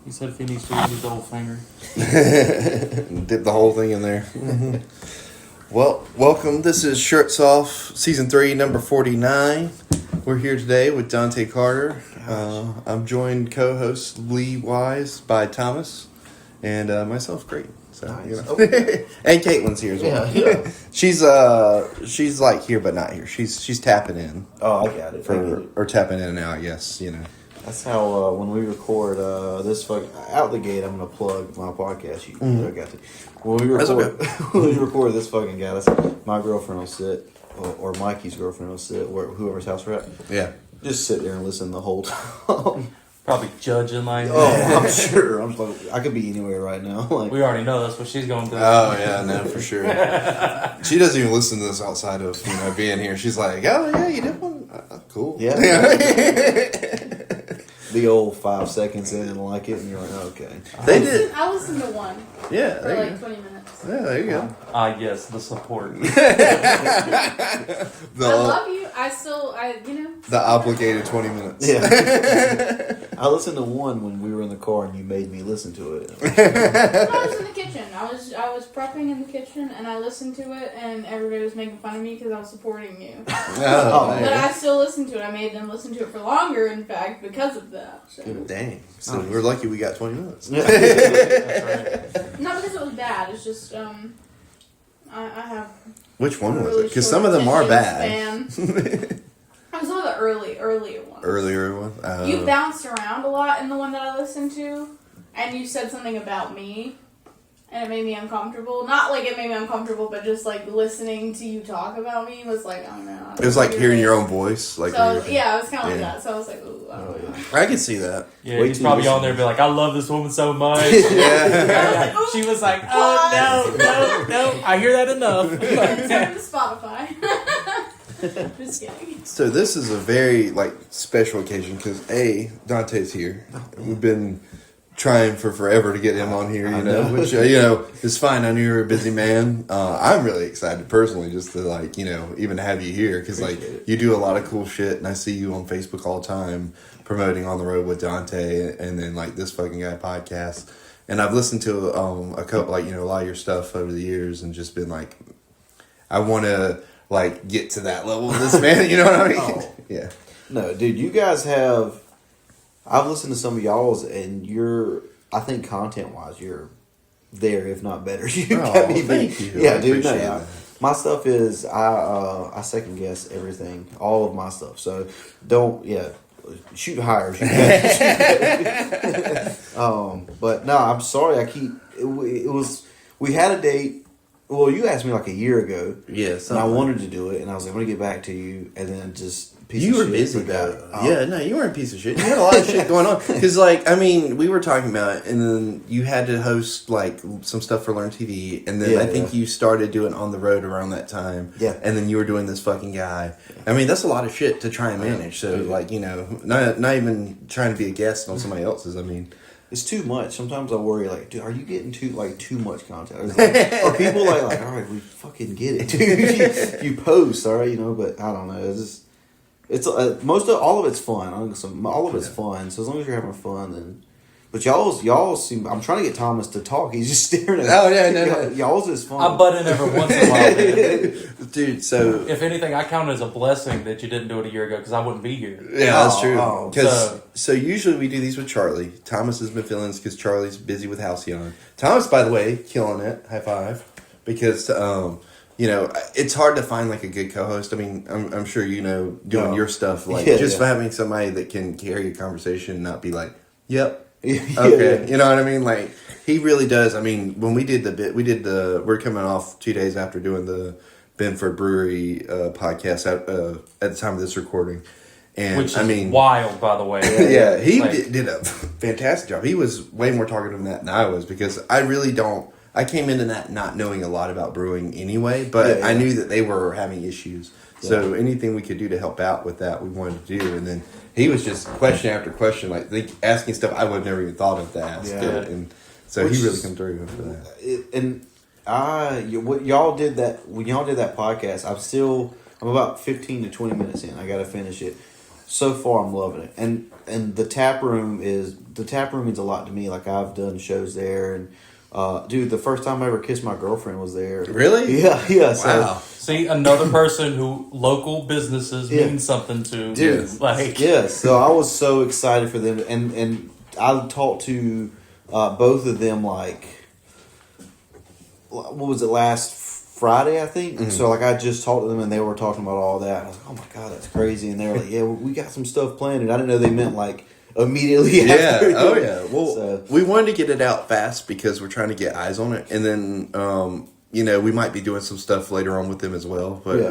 He said if he needs to, he needs the whole finger. Dip the whole thing in there. Well, welcome. This is Shirts Off, Season 3, number 49. We're here today with Dante Carter. I'm joined co-host Lee Wise by Thomas and myself, Great. So, nice. you know. And Caitlin's here as well. Yeah. She's like here but not here. She's tapping in. Oh, I got it. Or tapping in and out, yes, you know. That's how when we record this out the gate, I'm gonna plug my podcast. I got to. When we record, when we record this fucking guy, that's my girlfriend will sit, or Mikey's girlfriend will sit, whoever's house we're at. Yeah. Just sit there and listen the whole time. Probably judging like. Oh, I'm sure. I'm like, I could be anywhere right now. Like, we already know that's what she's going through. Oh yeah, no, for sure. She doesn't even listen to this outside of being here. She's like, oh yeah, you did one, cool. Yeah. The old 5 seconds in and like it, and you're like, okay. They did. I listened to one. Yeah, For like 20 minutes. Yeah, there you go. Yes, the support. I love you. The obligated 20 minutes. Yeah. I listened to one when we were in the car and you made me listen to it. I was in the kitchen. I was prepping in the kitchen and I listened to it and everybody was making fun of me because I was supporting you. Oh, But I still listened to it. I made them listen to it for longer, in fact, because of that. So. Dang. So we're lucky we got 20 minutes. Yeah. That's right. Not because it was bad. It's just I have. Which one was really it? Because some of them are bad. I was one of the earlier ones. Earlier one? You bounced around a lot in the one that I listened to, and you said something about me, and it made me uncomfortable. Not like it made me uncomfortable, but just like listening to you talk about me was like, oh no. It was like hearing your own voice. Like so, yeah, it was kind of like that. So I was like, ooh, I don't know. I can see that. Yeah, he's probably on there and be like, I love this woman so much. Yeah. She was like, oh, no, I hear that enough. Turn to Spotify. Just kidding. So this is a very special occasion because Dante's here. We've been trying for forever to get him on here, which is fine. I knew you were a busy man. I'm really excited personally just to even have you here because you do a lot of cool shit, and I see you on Facebook all the time promoting On the Road with Dante, and then this fucking guy podcast. And I've listened to a couple a lot of your stuff over the years, and just been like, I want to get to that level of this man. You know what I mean? Oh. Yeah. No, dude, you guys have. I've listened to some of y'all's, and I think content-wise, you're there, if not better. You got me. Thank you. Yeah, I dude. appreciate No, that. my stuff is I second guess everything, all of my stuff. So don't shoot higher. Shoot better. But no, I'm sorry. It was we had a date. Well, you asked me a year ago. Yes. And I wanted to do it, and I was like, I'm going to get back to you, and then just. You were busy though. Yeah, no, you weren't a piece of shit. You had a lot of shit going on. Because, we were talking about it, and then you had to host, some stuff for Learn TV, and then I think you started doing On the Road around that time. Yeah. And then you were doing this fucking guy. I mean, that's a lot of shit to try and manage. So, not even trying to be a guest on somebody else's. I mean... It's too much. Sometimes I worry, dude, are you getting too much content? Are people all right, we fucking get it, dude. you post, all right, but I don't know. It's all of it's fun. All of it's fun. So as long as you're having fun, then. But y'all seem. I'm trying to get Thomas to talk. He's just staring at. Oh yeah, no. Y'all's is fun. I butt in every once in a while, dude. So if anything, I count it as a blessing that you didn't do it a year ago because I wouldn't be here. Yeah, that's true. So usually we do these with Charlie. Thomas has been feeling this because Charlie's busy with Halcyon. Thomas, by the way, killing it. High five, because it's hard to find a good co-host. I mean, I'm sure doing your stuff for having somebody that can carry a conversation and not be like, yep. Okay, you know what I mean? He really does. I mean, when we did we're coming off 2 days after doing the Benford Brewery podcast at the time of this recording. And which is wild, by the way. Yeah, he did a fantastic job. He was way more talkative than I was because I really don't. I came into that not knowing a lot about brewing anyway, but I knew that they were having issues. Yeah. So anything we could do to help out with that, we wanted to do. And then he was just question after question, asking stuff I would have never even thought of to ask. Yeah. And so he really come through for that. What y'all did when y'all did that podcast, I'm about 15 to 20 minutes in. I got to finish it. So far, I'm loving it. And the tap room is the tap room means a lot to me. Like I've done shows there, and dude, the first time I ever kissed my girlfriend was there. Really? Yeah. So, Wow. See, another person who local businesses mean something to. Dude, Like, yeah. So I was so excited for them, and I talked to both of them like, what was it, last Friday, I think. Mm-hmm. So like I just talked to them, and they were talking about all that. I was like, oh my god, that's crazy. And they were like, yeah, we got some stuff planned, and I didn't know they meant like immediately Yeah. after. Oh yeah. Well, So- we wanted to get it out fast because we're trying to get eyes on it, and then we might be doing some stuff later on with them as well. But Yeah.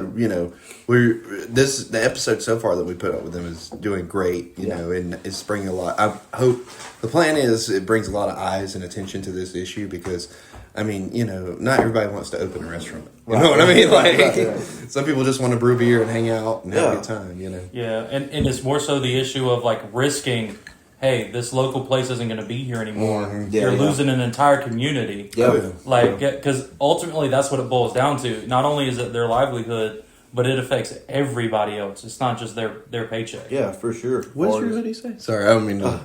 the episode so far that we put up with them is doing great. You Yeah. know, and it's bringing a lot. I hope the plan is it brings a lot of eyes and attention to this issue because. I mean, not everybody wants to open a restaurant. You know what I mean? Like, Right. some people just want to brew beer and hang out and have a Yeah. good time, yeah, and it's more so the issue of like risking. Hey, this local place isn't going to be here anymore. Mhm. Yeah, You're yeah. losing an entire community. Yeah. Like, because ultimately that's what it boils down to. Not only is it their livelihood, but it affects everybody else. It's not just their paycheck. Yeah, for sure. What did your hoodie say? Sorry, I don't mean to.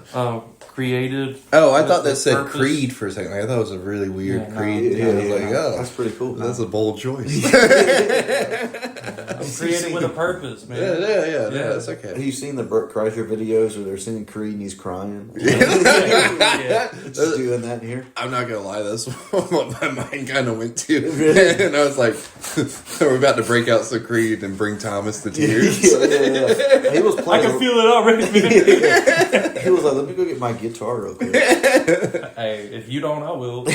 Created. Oh, I with thought that the said purpose. Creed for a second. I thought it was a really weird Yeah, no. Creed. Yeah, I was like, oh, that's pretty cool. that's a bold choice. I'm created with a purpose, man. Yeah, that's Have okay. you seen the Burt Kreischer videos where they're singing Creed and he's crying? Yeah. Just doing that here. I'm not gonna lie, that's what my mind kind of went to, and I was like, "We're about to break out some Creed and bring Thomas to tears." Yeah. He was I playing. can feel it already, man. He was like, "Let me go get my guitar real quick." Hey, if you don't, I will.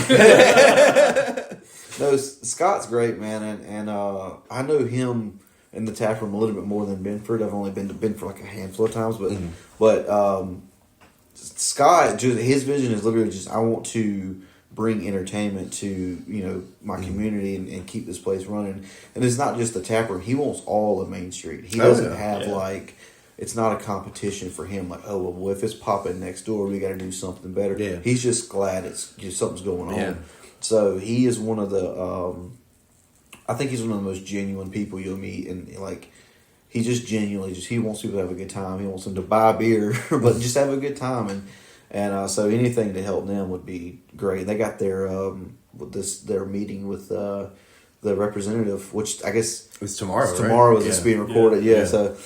No, Scott's great, man, and I know him in the tap room a little bit more than Benford. I've only been to Benford like a handful of times, but Scott, just his vision is literally just I want to bring entertainment to my community and keep this place running. And it's not just the tap room; he wants all of Main Street. He doesn't have like. It's not a competition for him. Like, oh well, if it's popping next door, we got to do something better. Yeah. He's just glad it's just something's going on. Yeah. So he is one of the. I think he's one of the most genuine people you'll meet, and like, he just genuinely he wants people to have a good time. He wants them to buy beer, but just have a good time, and so anything to help them would be great. They got their their meeting with the representative, which I guess It's tomorrow. it's tomorrow. Right? This being recorded, yeah. Yeah. So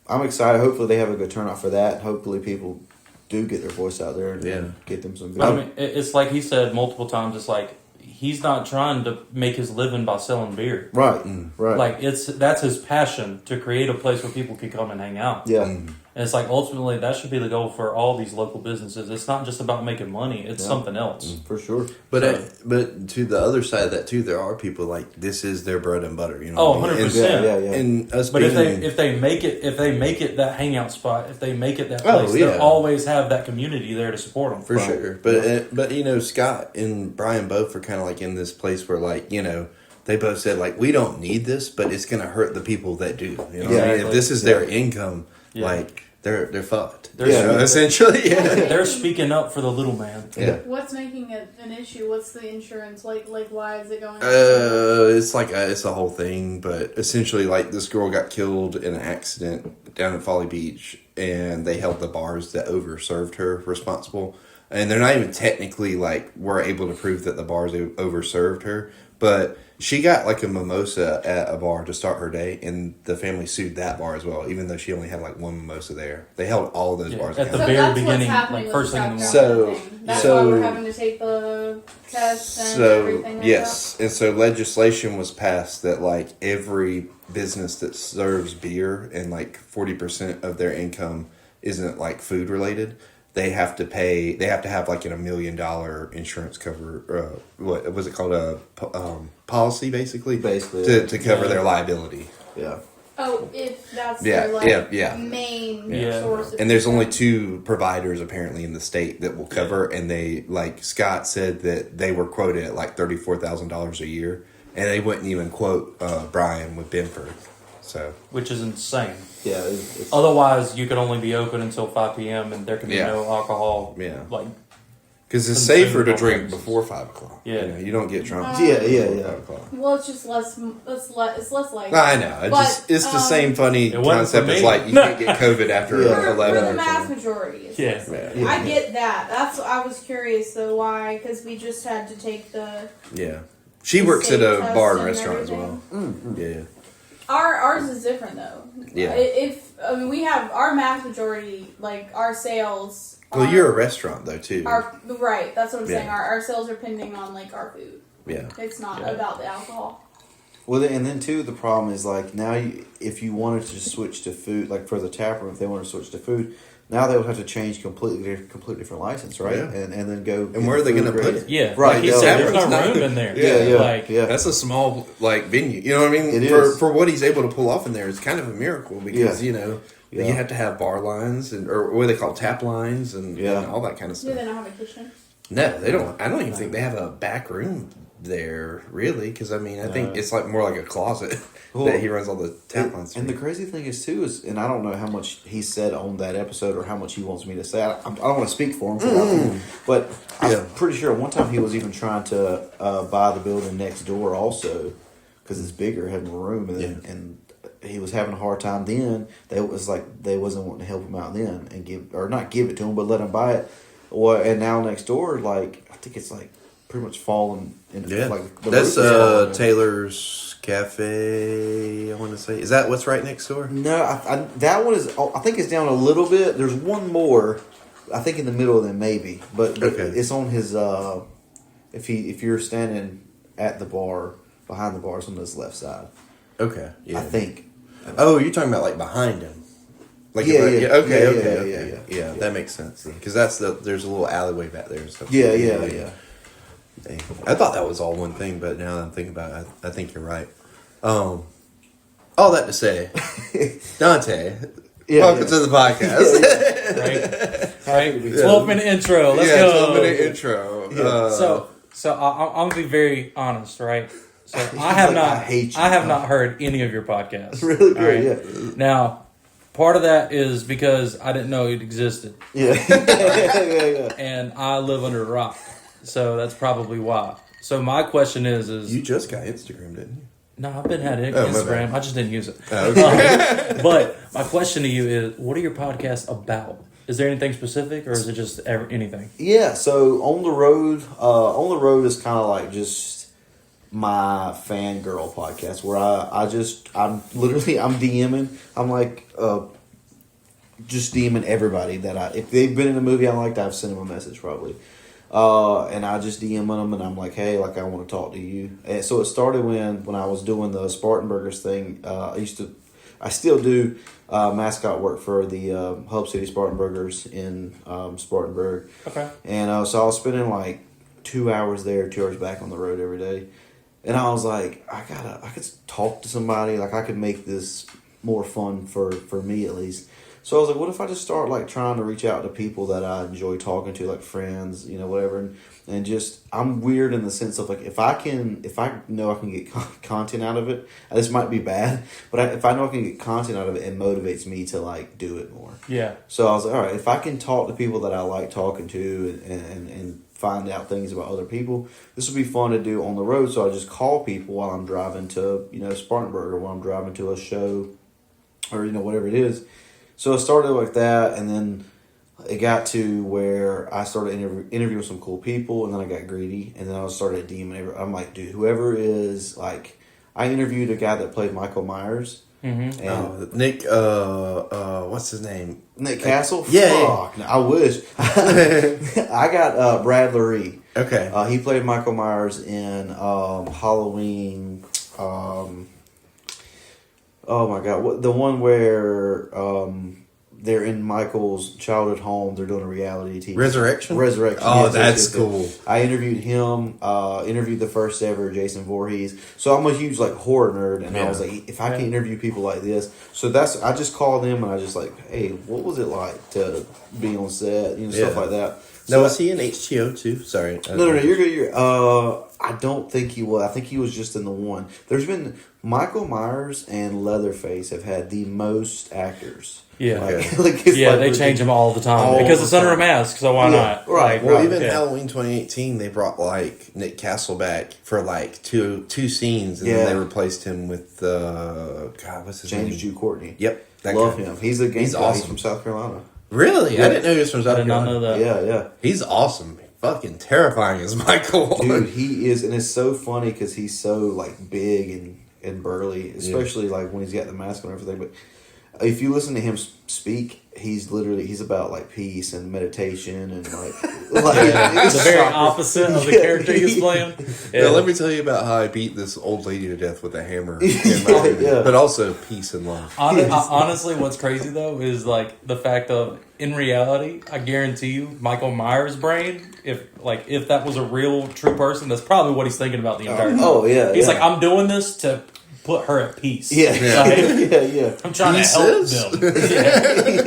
I'm excited. Hopefully, they have a good turnout for that. Hopefully, people do get their voice out there and get them some. I mean, it's like he said multiple times. It's like he's not trying to make his living by selling beer. Right, right. Like that's his passion to create a place where people can come and hang out. Yeah. And it's like ultimately that should be the goal for all these local businesses. It's not just about making money; it's something else. For sure. But to the other side of that too, there are people like this is their bread and butter. Oh, what I mean? 100%. Yeah. And us But being, if they make it that hangout spot, if they make it that Oh, place, yeah. they'll always have that community there to support them. for sure. But Scott and Brian both are kind of like in this place where they both said like we don't need this, but it's going to hurt the people that do. You know what I mean? If this is their income, like they're fucked. Essentially. Yeah. They're speaking up for the little man. Yeah. What's making it an issue? What's the insurance like? Why is it going? It's a whole thing, but essentially, like this girl got killed in an accident down at Folly Beach, and they held the bars that overserved her responsible. And they're not even technically were able to prove that the bars overserved her, but she got like a mimosa at a bar to start her day, and the family sued that bar as well, even though she only had like one mimosa there. They held all of those bars at the accountable. very that's beginning, what's happening like with first the thing in the South morning. Carolina thing. That's so- why we're having to take the tests and everything. Like yes, and so legislation was passed that like every business that serves beer and like 40% of their income isn't like food related. They have to have like $1 million insurance cover. What was it called? A policy, basically to cover their liability. Yeah. Oh, if that's Yeah, their main Yeah. source. Of And there's only income. 2 providers apparently in the state that will cover, and they like Scott said that they were quoted at like $34,000 a year, and they wouldn't even quote Brian with Benford. So Which is insane. Yeah. It's, Otherwise, you could only be open until 5 p.m. and there can be Yeah. no alcohol. Yeah. Like Because it's Consume safer to all drink those. before 5 o'clock. Yeah. You know, you don't get drunk. Yeah, before yeah. 5 o'clock. Well, it's just less. It's less like. I know. It's the same funny It wasn't concept for as me. like you can't get COVID after Yeah. For 11 the or mass something. majority. It's Yeah. less like- Yeah. I get that. That's I was curious though why because we just had to take the. Yeah. She The works at a state bar test and and restaurant as well. Mm-hmm. Yeah. Ours is different though. Yeah. We have our mass majority like our sales. Well, you're a restaurant though too. Right. That's what I'm saying. Yeah. Our sales are pending on like our food. Yeah. It's not Yeah. about the alcohol. Well, and then too, the problem is like now, if you wanted to switch to food, like for the tap room, if they wanted to switch to food, now they would have to change completely different license, right? Yeah. And then go. And where are they going to put it? Yeah, Right, Like he yeah. said, there's It's no not- room in there. Yeah, yeah, Like, yeah. That's a small like venue. You know what I mean? It for is. for what he's able to pull off in there, it's kind of a miracle because Yeah. you know Yeah. you have to have bar lines or what do they call tap lines and all that kind of Do stuff. they not have a kitchen? No, they don't. I don't even think they have a back room there, really, because I mean, I think it's like more like a closet Cool. that he runs all the tap lines. And the through. crazy thing is too is, and I don't know how much he said on that episode or how much he wants me to say. I don't want to speak for him, but Yeah. I'm pretty sure one time he was even trying to buy the building next door also because it's bigger, had more room, and he was having a hard time. Then they wasn't wanting to help him out then and not give it to him, but let him buy it. Well, and now next door, like I think it's like pretty much falling into like the That's roof is falling in. Taylor's Cafe. I want to say, is that what's right next door? No, that one is. I think it's down a little bit. There's one more, I think in the middle of them maybe, but Okay. it's on his. If you're standing at the bar behind the bar, it's on his left side. Okay, yeah. I think. Oh, you're talking about like behind him. Like Yeah, if I- yeah. Okay, Yeah, okay, yeah, okay. yeah, yeah. That makes sense because there's a little alleyway back there and stuff. Yeah, yeah. Dang. I thought that was all one thing, but now that I'm thinking about it, I think you're right. All that to say, Dante, Yeah, welcome yeah. to the podcast. right? 12-minute intro. Let's yeah, go. 12-minute intro. So I'm gonna be very honest, right? So I have like, not, I hate you. I have not heard any of your podcasts. Really all good. right? Yeah. Now, part of that is because I didn't know it existed, Yeah. yeah. and I live under a rock, so that's probably why. So my question is You just got Instagram, didn't you? no, I've been had Oh, my Instagram. bad. I just didn't use it. Oh, okay. But my question to you is, what are your podcasts about? Is there anything specific, or is it just anything? Yeah, so on the road is kind of like just my fangirl podcast where I'm DMing. I'm like just DMing everybody that if they've been in a movie I liked, I've sent them a message probably. And I just DM them and I'm like, hey, like I want to talk to you. And so it started when I was doing the Spartan Burgers thing. I still do mascot work for the Hub City Spartan Burgers in Spartanburg. Okay. And so I was spending like 2 hours there, 2 hours back on the road every day. And I was like, I could talk to somebody, like I could make this more fun for me at least. So I was like, what if I just start like trying to reach out to people that I enjoy talking to, like friends, whatever, and just I'm weird in the sense of like if I know I can get content out of it, this might be bad, but if I know I can get content out of it, it motivates me to like do it more. Yeah. So I was like, all right, if I can talk to people that I like talking to and find out things about other people, this would be fun to do on the road. So I just call people while I'm driving to Spartanburg or while I'm driving to a show or whatever it is. So it started like that, and then it got to where I started interviewing some cool people, and then I got greedy, and then I started DMing. I'm like, dude, whoever is like, I interviewed a guy that played Michael Myers, Mm-hmm. and Nick, what's his name? Nick Castle. Yeah. Fuck, no, I wish. I got Brad Lurie. Okay. He played Michael Myers in Halloween. Oh my god! What the one where they're in Michael's childhood home? They're doing a reality TV Resurrection? Resurrection. Oh, Yes, that's yes. cool. I interviewed him. Interviewed the first ever Jason Voorhees. So I'm a huge like horror nerd, and I Yeah. was like, if I can interview people like this, so that's I just called them and I just like, hey, what was it like to be on set? Stuff Yeah. like that. Now, was he in HTO too? Sorry. No, you're good. I don't think he was. I think he was just in the one. There's been Michael Myers and Leatherface have had the most actors. Yeah. They change them all the time All because the it's under a time. mask. So why not? Right. Well, even Halloween 2018, they brought like Nick Castle back for like two scenes, and then they replaced him with God, what's his name? James Jew Courtney. Yep, that Love guy. him. He's a gangster. awesome. He's from South Carolina. Really? I didn't know he was from South I did not Carolina. know that. Yeah. He's awesome. Fucking terrifying as Michael. Dude, he is, and it's so funny because he's so like big and burly, especially like when he's got the mask on and everything. But if you listen to him speak, he's about like peace and meditation and like The very opposite of the character he's playing. Now, let me tell you about how I beat this old lady to death with a hammer in my movie. Yeah. But also peace and love. Honestly, what's crazy though is like the fact of in reality, I guarantee you, Michael Myers' brain, if that was a real true person, that's probably what he's thinking about the entire time. Oh yeah, He's like, I'm doing this to put her at peace. yeah, Like, yeah. I'm trying He to help says. them.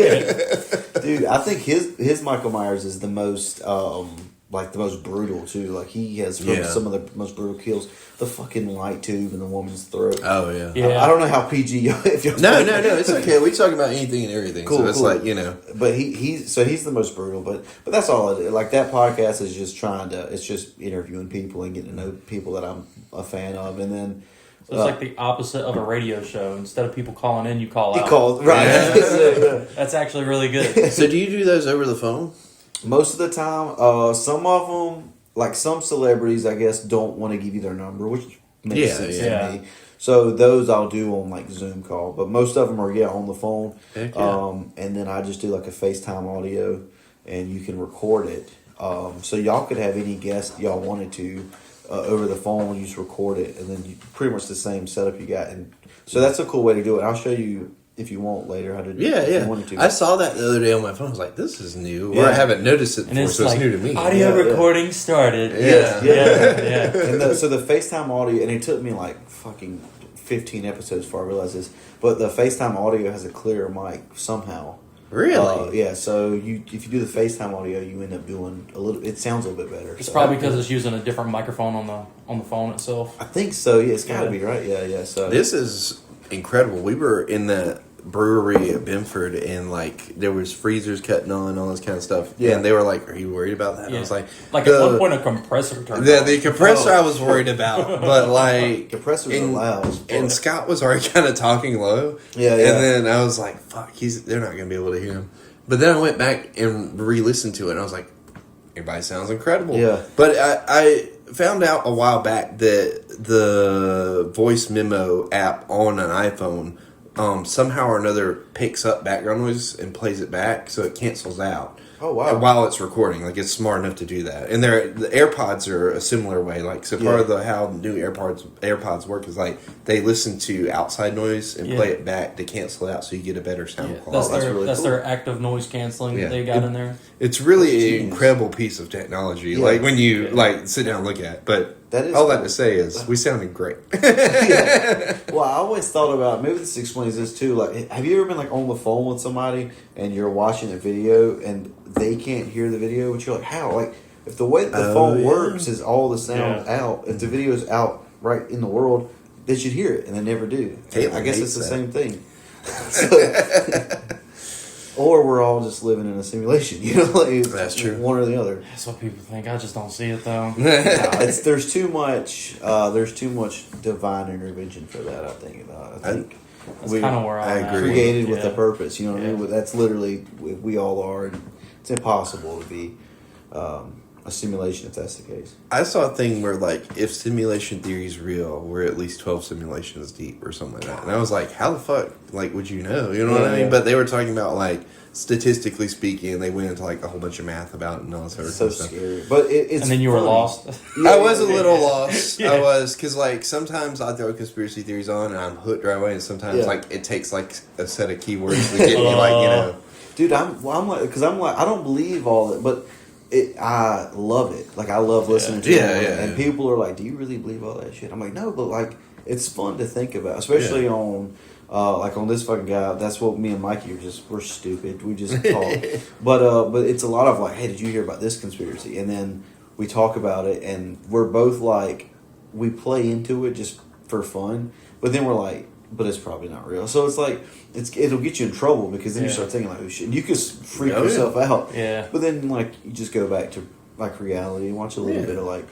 Yeah. Dude, I think his Michael Myers is the most the most brutal too. Like he has some of the most brutal kills. The fucking light tube in the woman's throat. Oh, yeah. Yeah. I don't know how PG if you're No, it's okay. We talk about anything and everything. Cool, so it's cool. like, you know. But he's the most brutal. But that's all it is. Like that podcast is just it's just interviewing people and getting to know people that I'm a fan of, and then. So it's like the opposite of a radio show. Instead of people calling in, you call out. He called right. Yeah. That's actually really good. So do you do those over the phone? Most of the time, some of them, like some celebrities, I guess, don't want to give you their number, which makes sense to me. So those I'll do on like Zoom call, but most of them are on the phone. Heck yeah. And then I just do like a FaceTime audio, and you can record it. So y'all could have any guest y'all wanted to over the phone. You just record it, and then you pretty much the same setup you got. And so that's a cool way to do it. I'll show you if you want later how to do it. If you wanted to. I saw that the other day on my phone. I was like, this is new. Yeah. Or I haven't noticed it And before, it's so like, it's new to me. audio recording started. Yeah. Yeah. And so the FaceTime audio, and it took me like fucking 15 episodes before I realized this, but the FaceTime audio has a clearer mic somehow. Really? Yeah. So if you do the FaceTime audio, you end up doing it sounds a little bit better. It's So probably because it's using a different microphone on the phone itself. I think so. Yeah, it's got to be right. Yeah. So This is incredible. We were in that brewery at Benford, and like there was freezers cutting on and all this kind of stuff. Yeah. And they were like, "Are you worried about that?" And I was like, at one point a compressor turned on. The compressor I was worried about, but like compressors are loud. as fuck. And Scott was already kind of talking low. Yeah. And then I was like, "Fuck, they're not gonna be able to hear him." But then I went back and re-listened to it, and I was like, "Everybody sounds incredible." Yeah. But I found out a while back that the voice memo app on an iPhone somehow or another picks up background noise and plays it back, so it cancels out. Oh wow! While it's recording, like it's smart enough to do that. And the AirPods are a similar way. Like part of how new AirPods work is like they listen to outside noise and play it back to cancel it out, so you get a better sound quality. That's their active noise canceling that they got in there. It's really an incredible piece of technology. Yeah. Like when you like sit down and look at it. But That is all that cool. to say is we sounded great. Well, I always thought about, maybe this explains this too. Like, have you ever been like on the phone with somebody and you're watching a video and they can't hear the video, but you're like, how? Like, if the way that the phone works is all the sound out, if the video's out right in the world, they should hear it, and they never do. Caitlin I guess it's hates the that. same thing. Or we're all just living in a simulation, you know? Like, That's true. One or the other. That's what people think. I just don't see it though. There's too much divine intervention for that. I think That's kind of where I I'm agree. created with Yeah. a purpose. You know what I mean? That's literally we all are, and it's impossible to be a simulation if that's the case. I saw a thing where like if simulation theory is real, we're at least 12 simulations deep or something like that. And I was like, how the fuck like would you know? You know what I mean? Yeah. But they were talking about like statistically speaking, they went into like a whole bunch of math about it and all this other It's so stuff. scary, but it's And then you were funny. lost. I was a little lost. Yeah. I was because like sometimes I throw conspiracy theories on and I'm hooked right away, and sometimes like it takes like a set of keywords to get me like Dude, I'm like I don't believe all that, but I love it. Like I love listening to it, and people are like, "Do you really believe all that shit?" I'm like, "No," but like it's fun to think about, especially on Like on this fucking guy, that's what me and Mikey we're stupid. We just talk. But it's a lot of like, hey, did you hear about this conspiracy? And then we talk about it, and we're both like, we play into it just for fun, but then we're like, but it's probably not real. So it's like, it'll get you in trouble because then you start thinking like, oh shit, you could freak yourself out. Yeah. But then like, you just go back to like reality and watch a little bit of like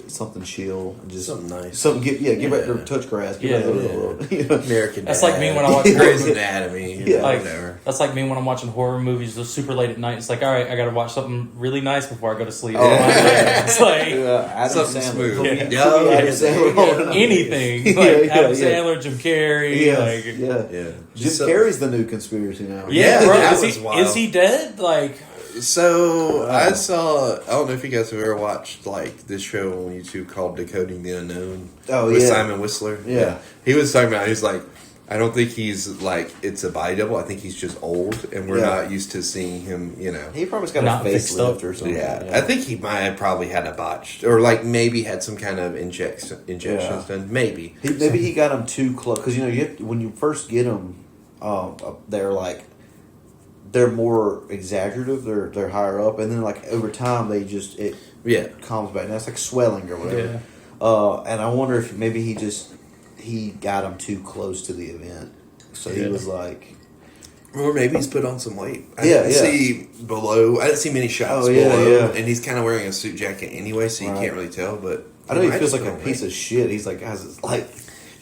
something chill and just Something nice. Get back to touch grass. Get back to the world. You know? American That's Dad. like me when I watch Grey's horror- Anatomy. Yeah. Like, Whatever. that's like me when I'm watching horror movies super late at night. It's like, all right, I got to watch something really nice before I go to sleep. It's like Adam Something Sandler. smooth. Put me- Yeah. put me Yeah. Adam Sandler all the time. anything. Like Adam Sandler, Jim Carrey. Yes, Like, yeah. Yeah. Jim So- Carrey's the new conspiracy now. yeah, Yeah, bro. that Is was he, wild. is he dead? Like, So I saw. I don't know if you guys have ever watched like this show on YouTube called "Decoding the Unknown." Oh, with yeah. Simon Whistler. Yeah. He was talking about. He's like, I don't think he's like it's a body double. I think he's just old, and we're not used to seeing him. You know. He probably's got Not a fixed up. facelift or something. Yeah. I think he might have probably had a botched, or like maybe had some kind of injections done. Maybe. Maybe he got him too close because when you first get them, they're like they're more exaggerative. They're higher up, and then like over time they just it calms back. And that's like swelling or whatever. And I wonder if maybe he got him too close to the event, so he was like. Or maybe he's put on some weight. I Yeah, didn't see below. I didn't see many shots Oh, yeah, below, yeah. and he's kind of wearing a suit jacket anyway, so you Right. can't really tell. But I know he might feels just like a put on piece weight. of shit. He's like, guys, it's like,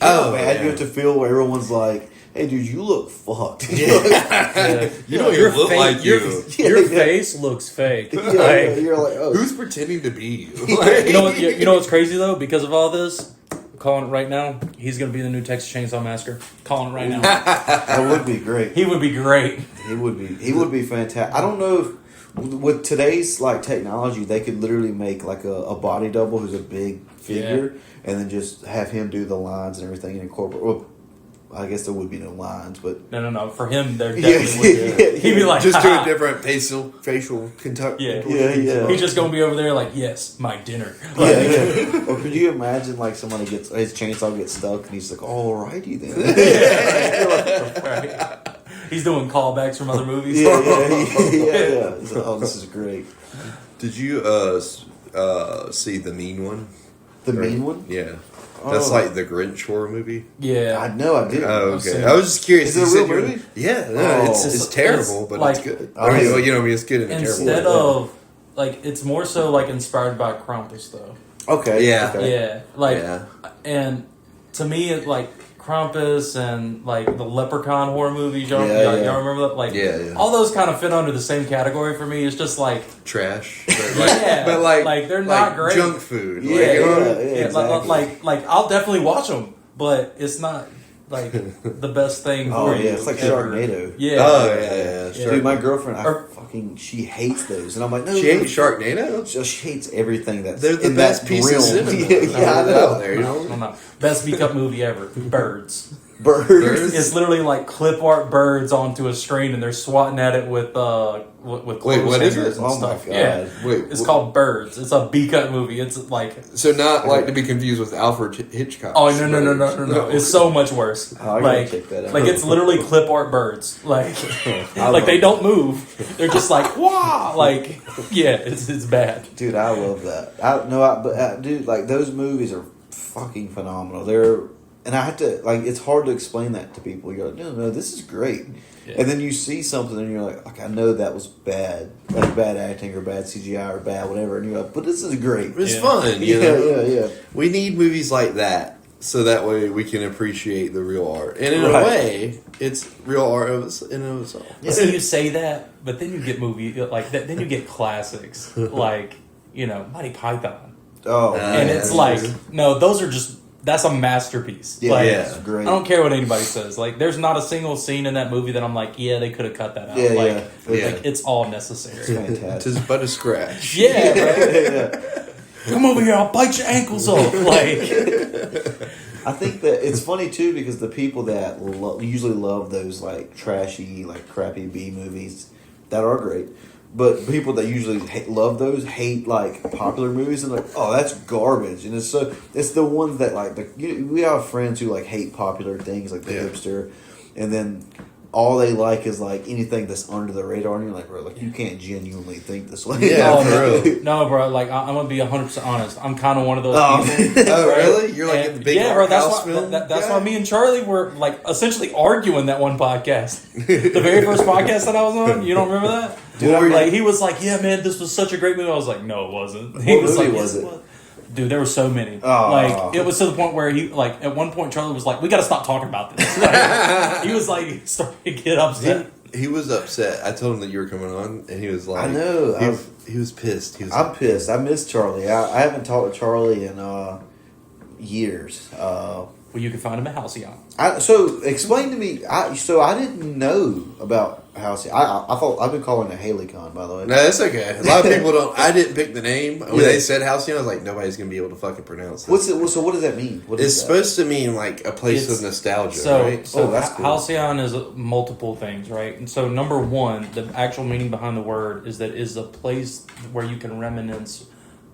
Oh, how bad yeah. you have to feel where everyone's like, hey, dude, you look fucked. yeah. You don't even look like your, you. your Yeah. face looks fake. Yeah, Like, you're like, oh, Who's pretending to be you? you know what? You know what's crazy though? Because of all this, I'm calling it right now. He's gonna be the new Texas Chainsaw Massacre. Calling it right now. that would be great. He would be great. He would be fantastic. I don't know if with today's like technology, they could literally make like a body double who's a big figure, and then just have him do the lines and everything and incorporate. Well, I guess there would be no lines, but No. For him, there Yeah, definitely would be. yeah, He'd be like, just do "Ha-ha." a different facial contact. yeah. He's just gonna be over there like, yes, my dinner. Yeah, Like, yeah. Or could you imagine like somebody gets his chainsaw gets stuck and he's like, "Alrighty then." right. He's doing callbacks from other movies. yeah. He's like, "Oh, this is great." Did you see the Mean One? The mean one? Yeah, that's Oh. like the Grinch horror movie. Yeah. I know, I didn't. Oh, I've seen okay. it. I was just curious. Is it You a said real you were- movie? Yeah, no, Oh. it's terrible, It's but like- it's good. Oh, I mean, yeah. you know, I mean, it's good in a terrible Instead way. of like, it's more so like inspired by Krampus though. Okay. Yeah. Okay. Yeah, like, Yeah. and to me, it like Krampus and like the Leprechaun horror movies. Y'all, Yeah, y'all, yeah. y'all remember that? Like, Yeah. all those kind of fit under the same category for me. It's just like, Trash, but like, Yeah, but like, like, they're not great. Junk food. Yeah, like, you know? yeah. Exactly. like I'll definitely watch them, but it's not like the best thing. Oh for you yeah, it's like ever. Sharknado. Yeah. Oh yeah. Yeah. Dude, my girlfriend, Or- she hates those, and I'm like, no, She hates Sharknado. She hates everything that's They're the in best that piece realm. of cinema yeah, I out know. there. You I know, don't know. Best beat up movie ever. Birds. Birds. It's literally like clip art birds onto a screen, and they're swatting at it with clothes Wait, what is hangers it? and Oh my stuff. God. Yeah, Wait, it's called Birds. It's a B cut movie. It's like, so not like to be confused with Alfred Hitchcock. oh no! It's so much worse. Oh, I gotta like, check that out. like it's literally clip art birds. Like, I like they love- don't move. They're just like wow. Like, yeah, it's bad. Dude, I love that. Dude, like those movies are fucking phenomenal. And I have to like, it's hard to explain that to people. You're like, no, this is great. Yeah. And then you see something and you're like, I know that was bad, like bad acting or bad CGI or bad whatever, and you're like, but this is great. It's Yeah. fun. You know? Yeah. We need movies like that, so that way we can appreciate the real art. And in Right. a way, it's real art in and of itself. See, you say that, but then you get movie like that. Then you get classics like Monty Python, Oh, and yeah, it's that's like true. no, those are just that's a masterpiece. yeah, like, it's great. I don't care what anybody says. Like, there's not a single scene in that movie that I'm like, yeah, they could have cut that out. Yeah, like, yeah. like it's all It's necessary. fantastic. Tis but a scratch. Yeah, bro. yeah. Come over here, I'll bite your ankles off. Like, I think that it's funny too because the people that usually love those like trashy, like crappy B movies that are great, but people that usually love those hate like popular movies and like, oh, that's garbage. And it's the ones that like we have friends who like hate popular things like the Yeah. hipster, and then all they like is like anything that's under the radar, and you're like, bro, like you can't genuinely think this way. Yeah, for no, real. no, bro. Like I'm gonna be 100% honest. I'm kind of one of those people. Oh, right? really? You're like And- the big yeah, bro. That's house why. film That's guy? why me and Charlie were like essentially arguing that one podcast. The very first podcast that I was on. You don't remember that? Dude, like he was like, "Yeah, man, this was such a great movie." I was like, "No, it wasn't." He What was movie like, was "Yes, it?" was." Dude, there were so many. Oh. Like it was to the point where he like at one point Charlie was like, "We got to stop talking about this." Like, he was like starting to get upset. He was upset. I told him that you were coming on, and he was like, I know. He was pissed. He was. I'm pissed. I miss Charlie. I haven't talked to Charlie in years. Well, you can find him at Halcyon. So explain to me. I didn't know about Halcyon. I thought I've been calling it HaleyCon, by the way. No, that's okay. A lot of people don't. I didn't pick the name when Yeah. they said Halcyon. I was like, nobody's gonna be able to fucking pronounce this. So what does that mean? What It's is that? supposed to mean like a place It's- of nostalgia, So, right? so Oh, that's cool. Halcyon is multiple things, right? And so, number one, the actual meaning behind the word is that it is a place where you can reminisce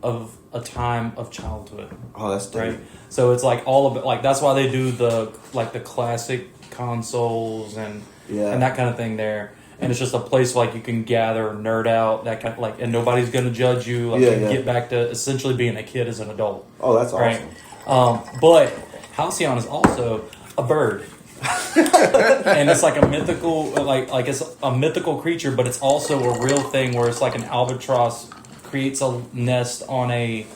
of a time of childhood, Oh, that's dope. right? So it's like all of it. Like that's why they do the classic consoles and Yeah. and that kind of thing there. And it's just a place like you can gather, nerd out, that kind of like, and nobody's gonna judge you. Like Yeah, you can yeah. get back to essentially being a kid as an adult. Oh, that's Right. awesome. But Halcyon is also a bird. And it's like a mythical, like it's a mythical creature, but it's also a real thing where it's like an albatross creates a nest on a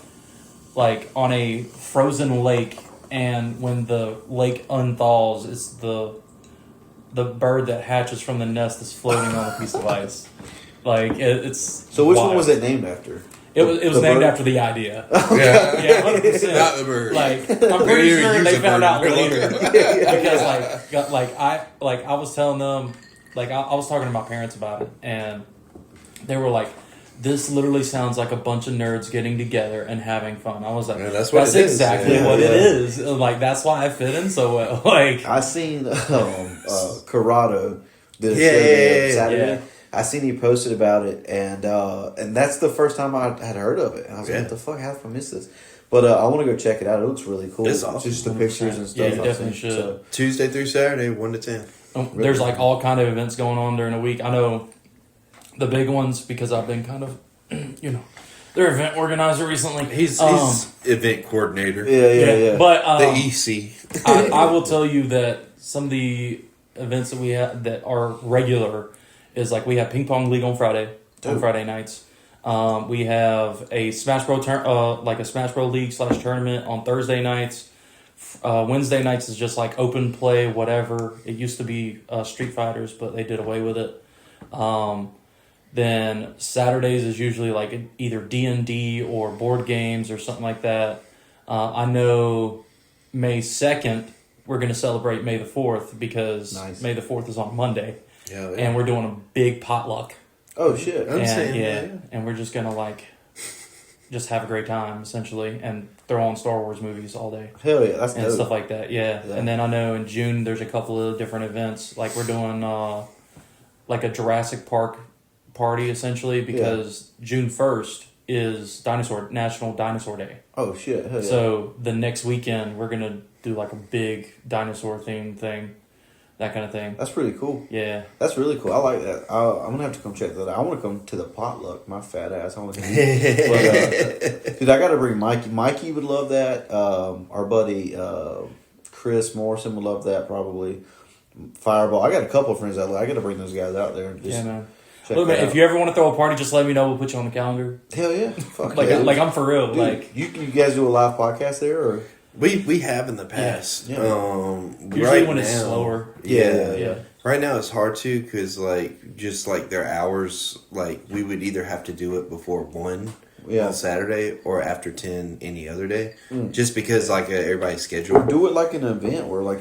frozen lake, and when the lake unthaws, it's the bird that hatches from the nest is floating on a piece of ice. Like it's So which one wild. was it named after? It was The named bird? after the idea. Yeah, Yeah, 100%. not the bird. Like I'm pretty They sure use they a found bird. out later because I was telling them I was talking to my parents about it, and they were like, "This literally sounds like a bunch of nerds getting together and having fun." I was like, Yeah, that's what it is. exactly Yeah, what yeah. it is. Like that's why I fit in so well. Like I seen Corrado did a Yeah, show yeah, there yeah, Saturday. yeah. I seen he posted about it, and that's the first time I had heard of it. And I was Yeah. like, "What the fuck? How did I miss this?" But I want to go check it out. It looks really cool. It's awesome. Just the pictures and stuff. Yeah, you I've definitely seen. should. So, Tuesday through Saturday, 1 to 10. There's like all kind of events going on during the week. I know the big ones because I've been kind of, their event organizer recently. He's event coordinator. yeah. But The EC. I will tell you that some of the events that we have that are regular is like we have ping pong league on Friday nights. We have a Smash Bro like a Smash Bro league / tournament on Thursday nights. Wednesday nights is just like open play, whatever. It used to be Street Fighters, but they did away with it. Then Saturdays is usually like either D&D or board games or something like that. I know May 2nd, we're going to celebrate May the 4th because Nice. May the 4th is on Monday. Yeah, yeah. And we're doing a big potluck. Oh shit. I'm And, saying, yeah, yeah. and we're just going to like just have a great time essentially and throw on Star Wars movies all day. Hell yeah, that's And dope. stuff like that, yeah. Yeah. And then I know in June there's a couple of different events. Like we're doing like a Jurassic Park party essentially because June 1st is National Dinosaur Day. Oh shit. Hell yeah. So the next weekend we're gonna do like a big dinosaur themed thing, that kind of thing. That's pretty cool. Yeah. That's really cool. I like that. I'm gonna have to come check that out. I want to come to the potluck. My fat ass. I want to. But, dude, I got to bring Mikey. Mikey would love that. Our buddy Chris Morrison would love that probably. Fireball. I got a couple of friends that I got to bring those guys out there and just Yeah, man. check Look, that man, out. if you ever want to throw a party, just let me know. We'll put you on the calendar. Hell yeah, fuck Like, yeah. like I'm for real. Dude, Like you guys do a live podcast there or We have in the past. Yeah. usually Right when it's now- slower. Yeah. Yeah. Right now it's hard to because like just like their hours, like we would either have to do it before 1 Yeah. on Saturday or after 10 any other day, just because like everybody's schedule. do it like an event where like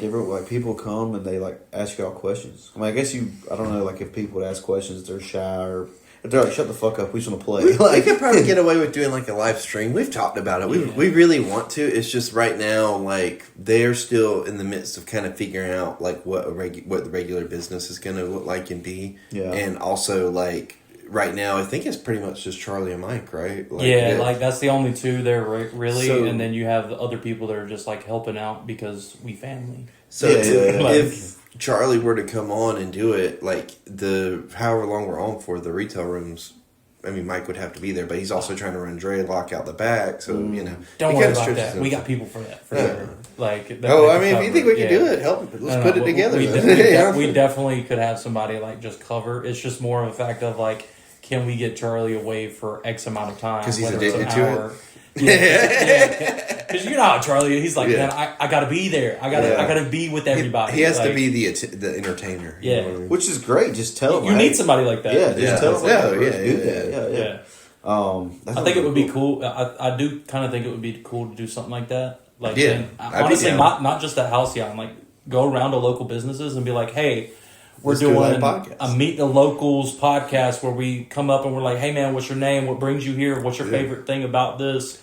people come and they like ask y'all questions. I mean, I guess I don't know like if people would ask questions, they're shy or if they're like, shut the fuck up, we just want to play. We Like, could probably get away with doing like a live stream. We've talked about it. We really want to. It's just right now, like they're still in the midst of kind of figuring out like what what the regular business is going to look like and be. Yeah. And also like right now, I think it's pretty much just Charlie and Mike, right? Like, Yeah, like that's the only two there, really, So- and then you have the other people that are just like helping out because we family. So Yeah, yeah, yeah. Charlie were to come on and do it, like the however long we're on for the retail rooms, I mean, Mike would have to be there, but he's also trying to run Dre lock out the back, so you know. Don't worry about that. We got people for that for sure. Like, if you think we can do it, let's put it together. We definitely could have somebody like just cover. It's just more of a fact of like, can we get Charlie away for X amount of time? Because he's addicted to it. Because you know how Charlie, he's like, man, I gotta be there. I gotta be with everybody. He has to be the entertainer. Yeah, you know what I mean? Which is great. Just tell him. You need somebody like that. Yeah, just tell him. Yeah. I think it would be cool. I do kind of think it would be cool to do something like that. Like, honestly, not just at Halcyon. Like, go around to local businesses and be like, hey, we're doing a Meet the Locals podcast where we come up and we're like, hey man, what's your name? What brings you here? What's your favorite thing about this?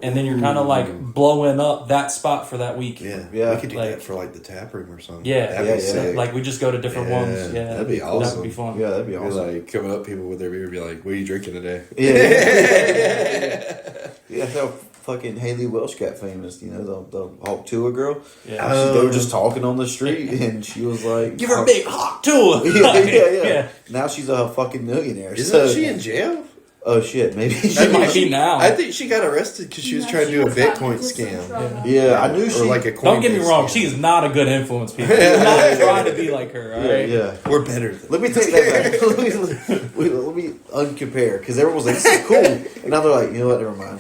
And then you're kind of like blowing up that spot for that week. Yeah. We could do that for like the tap room or something. Yeah. That'd be sick. Like we just go to different ones. Yeah. That'd be awesome. That'd be fun. Yeah, that'd be awesome. Like coming up, people with their beer be like, "What are you drinking today?" Yeah, how fucking Haley Welsh got famous. You know, the Hawk Tour girl. Yeah. They were just talking on the street, and she was like, "Give her a big Hawk Tour." yeah. Now she's a fucking millionaire. Isn't she in jail? Oh shit, maybe she might be now. I think she got arrested because she was trying to do a Bitcoin scam. Yeah, I knew she. Or like a coin. Don't get me wrong, she is not a good influence. People, we're not trying to be like her. All right, yeah, we're better. Let me take that back. let me uncompare because everyone was like, "This is cool," and now they're like, "You know what? Never mind."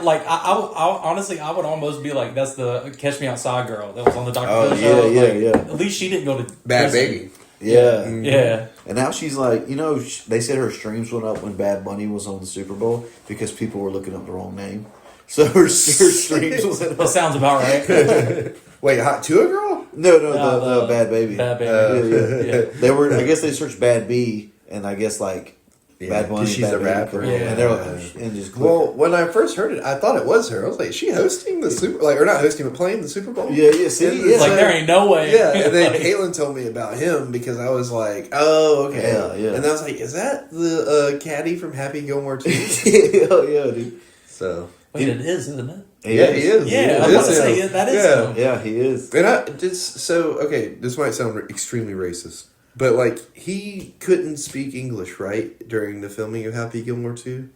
I honestly, I would almost be like, "That's the Catch Me Outside girl that was on the Dr. Phil show." Yeah. At least she didn't go to Bad prison. Baby. Yeah. Yeah. And now she's like, you know, they said her streams went up when Bad Bunny was on the Super Bowl because people were looking up the wrong name. So her streams went up. That sounds about right. Wait, Hot Tour girl? No, the Bad Baby. Bad Baby. Yeah. They were, I guess they searched Bad B, and I guess like Bad Bunny. She's Bad a rapper. Baby, and they're like, and just well, when I first heard it, I thought it was her. I was like, is she hosting the Super, like, or not hosting, but playing the Super Bowl? Yeah. See, it's like there ain't no way. Yeah, and then Caitlin told me about him because I was like, oh, okay. Yeah. And I was like, is that the caddy from Happy Gilmore 2? Hell yeah, dude. So. Wait, it is, isn't it? He is. Yeah, I was about to say, that is him. Yeah, he is. And this might sound extremely racist. But, like, he couldn't speak English, right? During the filming of Happy Gilmore 2?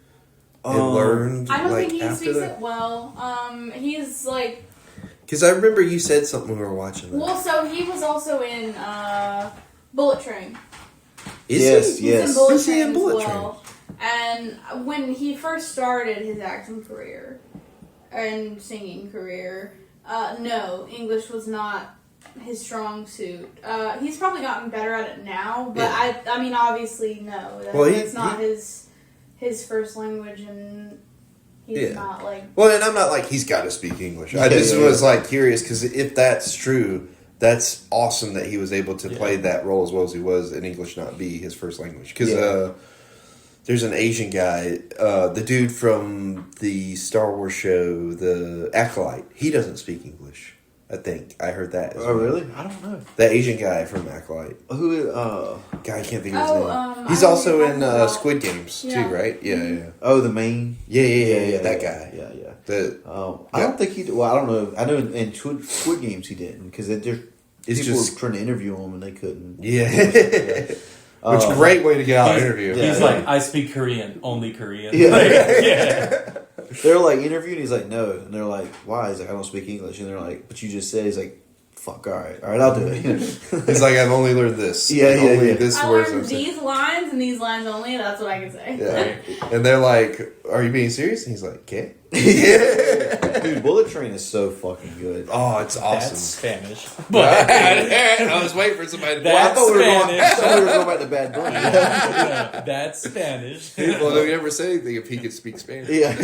And learned, I don't like, think he after speaks that? it well. He's like... Because I remember you said something when we were watching that. Well, so he was also in Bullet Train. Is he? Yes. Is he in Bullet Train? And when he first started his acting career and singing career, no, English was not his strong suit. He's probably gotten better at it now, but I mean, obviously, no. It's not his first language, and he's not like... Well, and I'm not like, he's got to speak English. I just was, like, curious, because if that's true, that's awesome that he was able to play that role as well as he was, and English not be his first language. Because there's an Asian guy, the dude from the Star Wars show, the Acolyte, he doesn't speak English. I think I heard that. Oh, really? I don't know. The Asian guy from Acolyte. Who? Guy, I can't think of his name. He's I know also who you're in talking about. Squid Games too, right? Yeah. Oh, the main. Yeah. That guy. Yeah. I I don't think he. Well, I don't know. I know in Squid Games he didn't because people were trying to interview him and they couldn't. Yeah. Which great way to get out of interview. He's like, I speak Korean, only Korean. Yeah. Yeah. They're like interviewing. He's like, no, and they're like, why? He's like, I don't speak English, and they're like, but you just said. He's like, fuck, all right, I'll do it. He's like, I've only learned this. Yeah. This I words learned I'm saying. these lines and these lines only. That's what I can say. Yeah. And they're like, are you being serious? And he's like, okay. Dude, Bullet Train is so fucking good. Oh, it's awesome. That's Spanish. I was waiting for somebody to... I That's thought we were Spanish. going back to Bad Bunny. Yeah, that's Spanish. Well, don't you ever say anything if he could speak Spanish? Yeah.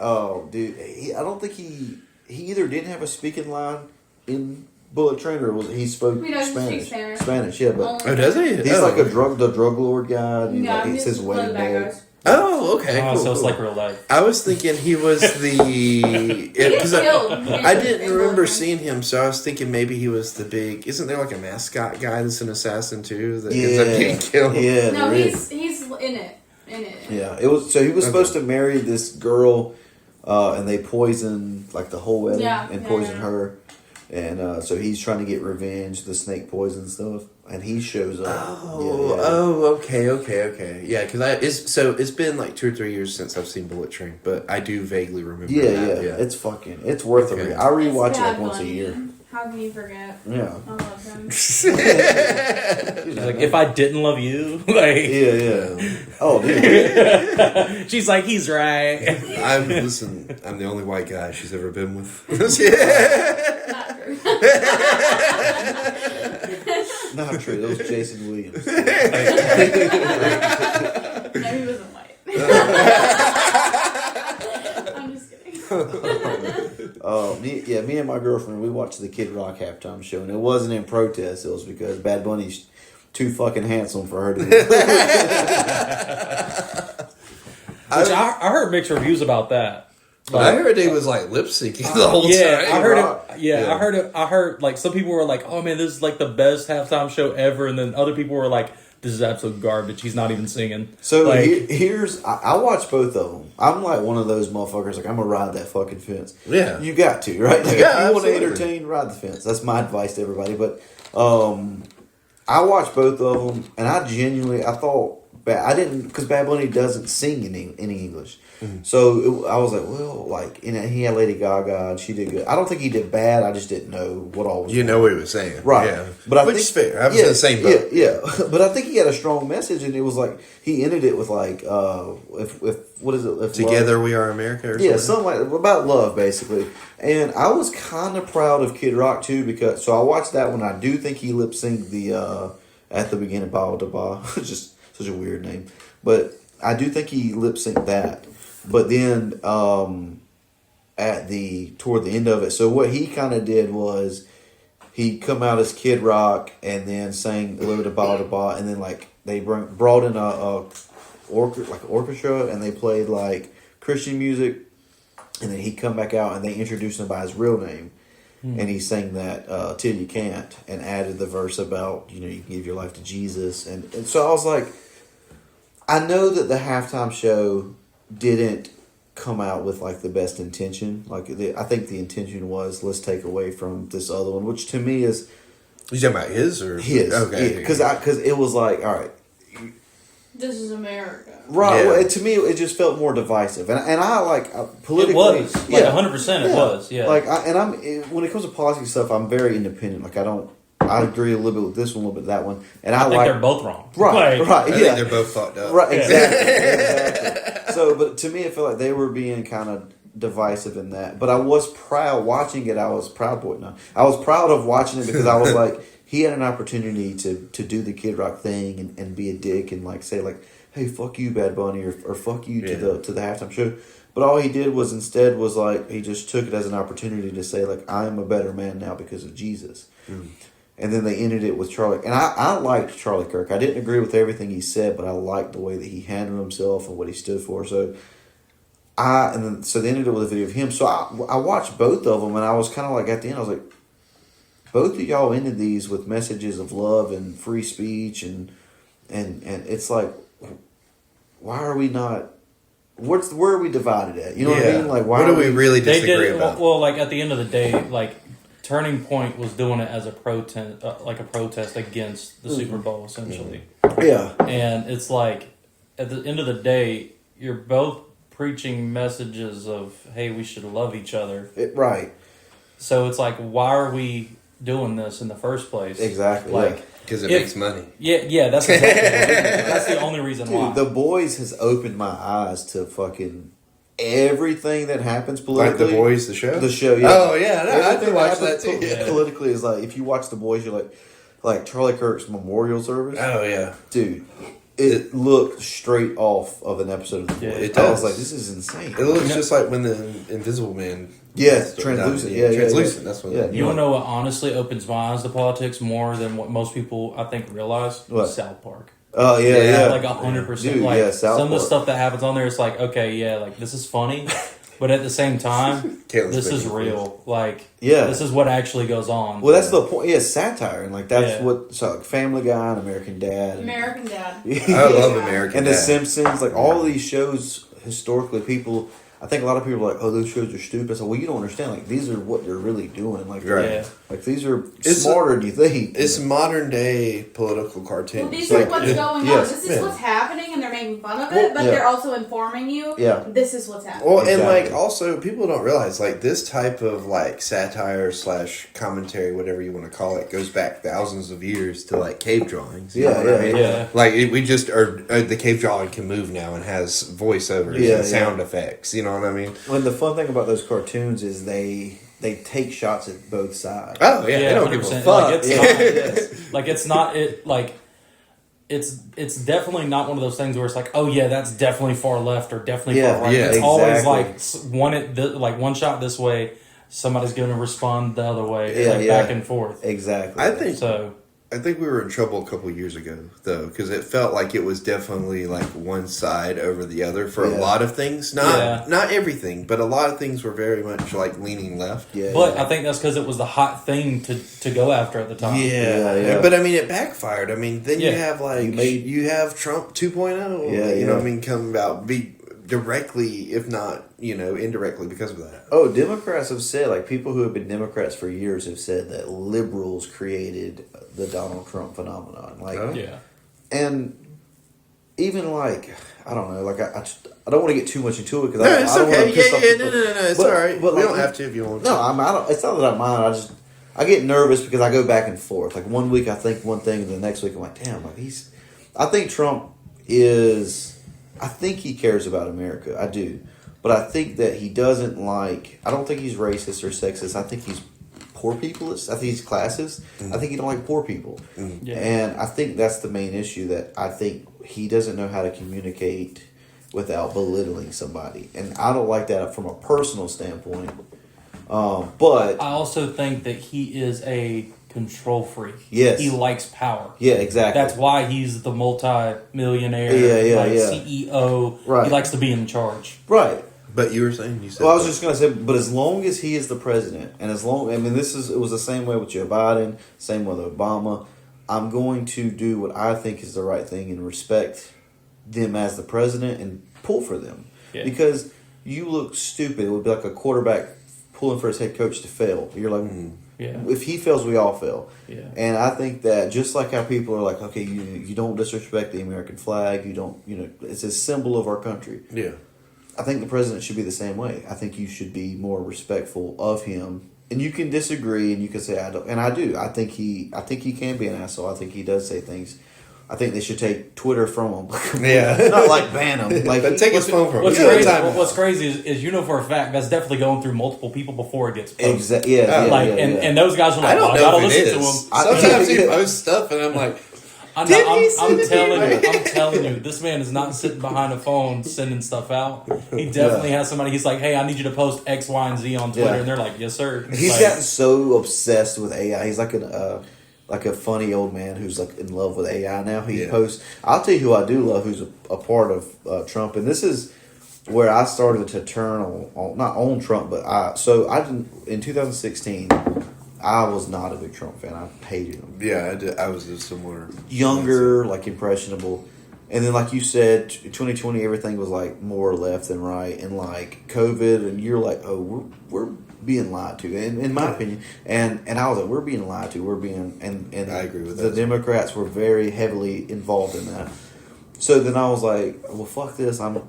Oh, dude. I don't think he either didn't have a speaking line in Bullet Train or he spoke He doesn't Spanish. speak Spanish. Spanish, yeah, but Oh, does he? he's like the drug lord guy. And Yeah, he he's says one of way the bad more. guys. Oh, okay. Oh, cool, so it's cool. like real life. I was thinking he was the... He gets killed. I didn't remember seeing him, so I was thinking maybe he was the big... Isn't there like a mascot guy that's an assassin too that ends up getting killed? Yeah, No, there he's is. in it. Yeah, it was. So he was supposed to marry this girl, and they poisoned like the whole wedding and poisoned her. And so he's trying to get revenge, the snake poison stuff, and he shows up. Okay. Yeah, because it's been like 2 or 3 years since I've seen Bullet Train, but I do vaguely remember. Yeah. It's worth a read. I rewatch it like once a Bunny. year. How can you forget? Yeah. I love him. She's like, if I didn't love you, like, Yeah. Oh, dude. she's like, he's right. I'm the only white guy she's ever been with. Not true. Not true. That was Jason Williams. No, he wasn't white. I'm just kidding. Me and my girlfriend, we watched the Kid Rock halftime show, and it wasn't in protest. It was because Bad Bunny's too fucking handsome for her to be. Which I heard mixed reviews about that. But I heard he was like lip syncing the whole time. I heard it. Yeah, I heard it. I heard like some people were like, "Oh man, this is like the best halftime show ever," and then other people were like, "This is absolute garbage. He's not even singing." So like, I watched both of them. I'm like one of those motherfuckers. Like I'm gonna ride that fucking fence. Yeah, you got to right. Like, yeah, if you want to absolutely. entertain, ride the fence. That's my advice to everybody. But I watched both of them, and I thought I didn't because Bad Bunny doesn't sing in any English. Mm-hmm. So I was like, well, like, he had Lady Gaga, and she did good. I don't think he did bad. I just didn't know what all was. You know what he was saying, right? Yeah, but which is fair. I was in the same boat. Yeah. But I think he had a strong message, and it was like he ended it with like, if what is it? If Together love, We Are America. Or something like about love, basically. And I was kind of proud of Kid Rock too because I watched that one. I do think he lip synced the at the beginning, Ba Da Ba, just such a weird name, but I do think he lip synced that. But then toward the end of it, so what he kind of did was he come out as Kid Rock and then sang a little bit of Ba Da Ba, and then like they brought in a orchestra and they played like Christian music, and then he come back out and they introduced him by his real name, and he sang that Till You Can't and added the verse about you can give your life to Jesus, and so I was like, I know that the halftime show didn't come out with like the best intention. Like I think the intention was let's take away from this other one, which to me is. You talking about his or his? Okay, because it was like, all right, this is America, right? Yeah. Well, to me, it just felt more divisive, and I like politically. it was like 100%. It was, yeah. Like I'm when it comes to policy stuff, I'm very independent. Like I agree a little bit with this one, a little bit with that one, and I think like they're both wrong. right. I Yeah, think they're both fucked up. right. Exactly. So, but to me, it felt like they were being kind of divisive in that. But I was proud watching it. I was proud of watching it because I was like, he had an opportunity to do the Kid Rock thing and be a dick and like say like, hey, fuck you, Bad Bunny, or fuck you to the halftime show. But all he did was instead was like he just took it as an opportunity to say like, I am a better man now because of Jesus. Mm. And then they ended it with Charlie. And I liked Charlie Kirk. I didn't agree with everything he said, but I liked the way that he handled himself and what he stood for. So they ended it with a video of him. So I watched both of them, and I was kind of like, at the end, I was like, both of y'all ended these with messages of love and free speech. And it's like, why are we not... where are we divided at? You know what I mean? Like, why what do we really disagree about? Well, like at the end of the day, like Turning Point was doing it as a protest, against the Super Bowl, essentially. Yeah, and it's like at the end of the day, you're both preaching messages of, hey, we should love each other. Right. So it's like, why are we doing this in the first place? Exactly. Like, because it makes money. Yeah, that's exactly that's the only reason why. The Boys has opened my eyes to fucking everything that happens politically. Like The Boys, the show? The show, yeah. Oh, yeah. No, I did watch that too. Politically is like, if you watch The Boys, you're like Charlie Kirk's memorial service. Oh, yeah. Dude, it looked straight off of an episode of The Boys. It I does. was like, this is insane. It looks just like when the Invisible Man... Yes, translucent. Yeah, translucent. That's what. Yeah. You want to know what honestly opens my eyes to politics more than what most people I think realize? What? South Park. Oh yeah. Like 100%. Dude, Like yeah, South some of the Park. stuff that happens on there, it's like, okay, yeah, like this is funny, but at the same time, this is real. Like, this is what actually goes on. Well, that's the point. Yeah, satire, and like that's Yeah. what. So like Family Guy and American Dad. American Dad. I love American and Dad. The Simpsons. Like all of these shows, historically, I think a lot of people are like, oh, those shows are stupid. So, well, you don't understand. Like, these are what they're really doing. Like, Right. Yeah. Like these are It's smarter than you think. It's modern day political cartoons. Well, these Like, are what's yeah, going yes, on. This is yeah. what's happening, and they're making fun of it, Well, but yeah. they're also informing you. Yeah. This is what's happening. Well, and Exactly. like also people don't realize like this type of like satire / commentary, whatever you want to call it, goes back thousands of years to like cave drawings. You Yeah, know what I yeah, mean? yeah. Like we just are the cave drawing can move now and has voiceovers Yeah, and yeah. sound effects. You know what I mean? When the fun thing about those cartoons is they take shots at both sides. Oh yeah, they don't give a 100%. fuck. Like, it's Yeah, not, yes. like it's not it like it's definitely not one of those things where it's like, oh yeah, that's definitely far left or definitely Yeah, far right. yeah, It's always exactly. like one shot this way, somebody's going to respond the other way, Yeah, like yeah. back and forth. Exactly. I think we were in trouble a couple years ago though, because it felt like it was definitely like one side over the other for a Yeah. lot of things. Not everything, but a lot of things were very much like leaning left. Yeah, But yeah. I think that's because it was the hot thing to go after at the time. Yeah. But I mean, it backfired. I mean, then you Yeah. have like you have Trump 2.0. Yeah, you know yeah. what I mean, come about be directly, if not indirectly, because of that. Oh, Democrats have said, like, people who have been Democrats for years have said that liberals created the Donald Trump phenomenon. Like, Oh. Yeah. and even like, I don't know, like, I don't want to get too much into it because No, I it's don't want okay. to piss off Yeah, people. no, it's But- all right. but We like, don't have to if you want to. No, I don't. It's not that I mind. I get nervous because I go back and forth. Like one week I think one thing, and the next week I'm like, damn, like I think Trump is. I think he cares about America. I do, but I think that he doesn't like. I don't think he's racist or sexist. I think he's poor peopleist. I think he's classist. I think he don't like poor people, Yeah. and I think that's the main issue. That I think he doesn't know how to communicate without belittling somebody, and I don't like that from a personal standpoint. But I also think that he is a control freak. Yes. He likes power. yeah, exactly. That's why he's the multi-millionaire, Yeah, like yeah. CEO. Right. He likes to be in charge. right. But you were saying you said. Well, I was that. just gonna say, but as long as he is the president, and as long, it was the same way with Joe Biden, same with Obama. I'm going to do what I think is the right thing and respect them as the president and pull for them Yeah. because you look stupid. It would be like a quarterback pulling for his head coach to fail. You're like, Yeah. if he fails, we all fail. Yeah. And I think that just like how people are like, okay, you don't disrespect the American flag, you don't, it's a symbol of our country. Yeah. I think the president should be the same way. I think you should be more respectful of him. And you can disagree, and you can say I don't, and I do. I think he can be an asshole. I think he does say things. I think they should take Twitter from him. Yeah. Not like ban him. Like But take his phone from him. What's You know crazy, what time what's crazy is you know for a fact that's definitely going through multiple people before it gets posted. exactly. Yeah, yeah, Like yeah, and, yeah. and those guys are like, I don't well, I gotta know if it listen to is. him. Sometimes he posts stuff, and I'm like, I Did know, he send I'm it to telling you? you, I'm telling you, this man is not sitting behind a phone sending stuff out. He definitely has somebody. He's like, hey, I need you to post X, Y, and Z on Twitter, Yeah. and they're like, yes, sir. It's He's like, gotten so obsessed with AI. He's like a funny old man who's like in love with AI now. He Yeah. posts. I'll tell you who I do love, who's a part of Trump, and this is where I started to turn on not on Trump, but I didn't in 2016. I was not a big Trump fan. I hated him. yeah, I was just similar. Younger, like impressionable. And then, like you said, 2020, everything was like more left than right, and like COVID, and you're like, oh, we're being lied to, in my opinion. And I was like, we're being lied to. We're being and I agree with the that. Democrats were very heavily involved in that. So then I was like, well, fuck this. I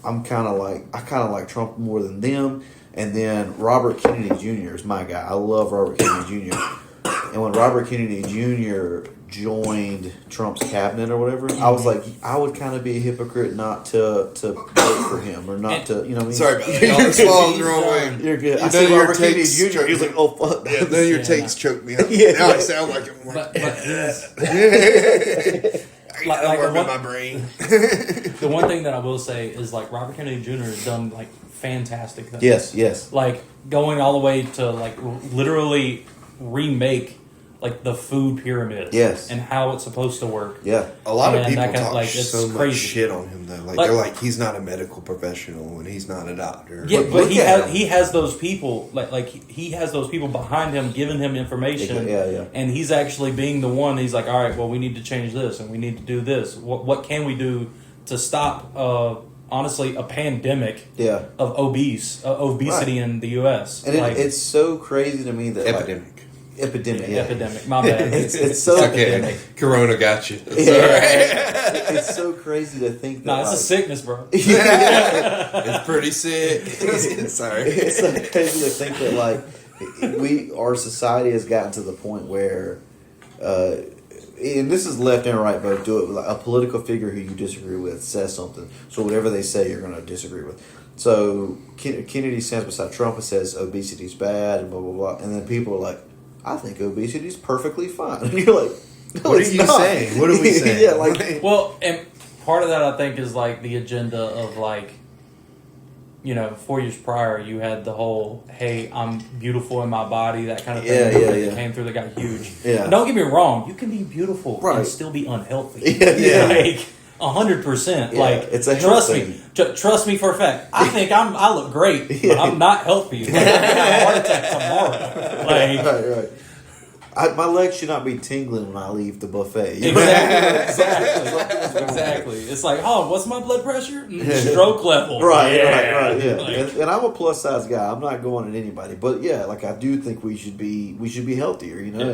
kind of like Trump more than them. And then Robert Kennedy Jr. is my guy. I love Robert Kennedy Jr. And when Robert Kennedy Jr. joined Trump's cabinet or whatever, I was like, I would kind of be a hypocrite not to vote for him or not to, you know what I mean? Sorry, about that. You're swallowing the wrong way. You're good. I know said your Robert Kennedy takes Jr. choke He was me. like, oh, fuck. Yeah, then your Yeah, takes choke me up. Yeah. Now I sound like I'm like, but his, I like work the in one- my brain. the one thing that I will say is like Robert Kennedy Jr. has done like fantastic things. Yes. Like going all the way to like literally remake like the food pyramid. Yes. And how it's supposed to work. Yeah. A lot of And people that kind of, talk like, it's so much crazy. shit on him though. Like But- they're like, he's not a medical professional and he's not a doctor. Yeah, But but look he at has him. he has those people like he has those people behind him giving him information. Yeah. And he's actually being the one. He's like, all right, well, we need to change this and we need to do this. What can we do to stop? Honestly, a pandemic Yeah. of obesity Right. in the U.S. And like, it's so crazy to me that like, epidemic. epidemic. Yeah. Epidemic. My bad. It's so It's okay. epidemic. Corona got you. It's Yeah. all right. It's so crazy to think that. No, it's a like, sickness, bro. It's pretty sick. Sorry. It's so crazy to think that our society has gotten to the point where, and this is left and right both do it. Like a political figure who you disagree with says something, so whatever they say, you're going to disagree with. So Kennedy stands beside Trump and says obesity's bad and blah blah blah, and then people are like, I think obesity's perfectly fine, and you're like, no, What are it's you not. saying? What are we saying? Yeah, like Well, and part of that I think is like the agenda of 4 years prior, you had the whole, hey, I'm beautiful in my body, that kind of thing. Yeah. Came through that got huge. Yeah. Don't get me wrong, you can be beautiful Right. and still be unhealthy. Yeah. Like 100%. Yeah, Like it's a health trust me. thing. Trust me for a fact. I think I look great, but Yeah. I'm not healthy. Like, I'm gonna have a heart attack tomorrow. Like right. My legs should not be tingling when I leave the buffet. You know? Exactly. It's like, oh, what's my blood pressure? Stroke level. Right. Yeah. Yeah. Like, And I'm a plus size guy. I'm not going at anybody, but yeah, like I do think we should be healthier. You know,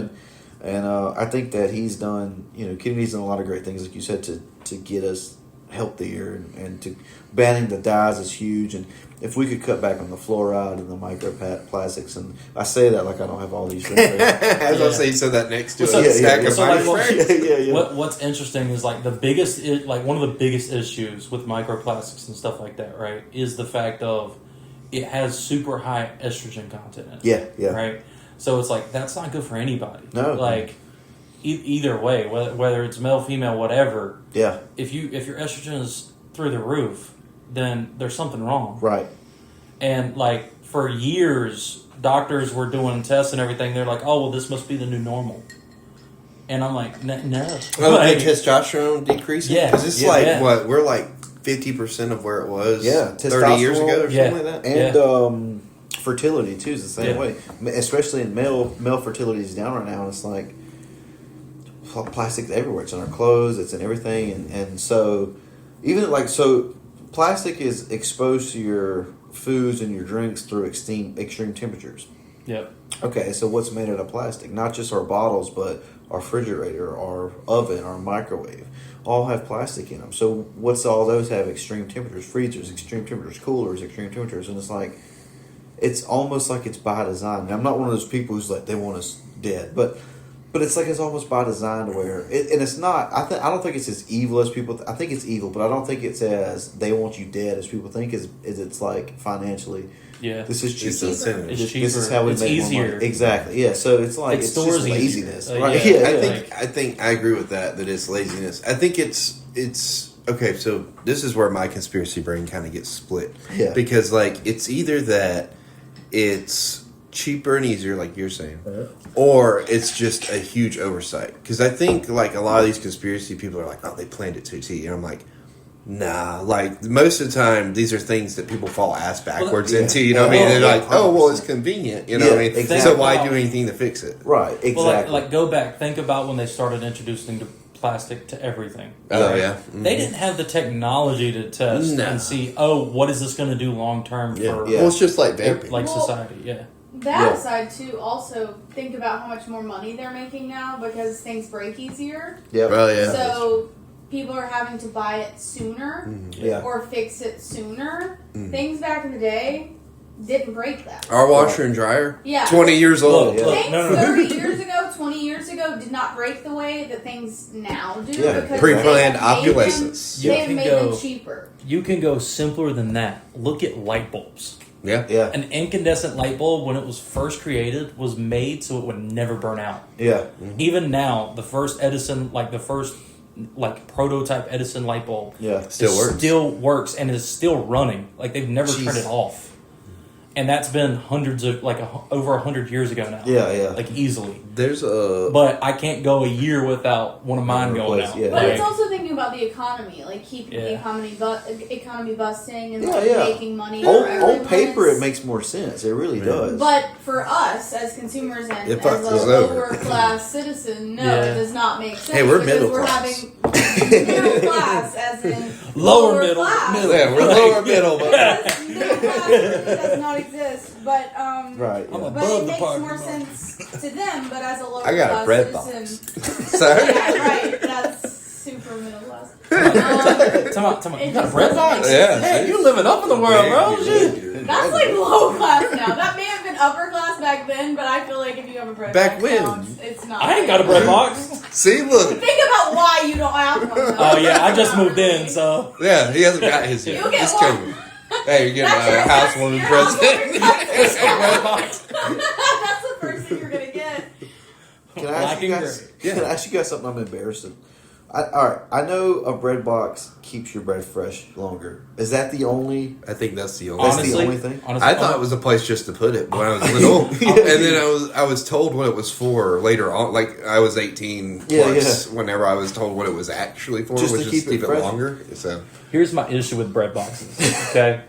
Yeah. and I think that he's done. Kennedy's done a lot of great things, like you said, to get us healthier and to banning the dyes is huge. And if we could cut back on the fluoride and the microplastics, and I say that like I don't have all these. As I say, you said that next to So- a stack yeah, of so like, microphones. yeah. What's interesting is like one of the biggest issues with microplastics and stuff like that, right, is the fact of it has super high estrogen content in it. Yeah. Right? So it's like, that's not good for anybody. No. Like, either way, whether it's male, female, whatever, Yeah. if your estrogen is through the roof, then there's something wrong. Right. And like for years, doctors were doing tests and everything. They're like, "Oh, well, this must be the new normal." And I'm like, "No." Oh, Like, the testosterone decreasing? Yeah. Because it's Yeah. what? We're like 50% of where it was 30 years ago or Yeah. something like that? And fertility too is the same Yeah. way, especially in male fertility is down right now, and it's like plastic everywhere. It's in our clothes, it's in everything, and so even plastic is exposed to your foods and your drinks through extreme temperatures. Yep. Okay, so what's made out of plastic? Not just our bottles, but our refrigerator, our oven, our microwave, all have plastic in them. So what's all those have? Extreme temperatures, freezers, extreme temperatures, coolers, extreme temperatures, and it's like, it's almost like it's by design. And I'm not one of those people who's like, they want us dead, but it's like it's almost by design to where, and it's not, I don't think it's as evil as people, I think it's evil, but I don't think it's as they want you dead as people think, is it's like financially, Yeah. this is cheap. It's incentive. It's This cheaper. is how we It's make easier. more money. Exactly. Yeah. So it's like It it's stores just easier. laziness, Yeah. right? Yeah. I think I agree with that it's laziness. I think it's okay, so this is where my conspiracy brain kind of gets split. Yeah. Because like it's either that it's cheaper and easier, like you're saying, or it's just a huge oversight. Because I think like a lot of these conspiracy people are like, oh, they planned it to a T, and I'm like, nah. Like most of the time, these are things that people fall ass backwards yeah. into. You know what I mean? Oh, They're yeah, like, oh, well, 100%. it's convenient. You know Yeah, what I mean? exactly. So why do anything to fix it? Right. Exactly. Well, like go back. Think about when they started introducing the plastic to everything. Oh Right? yeah, They didn't have the technology to test No. and see, oh, what is this going to do long term yeah. for Yeah. Well, it's just like vaping. like Well, society? Yeah. That Yeah. aside, too, also think about how much more money they're making now because things break easier. Yep. Well, yeah. So people are having to buy it sooner Yeah. or fix it sooner. Things back in the day didn't break that. Our washer and dryer, Yeah. 20 years old. Look, Things no. 30 years ago, 20 years ago did not break the way that things now do Yeah. because Pre-planned they have made obsolescence. Them, You they have can made go- them cheaper. You can go simpler than that. Look at light bulbs. Yeah. Yeah. An incandescent light bulb, when it was first created, was made so it would never burn out. Yeah. Even now, the first prototype Edison light bulb, Yeah. Still works. works and is still running. Like they've never Jeez. turned it off. And that's been hundreds of over 100 years ago now. Yeah. Yeah. Like easily. There's a But I can't go a year without one of mine going Replace- out. yeah. But it's Like, also thinking about the economy, like keeping the Yeah. economy busting and Yeah, like, yeah. making money. On, for on everyone. paper, it makes more sense. It really does. But for us as consumers and It as fucks a us over. lower class citizen, no, Yeah. it does not make sense. Hey, we're because middle we're class. having middle class, as in Lower middle. class. yeah, we're lower middle, but Because middle class really does not exist, but right. I'm Yeah. a- but Above it the makes poverty more line. sense to them, but as a lower I got a class bread citizen, box. Sorry. yeah, right. That's super middle class. Come on. You got a bread box? Yeah. Hey, you living up in the world, bro. Shit. That's like low class now. That may have been upper class back then, but I feel like if you have a bread Back box when? now, it's not. I ain't got a bread box. See, look. Think about why you don't have one. Though. Oh yeah, I just moved in, so Yeah, he hasn't got his yet. You get It's one. coming. Hey, you're getting That's a your housewarming present. it's a bread box. That's the first thing you're gonna get. Can I ask you Black and guys? Can I ask you guys something? I'm embarrassed of. All right, I know a bread box keeps your bread fresh longer. Is that the only? I think that's the only. That's Honestly, the only thing. honestly, I thought it was a place just to put it when I was little, and then I was told what it was for later on. Like I was 18 plus whenever I was told what it was actually for, Just was to just keep it keep it fresh? longer. So Here's my issue with bread boxes. Okay,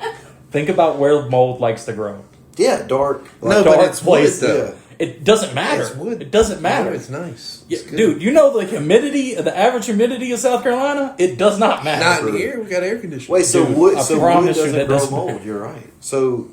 think about where mold likes to grow. Yeah, dark. no, dark but it's wood place, though. yeah. It doesn't matter. It's wood. It doesn't matter. No, it's nice. Yeah, It's good. dude, you know the humidity, the average humidity of South Carolina? It does not matter. Not in here. We got air conditioning. Wait, so Dude, wood? I So wood promise you doesn't that grow doesn't mold. matter. You're right. So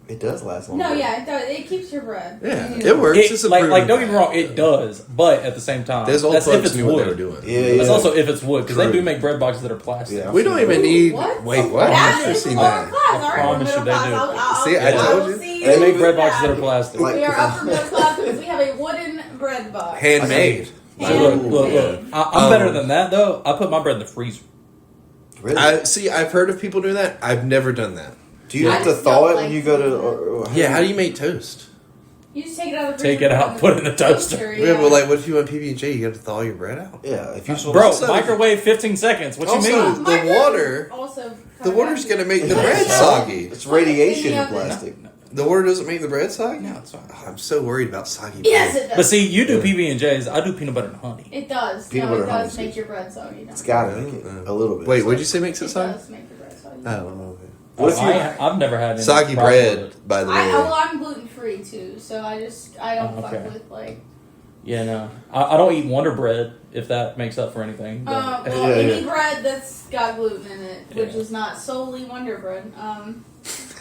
it does last longer. No, yeah, it does. It keeps your bread. Yeah, You it know. works. It's a Like, proven don't get me fact. wrong, it does, but at the same time, Those old that's if folks it's knew what they were wood. doing. Yeah, That's yeah. also if it's wood, because they True. do make bread boxes that are plastic. Yeah. We don't even Ooh, need. what? Wait, what? I've That never is seen lower that. class. All right, we're promise you middle they class. do. See, I told you. See They make you bread with boxes that are that. plastic. Like- We are upper middle class because we have a wooden bread box. Handmade. So look. I'm better than that, though. I put my bread in the freezer. Really? I've heard of people doing that. I've never done that. Do you I have to just thaw don't it like when you go to? to do Or Yeah, how do you make toast? You just take it out of the Take freezer, it out, put it in the toaster. Yeah, but like, what if you want PB&J? You got to thaw your bread out. Yeah, if you Bro, Also- microwave 15 seconds. What you Also- mean? the water- Also, The water's gonna make the bread Yeah. soggy. it's radiation Yeah. in plastic. The water doesn't make the bread soggy. No, it's fine. Oh, I'm so worried about soggy bread. Yes, it does. But see, you do PB&Js. I do peanut butter and honey. It does. Peanut No, butter it honey does make is- your bread soggy. No. It's got to make it a little bit. Wait, what'd you say makes it It soggy? does make your bread soggy. Oh, okay. What if you? I've never had any Soggy problem with bread, it. by the way. I'm gluten free too, so I don't Oh, fuck okay. with like. Yeah, no. I don't eat Wonder Bread, if that makes up for anything. But Well, Yeah, any yeah. bread that's got gluten in it, which Yeah. is not solely Wonder Bread.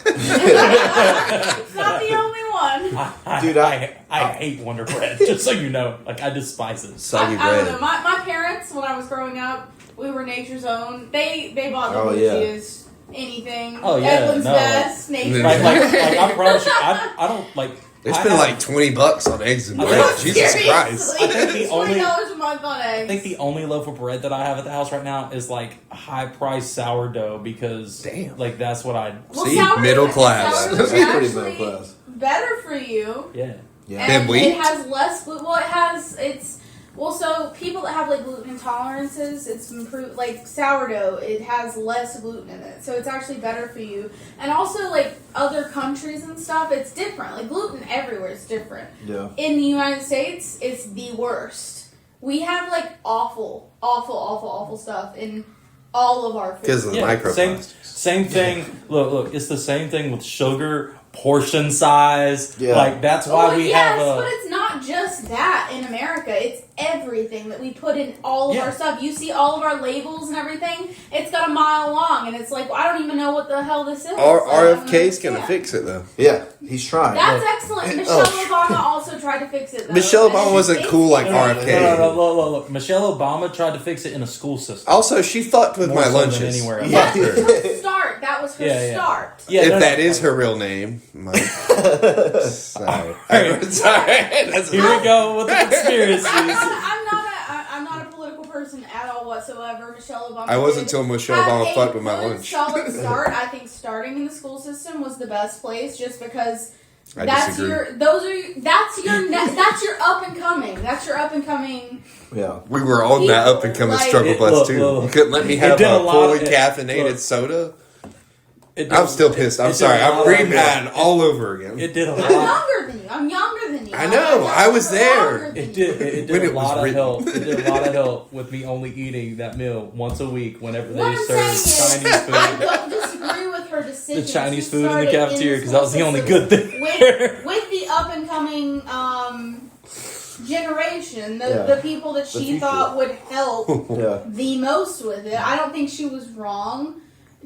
It's not the only one. Dude, I hate Wonder Bread, just so you know. Like, I despise it. Soggy I don't know. bread. My parents, when I was growing up, we were Nature's Own. They bought the Oh, yeah. Lucia's, anything. Oh, yeah, Edwin's no. Best, Nature's Like, Own. I promise you, I don't, like... They I spend have- like $20 on eggs and I bread. think- Jesus Seriously. Christ. I think the only- $20 a month on eggs. I think the only loaf of bread that I have at the house right now is, like, high-priced sourdough, because... Damn. Like, that's what I... Well, See? sourdough- Middle class. sourdough is That's pretty actually middle class. better for you. Yeah. Yeah. Than And wheat? it has less gluten. Well, so people that have like gluten intolerances, it's improved. Like sourdough, it has less gluten in it, so it's actually better for you. And also, like other countries and stuff, it's different. Like gluten everywhere is different. Yeah. In the United States, it's the worst. We have like awful stuff in all of our food. Because of the Yeah, microplastics. same thing. Look, it's the same thing with sugar, portion size. Yeah. Like, that's why Well, we yes, have but it's not just that in America. It's everything that we put in all of Yeah. our stuff. You see all of our labels and everything. It's got a mile long, and it's like I don't even know what the hell this is. R- Like, I don't RFK's going to understand. fix it, though. Yeah, he's trying. That's excellent. Michelle Oh. Obama also tried to fix it. Though, Michelle and Obama she wasn't fixed cool it. like RFK. Look. Michelle Obama tried to fix it in a school system. Also, she fucked with More my so than lunches. anywhere else. That Fuck was her. her start. That was her Yeah. start. Yeah, If no, that no, is no. her real name, Mike. Sorry. Alright. Sorry. That's Here we go with the conspiracies. I'm not a political person at all whatsoever. Michelle Obama. I wasn't did until Michelle have Obama a fucked with my good, lunch. Solid start. I think starting in the school system was the best place, just because I that's disagree. that's your up and coming. That's your up and coming. Yeah. We were on that up and coming Like- struggle It- bus look, too. look. You couldn't let me It have did a a lot- fully it- caffeinated look. soda. It did- I'm still pissed. I'm it did sorry. a I'm lot re-mad all over again. It did a I'm lot. younger than you. I'm younger than you. I know. I was there. It did When a it was lot of written. help. It did a lot of help with me only eating that meal once a week whenever What they I'm served saying Chinese is, I food. don't disagree with her decision. The Chinese to food in start the it cafeteria, 'cause that was the school only system good thing with the up and coming generation, the people that she future. thought would help Yeah. the most with it. I don't think she was wrong.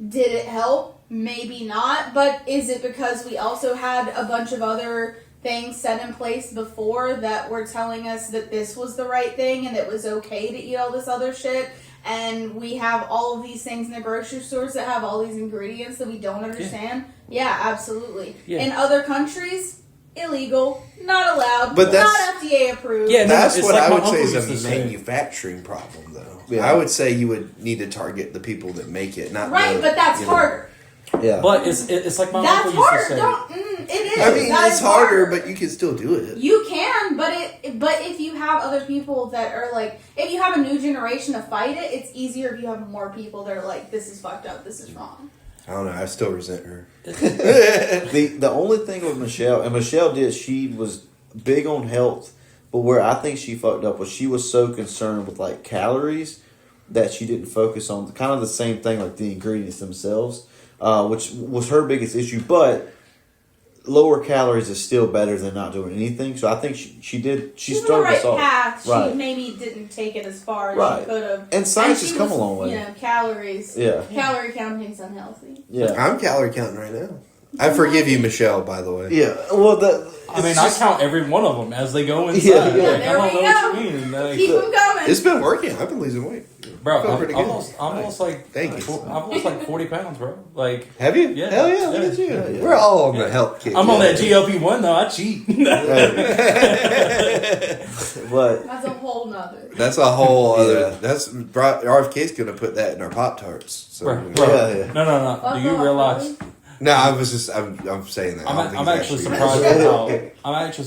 Did it help? Maybe not. But is it because we also had a bunch of other things set in place before that were telling us that this was the right thing and it was okay to eat all this other shit. And we have all of these things in the grocery stores that have all these ingredients that we don't understand. Yeah, absolutely. Yeah. In other countries, illegal, not allowed, But that's- not FDA approved. Yeah, no, That's it's what like I my would say uncle is used to a say. manufacturing problem, though. Yeah. I would say you would need to target the people that make it, not Right, the, but that's you know. harder. Yeah. But it's like my That's uncle used to harder. say. It is. I mean, That it's is harder, but you can still do it. You can, but if you have other people that are like, if you have a new generation to fight it, it's easier if you have more people that are like, this is fucked up, this is wrong. I don't know. I still resent her. The only thing with Michelle, and Michelle she was big on health, but where I think she fucked up was she was so concerned with like calories that she didn't focus on kind of the same thing, like the ingredients themselves, which was her biggest issue. But lower calories is still better than not doing anything. So I think she She's on the started right us off. path. Right. She maybe didn't take it as far as Right. she could have. And science has she come was, a long way. You know, calories. Yeah. Calorie counting's unhealthy. Yeah. I'm calorie counting right now. I forgive you, Michelle, by the way. Yeah. Well, I mean, I count every one of them as they go inside. Yeah, Like, yeah. I There don't we know go. what you mean. Like, Keep them coming. It's been working. I've been losing weight. bro, I feel I'm pretty good. almost like Thank you. I've lost like 40 pounds, bro. Like Have you? Yeah. Hell yeah, look Yeah. at you. Yeah, yeah. We're all on the health kick. I'm on that GLP-1 though. I cheat. but That's a whole nother. That's a whole Yeah. other. That's RFK's gonna put that in our Pop Tarts. So bro, you know. bro. Yeah, yeah. No. Fuck Do you off, realize? really? No, I'm saying that. I don't think I'm it's actually true.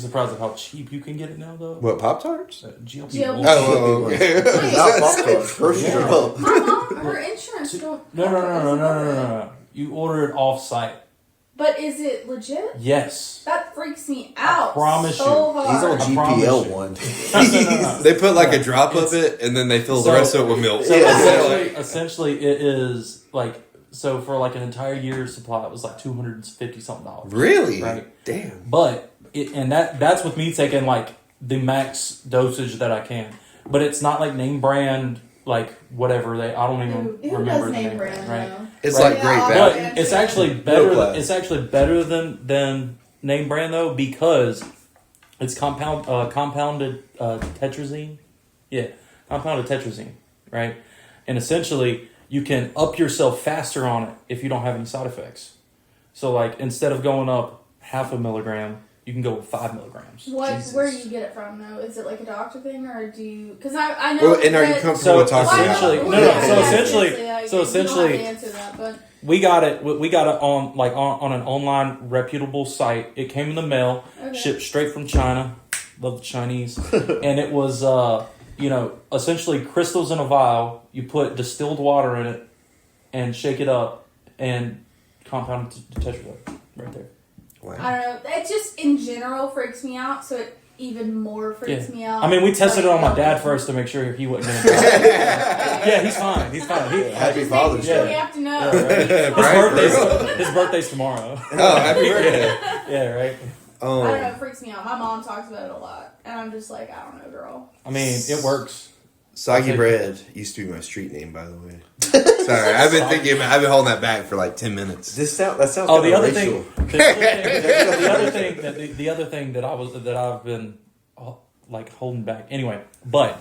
surprised at how cheap you can get it now though. What Pop Tarts? GLP-1. Oh, okay. not Pop-Tarts. Groceries are up. My mom, her insurance don't. No. You order it off site. But is it legit? Yes. That freaks me out. promise so you. hard. He's on I promise GPL you. one. They put like a drop of it, and then they fill the So- rest of it with milk. So Yeah. essentially, it is like so for like an entire year's supply, it was like $250 something. Really? Right. Damn. But that's with me taking like the max dosage that I can. But it's not like name brand like whatever I don't even Who remember does the name brand, brand, right? though? It's Right. like great Yeah, But value. it's actually better. class. It's actually better than name brand though because it's compounded tetrazine. Yeah, compounded tetrazine, right? And essentially, you can up yourself faster on it if you don't have any side effects. So, like instead of going up half a milligram, you can go with 5 milligrams. Where do you get it from though? Is it like a doctor thing or do you? Because I know. Well, and are you that- comfortable with talking about essentially- it? no, no, so essentially- seriously, like, so you don't have essentially- to answer that, but We got it. We got it on an online reputable site. It came in the mail, Okay. shipped straight from China. Love the Chinese, and it was essentially crystals in a vial. You put distilled water in it, and shake it up, and compound it to tetracycline right there. Wow. I don't know. It just in general freaks me out. So it even more freaks me out. I mean, we tested it Like, on my dad first to make sure he wasn't going to. Yeah, he's fine. He's fine. Happy Just Father's making sure Day. we have to know. Right. His birthday's tomorrow. Oh, happy birthday. Yeah, right. I don't know. Oh, It freaks me out. My mom talks about it a lot, and I'm just like, I don't know, girl. I mean, it works. Soggy Bread used to be my street name, by the way. Sorry, I've been holding that back for like 10 minutes. That sounds Oh, kind the of other racial. thing, the other thing that I've been like holding back. Anyway, but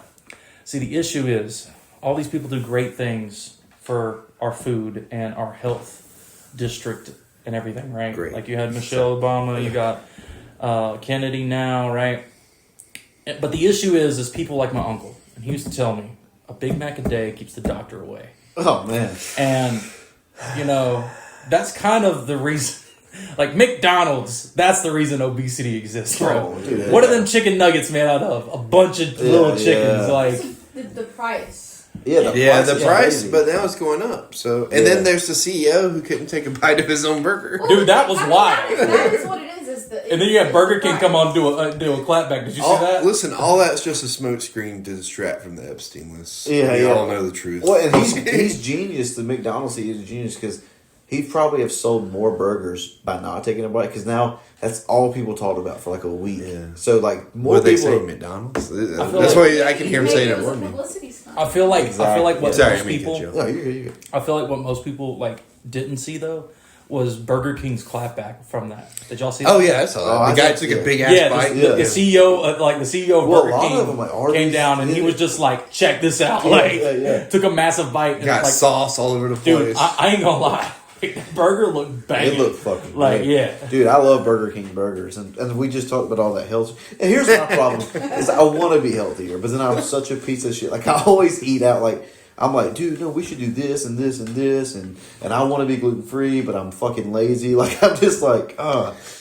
see, the issue is all these people do great things for our food and our health district and everything, right? Great. Like you had Michelle Obama, you got Kennedy now, right? But the issue is people like my uncle, and he used to tell me a Big Mac a day keeps the doctor away. Oh man. And, that's kind of the reason. Like McDonald's, that's the reason obesity exists, bro. Oh, dude. What are them chicken nuggets made out of? A bunch of little chickens. yeah. Like, The price. Yeah, The is price, crazy. but now it's going up. So, and Yeah. then there's the CEO who couldn't take a bite of his own burger. Dude, that was I mean, wild. That is what it is. and then you have Burger King come on and do a clapback. Did you see that? Listen, all that's just a smokescreen to distract from the Epstein list. Yeah, we yeah. all know the truth. Well, and he's genius. The McDonald's he is genius because he probably have sold more burgers by not taking a bite because now that's all people talked about for like a week. Yeah. So like more What they people. say, McDonald's. feel That's like- why I can hear him saying it was more a than me. publicity stunt. I feel like what Sorry, most I mean, people good joke. No, you're good. I feel like what most people like didn't see though was Burger King's clapback from that. Did y'all see that? Oh yeah, I saw that. Oh, The I guy think- took yeah. a big ass Yeah, bite. the CEO, the CEO of Well, a Burger lot King of them, like, Arby's came down and he did was it. just like, check this out. Yeah, Like, yeah. took a massive bite. And Got like, sauce all over the dude, place. I ain't gonna lie. That burger looked banging. It looked fucking like, great. yeah. Dude, I love Burger King burgers, and we just talked about all that health. And here's my problem: is I want to be healthier, but then I'm such a piece of shit. Like I always eat out. Like I'm like, dude, no, we should do this and this and this, and I want to be gluten free, but I'm fucking lazy. Like I'm just like,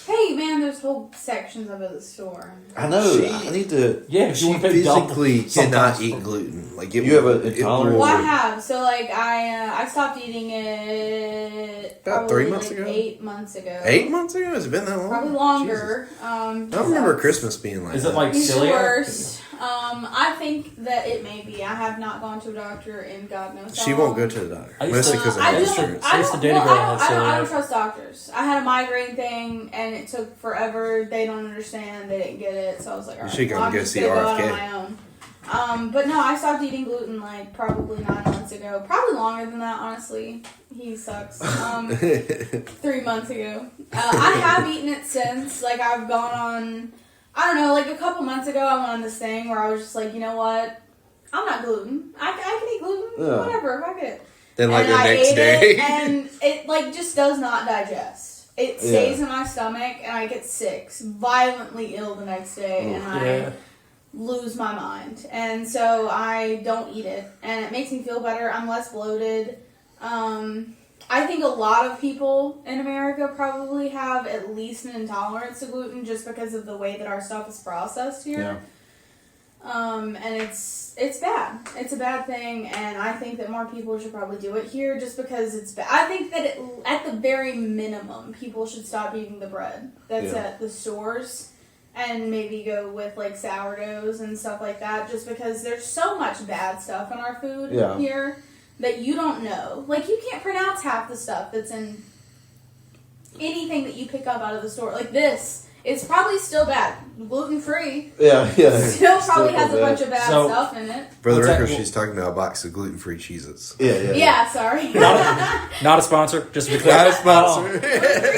Hey, man, there's whole sections of it at the store. I know. She- I need to. Yeah, if you She want to pay double physically sometimes. cannot eat gluten. Like it, You have an it intolerance? will- Well, I have. So, like, I stopped eating it About probably, 3 months like, ago? 8 months ago. 8 months ago? Has it been that long? Probably longer. I remember Christmas being like Is that. it like He's the celiac? worst. I think that it may be. I have not gone to a doctor in God knows how She won't go long. to the doctor. I used Mostly to- because of I health don't. insurance. I used to date a girl that had I don't celiac. trust doctors. I had a migraine thing, and it took forever. They don't understand. They didn't get it, so I was like, all right, should go well, I'm go just see gonna go out RFK. on my own. But no, I stopped eating gluten like probably 9 months ago. Probably longer than that, honestly. He sucks. 3 months ago. I have eaten it since. Like I've gone on. I don't know. Like a couple months ago, I went on this thing where I was just like, you know what? I'm not gluten. I can eat gluten. Yeah. Whatever. Fuck it. Then like And the I next ate day. it, and it like just does not digest. It stays in my stomach, and I get sick, violently ill the next day, and Yeah. I lose my mind. And so I don't eat it, and it makes me feel better. I'm less bloated. I think a lot of people in America probably have at least an intolerance to gluten just because of the way that our stuff is processed here. Yeah. And it's bad. It's a bad thing, and I think that more people should probably do it here just because it's bad. I think that at the very minimum, people should stop eating the bread that's Yeah. at the stores and maybe go with like sourdoughs and stuff like that just because there's so much bad stuff in our food Yeah. here that you don't know. Like, you can't pronounce half the stuff that's in anything that you pick up out of the store. Like this. It's probably still bad. Gluten-free. Yeah. Still probably has a bad. bunch of bad So- stuff in it. For the What's that? record, she's talking about a box of gluten-free Cheez-Its. Yeah. Yeah, sorry. Not a sponsor, just to be clear. Not a sponsor.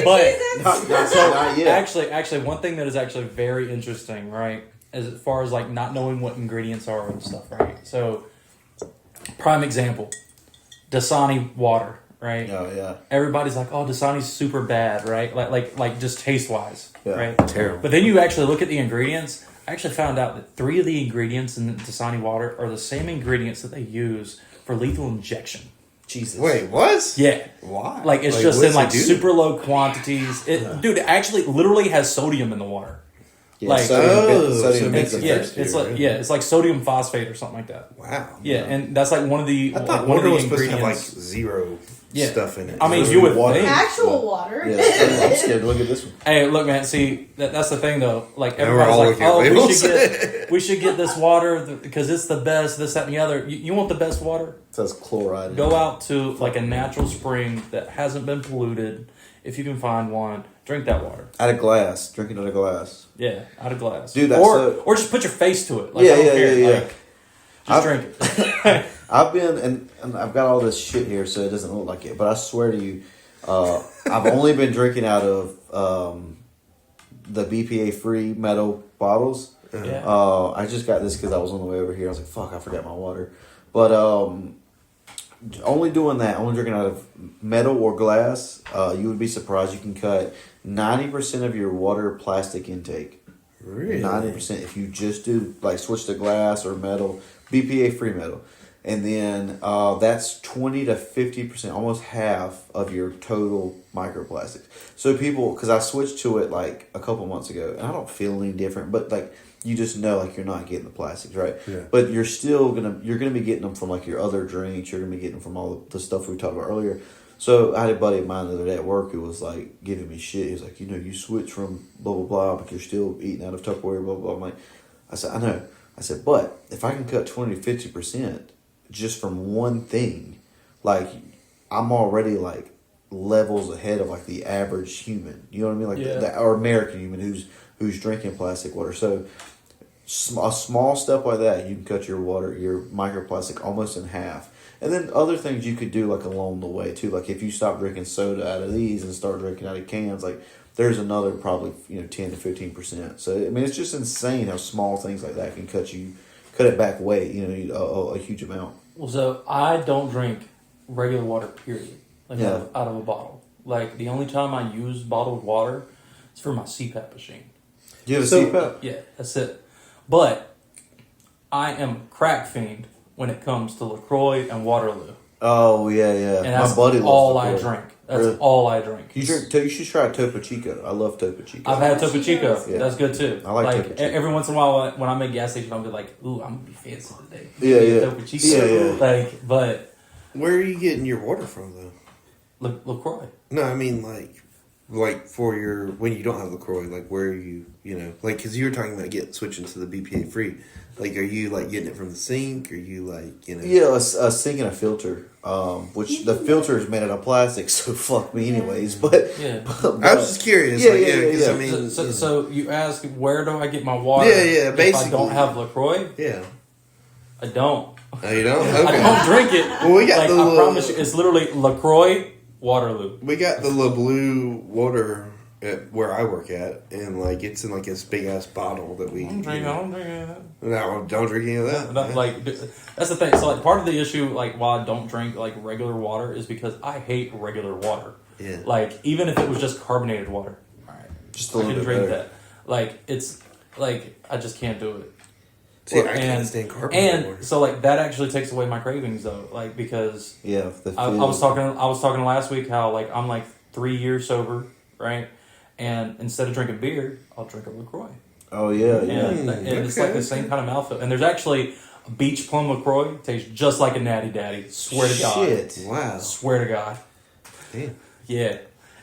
But Not yet. actually, one thing that is actually very interesting, right, as far as like not knowing what ingredients are and stuff, right? So, prime example, Dasani water, right? Oh yeah. Everybody's like, "Oh, Dasani's super bad," right? Like just taste wise, Yeah. right? Terrible. But then you actually look at the ingredients. I actually found out that 3 of the ingredients in Dasani water are the same ingredients that they use for lethal injection. Jesus. Wait, what? Yeah. Why? Like it's Like, just what in does like it do? super low quantities. Dude, it actually literally has sodium in the water. Yeah, Like- sodium so bit- makes sodium it Yeah, bits thirsty, it's like right? it's like sodium phosphate or something like that. Wow. Yeah, and that's like one of the I thought one of water the was supposed to have like ingredients. zero Yeah. stuff in it. I mean, Water. you would Water. think. Actual water. Yeah, I'm scared to look at this one. Hey, look, man. See, that's the thing, though. Like Now we're everybody's all like, looking at "Oh, labels." we should get this water because it's the best." This, that, and the other. You want the best water? It says chloride. in Go it. out to like a natural spring that hasn't been polluted. If you can find one, drink that water. Out of glass. Drinking out of glass. Yeah, out of glass. Dude, that's or so- or just put your face to it. Like, Yeah, I don't yeah, care. yeah, yeah. Like, just drink it. I've been and I've got all this shit here, so it doesn't look like it. But I swear to you, I've only been drinking out of the BPA free metal bottles. Yeah. I just got this because I was on the way over here. I was like, "Fuck, I forgot my water." But only doing that, only drinking out of metal or glass, you would be surprised. You can cut 90% of your water plastic intake. Really? 90% if you just do like switch to glass or metal, BPA free metal. And then that's 20 to 50%, almost half of your total microplastics. So people, because I switched to it like a couple months ago, and I don't feel any different, but like you just know like you're not getting the plastics, right? Yeah. But you're still you're gonna be getting them from like your other drinks. You're gonna be getting them from all the stuff we talked about earlier. So I had a buddy of mine the other day at work who was like giving me shit. He was like, you switch from blah blah blah, but you're still eating out of Tupperware, blah blah. I'm like, I said, I know. I said, but if I can cut 20 to 50% just from one thing, like I'm already like levels ahead of like the average human. You know what I mean? Like Yeah. or American human who's drinking plastic water. So a small step like that, you can cut your microplastic almost in half. And then other things you could do like along the way too. Like if you stop drinking soda out of these and start drinking out of cans, like there's another probably 10 to 15%. So I mean, it's just insane how small things like that can cut it back way. A huge amount. Well, so I don't drink regular water. Period. Like Yeah. out of a bottle. Like the only time I use bottled water is for my CPAP machine. Do you have a So- CPAP? Yeah, that's it. But I am a crack fiend when it comes to LaCroix and Waterloo. Oh yeah. And that's My buddy loves all I LaCroix. drink. That's Really? all I drink. You should try Topo Chico. I love Topo Chico. I've had Topo Chico. Yeah. That's good too. I like Topo Chico. Every once in a while when I'm at a gas station, I'll be like, "Ooh, I'm gonna be fancy today." Yeah. Topo Chico. Yeah. But Where are you getting your water from, though? LaCroix. No, I mean like for your when you don't have LaCroix, like where are you? Because you were talking about switching to the BPA free. Like, are you like getting it from the sink? Are you like Yeah, a sink and a filter. Which the filter is made out of plastic, so fuck me anyways. But Yeah. I was just curious. Yeah, like, yeah, 'cause, yeah. I mean, So you ask, where do I get my water? Yeah, If basically. I don't have LaCroix, yeah. I don't. Oh, you don't? I Okay. don't drink it. Well, we got like, the I little- promise you, it's literally LaCroix, Waterloo. We got the La Blue water at where I work at, and like it's in like this big ass bottle that we. I don't drink any of that. No, don't drink any of that. No, like that's the thing. So like part of the issue, like why I don't drink like regular water, is because I hate regular water. Yeah. Like even if it was just carbonated water, all right, Just a I little can bit drink better. that. Like it's like I just can't do it. See, I can't stand carbonated water. so like that actually takes away my cravings though. Like because Yeah, I was talking last week how like I'm like 3 years sober, right? And instead of drinking beer, I'll drink a LaCroix. Oh yeah, And, yeah. and it's like the same kind of mouthfeel. And there's actually a beach plum LaCroix. Tastes just like a Natty Daddy. Swear to God. Shit. Wow. Swear to God. Damn. Yeah.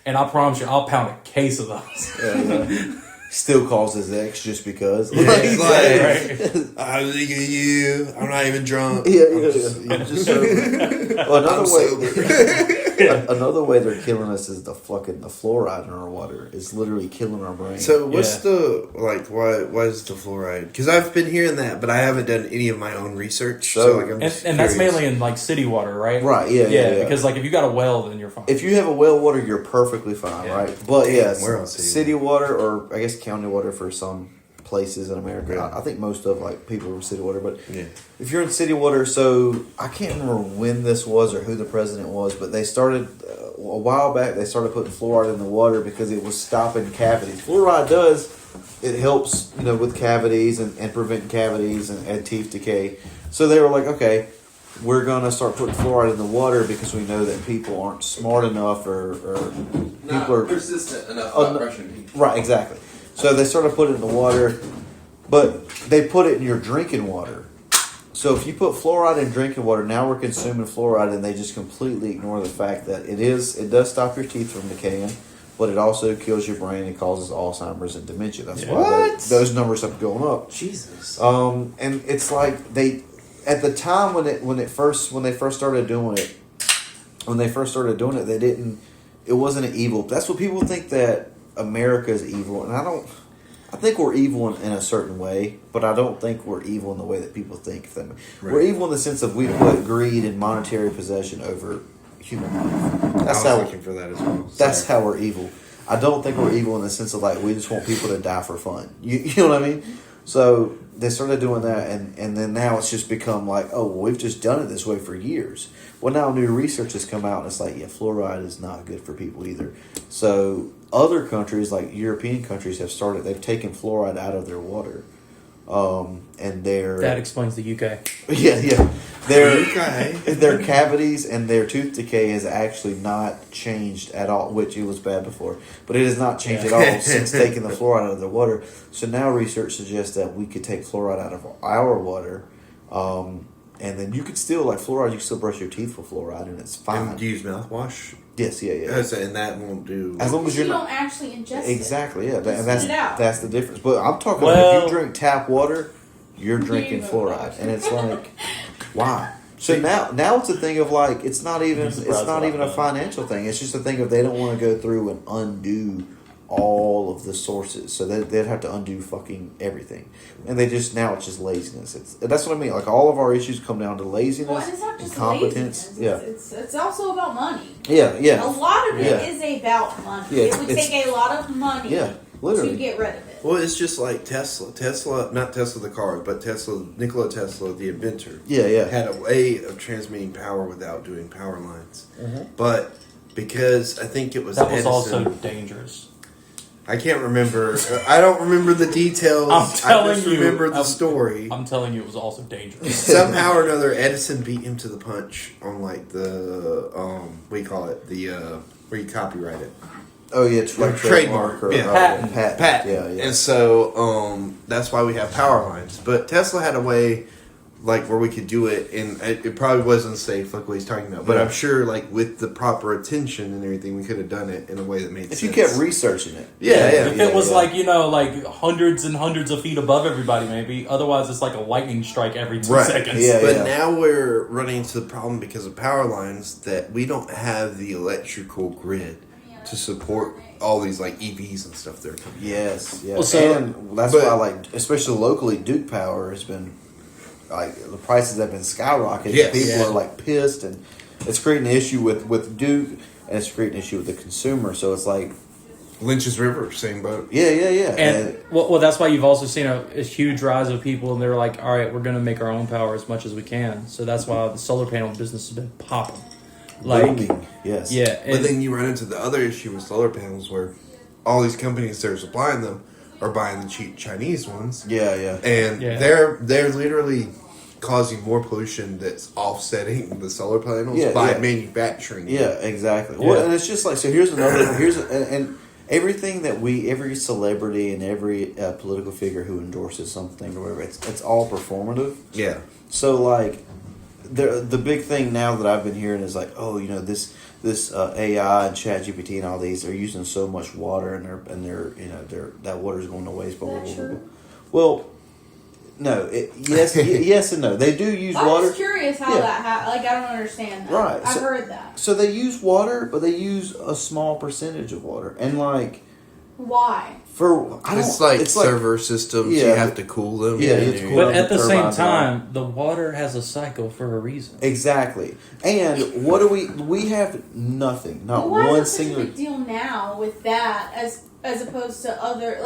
And I promise you, I'll pound a case of those. Yeah. Still calls his ex just because. Yeah, it's Right. like, I'm thinking of you. I'm not even drunk. Yeah, I'm just sober. Well, I'm sober. another way they're killing us is the fluoride in our water. It's literally killing our brain. So what's Yeah. why is the fluoride? Because I've been hearing that, but I haven't done any of my own research. So like, I'm just And that's curious. mainly in like city water, right? Right, yeah. Because like if you got a well, then you're fine. If you have a well water, you're perfectly fine, Yeah. right? But Damn, yes, we're on city city water, or I guess county water for some places in America. Yeah. I think most of like people are city water, but Yeah. if you're in city water, so I can't remember when this was or who the president was, but they started a while back. They started putting fluoride in the water because it was stopping cavities. Fluoride it helps with cavities and prevent cavities and teeth decay. So they were like, okay, we're gonna start putting fluoride in the water because we know that people aren't smart enough or people are persistent enough Oh, no. right, exactly. So they started putting it in the water, but they put it in your drinking water. So if you put fluoride in drinking water, now we're consuming fluoride, and they just completely ignore the fact that it does stop your teeth from decaying, but it also kills your brain and causes Alzheimer's and dementia. That's why What? those numbers have going up. Jesus. And it's like at the time when they first started doing it, it wasn't an evil. That's what people think, that America is evil, and I think we're evil in a certain way, but I don't think we're evil in the way that people think. We're Right. evil in the sense of we put greed and monetary possession over human life. I was looking for that as well. That's Sorry. how we're evil. I don't think we're evil in the sense of like we just want people to die for fun. You know what I mean? So they started doing that, and then now it's just become like, oh, well, we've just done it this way for years. Well, now new research has come out, and it's like, yeah, fluoride is not good for people either. So other countries, like European countries, they've taken fluoride out of their water. And that explains the UK. yeah. Okay. Their cavities and their tooth decay has actually not changed at all, which it was bad before, but it has not changed at all since taking the fluoride out of their water. So now research suggests that we could take fluoride out of our water, and then you could still, like fluoride, you can still brush your teeth with fluoride, and it's fine. And use mouthwash. Yes, yeah. And that won't do. As long as You you're don't not actually ingest it. exactly, yeah, Just and that's spit it out. that's the difference. But I'm talking Well- if you drink tap water, you're drinking go. fluoride, and it's like, why? So now it's a thing of like it's not even I'm surprised a about that. financial thing. It's just a thing of they don't want to go through and undo all of the sources, so they'd have to undo fucking everything, and now it's just laziness. That's what I mean. Like all of our issues come down to laziness Well, and it's not and just competence. laziness. It's also about money. Yeah. A lot of it is about money. Yeah, it would take a lot of money literally to get rid of it. Well, it's just like Tesla. Tesla, not Tesla the car, but Nikola Tesla, the inventor. Had a way of transmitting power without doing power lines. But because I think it was That was Edison, also dangerous. I can't remember. I don't remember the details. I'm telling I just you, remember the story. I'm telling you, it was also dangerous. Somehow or another, Edison beat him to the punch on like the what do you call it? The where you copyright it. Oh yeah, it's like trademark, or Patent. patent. Yeah. And so that's why we have power lines. But Tesla had a way like where we could do it, and it probably wasn't safe like what he's talking about. But I'm sure like with the proper attention and everything, we could have done it in a way that made sense. If you kept researching it. If it was like, like hundreds and hundreds of feet above everybody, maybe. Otherwise, it's like a lightning strike every 2 seconds. But now we're running into the problem because of power lines that we don't have the electrical grid to support all these like EVs and stuff that are coming. Yes. Well, so- and that's why, like, especially locally, Duke Power has been, like, the prices have been skyrocketing. Yes. People are like pissed, and it's creating an issue with Duke, and it's creating an issue with the consumer. So it's like, Lynch's River, same boat. yeah. And well, that's why you've also seen a huge rise of people, and they're like, all right, we're going to make our own power as much as we can. So that's why the solar panel business has been popping. Like, booming. Yes. yeah. But then you run into the other issue with solar panels where all these companies that are supplying them are buying the cheap Chinese ones. Yeah. And they're literally causing more pollution that's offsetting the solar panels by manufacturing. Yeah, exactly. Yeah. Well, and it's just like, so here's and everything that every celebrity and every political figure who endorses something or whatever, it's all performative. Yeah. So like, the big thing now that I've been hearing is like, oh, this AI and ChatGPT and all these are using so much water, and they're that water's going to waste. Blah, blah, blah, blah. Well, no, yes and no. They do use water. I'm just curious how that I don't understand that. Right, I've heard that. So they use water, but they use a small percentage of water, and like, why? It's like server systems. You have to cool them. Yeah, you have to cool But at the same turbines time, the water has a cycle for a reason. Exactly. And what do we have? Nothing. Not Why one is it such single. a big deal now with that as opposed to other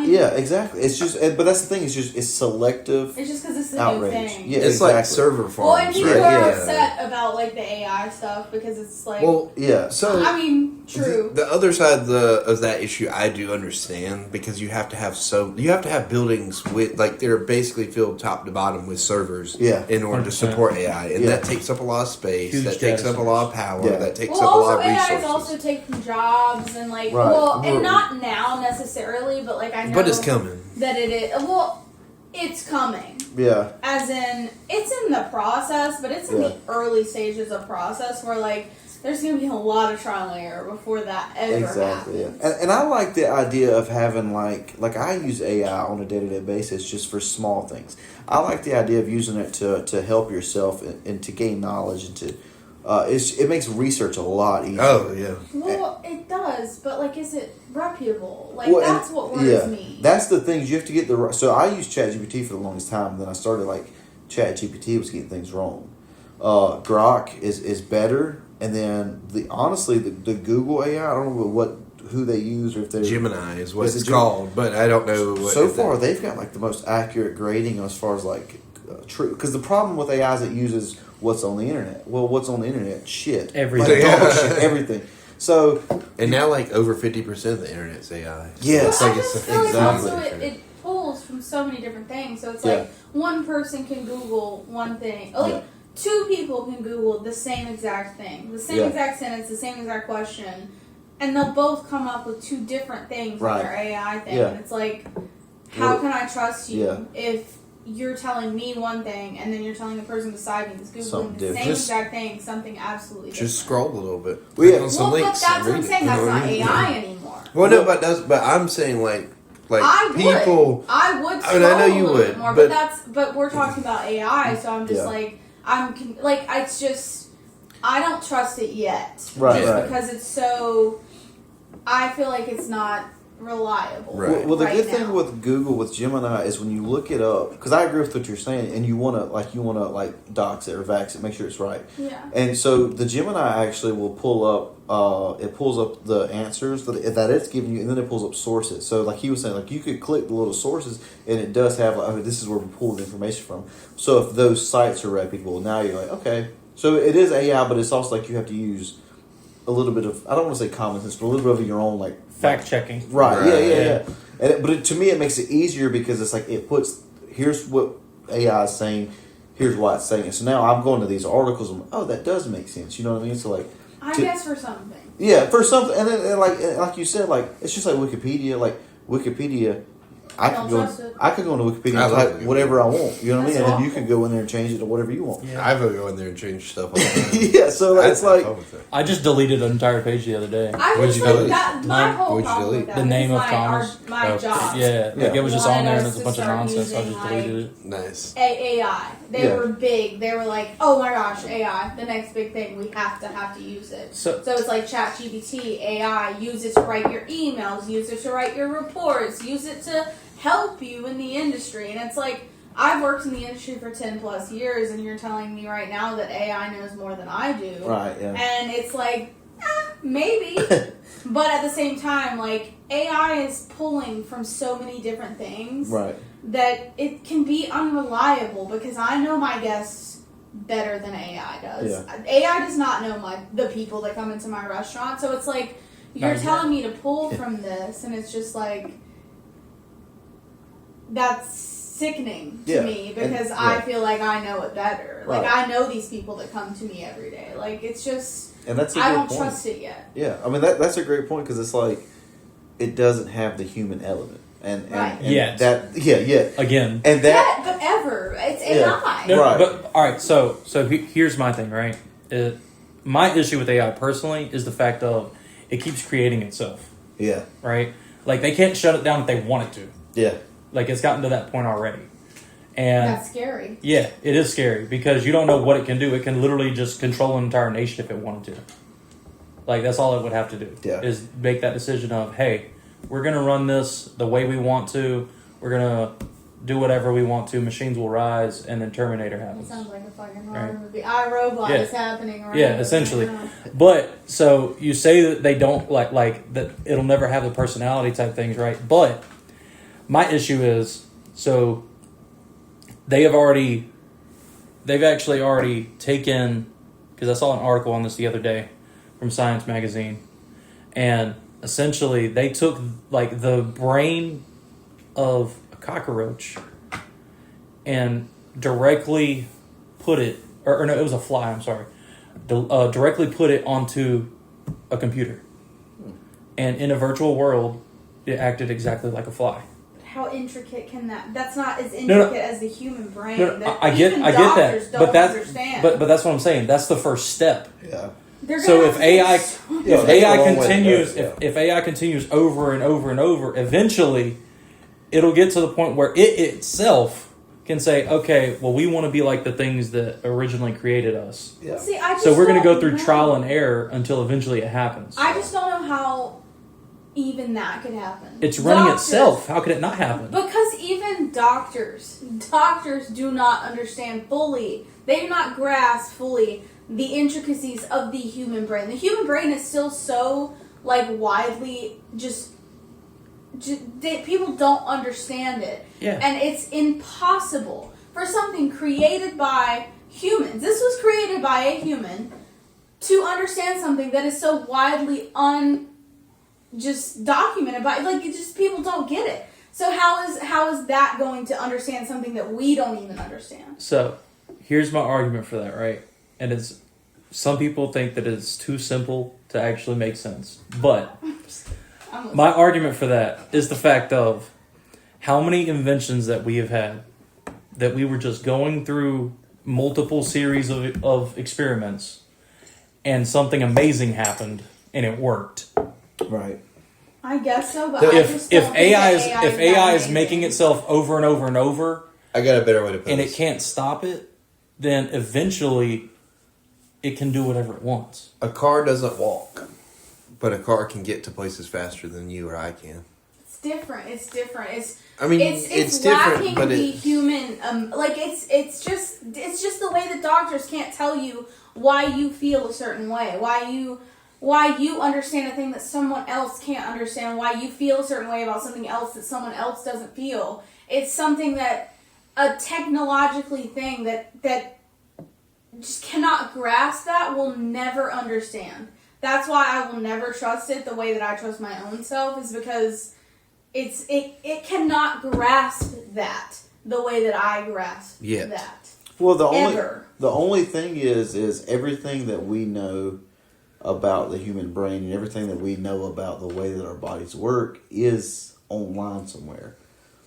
Yeah, exactly. It's just, but that's the thing. It's selective. It's just because it's the outrage. new thing. Yeah, It's exactly. like server farms. Well, and people right? are upset about like the AI stuff because it's like. Well, yeah. So I mean, true. The other side of that issue, I do understand because you have to have buildings with like they're basically filled top to bottom with servers. In order to 100%. support AI, and that takes up a lot of space. Huge that takes data up a lot of power. Yeah. That takes Well, up a lot also of AI resources. is also taking jobs and like Right. and not now necessarily, but like I know. But it's coming. That it is. Well, it's coming. Yeah. As in, it's in the process, but it's in the early stages of process where like there's gonna be a lot of trial and error before that ever Exactly. happens. Yeah. And I like the idea of having like I use AI on a day-to-day basis just for small things. I like the idea of using it to help yourself and to gain knowledge and to it makes research a lot easier. Oh yeah. Well, it does, but like, is it reputable? Like Well, that's what worries me. That's the thing. You have to get the right. So I used ChatGPT for the longest time, and then I started like ChatGPT was getting things wrong. Grok is better, and then honestly the Google AI. I don't know who they use or if they Gemini is what Is it it's called, but I don't know. So far, they've got like the most accurate grading as far as like true. Because the problem with AI is it uses what's on the internet. Well, what's on the internet? Shit. Everything. Like dog shit, everything. So And now, like over 50% of the internet's AI. Yeah. it's Well, like I it's just feel like exactly. also it pulls from so many different things. So it's Yeah. like one person can Google one thing. Like two people can Google the same exact thing, the same exact sentence, the same exact question, and they'll both come up with two different things on their AI thing. Yeah. And it's like, how can I trust you Yeah. if you're telling me one thing and then you're telling the person beside me that's Googling Something the different. same Just- exact thing, something absolutely different. Just scroll a little bit. Well, yeah. Click on some Well, but links that's and what I'm read saying. it. That's You know not what I mean? AI anymore. Well, no, but I'm saying like I people. I would. I mean, I know scroll you a little would, bit more, but- but we're talking about AI, so I'm just like it's just I don't trust it yet, Right, just right. because it's so. I feel like it's not reliable. Right. Well, the right good now. thing with Google with Gemini is when you look it up, because I agree with what you're saying, and you want to dox it or vax it, make sure it's right. Yeah. And so the Gemini actually will pull up. It pulls up the answers that it's giving you, and then it pulls up sources. So like he was saying, like you could click the little sources, and it does have like, this is where we pull the information from. So if those sites are reputable, now you're like, okay. So it is AI, but it's also like you have to use a little bit of, I don't want to say common sense, but a little bit of your own like Fact checking. Right. Right. Yeah. But to me, it makes it easier because it's like it puts, here's what AI is saying, here's why it's saying it. So now I'm going to these articles and oh, that does make sense. You know what I mean? So like, I guess for something. yeah, for something, and then like you said, like it's just like Wikipedia. Like Wikipedia, I Don't could go. trust it. I could go into Wikipedia I and love type Wikipedia. whatever I want. You know what I mean? That's And then you awful. could go in there and change it to whatever you want. Yeah. I will go in there and change stuff. All the time. Yeah. So I it's have like fun with it. I just deleted an entire page the other day. I What'd was you like delete? that. My whole What'd you problem with delete? that The name is of Thomas. my Oh, job. Yeah, like it was just on there and it was a bunch of Wanted us to nonsense. So I start just using, deleted it. Nice. AI. They Yeah. were big. They were like, oh my gosh, AI, the next big thing. We have to use it. So So it's like ChatGPT, AI. Use it to write your emails. Use it to write your reports. Use it to help you in the industry. And it's like, I've worked in the industry for 10 plus years, and you're telling me right now that AI knows more than I do. right. Yeah. And it's like, maybe. But at the same time, like, AI is pulling from so many different things Right. that it can be unreliable because I know my guests better than AI does. Yeah. AI does not know the people that come into my restaurant. So it's like, you're Not telling me to pull from this, and it's just like, that's sickening to Yeah. me because And- I yeah. feel like I know it better. Like, Right. I know these people that come to me every day. Like, it's just, And that's a I good don't point. trust it yet. Yeah, I mean that's a great point because it's like it doesn't have the human element, and Right. Yet. yeah, again, and that But ever. It's Yeah. AI. no, Right. but all right. So here's my thing, right? My issue with AI personally is the fact of it keeps creating itself, yeah, right? Like they can't shut it down if they want it to. yeah, Like it's gotten to that point already, and That's scary. yeah, it is scary because you don't know what it can do. It can literally just control an entire nation if it wanted to. Like that's all it would have to do. Yeah. Is make that decision of, hey, we're gonna run this the way we want to. We're gonna do whatever we want to. Machines will rise, and then Terminator It happens. sounds like a fucking horror Right. movie. iRobot Yeah. is happening right Yeah, essentially. now. But so you say that they don't like that it'll never have the personality type things, right? But my issue is so they've actually already taken, because I saw an article on this the other day from Science Magazine, and essentially they took like the brain of a cockroach and directly put it, or no, it was a fly. I'm sorry, directly put it onto a computer, and in a virtual world, it acted exactly like a fly. How intricate can that? That's not as No, intricate as the human brain. No, That I get even that, doctors but don't that's understand. but that's what I'm saying. That's the first step. yeah. They're So gonna if have to AI, take so- Yeah, if that's AI a long way to continues, go, yeah. if AI continues over and over and over, eventually, it'll get to the point where it itself can say, okay, well, we want to be like the things that originally created us. Yeah. See, I just So we're going to go don't through know. trial and error until eventually it happens. I just don't know how even that could happen. It's running Doctors- itself. How could it not happen? Because even doctors do not understand fully. They do not grasp fully the intricacies of the human brain. The human brain is still so like widely just people don't understand it. Yeah. And it's impossible for something created by humans. This was created by a human to understand something that is so widely just documented by, like, it just, people don't get it. So how is that going to understand something that we don't even understand? So, here's my argument for that, right? And it's, some people think that it's too simple to actually make sense. But my argument for that is the fact of how many inventions that we have had that we were just going through multiple series of experiments and something amazing happened and it worked. Right. I guess so, but I just If don't think AI is that if AI is amazing. making itself over and over and over I got a better way to put and this. it can't stop it, then eventually it can do whatever it wants. A car doesn't walk, but a car can get to places faster than you or I can. It's different. It's different. I mean, it's different, lacking but the human. Like it's just the way that doctors can't tell you why you feel a certain way, why you understand a thing that someone else can't understand, why you feel a certain way about something else that someone else doesn't feel. It's something that a technologically thing that just cannot grasp that will never understand. That's why I will never trust it the way that I trust my own self, is because it cannot grasp that the way that I grasp that. Well, the only thing is everything that we know about the human brain and everything that we know about the way that our bodies work is online somewhere.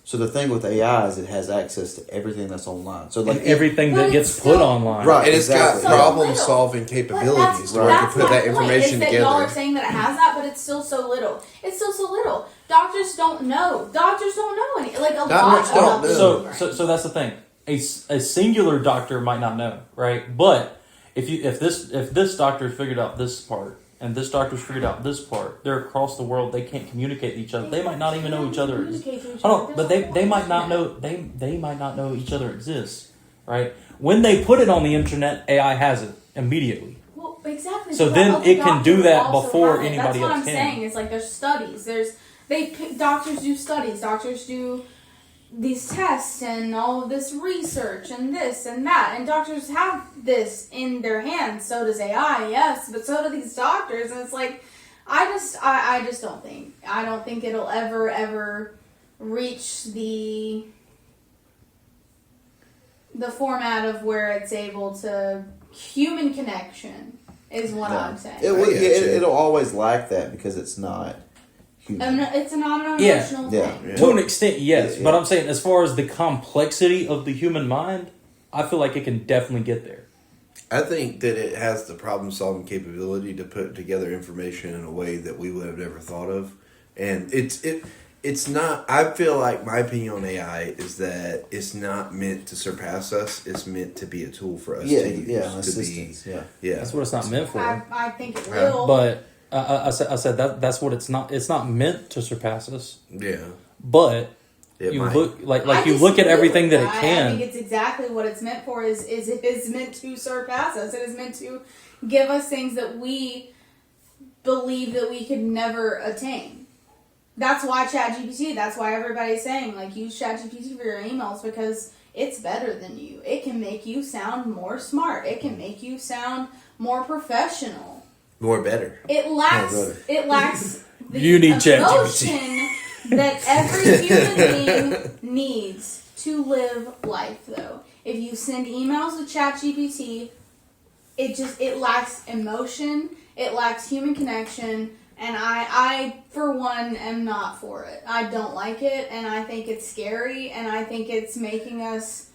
So the thing with AI is it has access to everything that's online. So like everything that gets put online, right? And it's got exactly. problem-solving capabilities where it can put that information together. together. Y'all are saying that it has that, but it's still so little. It's still so little. Doctors don't know. Doctors don't know any. Like a lot don't know. So that's the thing. A singular doctor might not know, right? But if this doctor figured out this part and this doctor's figured out this part, they're across the world. They can't communicate with each other. They might not even know each other. But they might not know. They might not know each other exists, right? When they put it on the internet, AI has it immediately. Well, exactly. So then it can do that before anybody else can. That's what I'm saying. Is like there's studies. Doctors do studies. Doctors do these tests and all of this research and this and that, and doctors have this in their hands. So does AI, yes, but so do these doctors. And it's like, I just don't think it'll ever reach the format of where it's able to human connection is what I'm saying. It'll always lack that because it's not human. It's not an emotional thing. Yeah. To an extent, yes. Yeah. But I'm saying as far as the complexity of the human mind, I feel like it can definitely get there. I think that it has the problem-solving capability to put together information in a way that we would have never thought of. And it's not... I feel like my opinion on AI is that it's not meant to surpass us. It's meant to be a tool for us to use. Yeah, assistance. Yeah. That's what it's not meant for. I think it will. But I said that's what it's not. It's not meant to surpass us. Yeah. But It you might. look at everything that it can. I think it's exactly what it's meant for. Is it is meant to surpass us. It is meant to give us things that we believe that we could never attain. That's why ChatGPT. That's why everybody's saying like use ChatGPT for your emails, because it's better than you. It can make you sound more smart. It can make you sound more professional. More better. It lacks the You need emotion that every human being needs to live life, though. If you send emails with ChatGPT, it lacks emotion, it lacks human connection, and I for one am not for it. I don't like it, and I think it's scary, and I think it's making us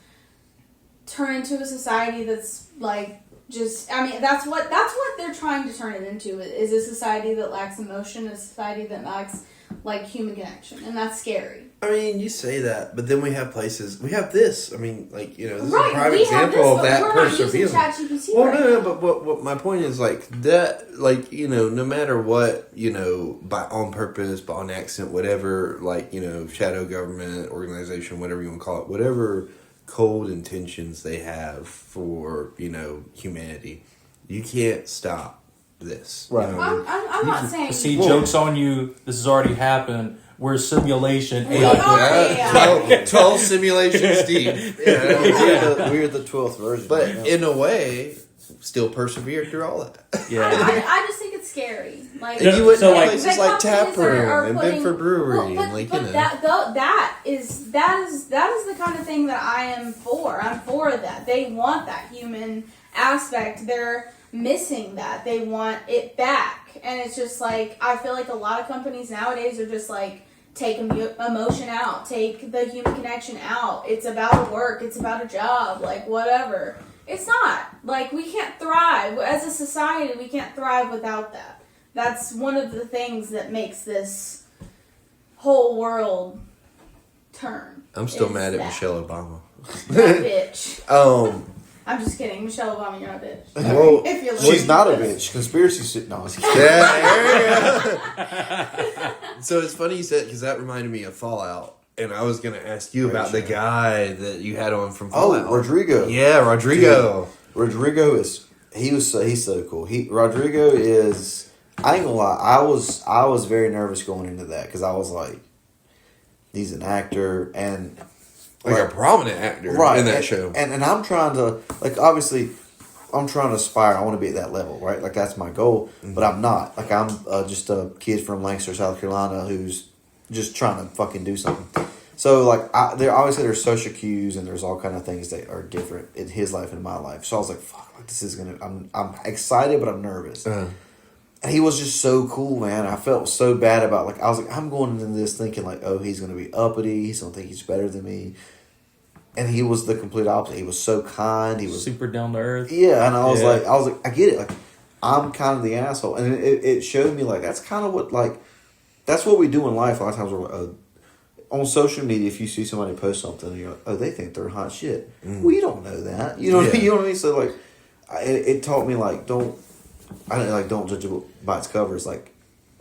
turn into a society that's like that's what they're trying to turn it into, is a society that lacks emotion, a society that lacks like human connection, and that's scary. I mean, you say that, but then we have this. I mean, like, this is Right, a prime we have example this, of but that we're not using perseverance. ChatGPT Well, right no, now. but what my point is, like, that, like, no matter what, on purpose, but on accident, whatever, like, shadow government, organization, whatever you want to call it, whatever cold intentions they have for, humanity, you can't stop this. Right. I'm not saying... See, joke's on you. This has already happened. We're a simulation. We AI. are AI. 12 simulations deep. Yeah. We're the 12th version. But right now. in a way, still persevered through all that. Yeah. I just think it's scary. Like, And you went So, to like- places like Tap companies are Room and putting- Bedford Brewery, but that is the kind of thing that I am for. I'm for that. They want that human aspect. They're missing that. They want it back. And it's just like, I feel like a lot of companies nowadays are just like, take emotion out, take the human connection out. It's about work. It's about a job. Like, whatever. It's not. Like, we can't thrive. As a society, we can't thrive without that. That's one of the things that makes this whole world turn. I'm still is mad at that. Michelle Obama. That bitch. Um, I'm just kidding. Michelle Obama, you're not a bitch. Well, If you're listening She's not to a this. bitch. Conspiracy shit. No, I was kidding. yeah, there you go. So it's funny you said, because that reminded me of Fallout. And I was going to ask you about the guy that you had on from Fallout. Oh, Rodrigo. Yeah, Rodrigo. Dude, Rodrigo he's so cool. Rodrigo is, I ain't gonna lie, I was very nervous going into that because I was like, he's an actor and like a prominent actor in that show. And I'm trying to, like, obviously, I'm trying to aspire. I want to be at that level, right? Like, that's my goal, but I'm not. Like, I'm just a kid from Lancaster, South Carolina who's just trying to fucking do something. So, like, there's social cues and there's all kind of things that are different in his life and my life. So I was like, fuck, like, this is going to, I'm excited, but I'm nervous. And he was just so cool, man. I felt so bad about, like, I was like, I'm going into this thinking, like, oh, he's going to be uppity. He's going to think he's better than me. And he was the complete opposite. He was so kind. He was super down to earth. Yeah, and I was like, I get it. Like, I'm kind of the asshole, and it showed me like that's kind of what that's what we do in life. A lot of times we're on social media. If you see somebody post something, and you're like, oh, they think they're hot shit. We don't know that. You know what I mean? You know what I mean? So like, it taught me like don't judge a book by its cover. It's like,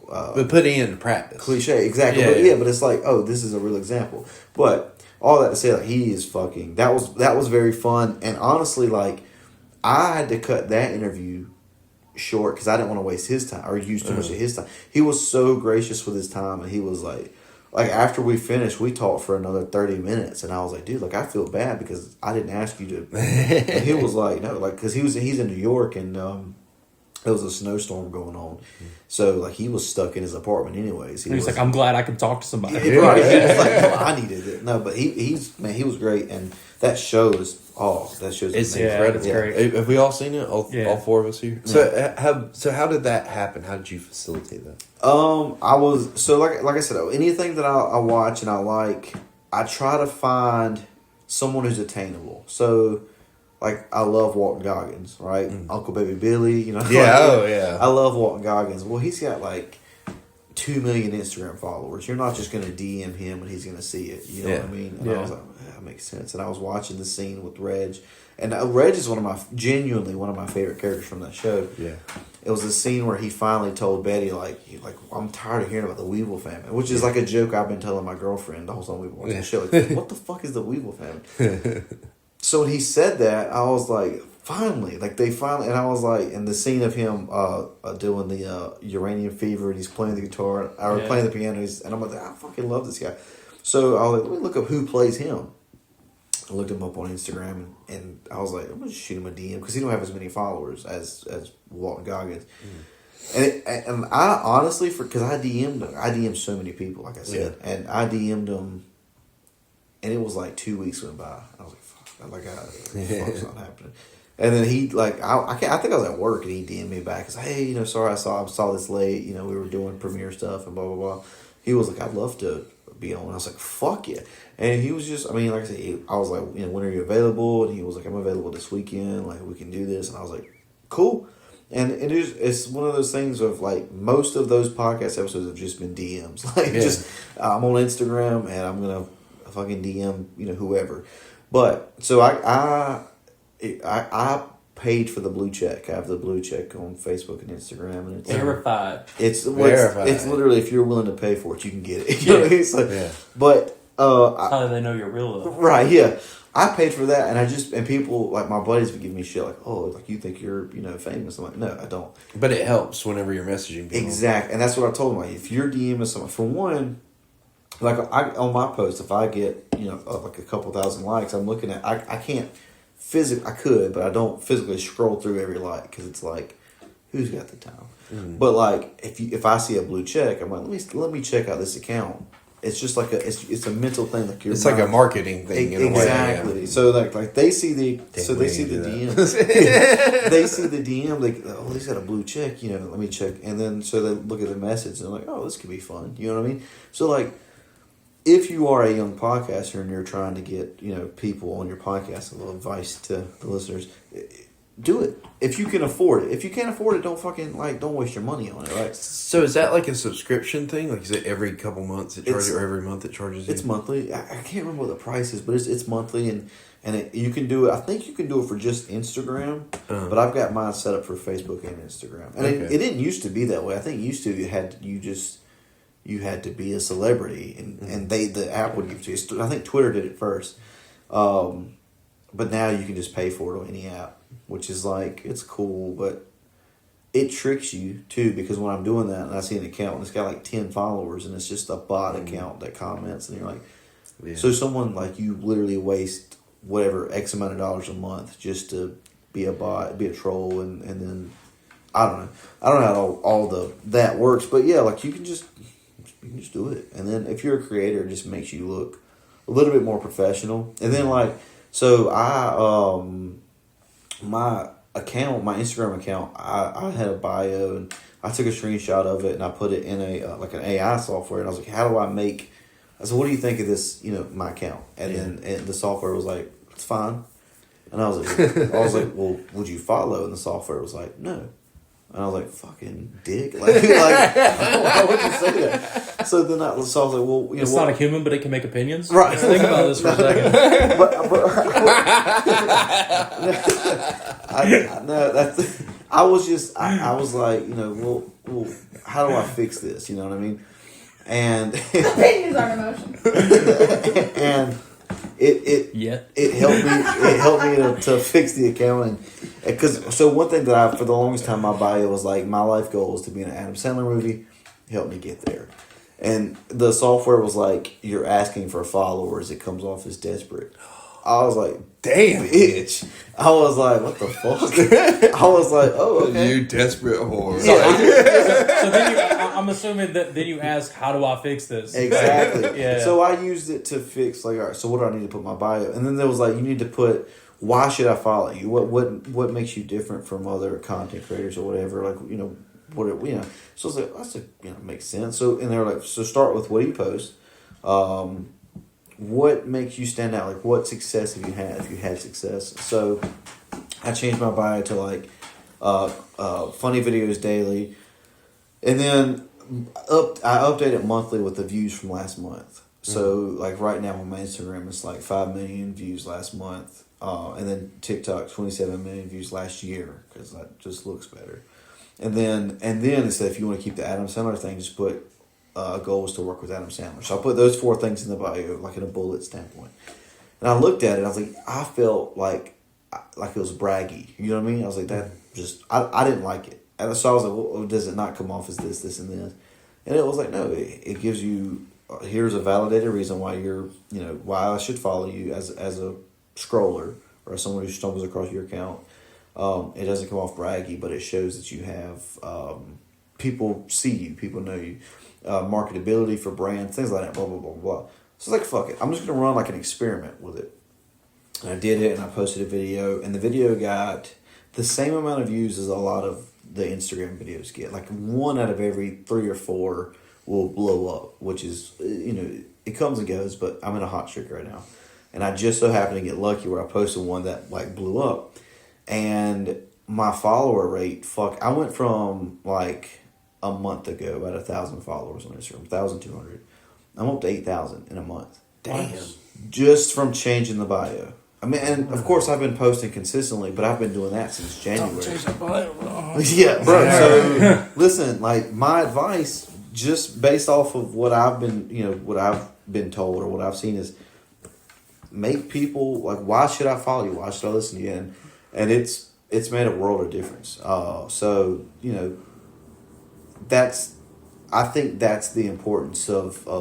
but putting it into practice. Cliche, exactly. But it's like, oh, this is a real example. But all that to say, like, he is fucking. That was very fun, and honestly, like, I had to cut that interview short because I didn't want to waste his time or use too much of his time. He was so gracious with his time, and he was like after we finished, we talked for another 30 minutes, and I was like, dude, like, I feel bad because I didn't ask you to. And he was like, no, like, because he's in New York, and there was a snowstorm going on, so like he was stuck in his apartment anyways. He was like, I'm glad I could talk to somebody. Right, he was like, no, I needed it. No, but he was great, and that show is it's incredible. It's great. Have we all seen it? All four of us here. So how did that happen? How did you facilitate that? I was so like I said, anything that I watch and I like, I try to find someone who's attainable. So. Like, I love Walton Goggins, right? Uncle Baby Billy, you know? Yeah, I love Walton Goggins. Well, he's got, like, 2 million Instagram followers. You're not just going to DM him and he's going to see it. You know what I mean? And I was like, that makes sense. And I was watching the scene with Reg. And Reg is genuinely one of my favorite characters from that show. Yeah. It was a scene where he finally told Betty, like, I'm tired of hearing about the Weevil famine, which is like a joke I've been telling my girlfriend the whole time we were watching the show. Like, what the fuck is the Weevil famine? So when he said that, I was like, finally, and I was like, in the scene of him doing the Uranium Fever, and he's playing the guitar, or playing the piano, and I'm like, I fucking love this guy. So I was like, let me look up who plays him. I looked him up on Instagram, and I was like, I'm gonna shoot him a DM because he don't have as many followers as Walton Goggins. And I honestly, because I DM'd so many people, like I said, and I DM'd him, and it was like 2 weeks went by. I was like, fuck's not happening. And then he I think I was at work and he DM'd me back. He's like, hey, sorry I saw this late. We were doing premiere stuff and blah blah blah. He was like, I'd love to be on. I was like, fuck yeah. And he was just, like I said, I was like, when are you available? And he was like, I'm available this weekend. Like, we can do this. And I was like, cool. And it's one of those things of like most of those podcast episodes have just been DMs. Just I'm on Instagram and I'm gonna fucking DM whoever. But so I paid for the blue check. I have the blue check on Facebook and Instagram, and it's verified. It's literally, if you're willing to pay for it, you can get it. You know what I mean? So, but how do they know you're real though? Right? Yeah, I paid for that, and people like my buddies would give me shit like, oh, like you think you're famous? I'm like, no, I don't. But it helps whenever you're messaging people. Exactly, and that's what I told them. Like, if you're DMing someone, for one. Like on my post, if I get like a couple thousand likes, I'm looking at I can't physically, I could, but I don't physically scroll through every like because it's like, who's got the time? But like if I see a blue check, I'm like, let me check out this account. It's just like it's a mental thing, like it's like a marketing thing in exactly. A way, so like they see the DM, they see the DM, like, oh, he's got a blue check, let me check, and then so they look at the message and they're like, oh, this could be fun, you know what I mean? So like. If you are a young podcaster and you're trying to get people on your podcast, a little advice to the listeners: do it if you can afford it. If you can't afford it, don't waste your money on it, right? So is that like a subscription thing? Like, is it every couple months it charges, or every month it charges? It's monthly. I can't remember what the price is, but it's monthly, and you can do it. I think you can do it for just Instagram, but I've got mine set up for Facebook and Instagram. And it didn't used to be that way. I think used to you had to be a celebrity, and the app would give it to you. I think Twitter did it first, but now you can just pay for it on any app, which is like, it's cool, but it tricks you too, because when I'm doing that and I see an account and it's got like 10 followers and it's just a bot account that comments, and you're like, so someone like you literally waste whatever X amount of dollars a month just to be a bot, be a troll, and then I don't know how all that works, but yeah, like you can just do it, and then if you're a creator, it just makes you look a little bit more professional. And then like, so I my Instagram account, I had a bio, and I took a screenshot of it and I put it in a like an AI software, and I was like, how do I said, what do you think of this, my account? And then the software was like, it's fine. And I was like, well, would you follow? And the software was like, no. And I was like, fucking dick. Like why would you say that? So then I was like, well, it's not a human, but it can make opinions. Right. Let's think about this for a second. I was like, well, how do I fix this? You know what I mean? And opinions aren't emotions. And it helped me to fix the account, and so one thing that for the longest time my bio was like, my life goal is to be in an Adam Sandler movie. Help me get there. And the software was like, you're asking for followers. It comes off as desperate. I was like, damn, bitch. I was like, what the fuck? I was like, oh, okay. You desperate whore. So then I'm assuming that then you ask, how do I fix this? Exactly. Yeah. So I used it to fix, like, all right, so what do I need to put in my bio? And then there was like, you need to put, why should I follow you? What makes you different from other content creators or whatever? Like, So I was like, that's makes sense. So, and they were like, so start with, what do you post? What makes you stand out? Like, what success have you had, if you had success? So I changed my bio to like funny videos daily, and then I update it monthly with the views from last month. So like right now on my Instagram, it's like 5 million views last month, and then TikTok 27 million views last year, because that just looks better. And then it said, if you want to keep the Adam Sandler thing, just put goal was to work with Adam Sandler. So I put those 4 things in the bio, like in a bullet standpoint. And I looked at it, I was like, I felt like it was braggy. You know what I mean? I was like, that just, I didn't like it. And so I was like, well, does it not come off as this, this, and this? And it was like, no, it gives you, here's a validated reason why why I should follow you as a scroller or as someone who stumbles across your account. It doesn't come off braggy, but it shows that you have, people see you, people know you. Marketability for brands, things like that, blah, blah, blah, blah. So it's like, fuck it. I'm just going to run like an experiment with it. And I did it, and I posted a video, and the video got the same amount of views as a lot of the Instagram videos get. Like 1 out of every 3 or 4 will blow up, which is, it comes and goes, but I'm in a hot streak right now. And I just so happened to get lucky where I posted one that like blew up. And my follower rate, I went from like a month ago, about 1,000 followers on Instagram, 1,200. I'm up to 8,000 in a month. Damn. Just from changing the bio. I mean, and of course I've been posting consistently, but I've been doing that since January. Change that bio, bro. Yeah, bro. So listen, like my advice, just based off of what I've been told or what I've seen, is make people like, why should I follow you? Why should I listen to you? And it's made a world of difference. So I think that's the importance of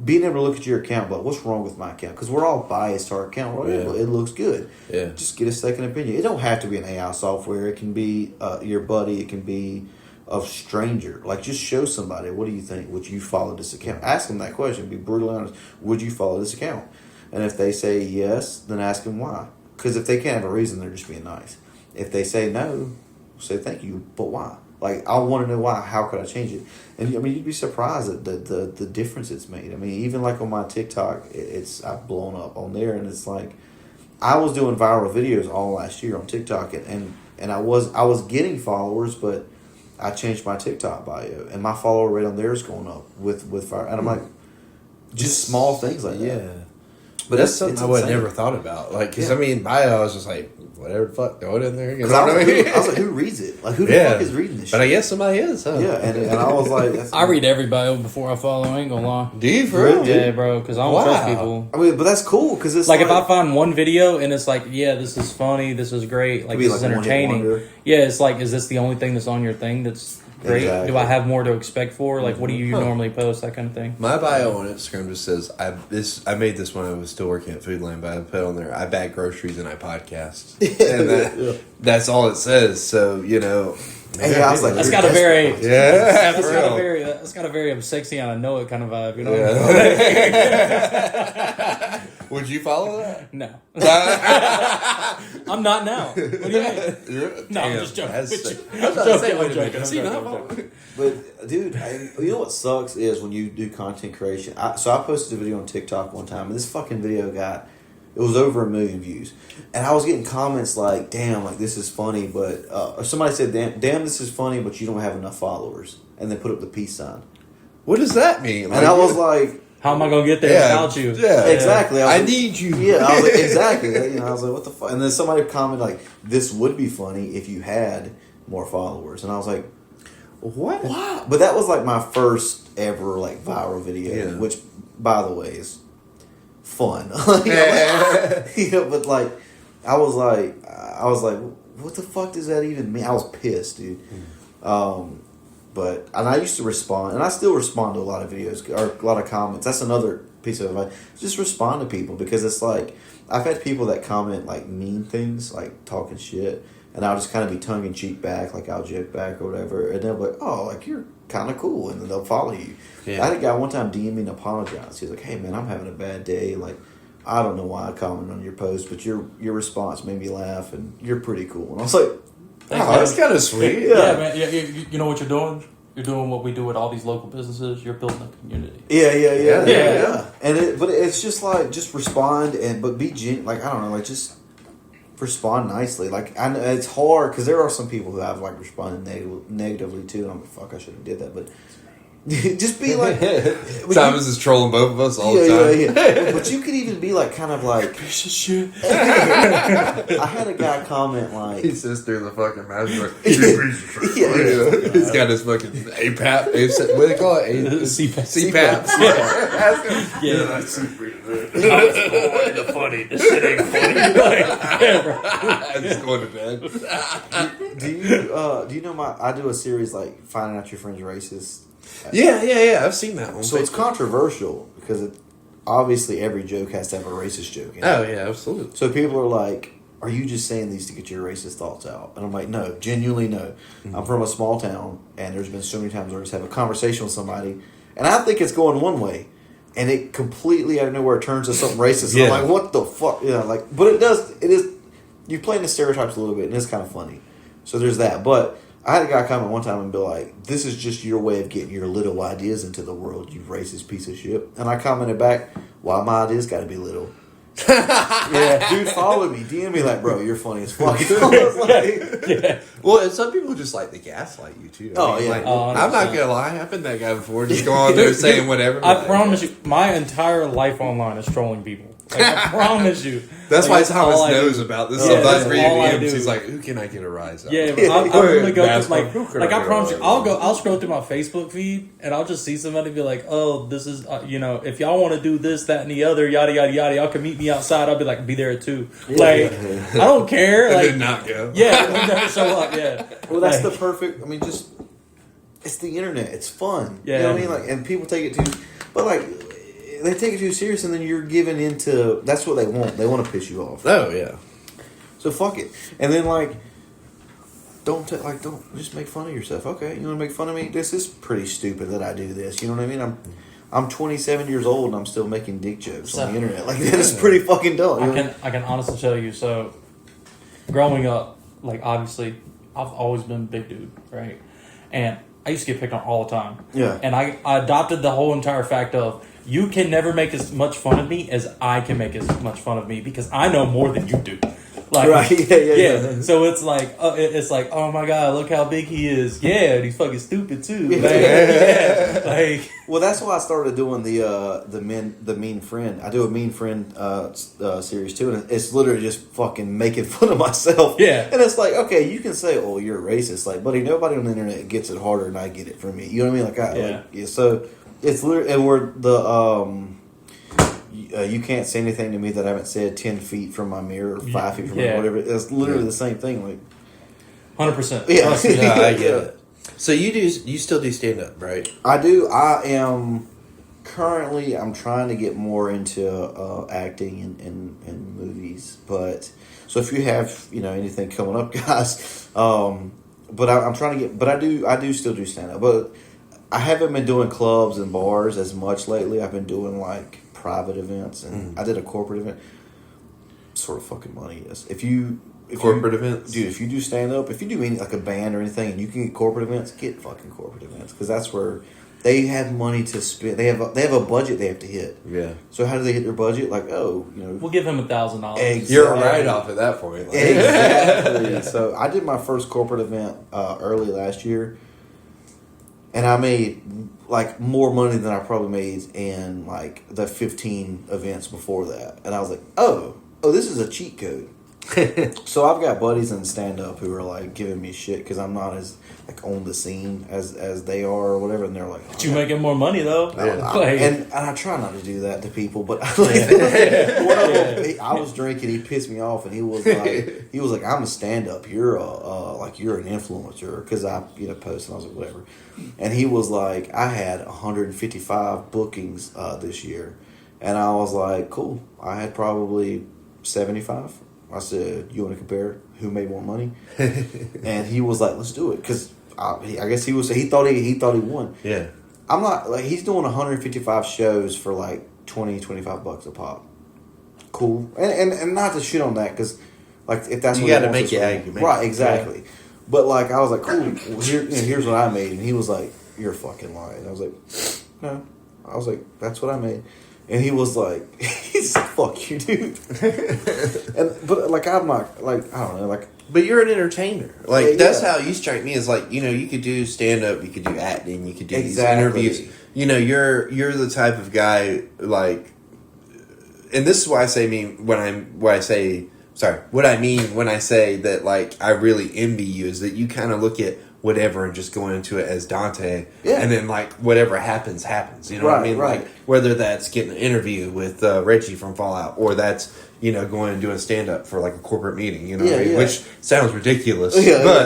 being able to look at your account, but what's wrong with my account? Because we're all biased to our account. Right? Yeah. It looks good. Yeah. Just get a second opinion. It don't have to be an AI software. It can be your buddy. It can be a stranger. Like, just show somebody, what do you think? Would you follow this account? Ask them that question. Be brutally honest. Would you follow this account? And if they say yes, then ask them why. Because if they can't have a reason, they're just being nice. If they say no, say thank you, but why? Like, I want to know why. How could I change it? And I mean, you'd be surprised at the difference it's made. I mean, even like on my TikTok, I've blown up on there, and it's like, I was doing viral videos all last year on TikTok, and I was getting followers, but I changed my TikTok bio, and my follower rate on there is going up with viral. And I'm like, just small things like that. But that's something I would have never thought about. Like, because I mean, bio, I was just like, whatever the fuck, throw it in there. You Because know I what I mean? was like, who reads it? Like, who the fuck is reading this shit? But I guess somebody is, huh? Yeah, and I was like... That's, I read every bio before I follow. I ain't gonna lie. Do you for real? Yeah, bro, because I don't trust people. I mean, but that's cool, because it's Like if I find one video and it's like, yeah, this is funny, this is great, like be this is like a one-hit entertaining. wonder. Yeah, it's like, is this the only thing that's on your thing that's great? Exactly. Do I have more to expect for? Like, what do you normally post? That kind of thing. My bio on Instagram just says I made this when I was still working at Foodland, but I put on there I bag groceries and I podcast, and that's all it says. So you know, Hey, I was like, That's you're got a very, desperate. yeah, that's for got a real. very, that's got a very I'm sexy and I know it kind of vibe. You know? Yeah. Would you follow that? No, I'm not now. What do you mean? No, I'm just joking. That's With sick. you. I was about to say, I'm wait a joking, minute. I'm See, joking, not I'm joking. following. But dude, you know what sucks is when you do content creation. So I posted a video on TikTok one time, and this fucking video got it was over 1 million views, and I was getting comments like, "Damn, like this is funny," but or somebody said, "Damn, this is funny, but you don't have enough followers," and they put up the peace sign, What does that mean? and I was like, How am I gonna get there without you? Yeah, "Exactly, I was like, need you. Yeah, I was like, exactly. You know, I was like, "What the fuck?" And then somebody commented like, "This would be funny if you had more followers," and I was like. What? Wow. But that was like my first ever like viral video, Yeah. which by the way is fun. You know, but like I was like, what the fuck does that even mean? I was pissed, dude. But and I used to respond, and I still respond to a lot of videos or a lot of comments. That's another piece of advice. Just respond to people, because it's like I've had people that comment like mean things, like talking shit. And I'll just kind of be tongue in cheek back, like I'll joke back or whatever, and they'll be like, "Oh, like you're kind of cool," and then they'll follow you. Yeah. I had a guy one time DM me and apologize. He was like, "Hey man, I'm having a bad day. Like, I don't know why I commented on your post, but your response made me laugh, and you're pretty cool." And I was like, Thanks, Oh, man. that's kind of sweet. Yeah, man. Yeah, you know what you're doing? You're doing what we do with all these local businesses. You're building a community. "Yeah." And but it's just like just respond but be like I don't know, like just. Respond nicely. Like I know it's hard because there are some people who have like responded negatively too, and I'm like, fuck, I should have did that. But just be like, Thomas is trolling both of us all the time. yeah. But you could even be like, kind of like, Piece of shit. I had a guy comment like, He says through the fucking mask, like, yeah. he's got his fucking APAP. What do they call it? CPAP. CPAP. Yeah. The funny. This shit ain't funny. Yeah, bro. I'm just going to bed. Do you know I do a series like finding out your friend's racist. Yeah. I've seen that one. So it's controversial because obviously every joke has to have a racist joke in it. Oh yeah, absolutely. So people are like, "Are you just saying these to get your racist thoughts out?" And I'm like, "No, genuinely no. I'm from a small town, and there's been so many times where I just have a conversation with somebody, and I think it's going one way, and it completely out of nowhere turns to something racist. And Yeah. I'm like, what the fuck? You know, like, but it is. You're playing the stereotypes a little bit, and it's kind of funny. So there's that. But I had a guy comment one time and be like, "This is just your way of getting your little ideas into the world, you racist piece of shit." And I commented back, "Why my ideas got to be little?" Yeah, dude, follow me, DM me like, "Bro, you're funny as fuck." I was like, Well, and some people just like to gaslight you too. Oh, yeah. Like, Oh, I'm not 100%. gonna lie. I've been that guy before. Just go on there saying whatever. I like, promise you, my entire life online is trolling people. Like, I promise you. That's Like, why Thomas all I knows do. about this. Yeah, Sometimes that's reading all I DMs, do. he's like, "Who can I get a rise out?" Yeah, but I really go That's through who can like I get promise you, a rise I'll scroll through my Facebook feed and I'll just see somebody be like, "Oh, this is if y'all want to do this, that, and the other, yada yada yada, y'all can meet me outside." I'll be like, "Be there at 2." Like, I don't care. And Like, then not go. yeah, we'll never show up. Yeah. well, that's Like, the perfect. I mean, just it's the internet. It's fun. Yeah. You know what I mean? Like, and people take it too, but like they take it too serious, and then you're giving into. That's what they want. They want to piss you off. Oh yeah. So fuck it. And then like, don't just make fun of yourself. Okay, you want to make fun of me? This is pretty stupid that I do this. You know what I mean? I'm 27 years old and I'm still making dick jokes on the internet. Like that is pretty fucking dumb. You know? I can honestly tell you. So, growing up, like obviously, I've always been a big dude, right? And I used to get picked on all the time. Yeah. And I adopted the whole entire fact of you can never make as much fun of me as I can make as much fun of me because I know more than you do. Like, Right, yeah. So it's like, oh my god, look how big he is. Yeah, and he's fucking stupid too. Like, like, Well, that's why I started doing the mean friend. I do a mean friend series too, and it's literally just fucking making fun of myself. Yeah. And it's like, okay, you can say, "Oh, you're a racist," like, buddy, nobody on the internet gets it harder than I get it from me. You know what I mean? Like, so it's literally, and we're the you can't say anything to me that I haven't said 10 feet from my mirror, or 5 feet from my whatever. It's literally the same thing. Like, 100%. yeah, No, I get it. So you still do stand up, right? I do. I am currently. I'm trying to get more into acting in movies. But so if you have anything coming up, guys. But I'm trying to get. But I do still do stand up. But I haven't been doing clubs and bars as much lately. I've been doing like private events, and I did a corporate event. Sort of fucking money is if Corporate events, dude. If you do stand up, if you do any like a band or anything, and you can get corporate events, get fucking corporate events because that's where they have money to spend. They have a budget they have to hit. Yeah. So how do they hit their budget? Like, we'll give him $1,000. Exactly. You're right off at that point. Like. Exactly. So I did my first corporate event early last year, and I made like more money than I probably made in like the 15 events before that. And I was like, oh, this is a cheat code. So I've got buddies in stand up who are like giving me shit because I'm not as like on the scene as they are or whatever, and they're like, But you making more money though. And I try not to do that to people, but I was drinking. He pissed me off, and he was like, I'm a stand up. You're you're an influencer because I post, and I was like, whatever. And he was like, I had 155 bookings this year, and I was like, cool. I had probably 75. I said, you want to compare who made more money? And he was like, let's do it. Because I guess he thought he won. Yeah. I'm not, like, he's doing 155 shows for like $20-$25 a pop. Cool. And not to shit on that, because, like, if that's you what got to he make wants your to argument. Right, exactly. Yeah. But, like, I was like, cool. Well, here's what I made. And he was like, you're fucking lying. I was like, no. I was like, that's what I made. And he was like, he's like, fuck you, dude. But like, I'm not, like, I don't know, like. But you're an entertainer. Like, Yeah. that's how you strike me as, like, you could do stand-up, you could do acting, you could do these interviews. You're the type of guy, like, and this is why I say what I mean when I say that, like, I really envy you is that you kind of look at whatever and just going into it as Dante, and then like whatever happens. You know what I mean? Right. Like whether that's getting an interview with Reggie from Fallout, or that's going and doing stand up for like a corporate meeting. You know what I mean? Which sounds ridiculous, but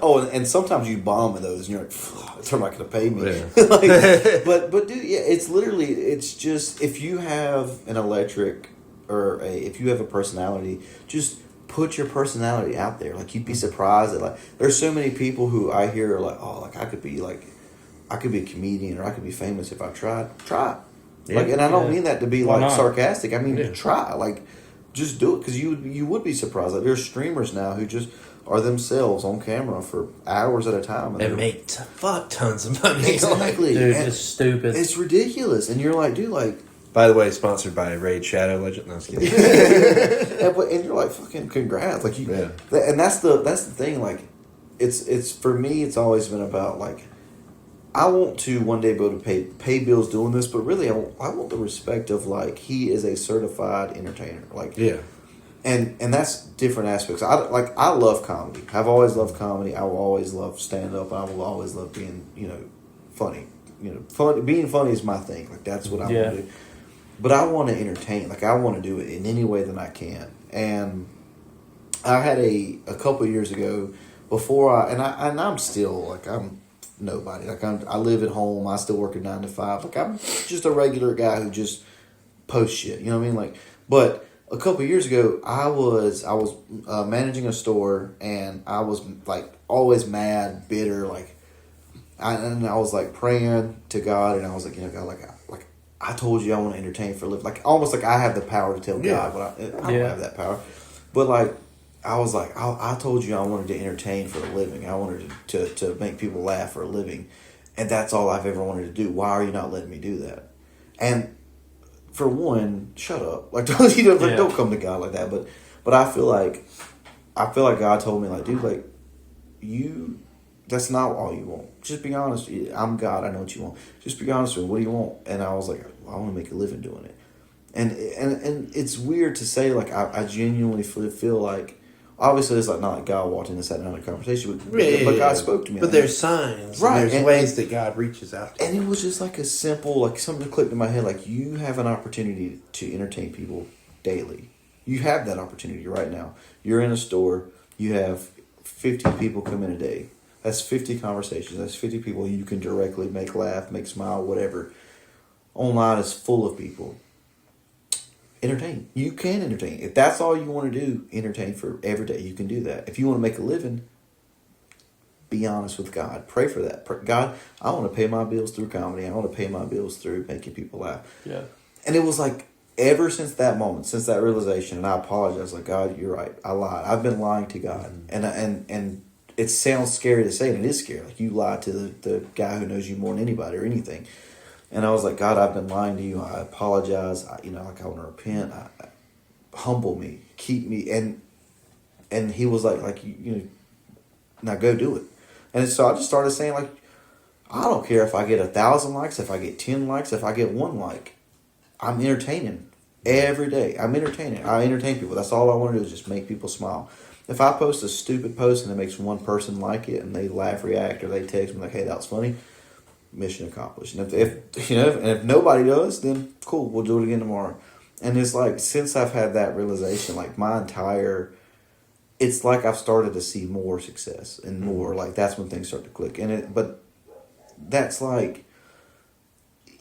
Oh, and sometimes you bomb in those, and you're like, they're not going to pay me. Yeah. but dude, it's literally, it's just if you have an electric if you have a personality, just put your personality out there. Like, you'd be surprised that, like, there's so many people who I hear are like, oh, like, I could be a comedian, or I could be famous if I tried. Try. Yeah. Like, and I don't mean that to be like not? sarcastic. I mean, try. Like, just do it, because you would be surprised. Like, there's streamers now who just are themselves on camera for hours at a time and make tons of money. Exactly. Dude, And it's stupid. it's ridiculous, and you're like, dude, like. By the way, sponsored by Raid Shadow Legend. No, I was kidding. And you're like, fucking congrats, like and that's the thing. Like, it's for me, it's always been about, like, I want to one day be able to pay bills doing this, but really I want the respect of, like, he is a certified entertainer, like, and that's different aspects. I love comedy. I've always loved comedy. I will always love stand up. I will always love being funny. Being funny is my thing. Like, that's what I want to do. But I want to entertain. Like, I want to do it in any way that I can. And I had a couple of years ago, before I'm still, like, I'm nobody. Like, I live at home. I still work a 9 to 5. Like, I'm just a regular guy who just posts shit. You know what I mean? Like, but a couple of years ago, I was managing a store, and I was, like, always mad, bitter, like, and I was, like, praying to God, and I was like, God, like I told you I want to entertain for a living. Like, almost like I have the power to tell God, but I don't have that power. But, like, I was like, I told you I wanted to entertain for a living. I wanted to make people laugh for a living. And that's all I've ever wanted to do. Why are you not letting me do that? And for one, shut up. Like, don't come to God like that. But I feel like God told me, like, dude, like, that's not all you want. Just be honest. I'm God. I know what you want. Just be honest with me. What do you want? And I was like, I want to make a living doing it. And it's weird to say, like, I genuinely feel like, obviously it's like not like God walked in and sat down in a conversation, but God spoke to me. But there's signs. Right. There's ways that God reaches out to. And it was just like a simple, like something that clicked in my head, like you have an opportunity to entertain people daily. You have that opportunity right now. You're in a store, you have 50 people come in a day. That's 50 conversations. That's 50 people you can directly make laugh, make smile, whatever. Online is full of people. Entertain. You can entertain. If that's all you want to do, entertain for every day. You can do that. If you want to make a living, be honest with God. Pray for that. God, I want to pay my bills through comedy. I want to pay my bills through making people laugh. Yeah. And it was like, ever since that moment, since that realization, and I apologize, like, God, you're right. I lied. I've been lying to God. And it sounds scary to say, and it is scary. Like, you lied to the guy who knows you more than anybody or anything. And I was like, God, I've been lying to you. I apologize. I want to repent. Humble me, keep me. And he was like, now go do it. And so I just started saying, like, I don't care if I get 1,000 likes, if I get 10 likes, if I get 1 like. I'm entertaining every day. I'm entertaining. I entertain people. That's all I want to do is just make people smile. If I post a stupid post and it makes one person like it and they laugh, react, or they text me like, "Hey, that was funny," mission accomplished. And if nobody does, then cool, we'll do it again tomorrow. And it's like, since I've had that realization, like it's like I've started to see more success and more, like that's when things start to click. But that's like,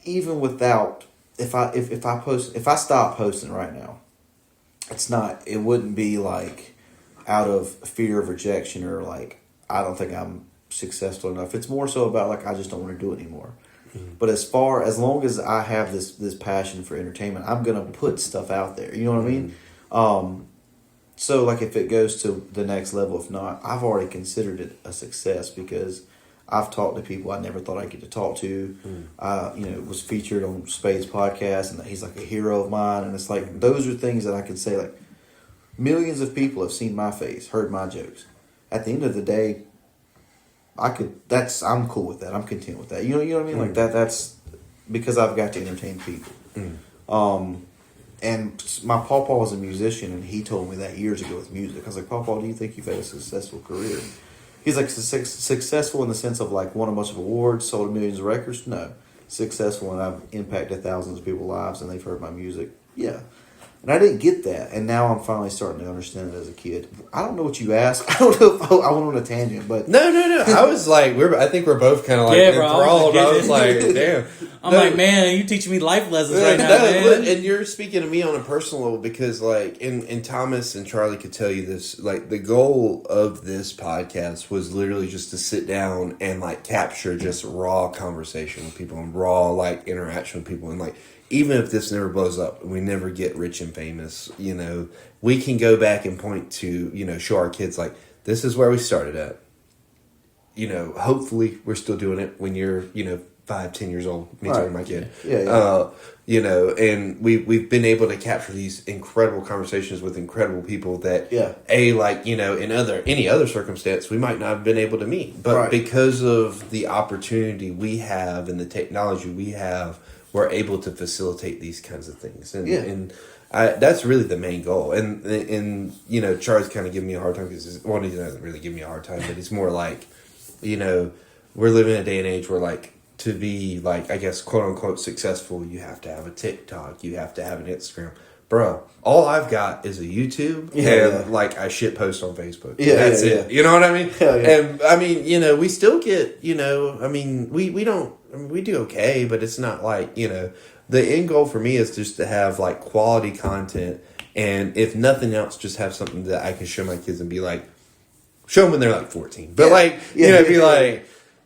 even without, if I stop posting right now, it wouldn't be like out of fear of rejection or like, I don't think I'm successful enough. It's more so about like, I just don't want to do it anymore. Mm-hmm. But as long as I have this passion for entertainment, I'm going to put stuff out there. You know what I mean? So like if it goes to the next level, if not, I've already considered it a success because I've talked to people I never thought I'd get to talk to. Was featured on Spade's podcast, and he's like a hero of mine. And it's like, those are things that I can say, like, millions of people have seen my face, heard my jokes. At the end of the day, I'm cool with that. I'm content with that. You know what I mean? Like that's because I've got to entertain people. And my pawpaw was a musician, and he told me that years ago with music. I was like, "Pawpaw, do you think you've had a successful career?" He's like, successful in the sense of like won a bunch of awards, sold millions of records? No. Successful and I've impacted thousands of people's lives and they've heard my music? Yeah. And I didn't get that. And now I'm finally starting to understand it as a kid. I don't know what you asked. I don't know if I went on a tangent, but... No. I was like, I think we're both kind of like enthralled. I was like, damn. I'm like, man, you teaching me life lessons right now, man. And you're speaking to me on a personal level because, like, and Thomas and Charlie could tell you this, like, the goal of this podcast was literally just to sit down and, like, capture just raw conversation with people and raw, like, interaction with people. And, like, even if this never blows up, we never get rich and famous, we can go back and point to, show our kids, like, this is where we started at. Hopefully we're still doing it when you're, 5-10 years old, me telling my kid. Yeah. And we've been able to capture these incredible conversations with incredible people that, in any other circumstance, we might not have been able to meet. But because of the opportunity we have and the technology we have, we're able to facilitate these kinds of things. And that's really the main goal. And Charlie's kind of giving me a hard time because, well, he doesn't really give me a hard time, but he's more like, we're living in a day and age where, like, to be, like, I guess, quote unquote successful, you have to have a TikTok, you have to have an Instagram. Bro, all I've got is a YouTube and like I shit post on Facebook. That's it. You know what I mean? And I mean, we still get, we do okay, but it's not like, the end goal for me is just to have like quality content, and if nothing else, just have something that I can show my kids and be like, show them when they're like 14. But like,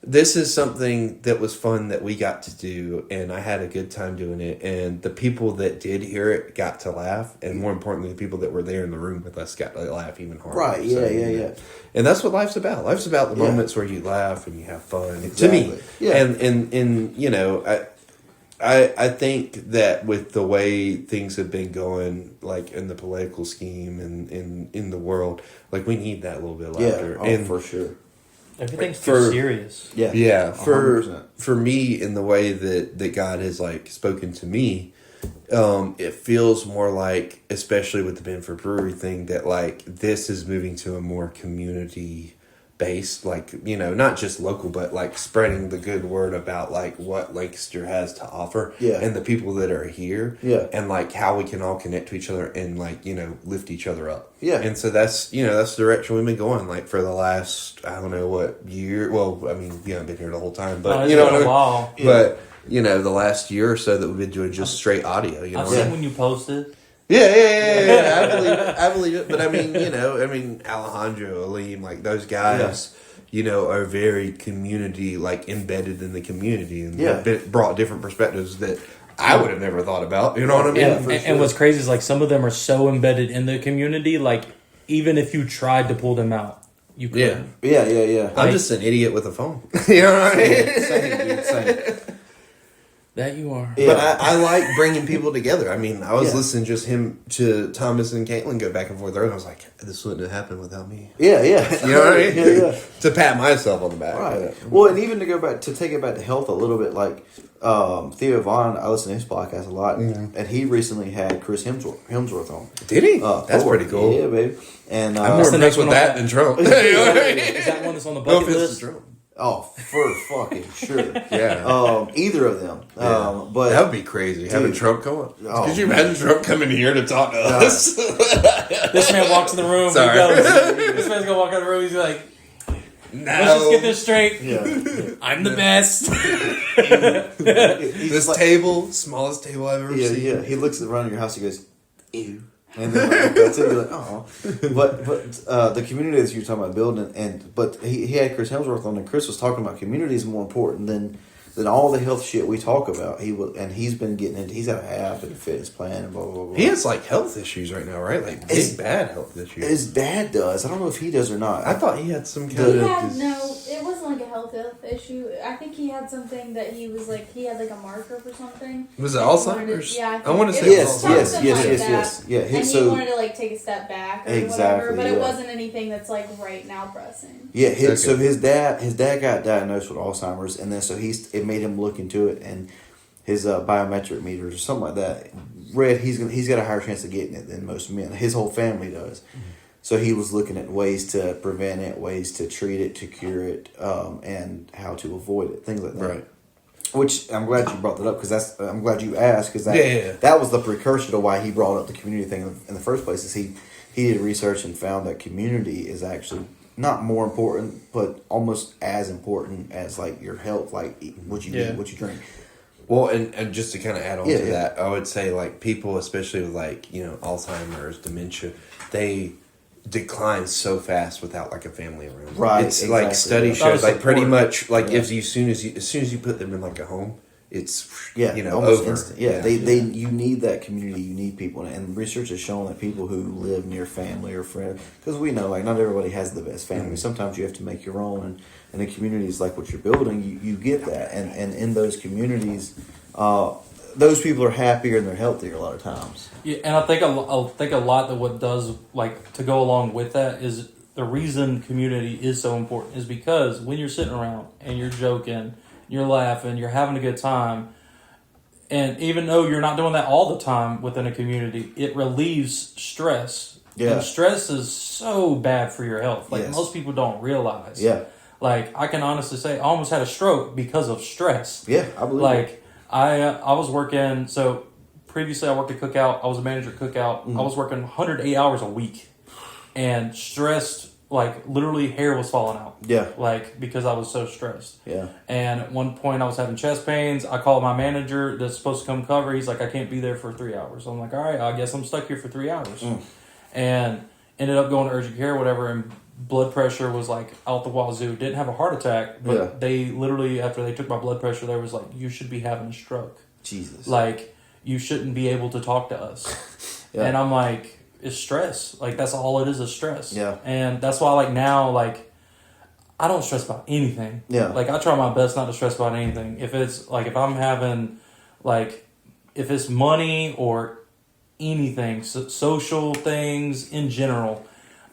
this is something that was fun that we got to do, and I had a good time doing it, and the people that did hear it got to laugh, and more importantly, the people that were there in the room with us got to laugh even harder. Right, yeah. And that's what life's about. Life's about the moments where you laugh and you have fun. Exactly. To me. Yeah. And I think that with the way things have been going, like in the political scheme and in the world, like we need that little bit of laughter. and for sure. Everything's too serious. Yeah, 100%. for me, in the way that God has like spoken to me, it feels more like, especially with the Benford Brewery thing, that like this is moving to a more community based, like, you know, not just local, but like spreading the good word about like what Lancaster has to offer, and the people that are here, and like how we can all connect to each other and like, you know, lift each other up. And so that's, you know, that's the direction we've been going like for the last, I don't know what year. Well, I mean, we haven't been here the whole time, but you know what I mean? While. But you know, the last year or so that we've been doing just straight audio. You know, I've seen when you posted. Yeah. I believe it. But I mean, you know, Alejandro, Aleem, like those guys, you know, are very community, like embedded in the community, and brought different perspectives that I would have never thought about. You know what I mean? And what's crazy is like some of them are so embedded in the community, like even if you tried to pull them out, you couldn't. Yeah. I'm just an idiot with a phone. You know what I mean? Same, dude, same. That you are. But I like bringing people together. I mean, I was listening to Thomas and Caitlin go back and forth there, and I was like, this wouldn't have happened without me. Yeah. You know what I mean? Yeah. To pat myself on the back. Right. Well, and even to take it back to health a little bit, like Theo Vaughn, I listen to his podcast a lot, and he recently had Chris Hemsworth on. Did he? That's pretty cool. Yeah, baby. And I'm more impressed with that than Trump. Is that one that's on the bucket list? Oh, for fucking sure. Yeah. Either of them. But that would be crazy, having Trump come on. Could you imagine Trump coming here to talk to us? This man walks in the room. Sorry. He goes, this man's gonna walk out of the room. He's like, no. let's just get this straight. Yeah. I'm the best. This table, smallest table I've ever seen. Yeah. He looks around your house. He goes, ew. And then like, that's it. You're like, oh, but the community that you're talking about building, but he had Chris Hemsworth on, and Chris was talking about community is more important than all the health shit we talk about. He's been getting into. He's got a half and a fitness plan and blah blah blah. He has like health issues right now, right? Like big bad health issues. His dad does. I don't know if he does or not. I thought he had some kind He of. had it wasn't like a health issue. I think he had something that he was like, he had like a marker for something. Was it And Alzheimer's? I want to say yes. Yeah. And he wanted to like take a step back or whatever, but it wasn't anything that's like right now pressing. Yeah. So his dad got diagnosed with Alzheimer's, and then so it made him look into it, and his biometric meters or something like that read he's got a higher chance of getting it than most men. His whole family does. Mm-hmm. So he was looking at ways to prevent it, ways to treat it, to cure it, and how to avoid it, things like that. Right. Which I'm glad you brought that up, because I'm glad you asked, because that was the precursor to why he brought up the community thing in the first place. Is he did research and found that community is actually not more important, but almost as important as like your health, like what you eat, what you drink. Well, and just to kind of add on to that, I would say like people, especially with like, you know, Alzheimer's, dementia, they decline so fast without like a family around. Right. It's like study shows like pretty much like as soon as you put them in like a home, it's you know over. Instant. You need that community. You need people, and research has shown that people who live near family or friends, because we know like not everybody has the best family. Mm-hmm. Sometimes you have to make your own, and the communities like what you're building, you get that, and in those communities, those people are happier and they're healthier a lot of times. Yeah, and I think a lot that what does like to go along with that is the reason community is so important is because when you're sitting around and you're joking, you're laughing, you're having a good time, and even though you're not doing that all the time within a community, it relieves stress. Yeah. And stress is so bad for your health. Like most people don't realize. Yeah. Like I can honestly say I almost had a stroke because of stress. Yeah, I believe like I was working, so previously I worked at Cookout. I was a manager at Cookout. Mm-hmm. I was working 108 hours a week and stressed, like literally hair was falling out. Yeah. Like because I was so stressed. Yeah. And at one point I was having chest pains. I called my manager that's supposed to come cover. He's like, I can't be there for 3 hours. I'm like, all right, I guess I'm stuck here for 3 hours. Mm. And ended up going to urgent care or whatever, and blood pressure was like out the wazoo. Didn't have a heart attack, but they literally, after they took my blood pressure, they was like, you should be having a stroke. Jesus. Like, you shouldn't be able to talk to us. And I'm like, it's stress. Like, that's all it is stress. Yeah. And that's why, like, now, like, I don't stress about anything. Yeah. Like, I try my best not to stress about anything. If it's, like, if I'm having, Like, if it's money or anything, social things in general,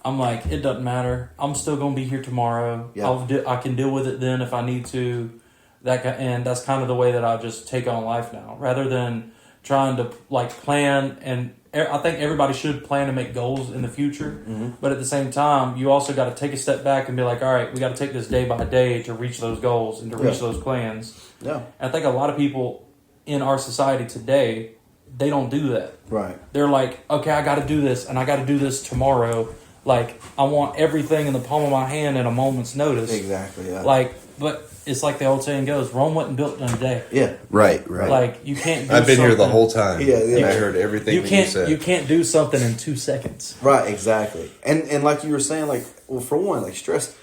I'm like, it doesn't matter. I'm still gonna be here tomorrow. Yeah. I can deal with it then if I need to. And that's kind of the way that I just take on life now, rather than trying to like plan. And I think everybody should plan to make goals in the future, but at the same time, you also got to take a step back and be like, all right, we got to take this day by day to reach those goals and to reach those plans. Yeah. And I think a lot of people in our society today, they don't do that. Right. They're like, okay, I got to do this, and I got to do this tomorrow. Like, I want everything in the palm of my hand in a moment's notice. Exactly. Yeah. Like, but it's like the old saying goes, Rome wasn't built in a day. Yeah. Right. Like, you can't do I've been here the something- whole time. Yeah, And I heard everything you that can't you said. you can't do something in 2 seconds. Right. Exactly. And like you were saying, like, well, for one, like stress.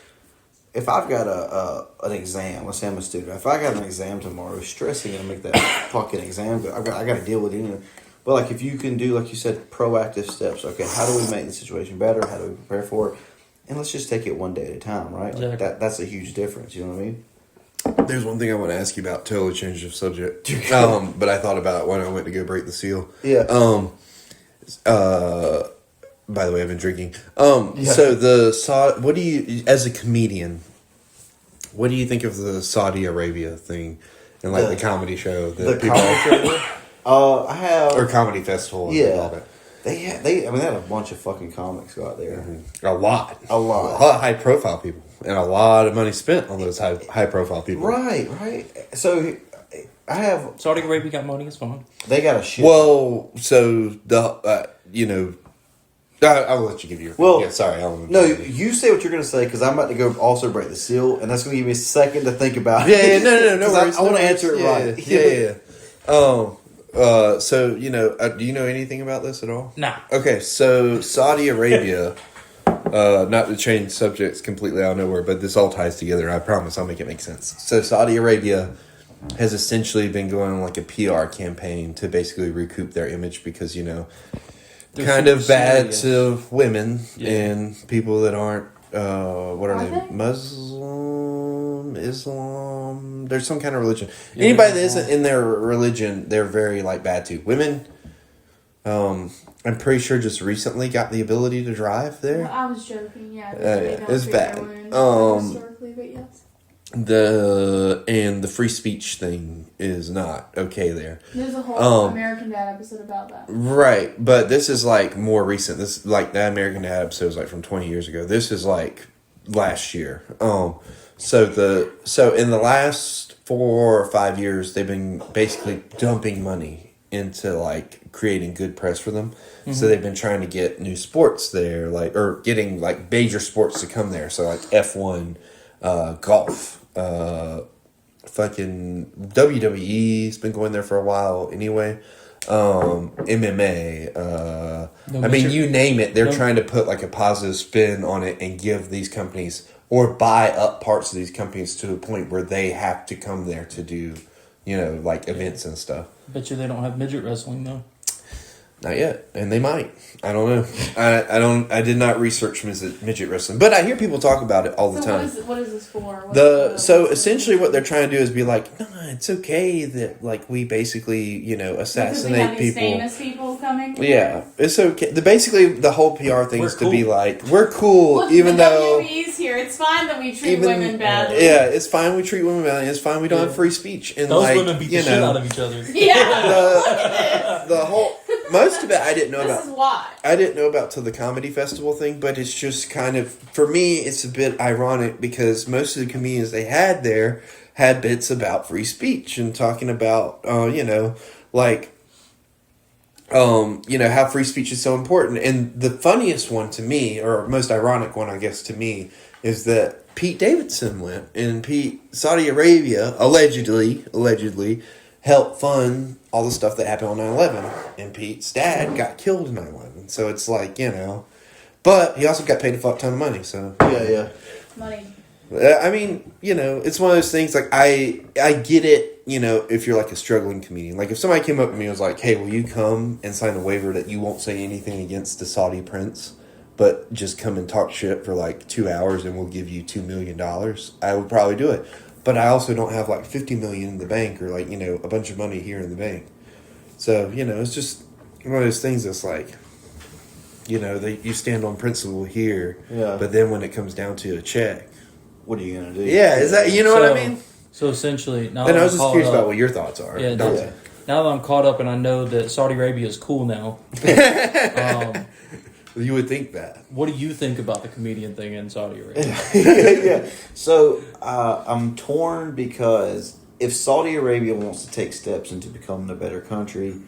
If I've got an exam, let's say I'm a student. If I got an exam tomorrow, stressing to make that fucking exam go. I got to deal with it anyway. But like, if you can do, like you said, proactive steps. Okay, how do we make the situation better? How do we prepare for it? And let's just take it one day at a time, right? Like Exactly. that's a huge difference. You know what I mean? There's one thing I want to ask you about. Totally change of subject. But I thought about it when I went to go break the seal. Yeah. By the way, I've been drinking. So what do you, as a comedian, what do you think of the Saudi Arabia thing and like the comedy show that The people comedy show. I have or comedy festival? And all that. They had a bunch of fucking comics go out there. A lot A lot. of high profile people, and a lot of money spent on those high profile people. Right. So I have. Saudi Arabia got money, it's fine. They got a shit. Well, so the I'll let you give your. Well, yeah, sorry. No, you say what you're going to say because I'm about to go also break the seal, and that's going to give me a second to think about. Yeah, no 'Cause worries. I want to answer it right. Yeah. So do you know anything about this at all? Nah. Okay, so Saudi Arabia. Not to change subjects completely out of nowhere, but this all ties together. I promise I'll make it make sense. So Saudi Arabia has essentially been going on like a PR campaign to basically recoup their image because They're kind of super bad serious. to women Yeah. and people that aren't what are Are they? they? Muslim, Islam. There's some kind of religion. Yeah, Anybody that they're isn't in their religion, they're very like bad to women. I'm pretty sure just recently got the ability to drive there. Well, I was joking, yeah. It's bad. Historically, but yes. The free speech thing is not okay there. There's a whole American Dad episode about that. Right, but this is like more recent. This like that American Dad episode was like from 20 years ago. This is like last year. So in the last 4 or 5 years, they've been basically dumping money into like creating good press for them. Mm-hmm. So they've been trying to get new sports there, or getting like major sports to come there. So like F1, golf. Fucking WWE's been going there for a while anyway. MMA. You name it. They're trying to put like a positive spin on it and give these companies or buy up parts of these companies to the point where they have to come there to do, like events and stuff. Bet you they don't have midget wrestling though. Not yet, and they might. I don't know. I did not research midget wrestling, but I hear people talk about it all the time. What is this for? So essentially, what they're trying to do is be like, no, it's okay that like we basically assassinate these people. famous people coming. Yeah, it's okay. Basically, the whole PR thing is to We're be cool. like, we're cool, Look, even the though. WWE's here. It's fine that we treat women badly. Yeah, it's fine. We treat women badly. It's fine. We don't have free speech. And Those like, women beat the shit out of each other. Yeah. the whole most of it I didn't know This about. is why. I didn't know about till the comedy festival thing, but it's just kind of for me. It's a bit ironic because most of the comedians they had there had bits about free speech and talking about how free speech is so important. And the funniest one to me, or most ironic one, I guess to me, is that Pete Davidson went and Saudi Arabia allegedly helped fund all the stuff that happened on 9/11, and Pete's dad got killed in 9/11. So it's like, but he also got paid a fuck ton of money. So Yeah. Money. I mean, it's one of those things. Like I get it. If you're like a struggling comedian, like if somebody came up to me and was like, "Hey, will you come and sign a waiver that you won't say anything against the Saudi prince, but just come and talk shit for like 2 hours and we'll give you $2 million," I would probably do it. but I also don't have like 50 million in the bank or like, you know, a bunch of money here in the bank. So, you know, it's just one of those things that's like, you know, you stand on principle here, but then when it comes down to a check, what are you gonna do? Yeah, is that, you know what I mean? So essentially, now And I that was I'm just caught curious up, about what your thoughts are. Yeah, Dante. now that I'm caught up and I know that Saudi Arabia is cool now, You would think that. what do you think about the comedian thing in Saudi Arabia? Yeah. So I'm torn because if Saudi Arabia wants to take steps into becoming a better country,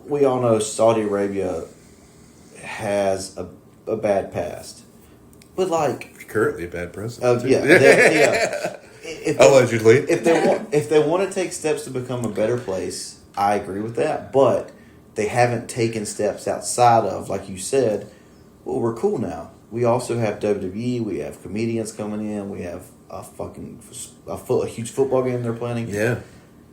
we all know Saudi Arabia has a bad past, but like Currently a bad president. Allegedly. Allegedly. If they want to take steps to become a better place, I agree with that. But they haven't taken steps outside of, like you said, well, we're cool now. We also have WWE. We have comedians coming in. We have a huge football game they're planning. Yeah.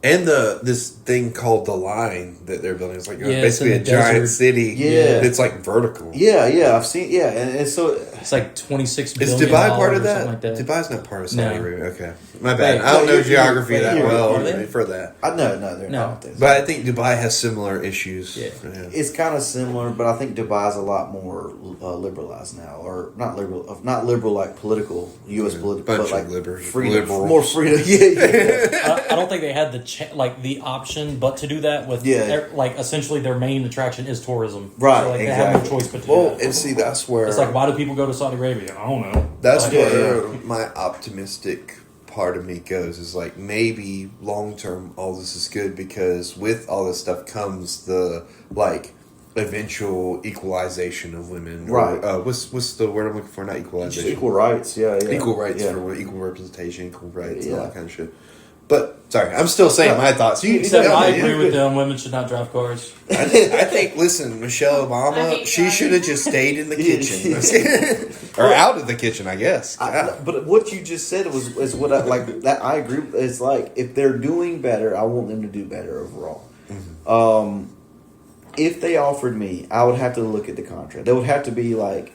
And this thing called The Line that they're building. It's like Yeah, basically a it's in the giant desert. city. Yeah. It's like vertical. Yeah, I've seen. Yeah, and so It's like $26 Is billion Dubai part of or that? something like that. Dubai's not part of Saudi No. Arabia. Okay. My bad. Wait, I don't no, know you're- geography you're- that you're- well are they? for that. no, they're No. not. But I think Dubai has similar issues. Yeah. It's kind of similar, but I think Dubai's a lot more liberalized now, or not liberal like political U.S. political, Bunch but of like liberals. more freedom. Yeah. I don't think they had the option but to do that with like essentially their main attraction is tourism. Right, So like they have no exactly. choice but to do Well, that. and see, that's where It's like, why do people go to Saudi Arabia? I don't know. that's Like, where my optimistic part of me goes. Is like maybe long term all this is good because with all this stuff comes the like eventual equalization of women. Right. Or, what's the word I'm looking for? Not equalization. Equal rights. Yeah. Equal rights Yeah. for equal representation, equal rights, and all Yeah. that kind of shit. But sorry, I'm still saying my thoughts. Except you know, I agree with them. Women should not drive cars. I think, listen, Michelle I Obama, hate she driving. should have just stayed in the kitchen. Or out of the kitchen, I guess. But what you just said is what I like. That I agree with. It's like if they're doing better, I want them to do better overall. If they offered me, I would have to look at the contract. They would have to be like,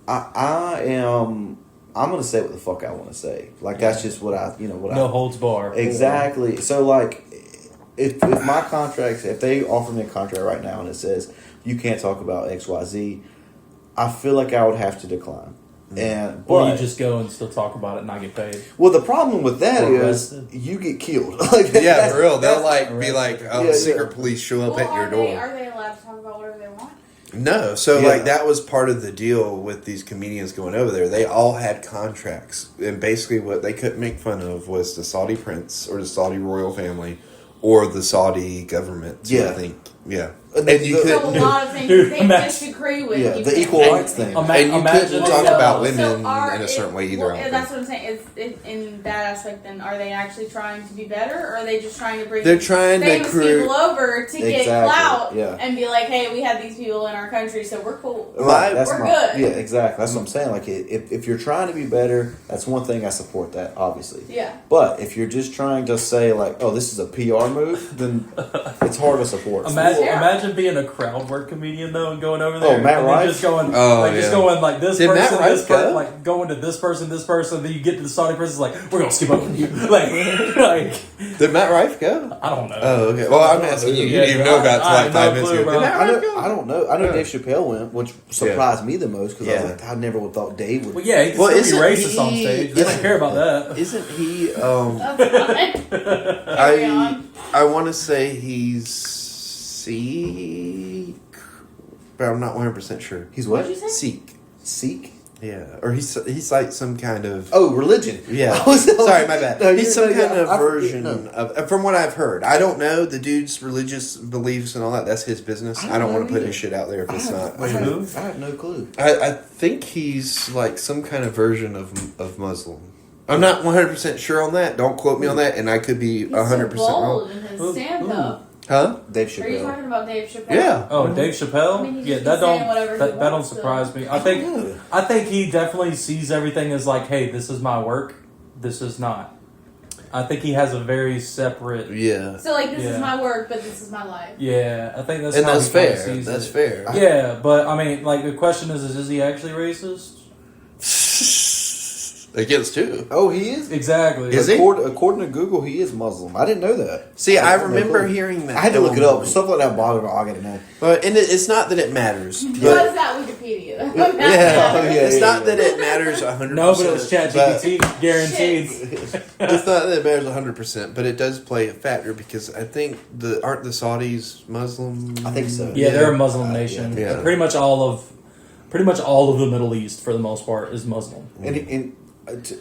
I'm going to say what the fuck I want to say. Like that's just what No holds bar. Exactly. So like, if my contract, if they offer me a contract right now and it says you can't talk about XYZ, I feel like I would have to decline. And Or but you just go and still talk about it and not get paid. well, the problem with that Or is arrested. you get killed. Like Yeah, for real. They'll that's- like be like, Yeah, secret police show up Well, at your are door. they allowed to talk about whatever they want? No, so Yeah. like that was part of the deal with these comedians going over there. They all had contracts, and basically what they couldn't make fun of was the Saudi prince or the Saudi royal family or the Saudi government. So Yeah. I think, yeah, And and you the- So a couldn't. lot of things Dude, they imagine- disagree with. Yeah, you the can't equal say rights anything. thing. And you Imagine couldn't if talk so- about women in a it- certain way either. Well, I don't that's think. what I'm saying. It's in that aspect. Then are they actually trying to be better, or are they just trying to bring They're trying to famous create. people over to get Exactly, clout yeah. and be like, "Hey, we have these people in our country, so we're cool." Right, that's We're my, good. Yeah, exactly. That's what I'm saying. Like, if you're trying to be better, that's one thing. I support that, obviously. Yeah. But if you're just trying to say like, "Oh, this is a PR move," then it's hard to support. Imagine being a crowd work comedian though and going over there. Oh, Matt and then Rife? just going, Oh, like just yeah. going like this Did Matt person, Rife this person, go? like going to this person. Then you get to the Saudi person, it's like we're gonna skip over you. Like Did Matt Rife go? I don't know. Oh, okay. Well, I'm asking you. You Yeah, didn't even know about I like have no 5 minutes clue, ago. bro. Did Matt I Rife go? don't know. I know Yeah. Dave Chappelle went, which surprised me the most because I was like, I never would thought Dave would. Well, yeah, he can Well, still be isn't racist on he- stage. They don't care about that. Isn't he? That's fine. Carry on. I want to say he's Sikh, but I'm not 100% sure. He's what? What'd you say? Sikh. Sikh? Yeah, or he's like some kind of. Oh, religion. Yeah. I was- Sorry, my bad. No, He's you're- some no, kind yeah, of I- version no. of, from what I've heard. I don't know the dude's religious beliefs and all that. That's his business. I don't want to put his shit out there if it's not. I who? have no clue. I think he's like some kind of version of Muslim. I'm not 100% sure on that. Don't quote me on that, and I could be He's 100% so wrong. bold in his stand-up. Huh? Dave Are you Chappelle. talking about Dave Chappelle? Yeah. Oh, Dave Chappelle? I mean, he Yeah, just that be saying don't whatever he that don't wants, so- surprise me. I think he definitely sees everything as like, hey, this is my work. This is not. I think he has a very separate. Yeah. So like, this Yeah. is my work, but this is my life. Yeah, I think that's And how that's he kinda fair. sees That's it. fair. Yeah, but I mean, like the question is he actually racist? against too. Oh, he is? Exactly. Is he? According to Google, he is Muslim. I didn't know that. See, I don't know. remember hearing that. I had to look it up. Stuff like that bothered me. I got to know. But and it's not that it matters. What But is that Wikipedia? it's not that it matters 100%. No, but it was ChatGPT guaranteed. It's not that it matters 100%, but it does play a factor because I think aren't the Saudis Muslim? I think so. Yeah, they're a Muslim nation. yeah. Pretty much all of the Middle East, for the most part, is Muslim. And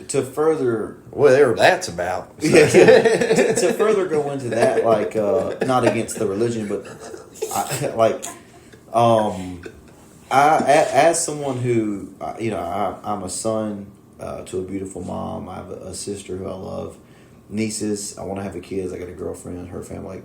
to further, Whatever that's about. So. to further go into that, like not against the religion, but as someone who I'm a son to a beautiful mom. I have a sister who I love, nieces. I want to have a kids. I got a girlfriend, her family.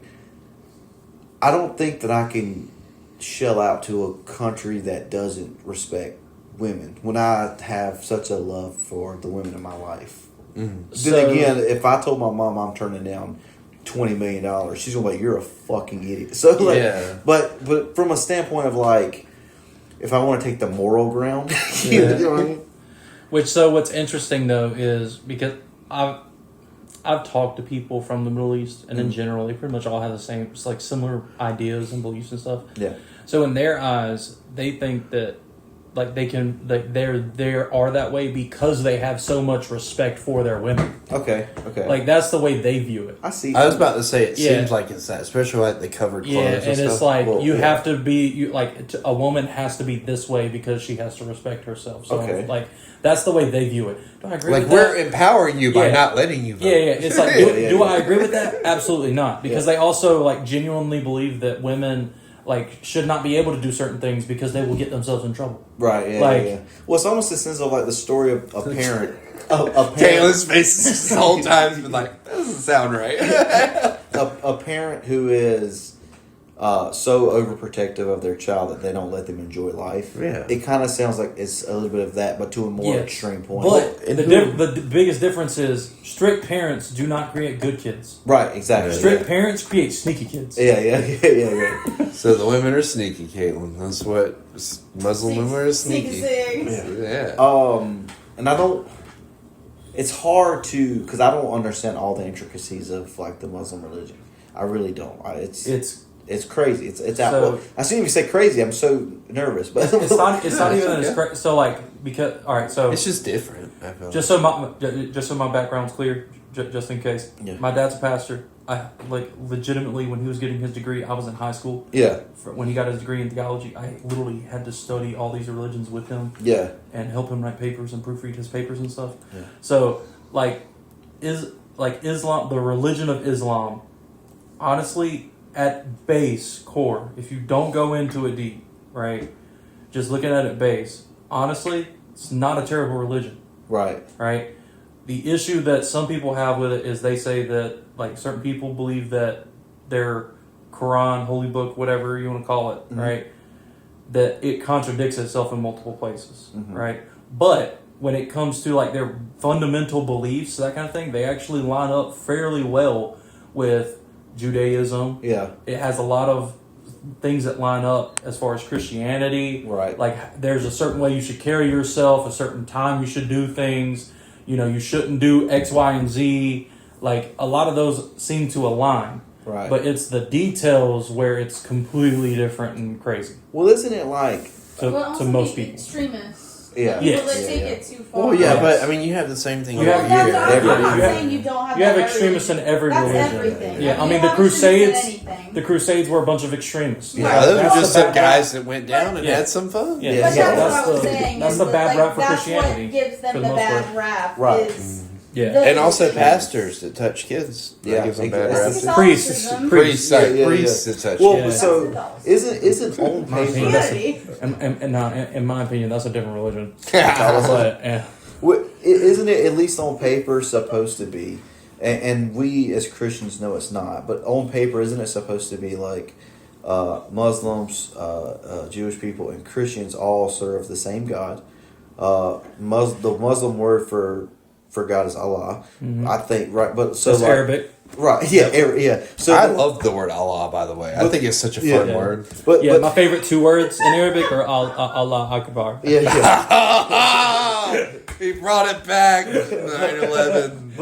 I don't think that I can shell out to a country that doesn't respect women when I have such a love for the women in my life. Mm-hmm. Then again, if I told my mom I'm turning down $20 million, she's gonna be like, "You're a fucking idiot." So like, Yeah. but from a standpoint of like, if I want to take the moral ground, you know what I mean? What's interesting though is because I've talked to people from the Middle East, and in general, they pretty much all have the same, it's like similar ideas and beliefs and stuff. Yeah. So in their eyes, they think that like they are that way because they have so much respect for their women. Okay. Like that's the way they view it. I see. I was about to say it Yeah. seems like it's that, especially like the covered clothes. Yeah, and and it's stuff. like Well, you yeah. have to be a woman has to be this way because she has to respect herself. So Okay. like that's the way they view it. Do I agree like with we're that? empowering you by Yeah. not letting you vote. Yeah. It's like, Yeah, do yeah. I agree with that? Absolutely not. Because they also like genuinely believe that women like should not be able to do certain things because they will get themselves in trouble. Right. Yeah. Like- yeah. Well, it's almost a sense of like the story of a parent. A parent. Taylor's face the whole time has been like, that doesn't sound right. A parent who is so overprotective of their child that they don't let them enjoy life. Yeah. It kind of sounds like it's a little bit of that, but to a more Yes. extreme point. But and the biggest difference is strict parents do not create good kids. Right, exactly. Strict parents create sneaky kids. Yeah. So the women are sneaky, Caitlin. That's what Muslim women are Sneaky sneaky. sings. Yeah. And I don't. It's hard to because I don't understand all the intricacies of like the Muslim religion. I really don't. It's crazy. It's out. So- Well, as soon as you say crazy, I'm so nervous. But It's not even okay. as crazy. So like because all right, so It's just different, I feel just so my background's clear, just in case. Yeah. My dad's a pastor. I like legitimately when he was getting his degree, I was in high school. yeah, When he got his degree in theology, I literally had to study all these religions with him yeah, and help him write papers and proofread his papers and stuff. Yeah. So Islam, the religion of Islam, honestly, at base core, if you don't go into it deep, right, just looking at it base, honestly, it's not a terrible religion, right. right? The issue that some people have with it is they say that, like, certain people believe that their Quran, holy book, whatever you want to call it, right, that it contradicts itself in multiple places, right? But when it comes to, like, their fundamental beliefs, that kind of thing, they actually line up fairly well with Judaism. Yeah, It has a lot of things that line up as far as Christianity. Right. Like there's a certain way you should carry yourself, a certain time you should do things. You know, you shouldn't do X, Y, and Z. Like a lot of those seem to align. right. But it's the details where it's completely different and crazy well, isn't it like to Also most the people. Extremists. yeah, Yes. People that yeah, take yeah. it too far. Well, yeah, Yes. but I mean, you have the same thing You over have- That's here. not, I'm not you have- saying you don't have you have that extremists in every That's religion. everything. Yeah, I You mean the have extremists in Crusades. anything. The Crusades were a bunch of extremists. Yeah, those That's are just the some bad guys rap. that went down and Yeah. had some fun. Yeah, Yeah, But yeah, that's what I was the, saying. that's is the that, bad like, rap for that's Christianity. what gives them for the most part. bad rap. Right. Is Yeah. the- And also pastors that touch kids. That Yeah, gives them bad exactly. rap. too. Priests. Catholicism. Priests, Yeah, yeah, priests yeah. that touch Well, you. Yeah. so That's isn't on paper? Christianity. And no, in my opinion, that's a different religion. But, yeah. Isn't it at least on paper supposed to be? And we as Christians know it's not. But on paper, isn't it supposed to be like Muslims, Jewish people, and Christians all serve the same God? The Muslim word for God is Allah. I think right, but so That's like, Arabic. right? Yeah, yeah. So I love the word Allah, by the way. I think it's such a fun Yeah. word. but Yeah, my favorite two words in Arabic are Allah Akbar. yeah, yeah. He brought it back. 9/11.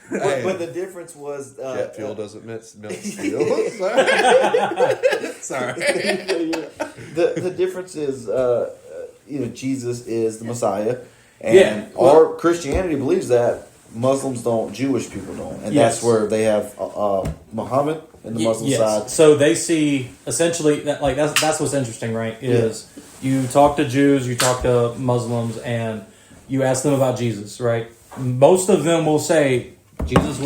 But the difference was Jet fuel doesn't melt steel. Sorry. The difference is, Jesus is the Messiah, and our Christianity believes that. Muslims don't, Jewish people don't, and that's where they have Muhammad and the Muslim side. So they see essentially that that's what's interesting, right? Is you talk to Jews, you talk to Muslims, and you ask them about Jesus, right? Most of them will say Jesus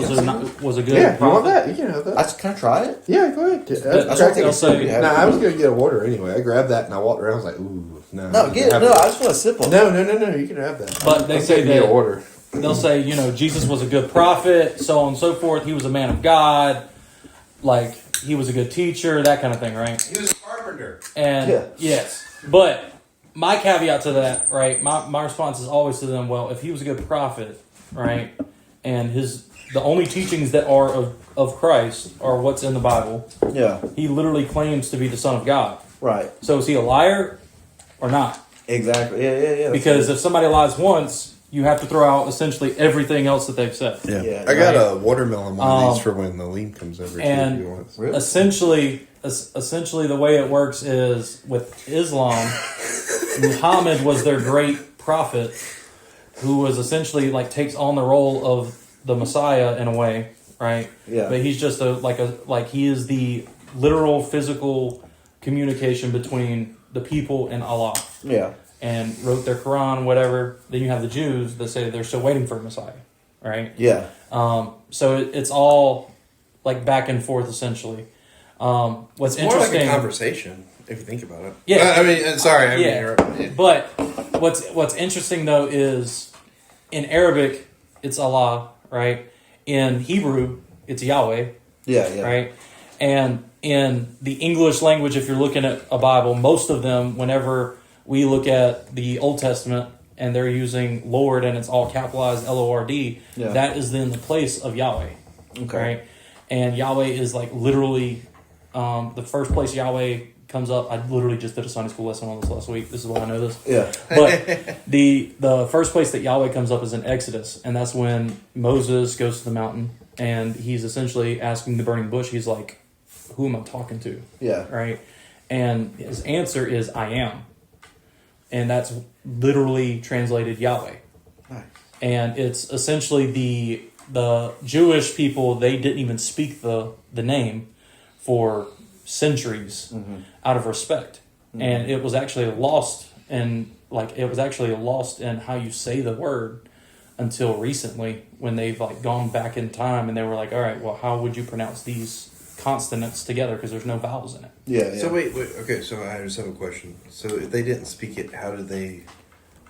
was a good. Yeah, prophet. you want that? You can have that. Can I try it? Yeah, go ahead. They'll say, I was gonna get a water anyway. I grabbed that and I walked around. I was like, ooh, no. No, get it. No, I just want to sip on it. No. You can have that. But they say me a that order. they'll say, Jesus was a good prophet, so on and so forth. He was a man of God, like he was a good teacher, that kind of thing, right? He was a carpenter. And yes, but my caveat to that, right? My response is always to them, well, if he was a good prophet, right, and the only teachings that are of Christ are what's in the Bible. Yeah. He literally claims to be the Son of God. Right. So is he a liar or not? Exactly. Yeah. Because if somebody lies once, you have to throw out essentially everything else that they've said. Yeah. I got a watermelon one of these for when the lean comes over. And Really? essentially the way it works is with Islam, Muhammad was their great prophet who was essentially takes on the role of the Messiah in a way, right? Yeah. But he's just he is the literal physical communication between the people and Allah. Yeah. And wrote their Quran, whatever. Then you have the Jews that say they're still waiting for a Messiah, right? Yeah. So it's all back and forth essentially. What's It's more interesting? like a conversation if you think about it. Yeah. I mean, sorry. I mean, But what's interesting though is in Arabic it's Allah, right? In Hebrew it's Yahweh, Yeah. right? And in the English language, if you're looking at a Bible, most of them, whenever we look at the Old Testament and they're using Lord and it's all capitalized Lord, that is then the place of Yahweh. Okay. Right? And Yahweh is literally the first place Yahweh comes up. I literally just did a Sunday school lesson on this last week. This is why I know this. Yeah. But the first place that Yahweh comes up is in Exodus, and that's when Moses goes to the mountain and he's essentially asking the burning bush. He's like, who am I talking to? Yeah. Right? And his answer is, I am. And that's literally translated Yahweh. Nice. And it's essentially the Jewish people, they didn't even speak the name for centuries out of respect. And it was actually lost in how you say the word until recently when they've gone back in time and they were like, all right, well, how would you pronounce these consonants together because there's no vowels in it? Yeah. So wait, okay. So I just have a question. So if they didn't speak it, how did they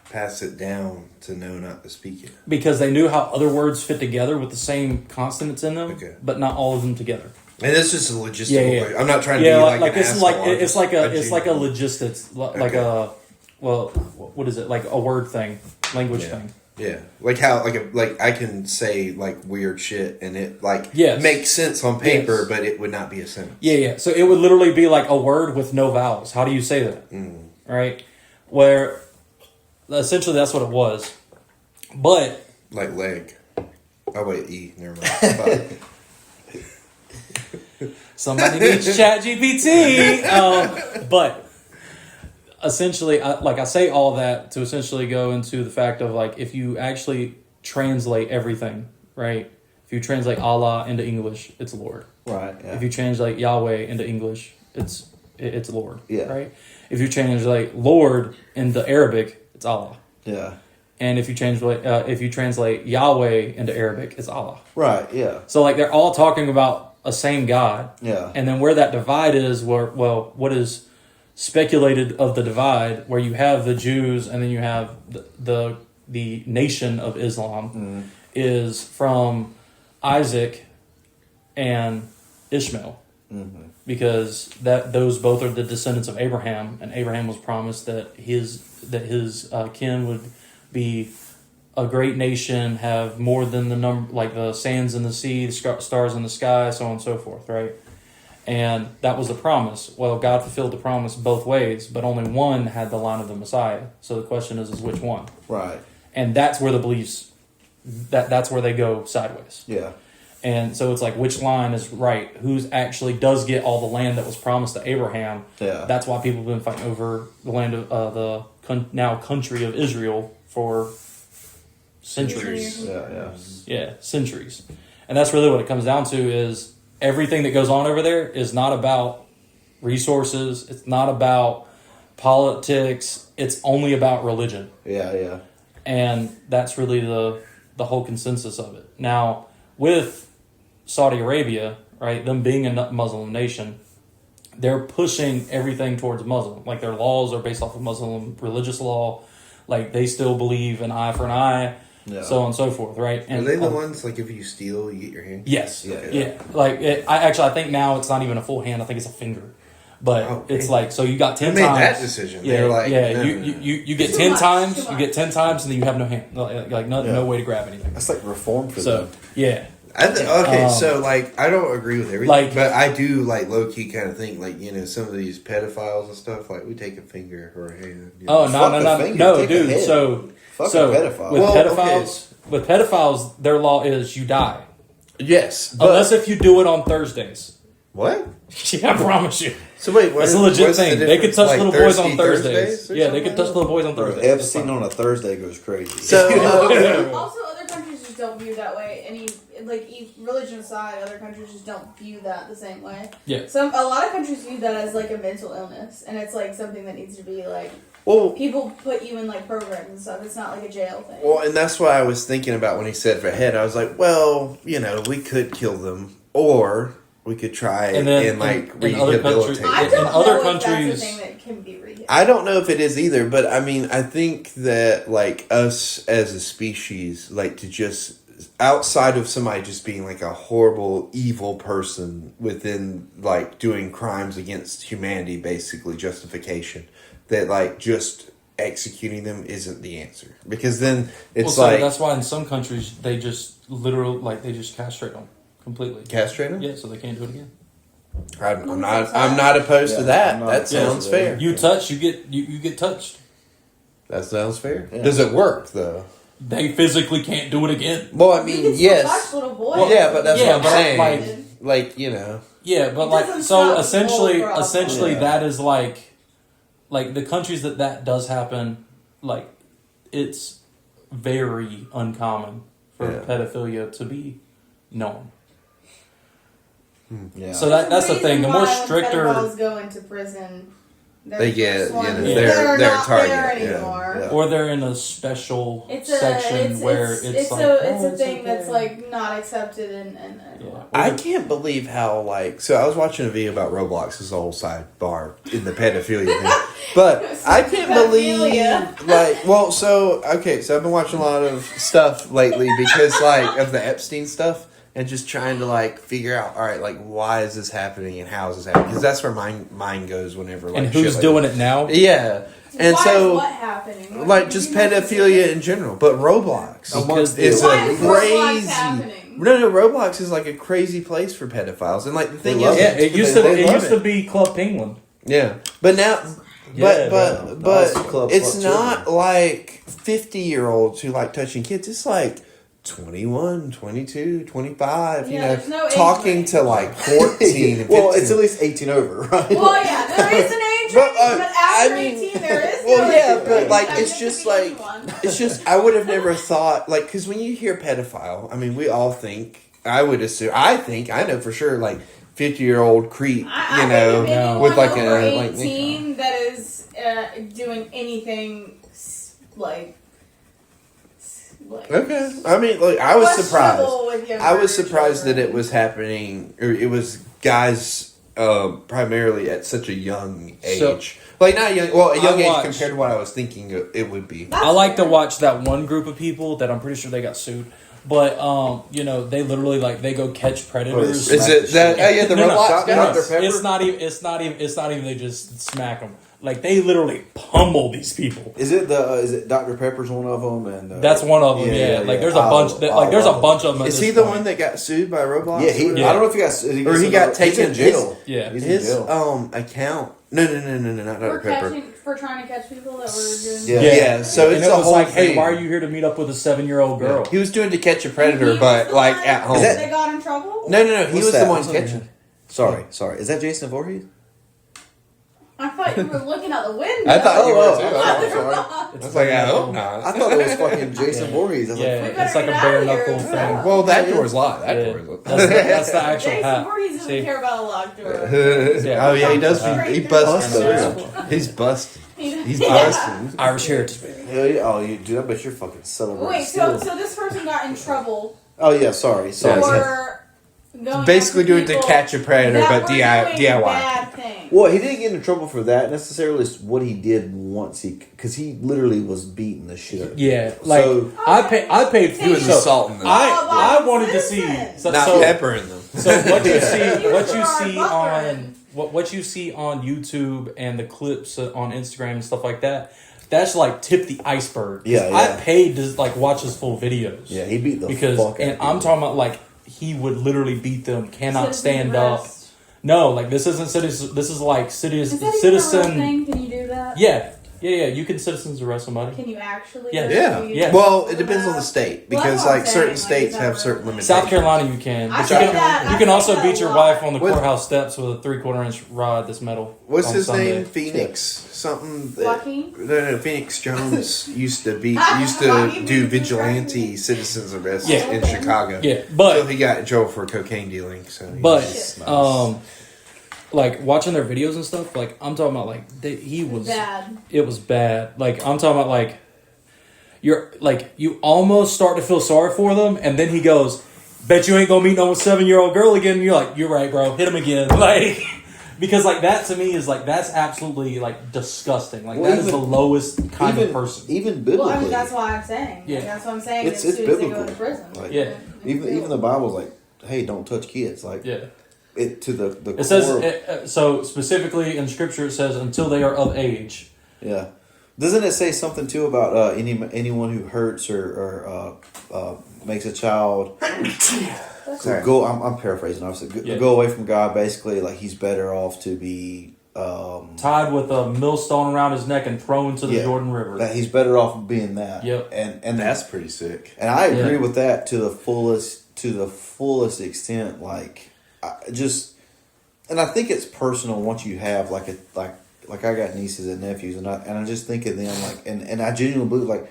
pass it down to know not to speak it? Because they knew how other words fit together with the same consonants in them, Okay. but not all of them together. And it's just a logistical. Yeah. question. I'm not trying to be like this an is asshole. it's like a genuine- logistics Okay. what is it, like a word thing, language thing. Yeah, like how like I can say weird shit and it Yes. makes sense on paper, Yes. but it would not be a sentence. Yeah. So it would literally be like a word with no vowels. How do you say that? Right? Where essentially that's what it was. But Like leg. Oh wait, E. Never mind. somebody needs ChatGPT. But essentially, I say all that to essentially go into the fact of if you actually translate everything, right? If you translate Allah into English, it's Lord. Right. Yeah. If you translate Yahweh into English, it's Lord. Yeah. Right. If you translate Lord into Arabic, it's Allah. Yeah. And if you translate Yahweh into Arabic, it's Allah. Right. Yeah. So they're all talking about a same God. Yeah. And then where that divide is, what is speculated of the divide, where you have the Jews and then you have the nation of Islam, is from Isaac and Ishmael, because those both are the descendants of Abraham, and Abraham was promised that his kin would be a great nation, have more than the number, like the sands in the sea, the stars in the sky, so on and so forth, right? And that was the promise. Well, God fulfilled the promise both ways, but only one had the line of the Messiah. So the question is which one? Right. And that's where the beliefs, that's where they go sideways. Yeah. And so it's like, which line is right? Who's actually does get all the land that was promised to Abraham? Yeah. That's why people have been fighting over the land of now country of Israel for centuries. Yeah, centuries. And that's really what it comes down to is everything that goes on over there is not about resources. It's not about politics. It's only about religion. Yeah. And that's really the whole consensus of it. Now, with Saudi Arabia, right, them being a Muslim nation, they're pushing everything towards Muslim. Like their laws are based off of Muslim religious law. Like they still believe an eye for an eye, so on and so forth, right? And are they the ones like if you steal, you get your hand? Yes. Yeah. Like I think now it's not even a full hand. I think it's a finger. But it's like, so you got 10 Who times. made that decision? Yeah, they were like, yeah. no, You get Too 10 much, times. too You much. get 10 times, and then you have no hand. Like no way to grab anything. That's like reform for So them. yeah. Okay, so like I don't agree with everything, Like- but I do like low key kind of think like some of these pedophiles and stuff like we take a finger or a hand. Oh Fuck the no, finger, take a dude. head. So Fuck so a pedophile. with Well, with pedophiles, their law is you die yes, but unless if you do it on Thursdays. what? Yeah, I promise you. So wait, what That's is, a legit what's the thing. They could difference? touch Like little boys on Thirsty Thursdays. or Yeah, they could touch something? little boys on Bro, Thursdays. That's Epstein fine. on a Thursday goes crazy. So Also, other countries just don't view that way. Religion aside, other countries just don't view that the same way. Yeah. A lot of countries view that as like a mental illness, and it's like something that needs to be like well, people put you in like programs and stuff. It's not like a jail thing. well, and that's what I was thinking about when he said for head. I was like, well, we could kill them, or we could try And then and like in other rehabilitate. countries- I in don't other know if countries- that's a thing that can be rehabbed. I don't know if it is either, but I mean, I think that like us as a species, like to just outside of somebody just being like a horrible, evil person within like doing crimes against humanity, basically justification, that like just executing them isn't the answer because then it's so like that's why in some countries they just literally they just castrate them completely. castrate them. Yeah, so they can't do it again. I'm not opposed to Yeah, that. I'm not That opposed sounds to that. fair. You touch, you get touched. That sounds fair. Yeah. Does it work though? They physically can't do it again. Well, I You mean, can still yes. touch little boys. Well, yeah, but that's Yeah, what I'm but saying. like- Yeah, but It like doesn't so stop essentially the whole problem. essentially Yeah. that is like the countries that does happen, like it's very uncommon for Yeah. pedophilia to be known. Yeah. So that's the thing. The more stricter, When pedophiles go into prison, they're They the get, first ones they're that are their not target, there yeah, anymore. yeah. or they're in a special It's section where it's like a thing that's like not accepted and Yeah. I can't believe how so I was watching a video about Roblox. This is a whole sidebar in the pedophilia thing, but I can't believe Pedophilia. so I've been watching a lot of stuff lately because of the Epstein stuff and just trying to figure out all right why is this happening and how is this happening because that's where my mind goes whenever and who's shit doing it now? Yeah, and why so is what happening? What- just you know pedophilia in general, but Roblox Because is Why a is Roblox crazy. happening? No, Roblox is like a crazy place for pedophiles, and the thing love is, Yeah, it used to they love be Club Penguin. Yeah, but now, Yeah, but That's the club it's for not like 50-year-olds who like touching kids. It's like 21, 22, 25, Yeah, there's no age talking range. to like 14 and 15. Well, it's at least 18 over, right? Well, yeah, there is an age But, range, but after I mean- 18, there is well, no yeah, age but, range. like, I mean, it's it just, could be like- anyone. It's just, I would have never thought, because when you hear pedophile, I mean, we all think, I know for sure, 50-year-old creep, I think if anyone with like over a, 18 that is doing anything Okay. I mean, I was surprised. questionable with younger I was surprised that children. it was happening, or it was guys primarily at such a young age. So- not young, well, a young I age watched- compared to what I was thinking it would be. That's I like to fair. watch that one group of people that I'm pretty sure they got sued, but they literally they go catch predators. Is it that? Oh, yeah, the No, no, Roblox Shotgun guys. their pepper? It's not even they just smack them. Like they literally pummel these people. Is it Dr. Pepper's one of them? And That's one of them. Yeah, like there's a bunch. There's a bunch of them. Is he the one that got sued by Roblox? Yeah, I don't know if he got taken in jail. He's in jail. Account. No, not Dr. Pepper. For trying to catch people that were doing. Yeah. So and it's it a was whole like, thing. hey, why are you here to meet up with a 7-year-old girl? He was doing To Catch a Predator, He but was the like one at home. That got in trouble. No. He What's was that? the one What's that? catching. Sorry. Is that Jason Voorhees? I thought you were looking out the window. I thought you were too. I'm sorry. I was like, I hope not. I thought it was fucking Jason Voorhees. I was Yeah, We like, it's like a better bare get out of knuckle here. thing. Well, that door's locked. That Yeah. door is locked. That's the actual Jason hat. Voorhees doesn't See? care about a locked door. Oh yeah, he does. He busts Busted. through. He's busted. He's Yeah. busting. Irish heritage, baby. oh, you dude, I bet you're fucking celebrating. Wait, so this person got in trouble Oh yeah, sorry. for going Basically after doing To people Catch a Predator, that but were doing DIY. bad things. Well, he didn't get in trouble for that necessarily. It's what he did once because he literally was beating the shit out of Yeah, like So- I paid. He was assaulting them. I wanted to see. Citizen. Not peppering them. So what you see, Yeah. what you You see are on what you see on YouTube and the clips on Instagram and stuff like that, that's like tip the iceberg. Yeah, I yeah. paid to like watch his full videos. Yeah, he beat the because fuck out and of I'm people. talking about like he would literally beat them, cannot Citizen stand up. arrest. No, like this isn't citizen. This is like citizen. Is that even a Citizen. real thing? Can you do that? Yeah. You can citizens arrest somebody. Can you actually? Yeah. do Yeah. it? Yeah. Well, it depends on the state Well, because that's what I'm like certain saying, states like, have it's certain not- limitations. South Carolina, you can. I But see you can, that. you I can see also that beat a your lot. wife on the With- courthouse steps with a 3/4-inch rod that's metal. What's on his Sunday. name? Phoenix something. Joaquin? No, Phoenix Jones used to Joaquin do Phoenix is vigilante citizens arrests Yeah. in Chicago. Yeah, So but he got in trouble for cocaine dealing. So he but was- like watching their videos and stuff. Like I'm talking about, like he was Bad. It was bad. Like I'm talking about, like you almost start to feel sorry for them, and then he goes, "Bet you ain't gonna meet no 7-year-old girl again." And you're like, "You're right, bro. Hit him again." Like. Because like that to me is like that's absolutely like disgusting. Like Well, that is the lowest kind of person. Even biblically, Well, I mean, that's why I'm saying. Yeah. Like, that's what I'm saying. it's as soon as they biblical. go to prison. Like, Yeah. even the Bible's like, hey, don't touch kids. Like, Yeah. it to the It core. says so specifically in Scripture. It says until they are of age. Yeah. Doesn't it say something too about anyone who hurts or makes a child Sorry. go? I'm paraphrasing. Obviously, Yeah. go away from God. Basically, like he's better off to be Tied with a millstone around his neck and thrown to the Yeah. Jordan River. that he's better off being that. Yep. And That's pretty sick. and I agree Yeah. with that to the fullest extent. Like and I think it's personal once you have like I got nieces and nephews, and I just think of them like, and I genuinely believe like,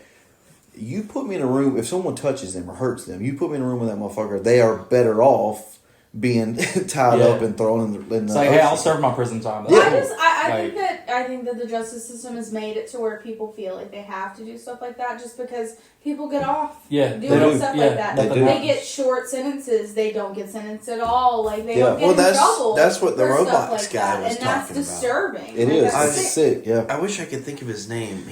you put me in a room, if someone touches them or hurts them, you put me in a room with that motherfucker, they are better off being tied Yeah. up and thrown in the It's like, hey, I'll ocean. serve my prison time. Well, That's cool. I think that the justice system has made it to where people feel like they have to do stuff like that just because people get off Yeah, they doing don't- stuff yeah, like that. they They, do. get short sentences. They don't get sentenced at all. Like they Yeah. don't get Well, in trouble. that's what the for stuff Roblox like guy that. was and that's talking about. disturbing. It Like, is. that's It's sick. sick. Yeah. I wish I could think of his name.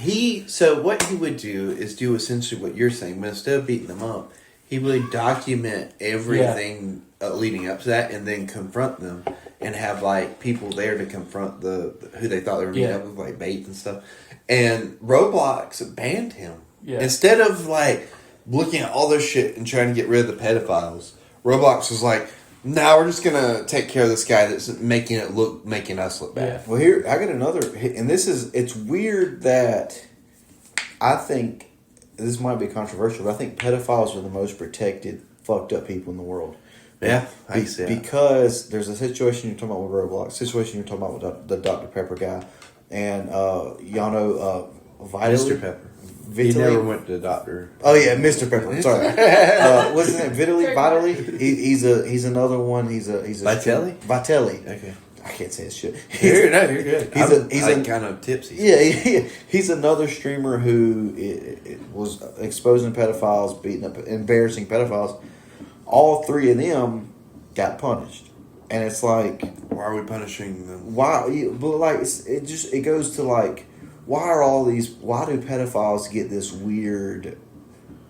So what he would do is do essentially what you're saying, but instead of beating them up, he would document everything leading up to that, and then confront them, and have like people there to confront the who they thought they were meeting Yeah. up with, like bait and stuff. And Roblox banned him Yeah. instead of like looking at all this shit and trying to get rid of the pedophiles. Roblox was like, "Now we're just gonna take care of this guy that's making us look bad." Yeah. Well, here I got another, and it's weird that I think this might be controversial, but I think pedophiles are the most protected, fucked up people in the world. Yeah, I see that. Because there's a situation you're talking about with Roblox, situation you're talking about with the Dr. Pepper guy, and y'all know Vitally? Mr. Pepper. Vitally? He never went to the doctor. Oh yeah, Mr. Pepper. Sorry, what's his name? Vitally. He's another one. He's a Vitelli? Vitelli. Okay. I can't say his shit. You're good. He's I'm a kind of tipsy. Yeah, he's another streamer who was exposing pedophiles, beating up, embarrassing pedophiles. All three of them got punished, and it's like, Why are we punishing them? why? But like, it goes to like, why do pedophiles get this weird?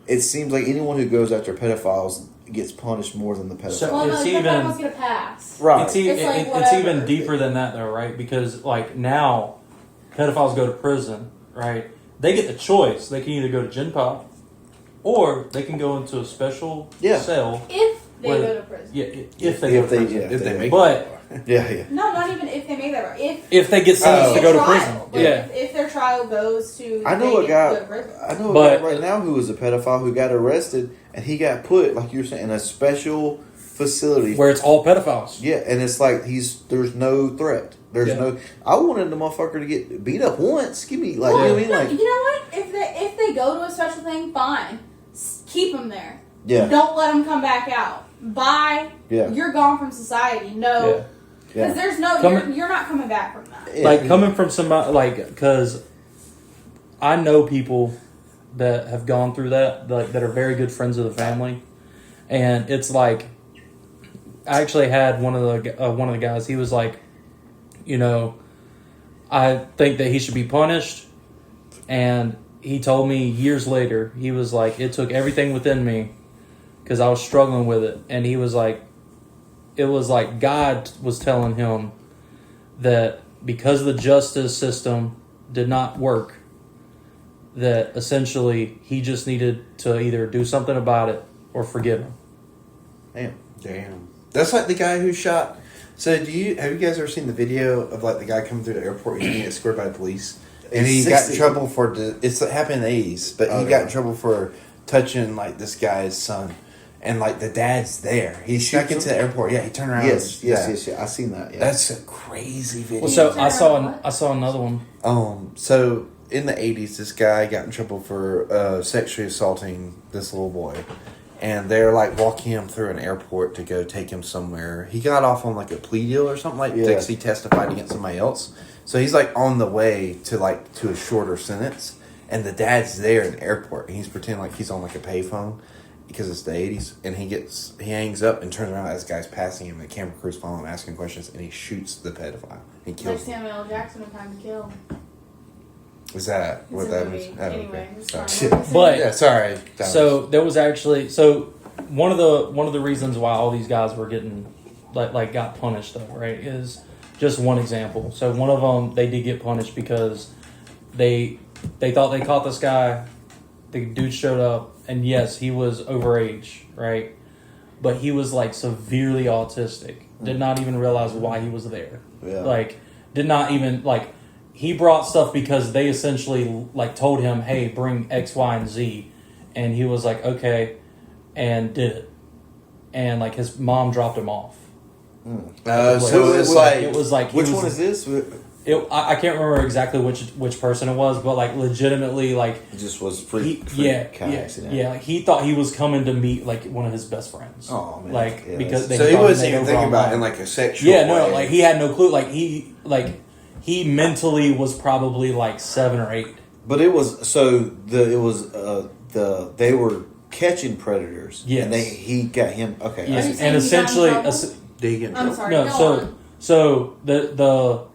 It seems like anyone who goes after pedophiles gets punished more than the pedophiles. So- Well, no, It's the even- pedophiles get a pass. Right. It's It's like it's whatever. even deeper than that, though, right? Because like now, pedophiles go to prison, right? They get the choice. They can either go to Gen Pop, or they can go into a special cell. If they where- go to prison. Yeah, if they go to prison. If they make But Yeah. No, not even if they make that right. if they get sentenced to go to prison, Like, yeah. If their trial goes to, I know they a get to guy. go to prison. I know a But- guy right now who was a pedophile who got arrested, and he got put, like you were saying, in a special facility Where it's all pedophiles. Yeah, and it's like there's no threat. There's no. I wanted the motherfucker to get beat up once. Give me like, Well, you know what I mean? Like, you know what? If they go to a special thing, fine. Keep them there. yeah, Don't let them come back out. Bye. Yeah. You're gone from society. No. Yeah. Because there's no, you're not coming back from that. Yeah. Like coming from somebody, like, because I know people that have gone through that, like, that are very good friends of the family, and it's like, I actually had one of the guys. He was like, you know, I think that he should be punished, and he told me years later, he was like, it took everything within me because I was struggling with it, and he was like, it was like God was telling him that because the justice system did not work, that essentially he just needed to either do something about it or forgive him. Damn. That's like the guy who shot. So have you guys ever seen the video of like the guy coming through the airport? He's being escorted by the police, and he got in trouble for it happened in the 80s, but he got in trouble for touching like this guy's son, and like the dad's there. He snuck into the airport. Yeah, he turned around. yes. I seen that. Yeah. That's a crazy video. Well, so I saw another one. So in the 80s, this guy got in trouble for sexually assaulting this little boy. And they're like walking him through an airport to go take him somewhere. He got off on like a plea deal or something like that because he testified against somebody else. So he's like on the way to a shorter sentence. And the dad's there in the airport. And he's pretending like he's on like a payphone because it's the 80s. And he hangs up and turns around as this guy's passing him. And the camera crew's following him, asking questions. And he shoots the pedophile. He Like kills him. Samuel L. Jackson in Time to Kill. Is that It's what a that movie. means? Oh, Anyway, okay. it's Sorry. fine. But Yeah, sorry. so there was actually one of the reasons why all these guys were getting like got punished though, right, is just one example. So one of them, they did get punished because they thought they caught this guy. The dude showed up, and yes, he was overage, right, but he was like severely autistic. Did not even realize why he was there. Yeah. Like did not even like. He brought stuff because they essentially like told him, "Hey, bring X, Y, and Z," and he was like, "Okay," and did it. And like his mom dropped him off. So It was like which one is this? I can't remember exactly which person it was, but like legitimately, like It just was he, free accident. yeah, like he thought he was coming to meet like one of his best friends. Oh, man. like Yeah, because So they he thought wasn't they even were thinking about it in online. like a sexual Yeah, no, way. like he had no clue. He mentally was probably like 7 or 8. But it was they were catching predators. Yes. And he got him. Okay. Are you Yes, saying and he got in essentially, trouble? Did he get in I'm trouble? sorry. no. Go So the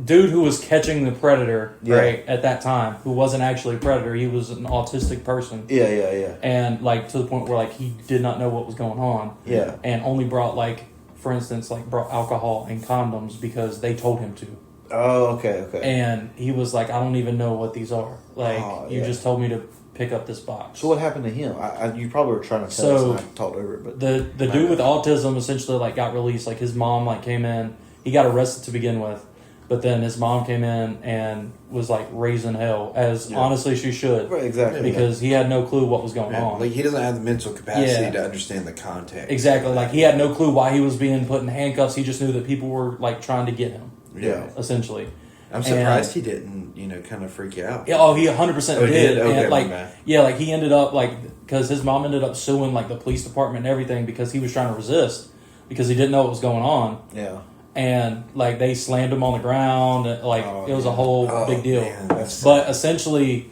dude who was catching the predator, Yeah. right, at that time, who wasn't actually a predator, he was an autistic person, Yeah. and like to the point where like he did not know what was going on, Yeah. and only brought like, for instance, like brought alcohol and condoms because they told him to, Oh, okay. and he was like, I don't even know what these are. Like Oh, you yeah. just told me to pick up this box. So what happened to him? You probably were trying to tell So, us and I talked over it, but The dude with autism essentially like got released. Like his mom like came in. He got arrested to begin with, but then his mom came in and was like raising hell, as honestly she should, right, exactly. because he had no clue what was going Yeah, on. like he doesn't have the mental capacity Yeah. to understand the context. Exactly. Like he had no clue why he was being put in handcuffs. He just knew that people were like trying to get him. Yeah. Essentially. I'm surprised he didn't, kind of freak out. Yeah, he 100% Oh, he did. did? Okay, And, like, my bad. yeah, like he ended up like because his mom ended up suing like the police department and everything because he was trying to resist because he didn't know what was going on. Yeah. And like they slammed him on the ground, and, like it was a whole big deal. Man, that's But essentially,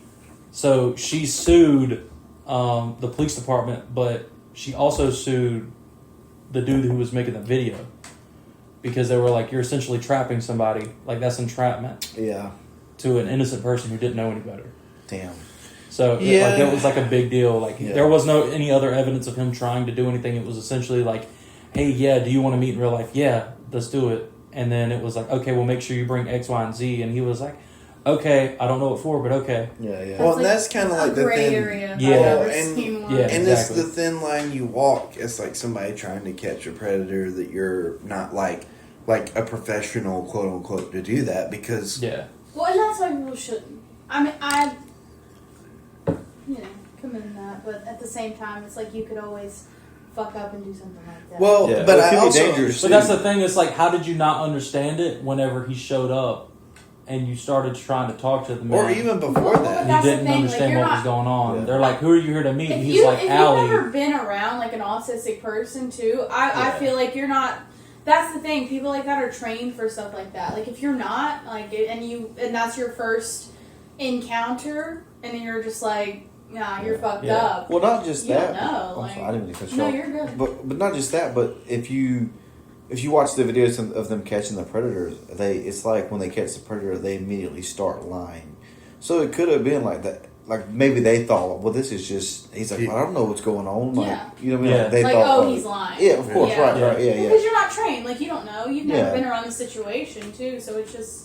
so she sued the police department, but she also sued the dude who was making the video because they were like, "You're essentially trapping somebody. Like that's entrapment Yeah. to an innocent person who didn't know any better." Damn. So Yeah. it was like a big deal. Like Yeah. there was no any other evidence of him trying to do anything. It was essentially like, "Hey, yeah, do you want to meet in real life? Yeah, let's do it." And then it was like, "Okay, well, make sure you bring X, Y, and Z." And he was like, okay, I don't know what for, but okay. Yeah. Well, that's kind of like the gray thin. area. Yeah. I've never And- seen one. yeah. And it's Exactly. the thin line you walk. It's like somebody trying to catch a predator that you're not like a professional, quote unquote, to do that because Yeah. Well, and that's why people shouldn't. I mean, commend that, but at the same time, it's like you could always fuck up and do something like that. well, Yeah, but it I can be also dangerous. But that's the thing. It's like, how did you not understand it whenever he showed up, and you started trying to talk to the man, or even before Well, that. you that's the didn't thing, like, understand you're what was not- going on. Yeah. They're like, "Who are you here to meet?" if And he's you've like, "Allie." never been around like an autistic person too, I Yeah. feel like you're not. That's the thing. People like that are trained for stuff like that. Like if you're not like, and that's your first encounter, and then you're just like, nah, you're fucked Yeah. up. Well, not just You that. don't know, I'm like- sorry, I didn't mean to cut you No, off. you're good. But not just that. But if you watch the videos of them catching the predators, it's like when they catch the predator, they immediately start lying. So it could have been like that. Like maybe they thought, well, this is just. He's like, well, I don't know what's going on. Like, Yeah. you know what I mean? Yeah. Like, they Like, thought, oh, he's lying. Yeah, of course, Yeah. right, Yeah. right, yeah, Because you're not trained. Like you don't know. You've never Yeah. been around the situation too. So it's just.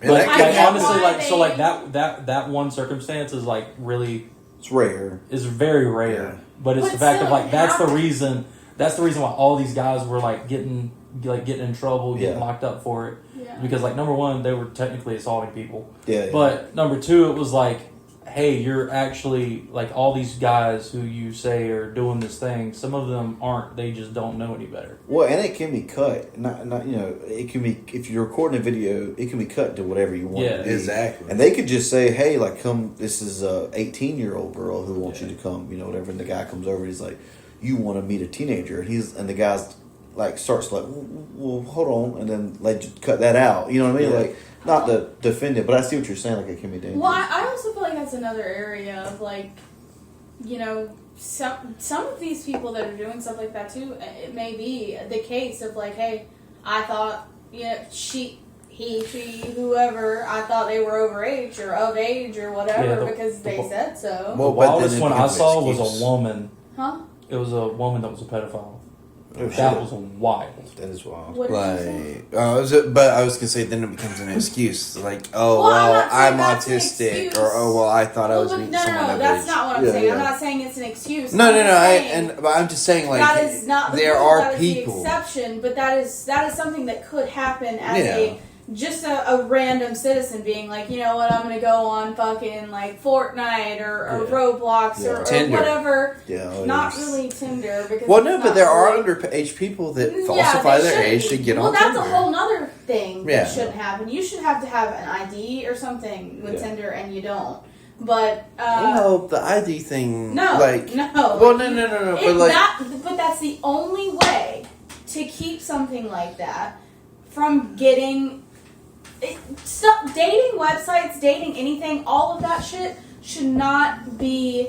And But that I like, could get happen. honestly, why like so, like they- that one circumstance is like really It's rare. is very rare. Yeah. But it's But the fact of still, like that's the how- reason. That's the reason why all these guys were like getting in trouble, getting Yeah. locked up for it. Yeah. Because like number one, they were technically assaulting people. Yeah. But number two, it was like, hey, you're actually like all these guys who you say are doing this thing. Some of them aren't. They just don't know any better. Well, and it can be cut. Not it can be if you're recording a video, it can be cut to whatever you want. Yeah. it to be. Exactly. And they could just say, "Hey, like, come. This is a 18-year-old girl who wants you to come. You know, whatever." And the guy comes over. And he's like, "You want to meet a teenager?" And the guy's like starts like, "Well, hold on," and then like just cut that out. You know what I mean? Yeah. Like, not to defend it, but I see what you're saying. Like, it can be dangerous. Well, I also feel like that's another area of like, some of these people that are doing stuff like that too. It may be the case of like, hey, I thought she, whoever, I thought they were of age or whatever Yeah, because they said so. The Well, but then wildest it one I becomes an saw was excuse. a woman. Huh? It was a woman that was a pedophile. Oh, That shit. was wild. That is wild. What did you say? But I was gonna say then it becomes an excuse, like, oh Well, I'm well, not saying I'm that's an autistic, excuse. or oh well, I thought I was Well, meeting no, someone of that's age. not what I'm Yeah, saying. yeah. I'm not saying it's an excuse. No, I'm no, just no. saying But I'm just saying, like, that is not the there rule, are that is people. the exception, but that is something that could happen as Yeah. a random citizen being like, you know what, I'm gonna go on fucking like Fortnite or Yeah. Roblox Yeah. or Tinder. whatever. Yeah. oh, Not yes. really Tinder because Well, it's no, not but there are really- underage people that Yeah, falsify they their shouldn't age to be. get well, on that's Tinder. a whole nother thing Yeah. that shouldn't happen. You should have to have an ID or something with Yeah. Tinder, and you don't. But Well, the ID thing, no, like, no. well, no, but like, But that's the only way to keep something like that from getting dating websites, dating anything, all of that shit should not be.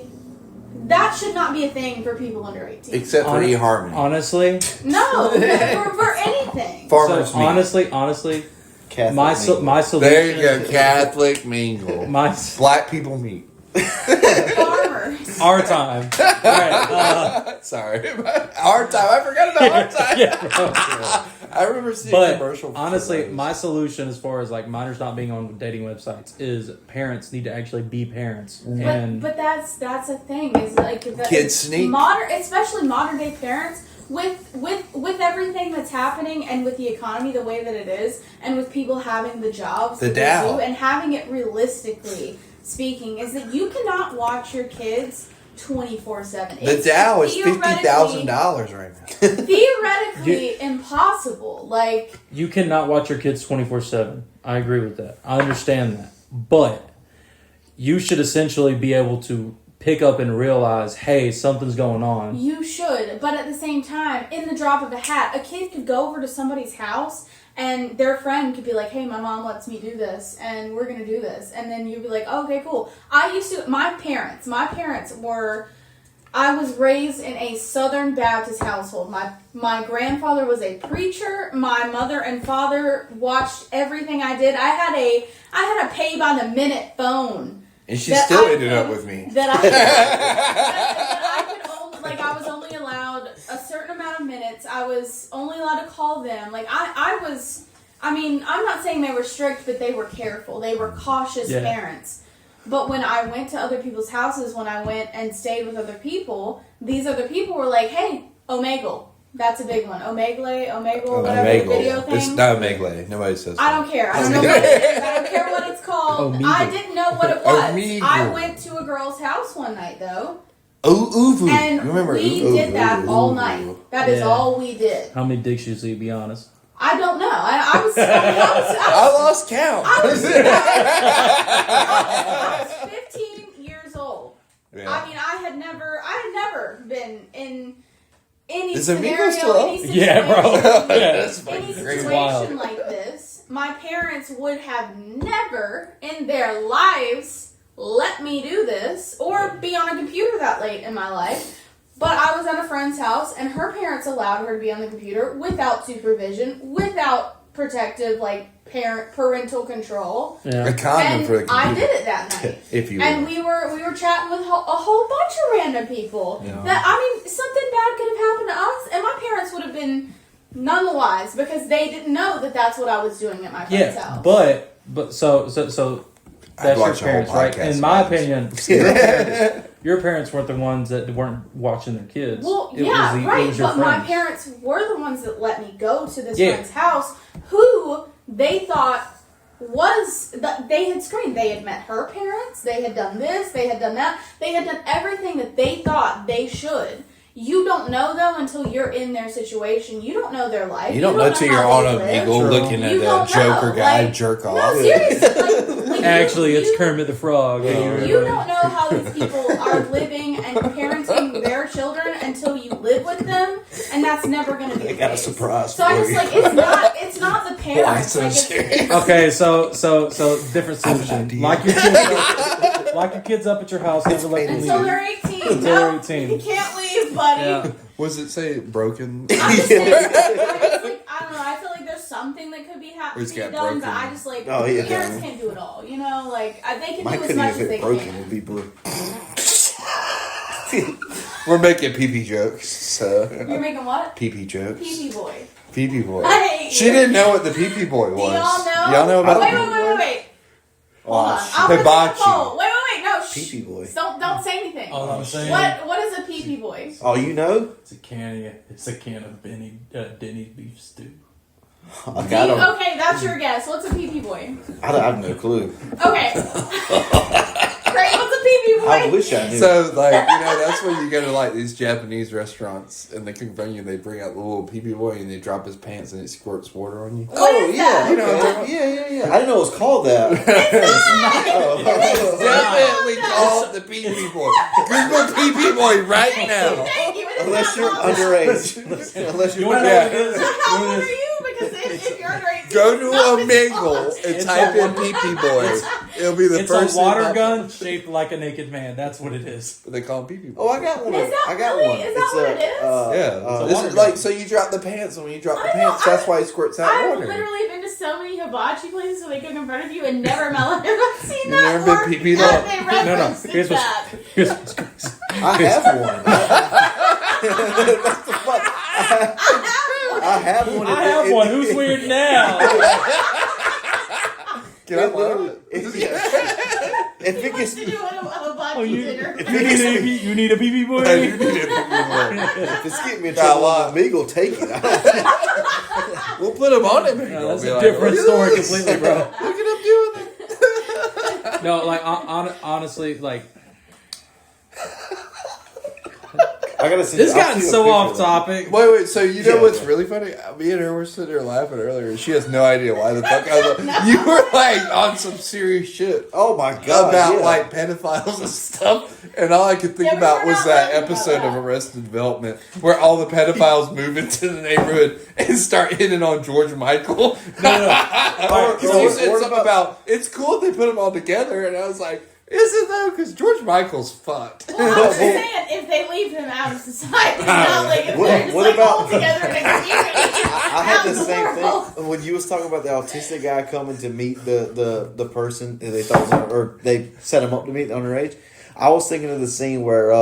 That should not be a thing for people under 18. except for eHarmony, Honestly, No, for anything. farmers so meet. honestly, Catholic my mingle. solution. There you go, Catholic mingle. My Black people meet. Farmers. our time. All right. Sorry, our time. I forgot about our time. Yeah. I remember seeing a But commercial. for honestly, those. my solution as far as like minors not being on dating websites is parents need to actually be parents. And But that's a thing. Is like Kids sneak. especially modern day parents. With everything that's happening and with the economy the way that it is, and with people having the jobs The that they Dow. do, and having it realistically speaking, is that you cannot watch your kids 24/7. the Dow is $50,000 right now. Theoretically impossible. Like you cannot watch your kids 24/7. I agree with that. I understand that. But you should essentially be able to pick up and realize, hey, something's going on. you should, but at the same time, in the drop of a hat, a kid could go over to somebody's house and their friend could be like, hey, my mom lets me do this and we're gonna do this, and then you'd be like, oh, okay, cool. My parents were, I was raised in a Southern Baptist household. My grandfather was a preacher. My mother and father watched everything I did. I had a pay by the minute phone. And she That still I ended could- up with me. That I could only, like, I was only allowed a certain amount of minutes. I was only allowed to call them. Like, I I mean, I'm not saying they were strict, but they were careful. They were cautious parents. But when I went to other people's houses, when I went and stayed with other people, these other people were like, hey, Omegle. That's a big one. Omegle, whatever the video thing. It's not Omegle. Nobody says that. I don't care. I don't know what it is. I don't care what it's called. Omegle. I didn't know what it was. Omegle. I went to a girl's house one night, though. Ooh, And remember we did that all night. That is all we did. How many dicks usually, be honest? I don't know. I was I lost count. I was 15 years old. Yeah. I mean, I had never been in any Is Amigo scenario, still up? any situation, Yeah, bro. That's any fucking great. situation like this. My parents would have never in their lives let me do this or be on a computer that late in my life. But I was at a friend's house, and her parents allowed her to be on the computer without supervision, without protective, parental control. Yeah. A condom And for the computer. I did it that night. If you And will. we were chatting with a whole bunch of random people. Yeah. That, I mean, something bad could have happened to us, and my parents would have been none the wise because they didn't know that that's what I was doing at my friend's house. But so that's your watch a whole parents, right? podcast In my about this. opinion, your parents weren't the ones that weren't watching their kids. Well, It yeah, was right. it was your But my friends. parents were the ones that let me go to this Yeah. friend's house, who they thought was that they had screened. They had met her parents. They had done this. They had done that. They had done everything that they thought they should. You don't know though until you're in their situation. You don't know their life. You don't know till you're how on they a live. Eagle True. looking at You a don't Joker know, guy like- jerk No, off. seriously. Like Actually, you, it's Kermit the Frog. You don't know how these people are living and parenting their children until you live with them, and that's never going to be. They the got a case. surprise So I for just you. like it's not the parents. so Like, serious? Okay, so different I have an solution. idea. Lock your kids up at your house. Never let them until leave. they're 18. Until No, they're 18. you can't leave, buddy. Yeah. Was it say broken? I'm just saying, I don't know. I feel like there's something that could be Or it's done, got but broken. I just like Oh, yeah, parents yeah. can't do it all. You know, like they can Mine do as couldn't much even as they get broken. can. It'd be blue. We're making pee-pee jokes. So. You're making what? Pee-pee jokes. Pee-pee boy. Pee-pee boy. Hey. She didn't know what the pee-pee boy Do was. y'all know? Y'all know about Wait, the wait, wait, wait, wait. Hold on. Oh, I'll put this Hibachi. on hold. Wait, wait, wait. No, shh. Pee-pee boy. Don't say anything. All I'm saying, What is a pee-pee boy? Oh, you know? it's a can of Denny's beef stew. Like, I don't. Okay, that's your guess. What's a pee-pee boy? I have no clue. Okay. Great. What's a pee-pee boy? I wish I knew. So, that's when you go to, these Japanese restaurants, and they cook on you, and they bring out the little pee-pee boy, and they drop his pants, and it squirts water on you. What oh is yeah, that? You know what I'm okay. talking yeah. I didn't know it was called that. Definitely called the pee-pee boy. Google pee-pee boy right now. Thank you. It is Unless not you're called that. underage. Unless You you're want to know what it is? How You old wanna are know- you? Because if you're underage, Go to no, it's Omegle called- and It's type a- in pee-pee boy. It'll be the It's first a water thing gun shaped like a naked man. That's what it is. They call him pee-pee boy. Oh, I got one. Is that I got really- one. is that what it is? Yeah. This is like, so you drop the pants, and when you drop the I know, pants, that's why it squirts out I've water. literally been to so many hibachi places where they cook in front of you and never have seen You that. never been or pee-peed have up? they No, no. referenced Here's what's, that. here's what's crazy. I have one. That's the fuck. I have one. I have one. Who's weird now? Can I borrow it? If it He wants gets, to do a hibachi Oh, dinner. you need a pee boy? I do need a pee-pee boy. if it's getting me in trouble on the Meagle, take it. I don't We'll put him on it. No, that's a different story completely, bro. Look at him doing it. No, like honestly, like I gotta see. this I'll gotten see a so picture off of it. topic. Wait. So you know Yeah. what's really funny? Me and her were sitting there laughing earlier. And she has no idea why the fuck I was. You were on some serious shit Oh my god! about yeah. pedophiles and stuff, and all I could think Yeah, we about were was not that laughing about episode of that. Arrested Development where all the pedophiles move into the neighborhood and start hitting on George Michael. Or- You or- said or something about it's cool if they put them all together, and I was like, is it though? Because George Michael's fucked. Well, I'm just saying, if they leave him out of society, not like if What- they're just what like about- all together in a community. I had the Sounds same horrible. thing when you was talking about the autistic guy coming to meet the person that they thought was or they set him up to meet underage. I was thinking of the scene where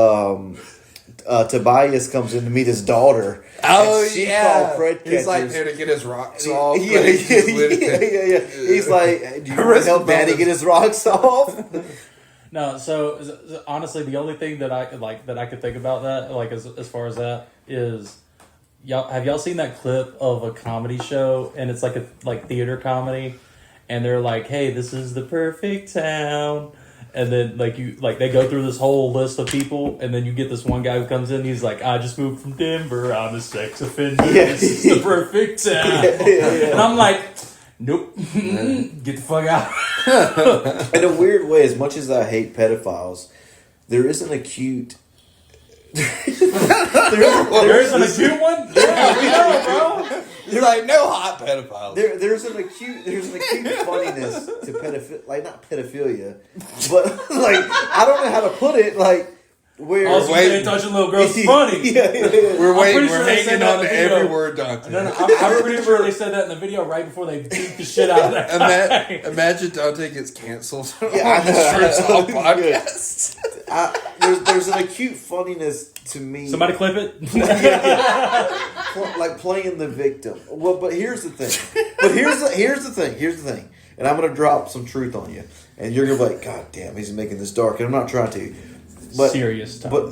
Tobias comes in to meet his daughter. Oh, she yeah. called Fred He's like catchers. there to get his rocks Yeah, off. yeah. He's like, do you want to help Daddy get his rocks off? No, so honestly, the only thing that I could think about that, like as far as that is, have y'all seen that clip of a comedy show and it's like a theater comedy, and they're like, hey, this is the perfect town. And then, they go through this whole list of people, and then you get this one guy who comes in. He's like, "I just moved from Denver. I'm a sex offender. This is the perfect town." And I'm like, "Nope, get the fuck out." In a weird way, as much as I hate pedophiles, there is an acute. There's an acute one. Yeah, we know, bro. You're like, no hot pedophile. There's an acute funniness to not pedophilia, but I don't know how to put it. Where Also, you ain't touching little girls. It's funny. We're waiting. Sure We're hanging on to every word, Dante. No, I'm pretty sure they said that in the video right before they beat the shit out of that guy. Imagine Dante gets canceled on Yeah, the Strips Off podcast. there's an acute funniness to me. Somebody clip it. Like playing the victim. Well, but here's the thing. Here's the thing. And I'm gonna drop some truth on you, and you're gonna be like, God damn, he's making this dark. And I'm not trying to. But, serious time. But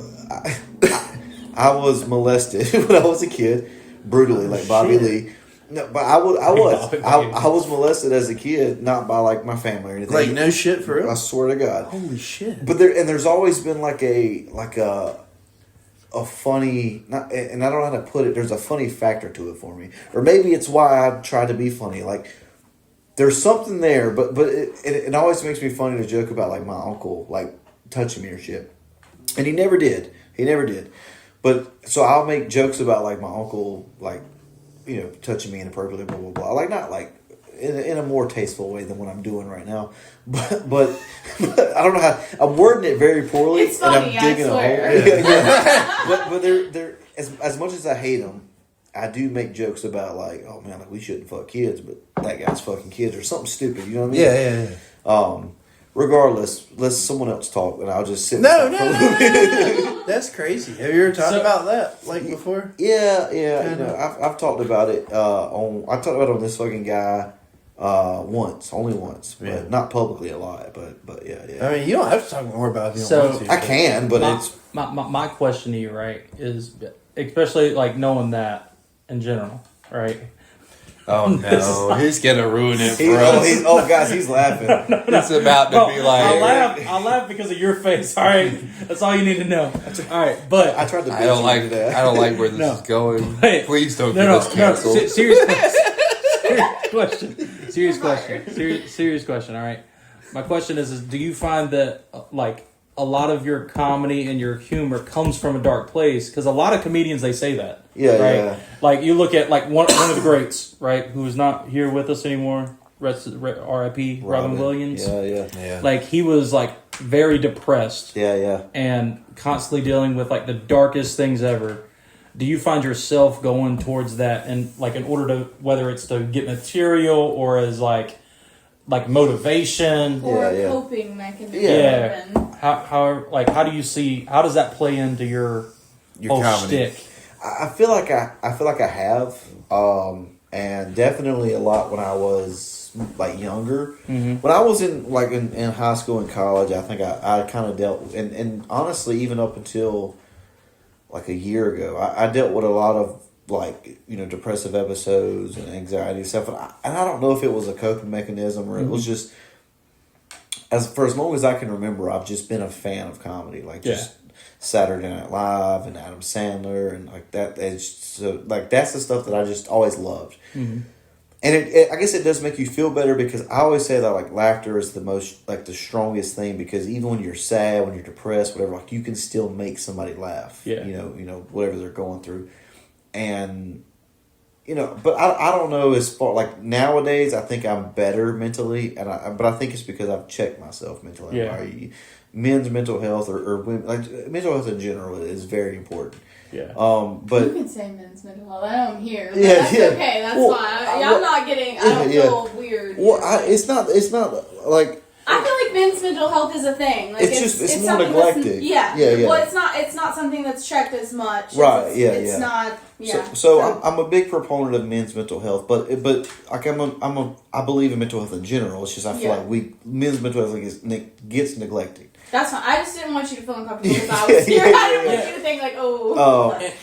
I was molested when I was a kid, brutally, like Bobby Lee. No, but I was molested as a kid, not by my family or anything. Like no shit for real. I swear to God. Holy shit. But there's always been a funny, and I don't know how to put it. There's a funny factor to it for me, or maybe it's why I try to be funny. There's something there, but it always makes me funny to joke about my uncle touching me or shit. And he never did. But so I'll make jokes about my uncle touching me inappropriately, blah blah blah. Not in a more tasteful way than what I'm doing right now. But I don't know how I'm wording it very poorly. It's funny, and I'm digging I swear. a hole. But they're as much as I hate them, I do make jokes about oh man, we shouldn't fuck kids, but that guy's fucking kids or something stupid. You know what I mean? Yeah. Regardless, let someone else talk, and I'll just sit. No. That's crazy. Have you ever talked about that before? Yeah. I've talked about it I talked about it on this fucking guy only once, but not publicly a lot. But yeah. I mean, you don't have to talk more about it if you don't want to. I can, but it's my question to you, right, is especially knowing that in general, right? Oh no, he's gonna ruin it for us. Guys, he's laughing. It's about to be like. I laugh because of your face. All right, that's all you need to know. All right, but I tried to. I don't like where this is going. Wait, please don't get us canceled. Serious question. All right, my question is do you find that a lot of your comedy and your humor comes from a dark place? Because a lot of comedians, they say that. Yeah. You look at one of the greats, right, who's not here with us anymore. R.I.P. Robin Williams. Yeah. He was very depressed. Yeah. And constantly dealing with the darkest things ever. Do you find yourself going towards that and in order to, whether it's to get material or as motivation or a coping mechanism? Yeah. How do you see, how does that play into your whole comedy? shtick? I feel like I have, and definitely a lot when I was younger. Mm-hmm. When I was in high school and college, I think I kind of dealt, and honestly, even up until a year ago, I dealt with a lot of depressive episodes and anxiety stuff, and I don't know if it was a coping mechanism or it was just for as long as I can remember, I've just been a fan of comedy, just Saturday Night Live and Adam Sandler and that. It's that's the stuff that I just always loved. Mm-hmm. And I guess it does make you feel better because I always say that laughter is the most the strongest thing, because even when you're sad, when you're depressed, whatever, you can still make somebody laugh. Yeah. You know whatever they're going through, and but I don't know as far nowadays. I think I'm better mentally, but I think it's because I've checked myself mentally. Yeah. Men's mental health or women, mental health in general is very important. Yeah. But you can say men's mental health. I know I'm here. But Yeah, that's yeah. okay. That's fine. I'm not getting. I don't feel weird. Well, it's not like. I feel if men's mental health is a thing. Like it's more something neglected. Yeah. Yeah. Well, it's not something that's checked as much. Right. It's not. Yeah. So I'm a big proponent of men's mental health, but like I believe in mental health in general. It's just I feel like men's mental health gets neglected. That's fine. I just didn't want you to feel uncomfortable because I was here. I didn't want you to think like,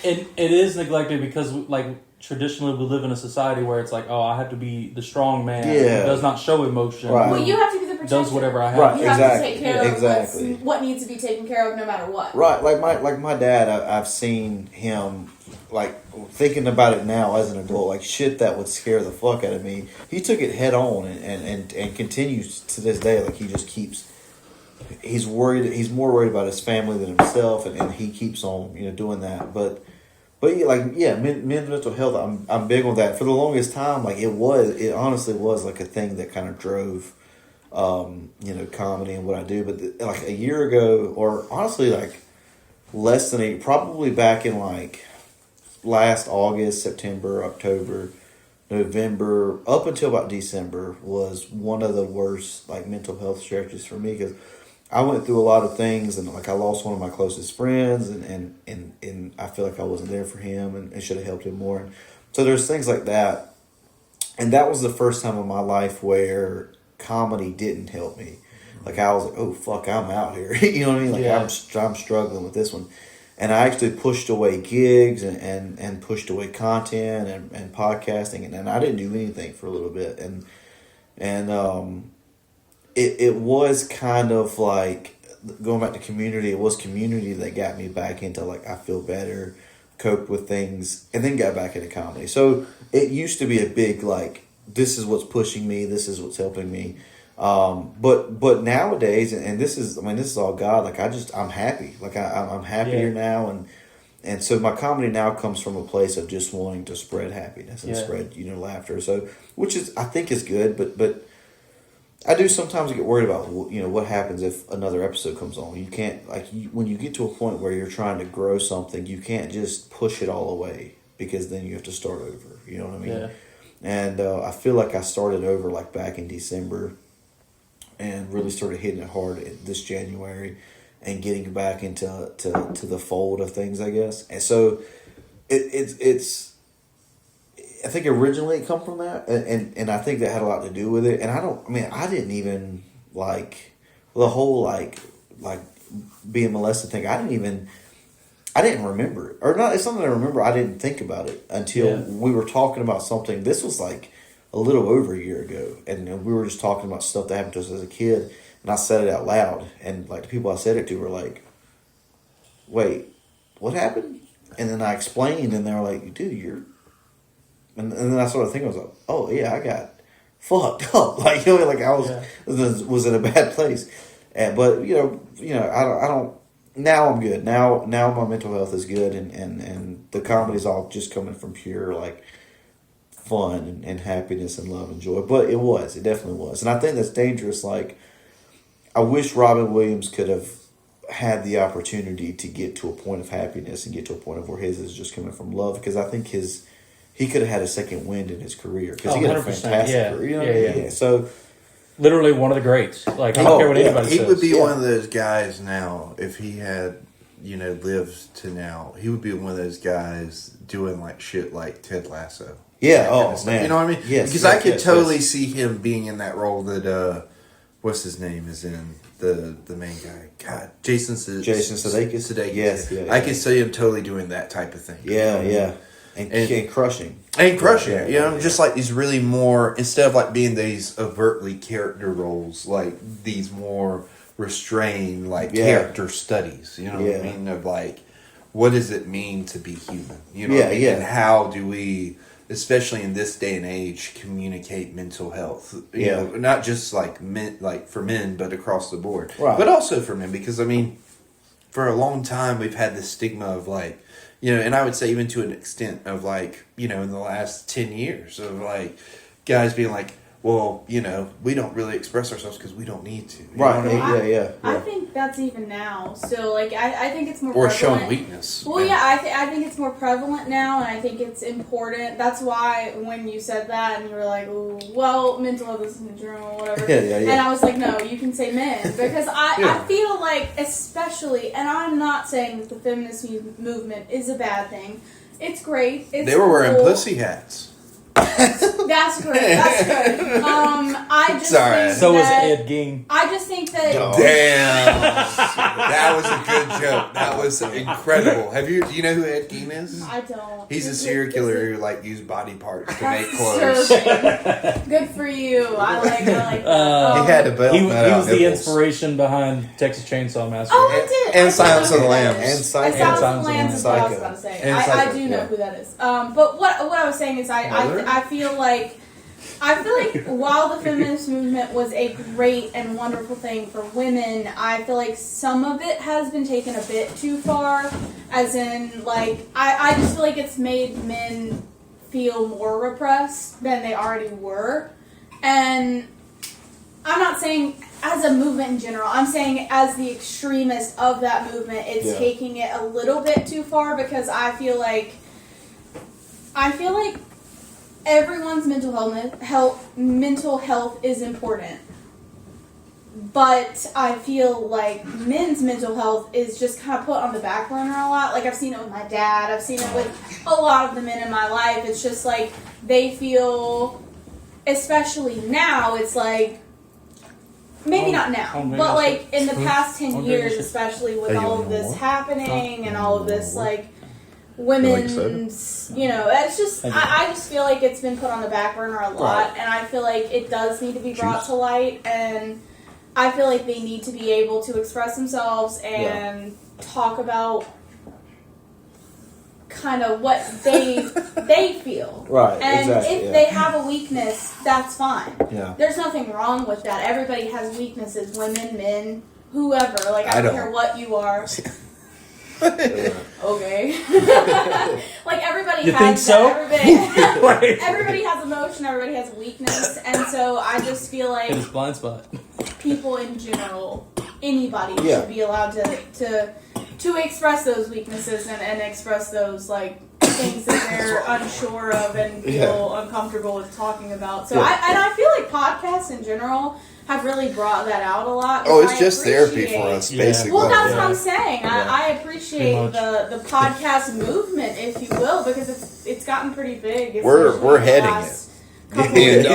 And it is neglected because like traditionally we live in a society where it's like, oh, I have to be the strong man who does not show emotion. Right. Well, you have to be the protector. Does whatever I have. Right. You have Exactly. to take care of what needs to be taken care of no matter what. Right. Like my dad, I've seen him, like, thinking about it now as an adult, like shit that would scare the fuck out of me. He took it head on and continues to this day. Like, he just keeps, he's more worried about his family than himself, and he keeps on, doing that. But men's mental health, I'm big on that. For the longest time, like, it honestly was like a thing that kind of drove, comedy and what I do. But like a year ago, or honestly like less than probably back in like last August, September, October, November, up until about December was one of the worst like mental health stretches for me, because I went through a lot of things, and like I lost one of my closest friends, and I feel like I wasn't there for him and should have helped him more. So there's things like that, and that was the first time in my life where comedy didn't help me. Like, I was like, oh fuck, I'm out here. You know what I mean? Like, I'm struggling with this one. And I actually pushed away gigs and pushed away content and podcasting, and I didn't do anything for a little bit. And it was kind of like, going back to community, it was community that got me back into, like, I feel better, coped with things, and then got back into comedy. So it used to be a big, like, this is what's pushing me, this is what's helping me. But nowadays, and this is all God. Like, I'm happy. Like, I'm happier now, and so my comedy now comes from a place of just wanting to spread happiness and spread laughter. So, which is, I think, is good. But I do sometimes get worried about what happens if another episode comes on. You can't, when you get to a point where you're trying to grow something, you can't just push it all away, because then you have to start over. You know what I mean? Yeah. And I feel like I started over like back in December, and really started hitting it hard this January, and getting back into the fold of things, I guess. And so it's I think originally it come from that, and I think that had a lot to do with it. And I didn't even like the whole like being molested thing. I didn't remember it. Or not, it's something I remember. I didn't think about it until we were talking about something. This was like a little over a year ago, and we were just talking about stuff that happened to us as a kid, and I said it out loud, and like the people I said it to were like, wait, what happened? And then I explained, and they were like, dude, you're, and then I started thinking, I was like, oh yeah, I got fucked up. Like, like I was in a bad place. But I don't, now I'm good. Now my mental health is good, and the comedy's all just coming from pure like fun and happiness and love and joy. But it definitely was. And I think that's dangerous. Like, I wish Robin Williams could have had the opportunity to get to a point of happiness and get to a point of where his is just coming from love, because I think he could have had a second wind in his career, because he had a fantastic career. Yeah. So literally one of the greats. Like, I don't care what anybody says. He would be one of those guys now, if he had, lived to now, he would be one of those guys doing like shit like Ted Lasso. Yeah. Oh man. You know what I mean? Yes. Because I could totally see him being in that role that what's his name is in, the main guy. God, Jason Sudeikis. Yes. Yeah, I could see him totally doing that type of thing. Yeah. And crushing. Just like these really more, instead of like being these overtly character roles, like these more restrained, like character studies, what I mean? Of like, what does it mean to be human? And how do we, especially in this day and age, communicate mental health? You know, not just like men, like for men, but across the board. Right. But also for men, because I mean, for a long time we've had this stigma of like, and I would say even to an extent of like, in the last 10 years of like guys being like, well, we don't really express ourselves because we don't need to. Right. You know what I mean? Yeah. I think that's even now. So, like, I think it's more Or prevalent. showing weakness. Well, I think it's more prevalent now, and I think it's important. That's why when you said that, and you were like, "Ooh, well, mental health is in general, whatever." Yeah. And I was like, "No, you can say men," because I feel like, especially, and I'm not saying that the feminist movement is a bad thing. It's great. It's They were wearing cool. pussy hats. That's great. That's good. I just Sorry. think So was that, Ed Gein. I just think that Damn. That was a good joke. That was incredible. Do you know who Ed Gein is? I don't. He's a Is it- serial is killer it- who used body parts to That's make clothes. disturbing. Good for you. I like that. He had a belt. He cut out was the nipples. inspiration behind Texas Chainsaw Massacre. Oh, I did. And I Silence did of the know who that Lambs. is. And Psycho. Silence of Silence the of the Lambs is what I was Psycho. about to say. And I Psycho, do know yeah. who that is. But what I was saying is I feel like while the feminist movement was a great and wonderful thing for women, I feel like some of it has been taken a bit too far. As in, I just feel like it's made men feel more repressed than they already were. And I'm not saying as a movement in general, I'm saying as the extremist of that movement, it's taking it a little bit too far, because I feel like everyone's mental health is important. But I feel like men's mental health is just kind of put on the back burner a lot. Like, I've seen it with my dad. I've seen it with a lot of the men in my life. It's just like they feel, especially now, it's like, maybe not now, but like in the past 10 years, especially with all of this happening and all of this, like, women's, it's just, I just feel like it's been put on the back burner a lot, and I feel like it does need to be brought to light, and I feel like they need to be able to express themselves and talk about kind of what they feel. Right, and exactly, if they have a weakness, that's fine. Yeah. There's nothing wrong with that. Everybody has weaknesses, women, men, whoever. Like, I don't care what you are. Okay. Like, everybody You has think so? Everybody has emotion, everybody has weakness, and so I just feel like Hit his blind spot. people in general, anybody should be allowed to express those weaknesses and express those, like, things that they're unsure of and feel uncomfortable with talking about. So I feel like podcasts in general have really brought that out a lot. Oh, it's just therapy for us, basically. Well, that's what I'm saying. I appreciate the podcast movement, if you will, because it's gotten pretty big. We're heading it. And Yeah.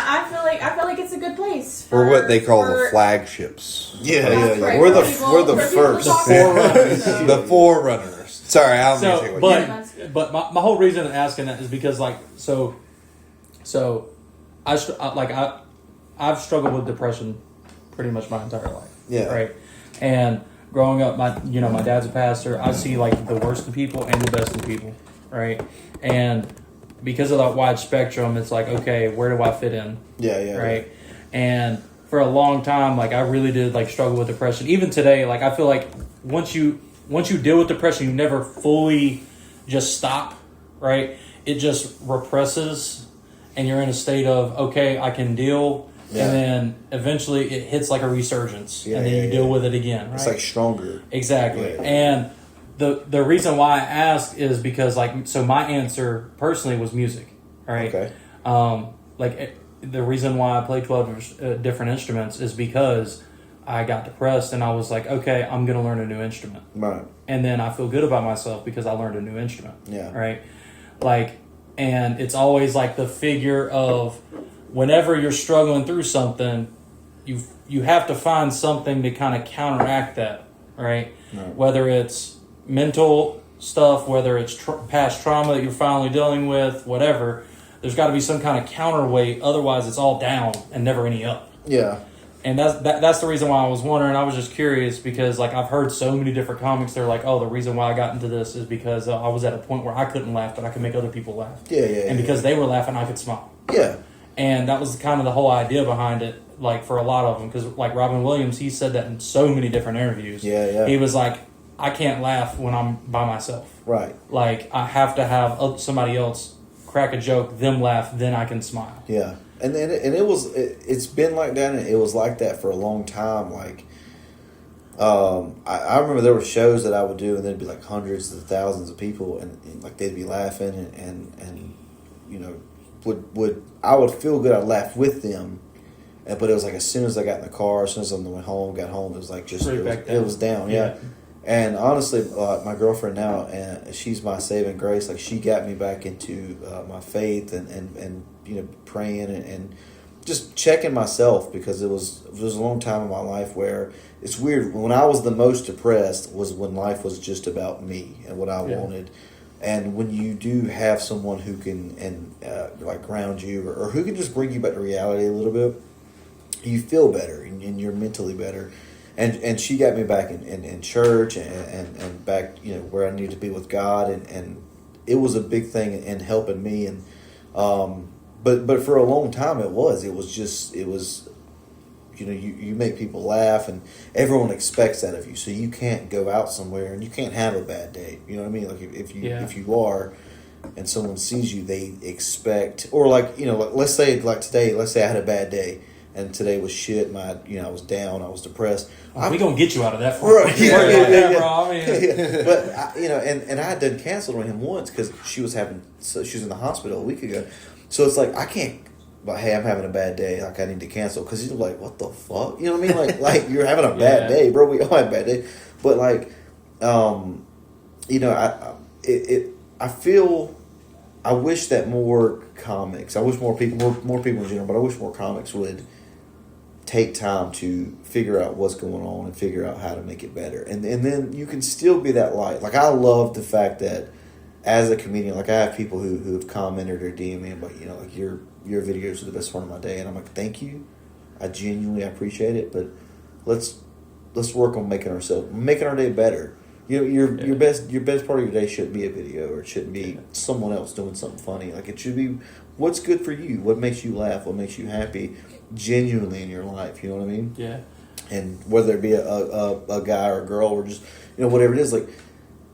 I feel like it's a good place. We're what they call the flagships. That's right. We're the For people first. to talk about. The forerunners. Sorry, I don't mean to take what But my whole reason in asking that is because, like, so I've struggled with depression pretty much my entire life. Yeah. Right. And growing up, my dad's a pastor. I see, like, the worst in people and the best in people. Right. And because of that wide spectrum, it's like, okay, where do I fit in? Yeah. Right. And for a long time, like, I really did, like, struggle with depression. Even today, like, I feel like once you deal with depression, you never fully just stop. Right. It just represses. And you're in a state of, okay, I can deal, and then eventually it hits like a resurgence, and then you deal with it again. Right? It's like stronger. Exactly. Yeah. And the reason why I asked is because, like, so my answer personally was music, right? Okay. The reason why I play 12 different instruments is because I got depressed, and I was like, okay, I'm going to learn a new instrument. Right. And then I feel good about myself because I learned a new instrument. Yeah. Right? Like, and it's always like the figure of whenever you're struggling through something, you have to find something to kind of counteract that, right? Whether it's mental stuff, whether it's past trauma that you're finally dealing with, whatever, there's got to be some kind of counterweight. Otherwise, it's all down and never any up. Yeah. And that's the reason why I was wondering. I was just curious because, like, I've heard so many different comics. They're like, oh, the reason why I got into this is because I was at a point where I couldn't laugh, but I could make other people laugh. Yeah. And because they were laughing, I could smile. Yeah. And that was kind of the whole idea behind it, like, for a lot of them. Because, like, Robin Williams, he said that in so many different interviews. Yeah. He was like, I can't laugh when I'm by myself. Right. Like, I have to have somebody else crack a joke, them laugh, then I can smile. Yeah, and it's been like that, and it was like that for a long time. Like, I remember there were shows that I would do, and there'd be like hundreds of thousands of people, and like they'd be laughing, and you know, would I would feel good. I'd laugh with them, but it was like as soon as I got in the car, as soon as I went home, got home, it was like just it was down. Yeah. And honestly, my girlfriend now, and she's my saving grace. Like, she got me back into my faith and you know, praying and just checking myself, because it was a long time in my life where it's weird. When I was the most depressed was when life was just about me and what I wanted. And when you do have someone who can like ground you or who can just bring you back to reality a little bit, you feel better and you're mentally better. And she got me back in church and back, you know, where I needed to be with God, and it was a big thing in helping me. And but for a long time it was you know, you make people laugh, and everyone expects that of you, so you can't go out somewhere and you can't have a bad day. You know what I mean? Like if you are, and someone sees you, they expect, or like, you know, let's say like today, let's say I had a bad day. And today was shit. I was down. I was depressed. We gonna get you out of that. Right? Yeah. Bro. I mean, But you know, and I had done canceled on him once because she was in the hospital a week ago. So it's like I can't. But hey, I'm having a bad day. Like I need to cancel, because he's like, what the fuck? You know what I mean? Like you're having a bad day, bro. We all have bad day. But like, you know, I feel. I wish that more comics. I wish more people in general. But I wish more comics would take time to figure out what's going on and figure out how to make it better. And then you can still be that light. Like, I love the fact that as a comedian, like, I have people who have commented or DM me, but, you know, like, your videos are the best part of my day. And I'm like, thank you. I genuinely appreciate it. But let's work on making our day better. You know, your best part of your day shouldn't be a video, or it shouldn't be someone else doing something funny. Like, it should be what's good for you, what makes you laugh, what makes you happy, genuinely in your life. You know what I mean? Yeah. And whether it be a guy or a girl, or just, you know, whatever it is, like,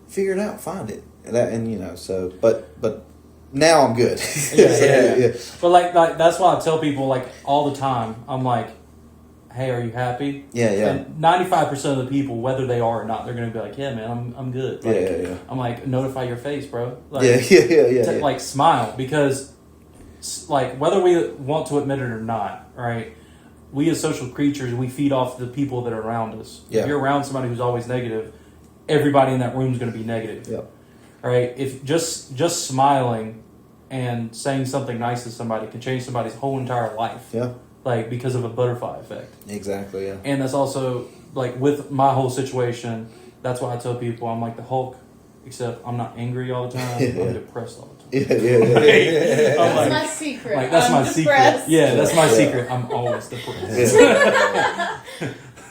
figure it out, find it, and you know. So, but now I'm good. Yeah. But like that's why I tell people, like, all the time. I'm like, hey, are you happy? Yeah. And 95% of the people, whether they are or not, they're gonna be like, yeah, man, I'm good. Like, yeah. I'm like, notify your face, bro. Like, yeah. Like, smile, because, like, whether we want to admit it or not, right? We as social creatures, we feed off the people that are around us. Yeah. If you're around somebody who's always negative, everybody in that room is going to be negative. Yep. Right? If just smiling and saying something nice to somebody can change somebody's whole entire life. Yeah. Like, because of a butterfly effect. Exactly, yeah. And that's also, like, with my whole situation, that's why I tell people I'm like the Hulk, except I'm not angry all the time. I'm depressed all the time. Yeah. That's my secret. Like, that's my depressed. secret. Yeah, that's my secret. I'm always depressed.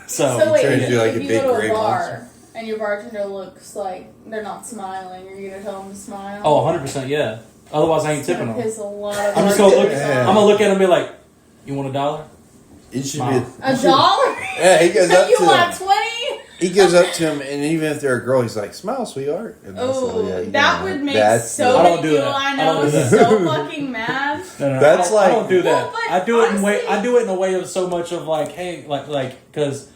So wait, turns you like a if you big go to gray a bar monster. and your bartender looks like they're not smiling, are you gonna tell them to smile? Oh, 100%, yeah. Otherwise, I ain't tipping them. Piss a lot of I'm just gonna look. bartenders I'm off. gonna look at him and be like, "You want $1?" It should Smile. be. $1? Yeah, he goes up You to want them. 20? He goes up to him, and even if they're a girl, he's like, "Smile, sweetheart." And Oh, yeah, you that know, would make that's so I many don't do people that. I I know don't do that. so fucking mad. No, That's I don't like- do that. Well, but I do it in way. honestly- I do it in a way of so much of like, hey, like, because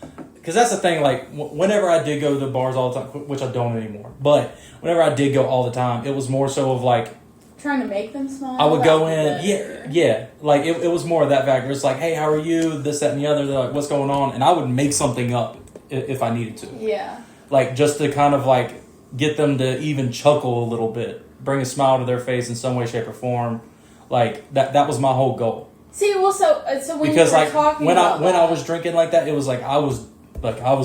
that's the thing. Like, whenever I did go to bars all the time, which I don't anymore, but whenever I did go all the time, it was more so of like, Trying to make them smile. I would go that in, yeah. Like, it was more of that factor. It's like, hey, how are you? This, that, and the other. They're like, what's going on? And I would make something up if I needed to. Yeah. Like, just to kind of like get them to even chuckle a little bit, bring a smile to their face in some way, shape, or form. Like, that was my whole goal. See, well, so when Because you were like talking when about I was drinking like that, it was like I was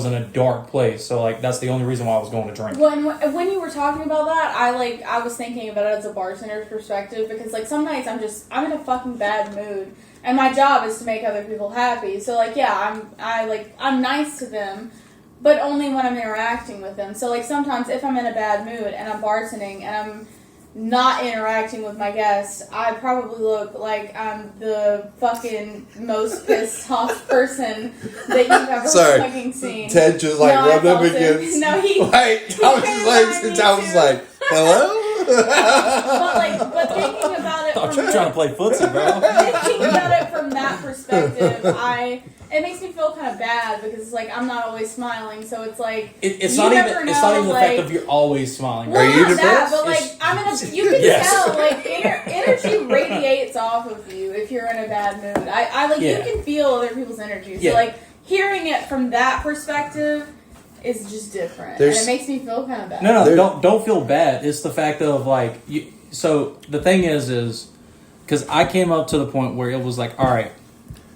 in a dark place. So like that's the only reason why I was going to drink. When you were talking about that, I was thinking about it as a bartender's perspective, because like some nights I'm in a fucking bad mood, and my job is to make other people happy. So like, yeah, I'm nice to them, but only when I'm interacting with them. So like sometimes if I'm in a bad mood and I'm bartending and I'm not interacting with my guests, I probably look like I'm the fucking most pissed off person that you've ever fucking seen. Ted just like rubbed up against. No, he. Like, I was just like, since I was like, hello. But thinking about it I'm from trying to play footsie, bro. thinking about it from that perspective, it makes me feel kind of bad because it's like I'm not always smiling, so it's like It's you not never even. know, It's not even like, the fact of you're always smiling. well, Are you not that, depressed? but like you can Yes. tell like energy radiates off of you if you're in a bad mood. I like Yeah. you can feel other people's energy. So Yeah. like hearing it from that perspective is just different, and it makes me feel kind of bad. No, don't feel bad. It's the fact of like you. So the thing is because I came up to the point where it was like, all right,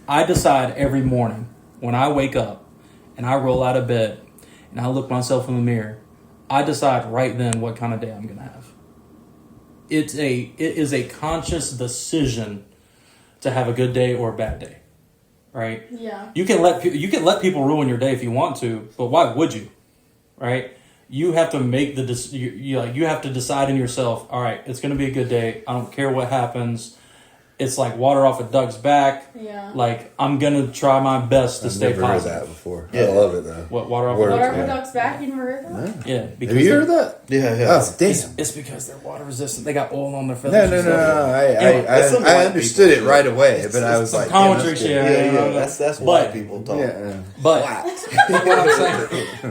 I decide every morning when I wake up and I roll out of bed and I look myself in the mirror, I decide right then what kind of day I'm gonna have. It is a conscious decision to have a good day or a bad day, right? Yeah. You can let people ruin your day if you want to, but why would you, right? You have to make you have to decide in yourself. All right, it's going to be a good day. I don't care what happens. It's like water off a duck's back. Yeah. Like I'm gonna try my best to I've stay never positive. heard that before. Yeah. I love it though. What water off Word. a duck's Water back? off a duck's back. You never heard that? Yeah, because Have you they- heard that? Yeah. Oh, damn. It's because they're water resistant. They got oil on their No, feathers. no, and no, stuff. no. Anyway, that's some I white understood people it right shit. away, but I was some like, commentary that's shit. good. Yeah. Yeah. That's But- white people talk. Yeah. But what I'm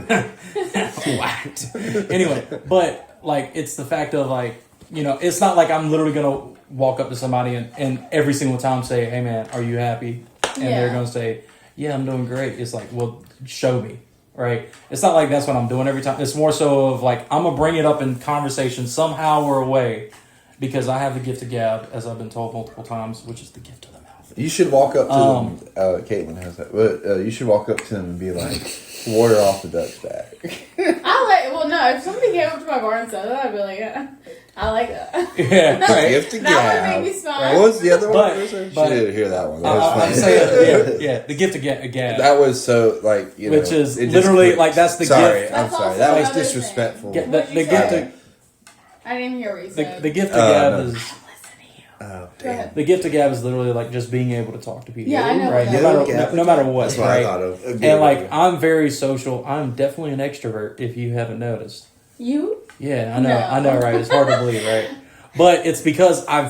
saying, whacked. Anyway, but like it's the fact of like it's not like I'm literally gonna walk up to somebody and every single time say, "Hey man, are you happy?" And they're Yeah. gonna say, "Yeah, I'm doing great." It's like, well, show me, right? It's not like that's what I'm doing every time. It's more so of like I'm gonna bring it up in conversation somehow or a way because I have the gift of gab, as I've been told multiple times, which is the gift of the mouth. You should walk up to them. Caitlin has that. But you should walk up to them and be like, water off the duck's back. No, if somebody came up to my bar and said that, I'd be like, yeah, I like that. Yeah, right. Gift of That would gab. make me smile. What was the other But- one? She but- didn't hear that one. That was I'm funny. saying, yeah, the gift of gab. That was so like Which is it just literally, clicked. like, that's the sorry, gift. I'm That's sorry. also That was another disrespectful. Get What'd the you gift say? of I didn't hear what you said. the gift of Oh, gab no. is Oh, Go damn. ahead. the gift of gab is literally like just being able to talk to people. Yeah, I know right? what No that matter, no matter what, That's what right? I thought of. And like I'm very social. I'm definitely an extrovert. If you haven't noticed, You? yeah, No. I know, right? It's hard to believe, right? But it's because I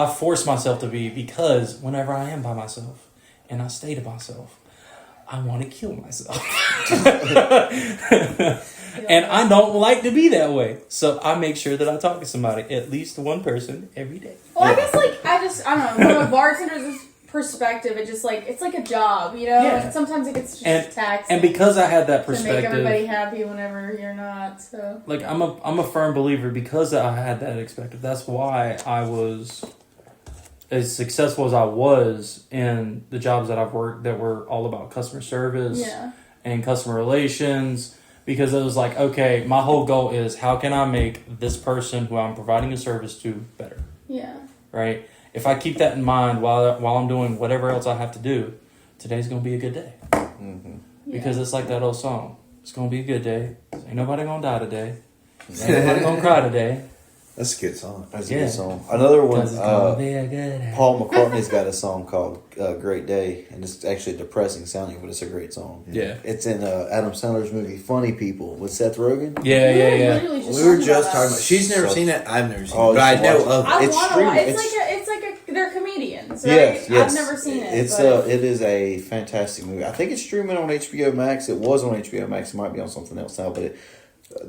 forced myself to be because whenever I am by myself and I stay to myself, I want to kill myself. And I don't like to be that way. So I make sure that I talk to somebody, at least one person every day. Well, I guess I don't know. From a bartender's perspective, it's like a job, Yeah. And sometimes it gets just And- taxing. And because I had that to make everybody perspective, happy whenever you're not. So like I'm a firm believer because I had that perspective. That's why I was as successful as I was in the jobs that I've worked that were all about customer service yeah, and customer relations. Because it was like, okay, my whole goal is how can I make this person who I'm providing a service to better, yeah, right? If I keep that in mind while I'm doing whatever else I have to do, today's gonna be a good day. Because it's like that old song. It's gonna be a good day. Ain't nobody gonna die today. Ain't nobody gonna cry today. That's a good song. That's a Yeah. good song. Another one, 'Cause it's gonna be a good day. Paul McCartney's got a song called "Great Day," and it's actually depressing sounding, but it's a great song. Yeah. It's in Adam Sandler's movie "Funny People" with Seth Rogen. Yeah, We yeah, were yeah. literally We were just that. talking about. She's never So- seen it. I've never seen Oh, it, but I you should know watch it. of it. I It's want to streaming. watch. It's- It's like a. They're comedians, right? Yes, yes. I've never seen it. It's but it is a fantastic movie. I think it's streaming on HBO Max. It was on HBO Max. It might be on something else now, but it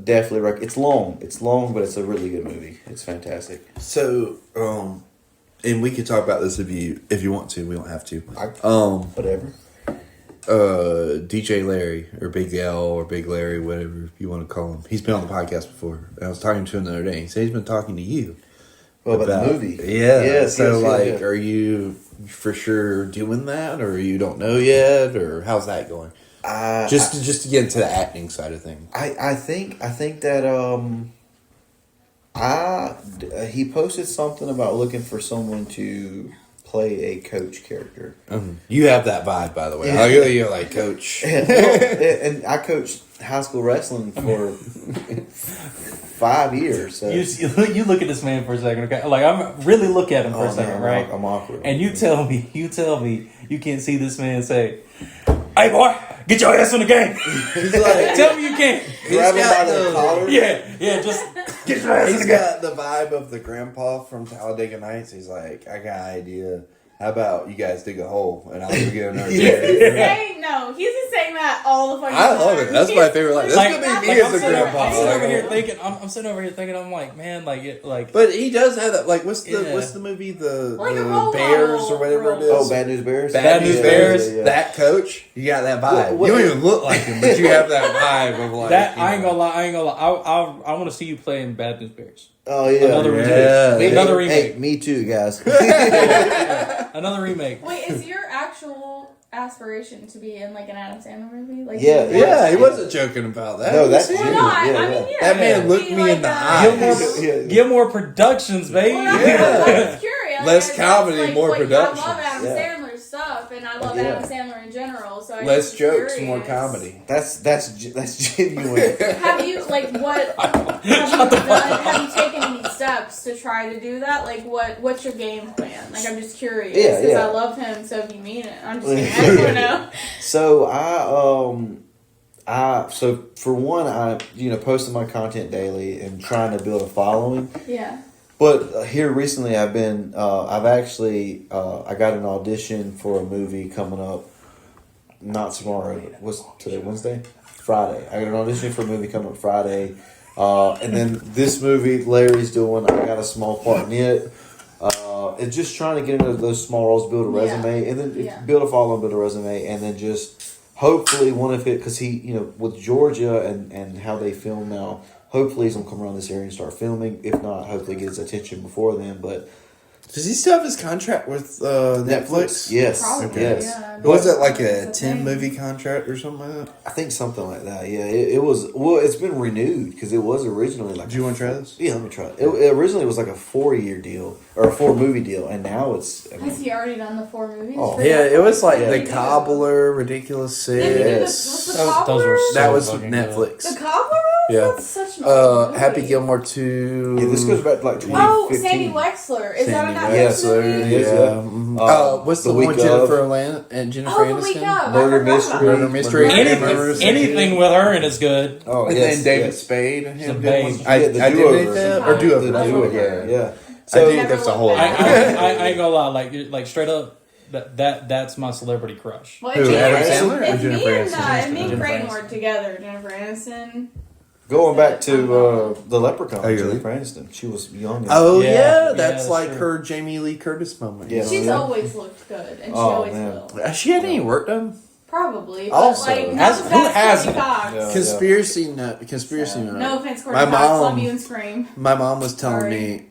definitely it's long. It's long, but it's a really good movie. It's fantastic. So, and we could talk about this if you want to. We don't have to. Whatever. DJ Larry or Big L or Big Larry, whatever you want to call him. He's been on the podcast before. I was talking to him the other day. He said he's been talking to you. Well, about the movie. Yeah. Yes. So, yes, like, yes. are you for sure doing that, or you don't know yet, or how's that going? Just to get into the acting side of things. I think that he posted something about looking for someone to play a coach character. You have that vibe, by the way. Yeah. You're like coach. And I coached high school wrestling for 5 years. So. You look at this man for a second, okay? Like I'm really look at him for a second, right? I'm awkward. And you tell me you can't see this man say, "Hey boy, get your ass in the game." He's like, Tell me you can't. grab him by got the the- collar. Yeah, just He's got the vibe of the grandpa from Talladega Nights. He's like, I got an idea. How about you guys dig a hole and I'll go get another He's saying that all the fucking time. I love it. That's my favorite line. This could be me as a grandpa. I'm sitting over here thinking. I'm sitting over here thinking. I'm like, man, like. But he does have that. Like, what's the movie? The Bears or whatever it is. Oh, Bad News Bears. Bad News Bears. Yeah. That coach, you got that vibe. What- you don't even look like him, but you have that vibe of like That I ain't gonna lie. I want to see you play in Bad News Bears. Oh yeah, Another remake. Another remake. Hey, me too, guys. Another remake. Wait, is your actual aspiration to be in like an Adam Sandler movie? Like, Yeah, he wasn't joking about that. No, that's Well, genuine. no, I Yeah, mean, yeah. That man it'd looked be me like in the a- eye. Gilmore Productions, baby. Well, I was curious. Less That's comedy, like more what- production. I love Adam Yeah. Sandler's stuff, and I love Yeah. Adam Sandler in general. So I Less was jokes, curious. more comedy. That's genuine. Have you like what? Have you taken any steps to try to do that? Like what's your game plan? Like I'm just curious Yeah, because yeah. I love him. So if you mean it, I'm just kidding. I don't know. So so for one, I posting my content daily and trying to build a following. Yeah. But here recently, I've actually I got an audition for a movie coming up. Not tomorrow. What's today? Wednesday? Friday. I got an audition for a movie coming up Friday. And then this movie Larry's doing, I got a small part in it. It's just trying to get into those small roles, build a resume, and then build a following, build a resume, and then just hopefully one of it, because he, with Georgia and how they film now, hopefully he's going to come around this area and start filming. If not, hopefully get his attention before then. But Does he still have his contract with Netflix? Yes. Probably. Yes. Yeah. Was it like a That's the 10 thing. movie contract or something like that? I think something like that. Yeah, it was. Well, it's been renewed because it was originally like. Do you want to try this? Yeah, let me try it. It originally was like a 4-year deal or a 4-movie deal, and now it's. Has he already done the 4 movies? Oh, for Yeah, that? it was like Yeah. The Cobbler, Ridiculous Did he do Six. the Those Cobbler? were so That was fucking Netflix. The Cobbler? Yeah. That's such an old movie. Happy Gilmore 2. Yeah, this goes back to like 2015. Oh, Sandy Wexler. Is that a Sandy Netflix Yes, sir. movie? Yes, Yeah. yeah. Mhm. What's the The one Week Jennifer of. and Jennifer Oh, the week Aniston? of. I Murder forgot Mystery. about Murder that. Mystery. Anything with her in is good. Oh, And yes, then David yes. Spade. and She's a him babe. doing- Yeah, I the did do-over. that or do The over. do-over, yeah. I So think that's a whole. Never looked back. I ain't gonna lie, like straight up, that's my celebrity crush. Well, Who, it's Adam me- Sandler or it's Jennifer me and, Aniston? and me and Jennifer Creighton Aniston. worked together. Jennifer Aniston. going back to the Leprechaun, Oh, you really? Jennifer Aniston. She was young. Oh Yeah, yeah, yeah, that's that's like true. her Jamie Lee Curtis moment. Yeah. She's Yeah. always looked good, and she Oh, always man. will. Has she had any work done? Probably. But Also, like, has- not who as hasn't? Cox. Yeah. Conspiracy nut. Conspiracy nut. No offense, My Courtney Cox. mom- Love you and Scream. My mom was telling Sorry. me.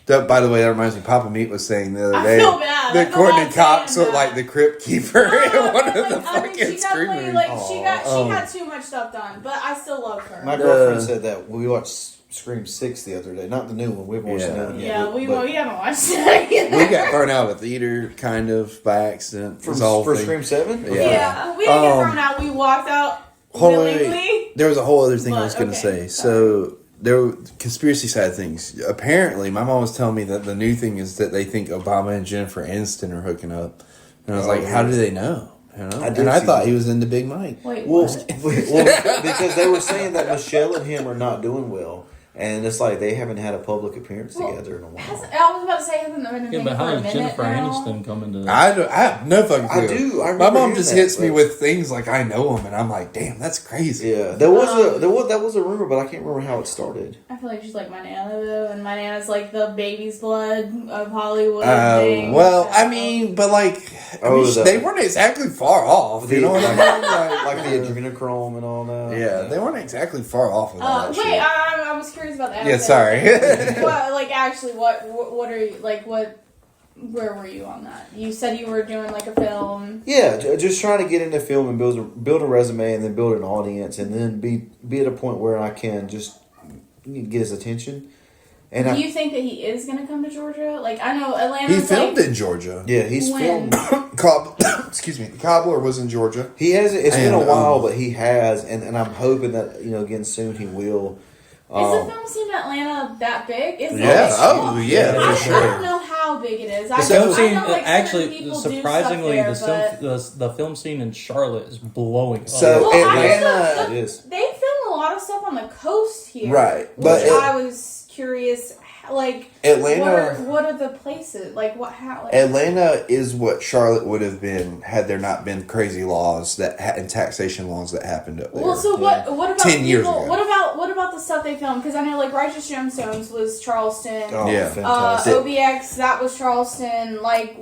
That, by the way, that reminds me. Papa Meat was saying the other I day feel bad. I that feel Courtney bad Cox saying looked that. like the Crypt Keeper in one of the I mean, fucking she Scream definitely movies. like she Oh. got too much stuff done, but I still love her. My girlfriend said that we watched Scream 6 the other day. Not the new one. We haven't watched the new one yet. Yeah, we but haven't watched that either. We got thrown out of the theater kind of by accident. for, It was all for thing. Scream 7? Yeah. Yeah, we didn't get Um, thrown out. We walked out Hold on, willingly. There was a whole other thing I But, was going to okay, say. So there, conspiracy side of things. Apparently, my mom was telling me that the new thing is that they think Obama and Jennifer Aniston are hooking up, and I was Oh, like, how do really? they know? You know? I did and I see thought that. he was into Big Mike. Wait, Well, what? well, because they were saying that Michelle and him are not doing well. And it's like they haven't had a public appearance Well, together in a while. I was about to say hasn't there been a Yeah, thing but for how a does minute Jennifer now? Aniston come into that? I have no fucking clue. I do. I My remember mom hearing just that, hits me but- with things like I know him, and I'm like, damn, that's crazy. Yeah, that was a rumor, but I can't remember how it started. I feel like she's like my nana though, and my nana's like the baby's blood of Hollywood. thing, Well, so- I mean, but like, Oh, the- they weren't exactly far off. You know what I mean? Like the adrenochrome and all that. Yeah, they weren't exactly far off of all that wait, shit. I was curious about that. Yeah, sorry. What, like, actually, what are you like? Where were you on that? You said you were doing like a film. Yeah, just trying to get into film and build a resume and then build an audience and then be at a point where I can just get his attention. And Do you think that he is going to come to Georgia? Like, I know Atlanta. He filmed in Georgia. yeah, he's When? filmed. Excuse me. The Cobbler was in Georgia. He has. It's been a And, while, but he has, and I'm hoping that again soon he will. Is the film scene in Atlanta that big? Is Yeah. it? Oh, yeah, I, for sure. I don't know how big it is. The I film know, scene, I know, like, certain actually, people do surprisingly, stuff there, the film scene in Charlotte is blowing up. So Well, Atlanta. It is. they film a lot of stuff on the coast here, Right, Which but I was curious, like Atlanta. What are the places like? What how? Like, Atlanta is what Charlotte would have been had there not been crazy laws and taxation laws that happened up there. well, so what about 10 years ago. What about the stuff they filmed? Because I know like Righteous Gemstones was Charleston. Oh, Yeah. fantastic. OBX that was Charleston. Like,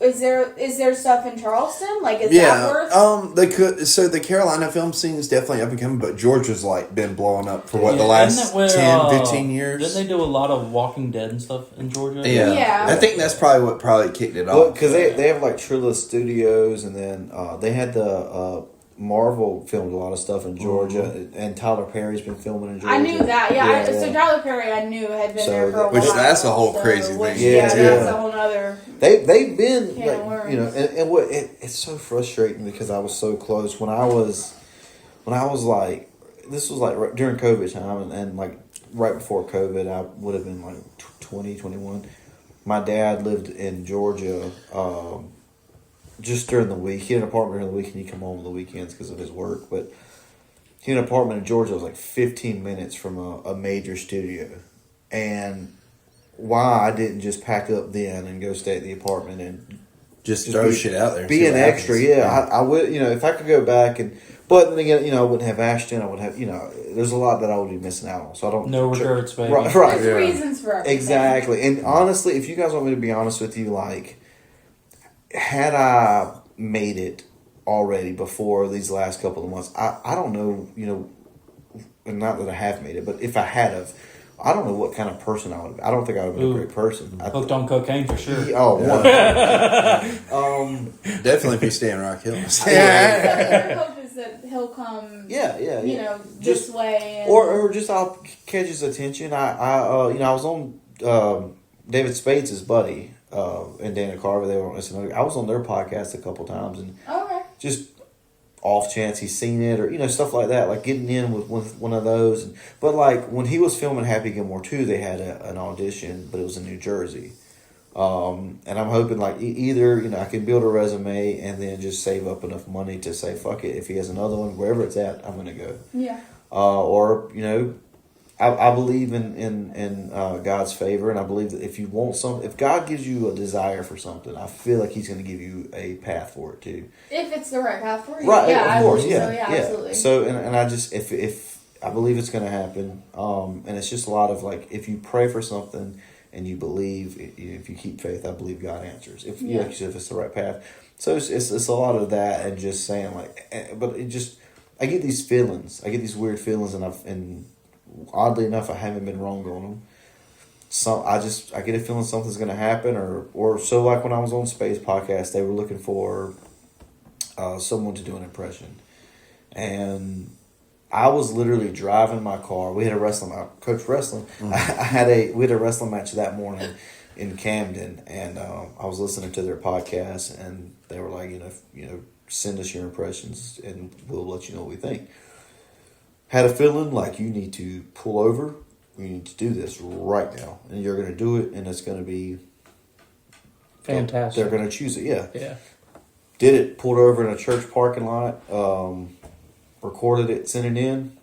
is there stuff in Charleston? Like, is that worth? The Carolina film scene is definitely up and coming, but Georgia's like been blowing up for what the Isn't last that where, 10, 15 years. Didn't they do a lot of Walking Dead and stuff in Georgia? Yeah. Yeah. I think that's probably what kicked it Well, off. because they have like Trilla Studios, and then they had the Marvel filmed a lot of stuff in Georgia, and Tyler Perry's been filming in Georgia. I knew that. Yeah. So Tyler Perry, I knew had been So there for a which while. that's a whole so- crazy which, thing. Yeah, Yeah. that's a whole other. They've been Yeah, like, worms. you know, and what it's so frustrating because I was so close when I was like, this was like right during COVID time, and like right before COVID, I would have been like 20, 21. My dad lived in Georgia just during the week. He had an apartment during the week, and he'd come home on the weekends because of his work. But he had an apartment in Georgia that was like 15 minutes from a major studio. And why I didn't just pack up then and go stay at the apartment and Just throw shit out there. and be see an what extra, happens. yeah. I would, you know, if I could go back but then again, you know, I wouldn't have Ashton. I would have, you know, there's a lot that I would be missing out on. So I don't. No regrets, baby. Right. There's Yeah. reasons for everything. Exactly. And honestly, if you guys want me to be honest with you, like, had I made it already before these last couple of months, I don't know, you know, and not that I have made it, but if I had of, I don't know what kind of person I would have. I don't think I would have been a great person. Hooked on cocaine for sure. Oh, one. Definitely if you stay in Rock Hill. So their hope is that he'll come. Yeah. You know, Just- this way. And, Or just I'll catch his attention. I was on David Spades' buddy and Dana Carver. They were listening. I was on their podcast a couple times, and okay. just off chance he's seen it, or you know, stuff like that, like getting in with one of those. But like when he was filming Happy Gilmore 2, they had an audition, but it was in New Jersey. And I'm hoping like either, you know, I can build a resume and then just save up enough money to say fuck it, if he has another one, wherever it's at, I'm gonna go. Yeah. Or you know, I believe in God's favor, and I believe that if you want something, if God gives you a desire for something, I feel like He's going to give you a path for it too. If it's the right path for you. Right, Yeah, of course, I believe yeah, so. Yeah, absolutely. So, and I just if I believe it's going to happen, and it's just a lot of like if you pray for something and you believe, if you keep faith, I believe God answers. If Yeah. like you said, if it's the right path, so it's a lot of that, and just saying like, but it just I get these feelings, I get these weird feelings, and oddly enough, I haven't been wrong on them. So I get a feeling something's going to happen, or so like when I was on Space Podcast, they were looking for someone to do an impression, and I was literally driving my car. We had a wrestling. I coached wrestling. Mm-hmm. We had a wrestling match that morning in Camden, and I was listening to their podcast, and they were like, you know, send us your impressions, and we'll let you know what we think. Had a feeling like you need to pull over. You need to do this right now, and you're going to do it, and it's going to be Fantastic. They're going to choose it. Yeah. Yeah. Did it. Pulled over in a church parking lot. Recorded it. Sent it in.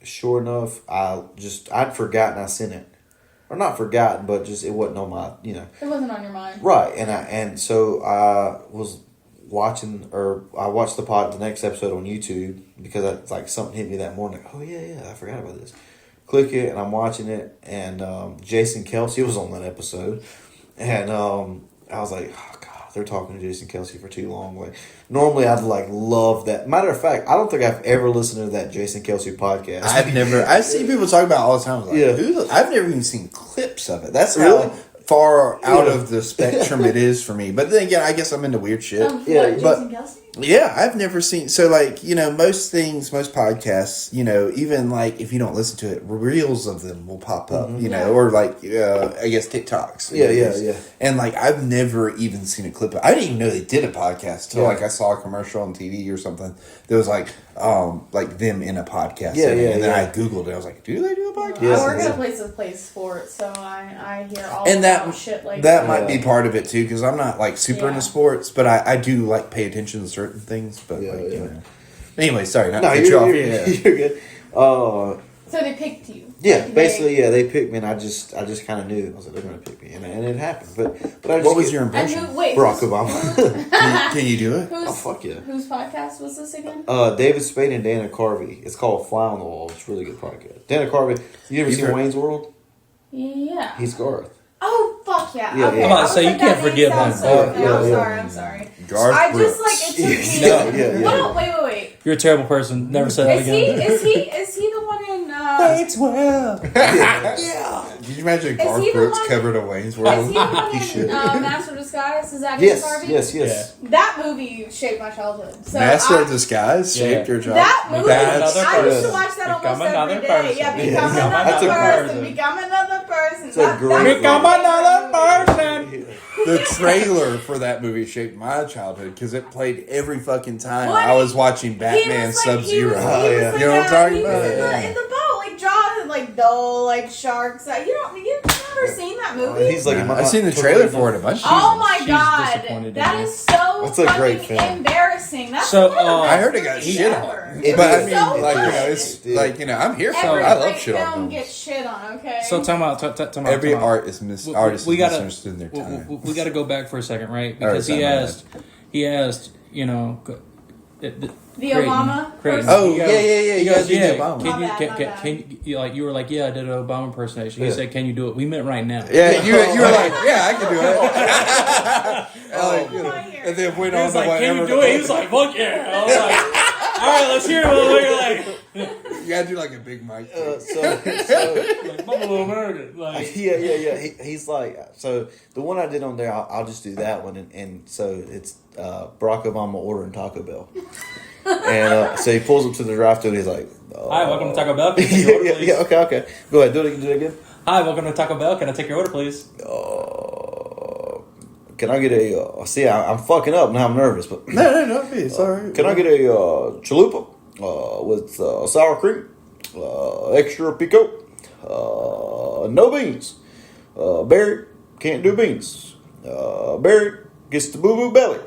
Sure enough, I'd forgotten I sent it, or not forgotten, but just it wasn't on my It wasn't on your mind. right. And so I was watching, or I watched the next episode on YouTube because like something hit me that morning. Like, oh yeah, I forgot about this. Click it, and I'm watching it, and Jason Kelsey was on that episode, and I was like, oh god, they're talking to Jason Kelsey for too long. Like normally I'd like love that. Matter of fact, I don't think I've ever listened to that Jason Kelsey podcast. I've seen people talk about it all the time. I was like, Yeah. I've never even seen clips of it. That's Really? how far out Yeah. of the spectrum it is for me. But then again, I guess I'm into weird shit. Yeah, What, but- Jason Kelsey? Yeah, I've never seen. So, like, you know, most podcasts, you know, even like if you don't listen to it, reels of them will pop up, you know, or like, I guess TikToks. Yeah. And like, I've never even seen a clip. I didn't even know they did a podcast till like I saw a commercial on TV or something. There was like them in a podcast. Yeah, setting, yeah, and then yeah. I Googled it. I was like, do they do a podcast? Yes, I work yeah. at a place that plays sports, so I hear all And about shit like that that. might be part of it too, because I'm not like super Yeah. into sports, but I do like pay attention to certain things. But Yeah, like, yeah. you know. Anyway, sorry, not No, to cut you off. you're good. So they picked you. Yeah, Like, basically, they picked me, and I just kind of knew. I was like, they're gonna pick me, and it happened. But I just What was your And impression? Barack Obama? Can you do it? Who's, Oh fuck yeah! whose podcast was this again? David Spade and Dana Carvey. It's called Fly on the Wall. It's a really good podcast. Dana Carvey. You ever seen Wayne's World? Yeah. He's Garth. Oh fuck yeah! Yeah, Okay, yeah. I'm about to I was say, you like, can't that name forget sounds my so Garth. good. I'm Yeah, sorry. yeah. I'm sorry. Garth I just Brooks. like it took me. Yeah. Wait. You're a terrible person. Never say that Is again. he the one in? Waits well. Yeah. Can you imagine Is he Garth the Brooks one- covered a Wayne's Is he World? the one He in should. Master of Disguise? Is that Yes. Harvey? Yes. That movie shaped my childhood. So Master I- of Disguise Yeah. shaped your job. That movie, That's another I used to person. watch that Become almost another every day. person. Yeah, Yeah. become Become another another person. person. Become another person. It's a great movie. Become another person. The trailer for that movie shaped my childhood because it played every fucking time What? I was watching He Batman was like- he Sub-Zero. was- Oh, he was yeah. like You know what I'm a- talking he was about? in the- Yeah. in the boat, like drawing like dull, like sharks. You've never seen that movie? He's like, I've seen the trailer for it a bunch of times. Oh my She's god, disappointed that in you. is so That's a great fucking film. embarrassing. That's So, one of the I best heard it got movies shit ever. on. It But I is. mean, So like, good. it's like, I'm here for Every it. I love great shit on film films. gets shit on. Okay. So time out. Every time out. artist is we gotta- misunderstood in their time. We got to go back for a second, right? All right, Because sorry, he asked, you know, The Obama Creighton. person? Oh, He goes- yeah, He goes, did yeah. the Obama. Can you My bad, my bad. can you like you were like, yeah, I did an Obama impersonation. He Yeah. said, can you do it? We meant right now. Yeah, you were like, yeah, I can do it. Oh my God. And then went He on was to like, can you whatever. do it? He was like, fuck yeah. I was like, all right, let's hear it. Like, You gotta do like a big mic. So like Buffalo American. Like, yeah. He's like, so the one I did on there, I'll just do that one, and so it's Barack Obama ordering Taco Bell, and so he pulls up to the drive-thru and he's like, hi, welcome to Taco Bell. Can I take your order, please? okay. Go ahead, do it again. Hi, welcome to Taco Bell. Can I take your order, please? Can I get a? See, I'm fucking up now. I'm nervous, but No, it's alright. can I get a chalupa with sour cream, extra pico, no beans, Barry can't do beans, Barry gets the boo boo belly,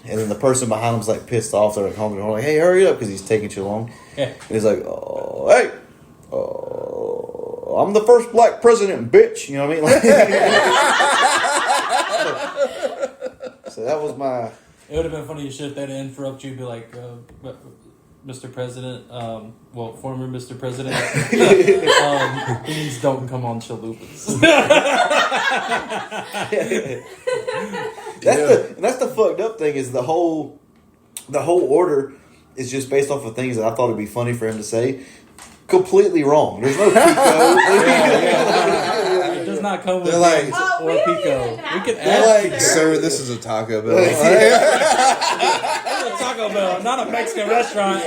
and then the person behind him's like pissed off. They're like honking, like, "Hey, hurry up!" because he's taking too long. Yeah. And he's like, "Hey, I'm the first black president, bitch." You know what I mean? So that was my. It would have been funny as shit if they'd interrupt you and be like, Mr. President, former Mr. President, beans don't come on chalupas. That's the fucked up thing is the whole order is just based off of things that I thought it'd be funny for him to say. Completely wrong. There's no pico. It does not come with They're like- beans Oh, or we don't pico. even have We can that. They're add like, sir, this is a Taco Bell. It's a Taco Bell, not a Mexican restaurant.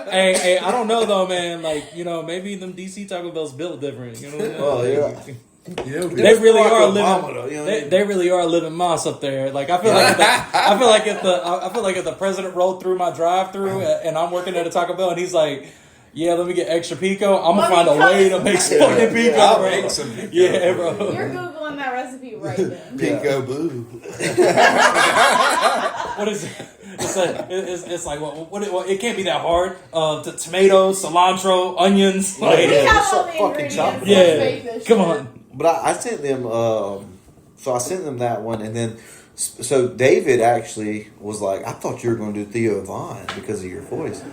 hey, I don't know though, man. Like, you know, maybe them DC Taco Bell's built different. You know what I mean? Oh yeah. They really Barack are Obama, living. though, you know what I mean? They really are living moss up there. Like I feel like if the president rolled through my drive-through and I'm working at a Taco Bell and he's like, "Yeah, let me get extra pico. I'm gonna find a way to make some fucking pico, I'll bro." make some pico. Yeah, bro. You're googling that recipe right then. Pico boo. What is it? It's like what it can't be that hard. Tomatoes, cilantro, onions. Like, We have all the Fucking ingredients. chocolate. Let's yeah, make this come shit. on. But I sent them. So I sent them that one, and then so David actually was like, "I thought you were going to do Theo Vaughn because of your voice."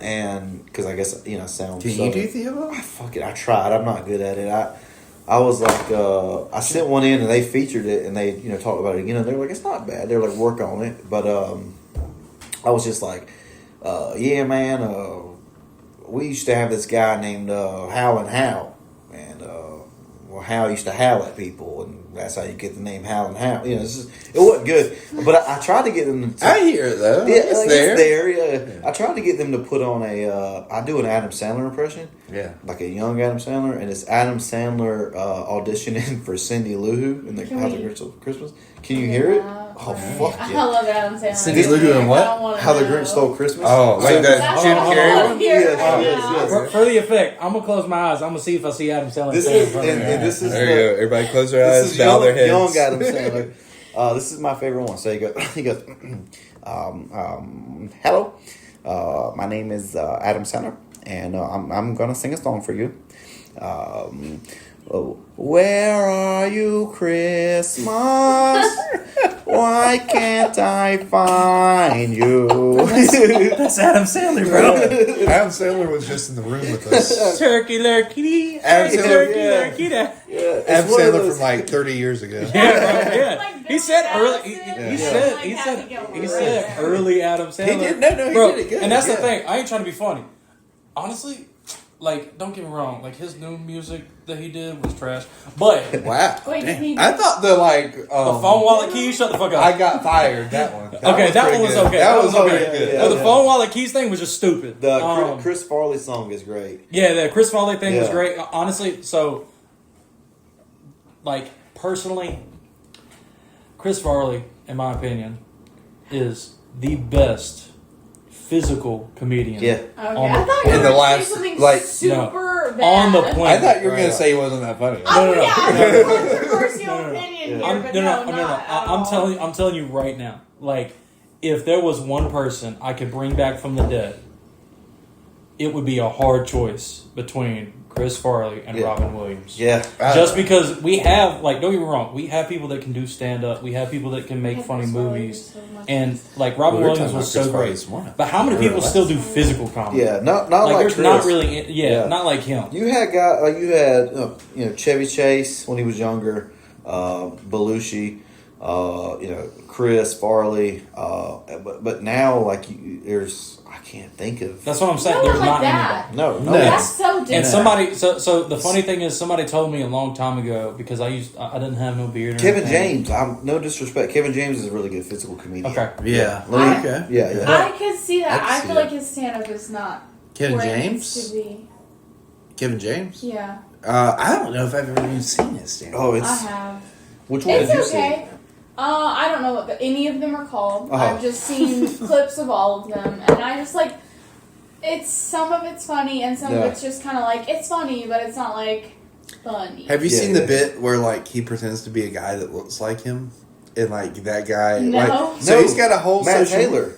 And because I guess sound. Can you do Theo? Fuck it, I tried. I'm not good at it. I was like, I sent one in and they featured it and they talked about it again and they're like, it's not bad. They're like, work on it. But I was just like, yeah, man. We used to have this guy named Howlin' Hal, and Hal used to howl at people, and that's how you get the name Howlin' Hal. It wasn't good, but I tried to get them. I hear it though. Yeah, It's there. Yeah. I tried to get them to put on I do an Adam Sandler impression. Yeah. Like a young Adam Sandler, and it's Adam Sandler auditioning for Cindy Lou Who in the Can How the we- Grinch Stole Christmas. Can you hear it? Oh fuck I yeah! love Adam Sandler. Cindy Lou Who and what? I don't wanna How the know. Grinch Stole Christmas. Oh, like So- that That's Jim all I Carrey wanna one? hear Yes, right yes, now. yes. For the effect, I'm gonna close my eyes. I'm gonna see if I see Adam Sandler. This standing in is front of me. and this is There you go. Everybody close their this eyes, is bow young, their heads. young Adam Sandler. This is my favorite one. So he goes, hello. My name is Adam Sandler, and I'm gonna sing a song for you. Where are you, Christmas? Why can't I find you? That's Adam Sandler, bro. Adam Sandler was just in the room with us. Turkey lurkey. Adam Sandler, Turkey lurkey. Adam Sandler from like 30 years ago. Yeah, bro, yeah. Like He said Billy early. Madison, He like said. Happy Gilmore. He said early Adam Sandler. He did. No, he bro, did it good. and that's the Yeah. thing. I ain't trying to be funny. Honestly, like, don't get me wrong. Like, his new music that he did was trash. But Wow. Wait, did he? I thought the like the phone wallet keys. Shut the fuck up. I got fired. That one. Okay, that one was pretty good. okay. That was okay. pretty good. Yeah, But the yeah. phone wallet keys thing was just stupid. The Chris Farley song is great. Yeah, the Chris Farley thing was Yeah. great. Honestly, so, like, personally, Chris Farley, in my opinion, is the best physical comedian. Yeah. Okay, On I the- thought you in were the going to last, say something like, super bad. On the plane. I thought you were Right. gonna say he wasn't that funny. Oh, No, no, yeah, no. I have a controversial No, no, no. opinion Yeah. here, but not at all. I'm telling you right now. Like, if there was one person I could bring back from the dead, it would be a hard choice between Chris Farley and Yeah. Robin Williams. Yeah. Just because we have, like, don't get me wrong, we have people that can do stand up, we have people that can make I funny Chris Farley movies, is so much and nicer. like Robin We were Williams talking was about so Chris Farley great. this morning. But how many people Really? still do physical comedy? Yeah. Not like like there's Chris. not really, Yeah. not like him. You had Chevy Chase when he was younger, Belushi, Chris Farley, but now there's I can't think of. That's what I'm saying. No There's one like not that. anybody. No. That's so different. And somebody, so the funny thing is, somebody told me a long time ago because I didn't have no beard. Or Kevin anything. James. I'm no disrespect. Kevin James is a really good physical comedian. Okay. Yeah. Okay. Yeah. I can see that. I can I see feel that. like his stand up is not Kevin where it James? needs to be. Kevin James? Yeah, I don't know if I've ever even seen his stand. Oh, I it's have. which one It's did you okay. I don't know what any of them are called. Uh-huh. I've just seen clips of all of them, and I just like. Some of it's funny, and some Yeah. of it's just kind of like it's funny, but it's not like funny. Have you Yeah, seen yeah. the bit where like he pretends to be a guy that looks like him, and like that guy? No. Like, so No. he's got a whole Matt social. Taylor?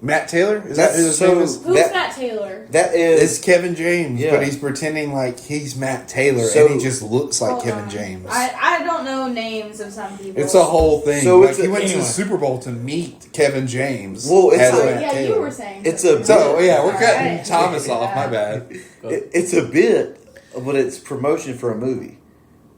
Matt Taylor? Is that That's who his so- name is? Who's that- Matt Taylor? That is It's Kevin James, Yeah. but he's pretending like he's Matt Taylor, So- and he just looks like Hold Kevin on. James. I don't know names of some people. It's a whole thing. So like, it's he a- went to anyway. the Super Bowl to meet Kevin James. Well, it's as a- Matt Yeah, Taylor. you were saying. It's something. a- So yeah, we're All cutting right. Thomas Yeah. off. My bad. it's a bit, but it's promotion for a movie.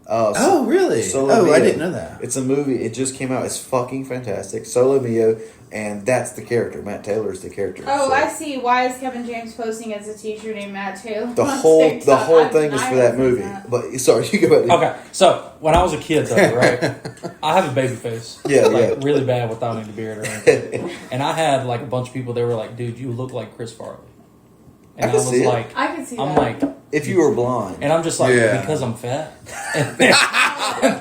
oh, really? Solo Oh, Mio. I didn't know that. It's a movie. It just came out. It's fucking fantastic. Solo Mio, and that's the character. Matt Taylor's the character. Oh, So I see. Why is Kevin James posting as a teacher named Matt Taylor? The on whole TikTok? thing is for that movie. That. But sorry, you go ahead. Okay, so when I was a kid, though, right, I have a baby face. Yeah, like yeah. really bad without any beard or anything. And I had like a bunch of people that were like, "Dude, you look like Chris Farley," and I I, can was see it. like, I can see "I'm that. like," If you were blind, and I'm just like, Yeah. because I'm fat. And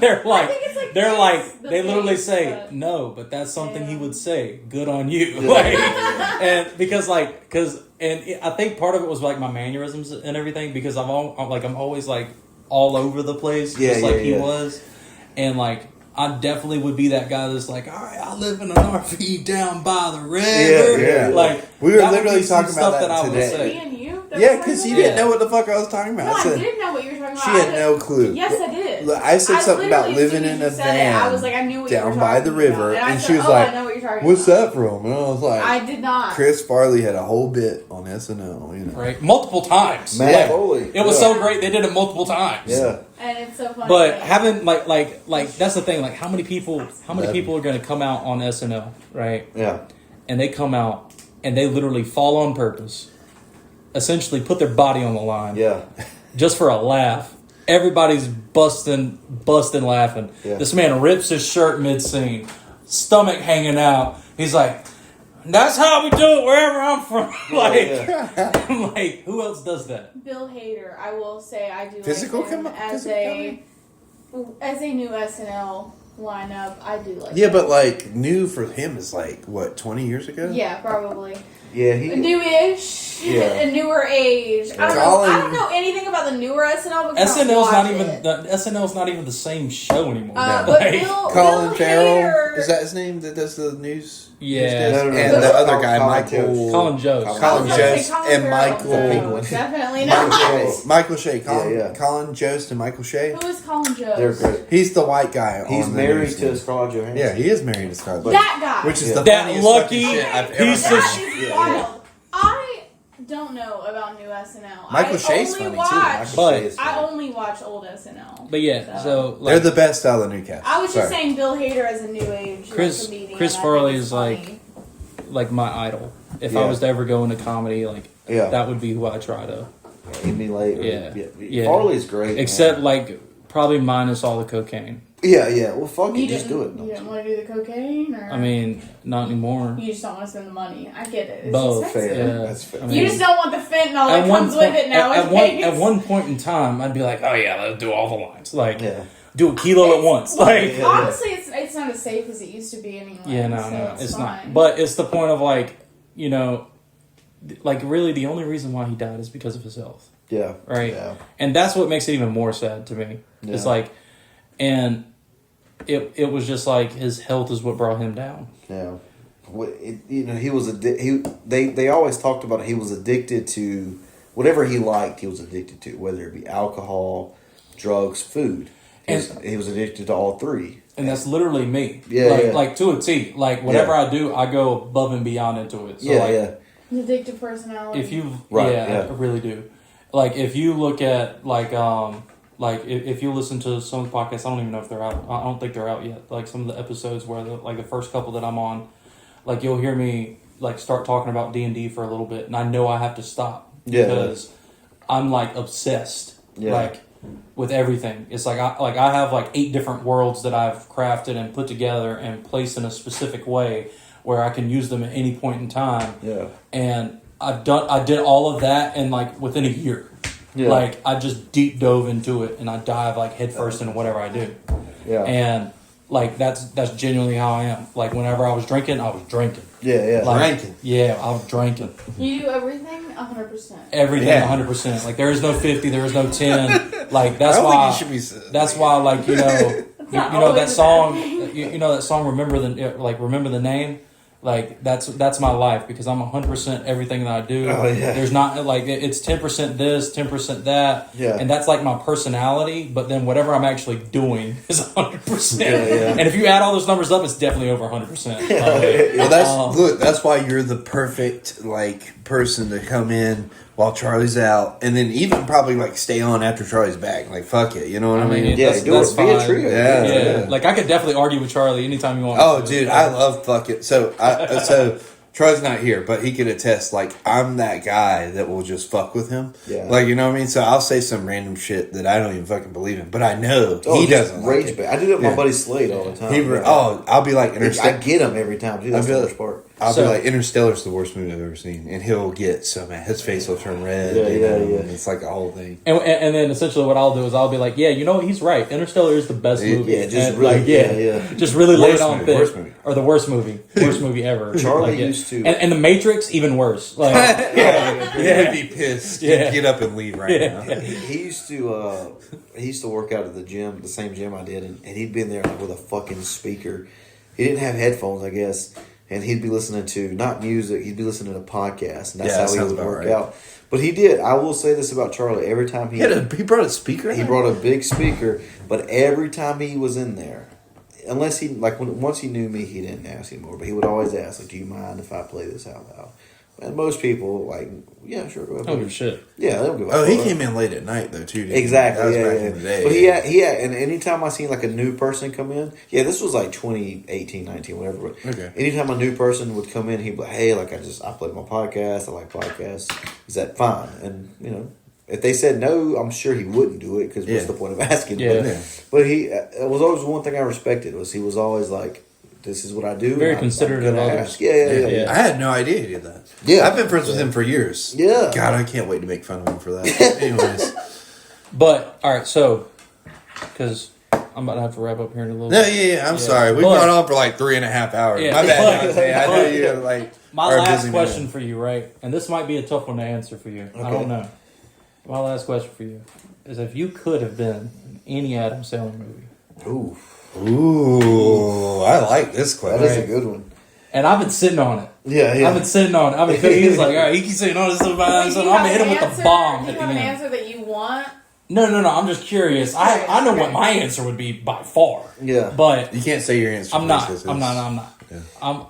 they're like, think it's like they're this, like, the they literally face, say, but- "No, but that's something he Yeah. would say. Good on you." Yeah. Like, and because I think part of it was like my mannerisms and everything because I'm always like all over the place, Yeah, just like yeah, he yeah. was, and like. I definitely would be that guy that's like, all right, I live in an RV down by the river. Yeah. Like We were that would literally be some talking about stuff that I would today. say. Me and you? That Yeah, was because like you that? didn't know what the fuck I was talking about. No, I I said, did know what you were talking about. she I had no clue. Yes, I did. Look, I said something about literally, as living soon in as a you said it, I van was like, I knew what you down were by the talking river, about. I and said, she was oh, like, I know what you're talking What's about. that from? And I was like, I did not. Chris Farley had a whole bit on SNL, you know. Right, multiple times. Matt Like, Foley. it was Yeah. so great they did it multiple times. Yeah. And it's so funny. But having like that's the thing. Like how many people are going to come out on SNL, right? Yeah. And they come out and they literally fall on purpose, essentially put their body on the line, Yeah. just for a laugh. Everybody's busting laughing. Yeah. This man rips his shirt mid scene, stomach hanging out. He's like, "That's how we do it wherever I'm from." Like, Yeah. I'm like, who else does that? Bill Hader, I will say I do Physical like him com- as a new SNL lineup. I do like Yeah, him. but like new for him is like what 20 years ago. Yeah, probably. newish, a newer age. I don't know anything about the newer SNL. SNL's not even the same show anymore. But Colin Bill Farrell, Hader, is that his name that does the news? Yeah, No, and the other guy, Colin Jost. Colin Jost and Michael. No, definitely not. Michael Shea. Colin Jost and Michael Shea. Who is Colin Jost? They're great. He's the white guy. He's married to Scarlett Johansson. Yeah, he is married to Scarlett. That guy. Which is the that funniest lucky fucking shit I've ever piece heard. of That is wild. I don't know about new SNL. Michael Shea's funny too. I only watch old SNL. But yeah, so they're the best out of the new cast. I was just saying Bill Hader as a new age comedian. Chris Farley is like my idol. If I was to ever go into comedy, that would be who I try to emulate. Yeah. Farley's great. Except probably minus all the cocaine. Yeah. Well, fuck it, just do it. You didn't want to do the cocaine, or I mean, not anymore. you just don't want to spend the money. I get it. It's Both. expensive. Yeah. That's fair. I mean, You just don't want the fentanyl that comes with it now. At one point in time, I'd be like, oh yeah, let's do all the lines. Do a kilo at once. Honestly, it's not as safe as it used to be anyway. Yeah, no, so it's fine. not. But it's the point of really the only reason why he died is because of his health. Yeah. Right? Yeah. And that's what makes it even more sad to me. Yeah. It's it was just his health is what brought him down. Yeah. He was they always talked about it. He was addicted to whatever he liked. He was addicted to, whether it be alcohol, drugs, food. He was addicted to all three. And that's literally me. Yeah, like to a T. Whatever I do, I go above and beyond into it. So addictive personality. If you I really do. If you look at if you listen to some of the podcasts, I don't even know if they're out. I don't think they're out yet. Some of the episodes where the first couple that I'm on, you'll hear me start talking about D&D for a little bit, and I know I have to stop because I'm obsessed. Yeah. With everything. It's I have 8 different worlds that I've crafted and put together and placed in a specific way where I can use them at any point in time. Yeah. And I did all of that in within a year. Yeah. I just deep dove into it and I dive headfirst into whatever I do. Yeah. And that's genuinely how I am. Whenever I was drinking, I was drinking. Yeah. Drinking. Yeah, I was drinking. You do everything 100%. Everything 100%. There is no 50, there is no 10. That's why. That's why, you know that song. You know that song. Remember the name. That's my life because I'm 100% everything that I do. Oh, yeah. There's not it's 10% this, 10% that. Yeah. And that's my personality. But then whatever I'm actually doing is 100%. Yeah. And if you add all those numbers up, it's definitely over 100%. Well, that's why you're the perfect person to come in while Charlie's out, and then even probably stay on after Charlie's back. Fuck it, you know what I mean? Yeah, that's be a fine. trio. Yeah. I could definitely argue with Charlie anytime you want. Oh, dude, I love fucking. So Charlie's not here, but he could attest. I'm that guy that will just fuck with him. Yeah. You know what I mean? So I'll say some random shit that I don't even fucking believe in, but I know he doesn't. Rage bait. I do that with my buddy Slade all the time. I'll be I get him every time. Dude, that's the worst part. I'll be Interstellar's the worst movie I've ever seen, and he'll get so mad. His face will turn red. Yeah. It's a whole thing. And then essentially what I'll do is I'll be you know what, he's right. Interstellar is the best movie. Yeah, just really, just really lay it on thick. Worst movie. Or the worst movie ever. Charlie used to, and The Matrix even worse. He'd be pissed. Yeah. He'd get up and leave right now. He used to work out at the gym, the same gym I did, and he'd be in there with a fucking speaker. He didn't have headphones, I guess. And he'd be listening to, not music, he'd be listening to podcasts. And that's how he would work out. But he did. I will say this about Charlie. Every time he brought a speaker? He brought a big speaker. But every time he was in there, unless he, once he knew me, he didn't ask anymore. But he would always ask, do you mind if I play this out loud? And most people, yeah, sure, go ahead. Oh, shit. Yeah, they'll give a fuck. He came in late at night, though, too. Exactly, that was back in the day. But he had, and anytime I seen a new person come in, this was 2018, 19, whatever. Okay. Anytime a new person would come in, he'd be like, hey, I played my podcast, I like podcasts. Is that fine? And, if they said no, I'm sure he wouldn't do it, because what's the point of asking? Yeah. But he, it was always one thing I respected, was he was always this is what I do. Very considerate of others. Yeah. I had no idea he did that. Yeah. I've been friends with him for years. Yeah. God, I can't wait to make fun of him for that. Anyways. But, all right, so, because I'm about to have to wrap up here in a little No, bit. yeah, I'm sorry. We've But- gone on for like 3.5 hours. Yeah, My bad, but- Dante. I know you like. My are a last busy question man. for you, right? And this might be a tough one to answer for you. I don't know. My last question for you is if you could have been in any Adam Sandler movie. Ooh, I like this That question. is a good one. And I've been sitting on it. Yeah. I've been sitting on it. I've been thinking, he's like, all right, he keeps saying, oh, this is about Adam Wait, do you Sandler. I'm have going to hit him an with answer? the bomb Do at you the have an end. answer that you want? No. I'm just curious. I know what my answer would be by far. Yeah. But You can't say your answer. I'm not. because I'm it's- not. Yeah.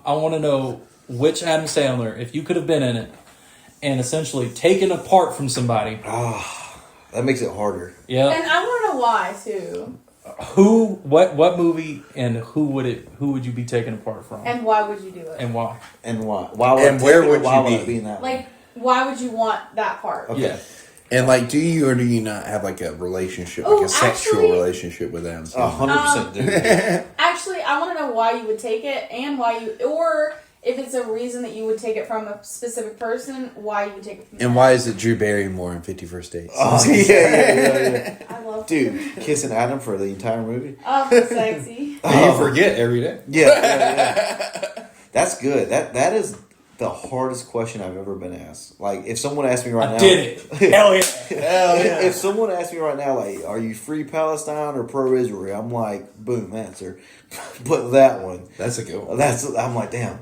I want to know which Adam Sandler, if you could have been in it, and essentially taken apart from somebody. That makes it harder. Yeah. And I want to know why too. Who? What movie? And who would you be taken apart from? And why would you do it? And why? And why? Why would And I where take it, or would why you would be? I be in that one? Like, why would you want that part? Okay. Yeah. And like, do you or do you not have like a relationship, like Oh, a sexual actually- relationship with Adam Sandler? 100%, dude. Actually, I want to know why you would take it and why you, or if it's a reason that you would take it from a specific person, why you would take it from And them. why is it Drew Barrymore in 51st Dates? Oh, yeah. I love Dude, kissing Adam for the entire movie. Oh, sexy. You forget every day. Yeah. That's good. That is the hardest question I've ever been asked. Like, if someone asked me right now, Did it? Hell yeah. If someone asked me right now, like, are you free Palestine or pro Israel? I'm like, boom, answer. But that one, That's a good one. I'm like, damn.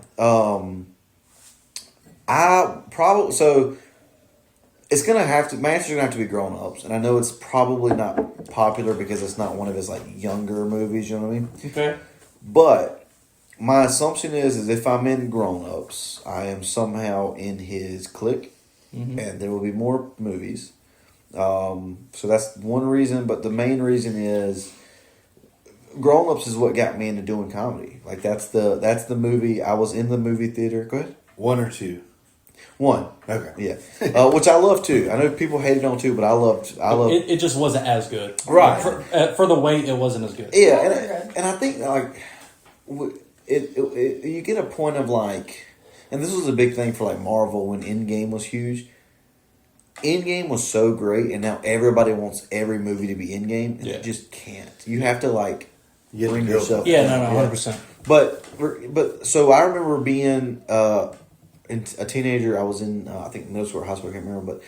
I probably it's gonna have to. My answer's gonna have to be Grown Ups, and I know it's probably not popular because it's not one of his like younger movies. You know what I mean? Okay. But my assumption is if I'm in Grown Ups, I am somehow in his clique, and there will be more movies. So that's one reason, but the main reason is Grown Ups is what got me into doing comedy. Like that's the movie. I was in the movie theater. Go ahead. One or two. One. Okay. Yeah. Which I love too. I know people hated on too, but I loved. It just wasn't as good. Right. For the weight, it wasn't as good. Yeah, Those are good. and I think like you get a point of like, and this was a big thing for like Marvel when Endgame was huge. Endgame was so great, and now everybody wants every movie to be Endgame, and Yeah. you just can't. You have to like You have to bring build yourself. Yeah, down. no, 100%. But so I remember being a teenager. I was in I think middle school or high school. I can't remember, but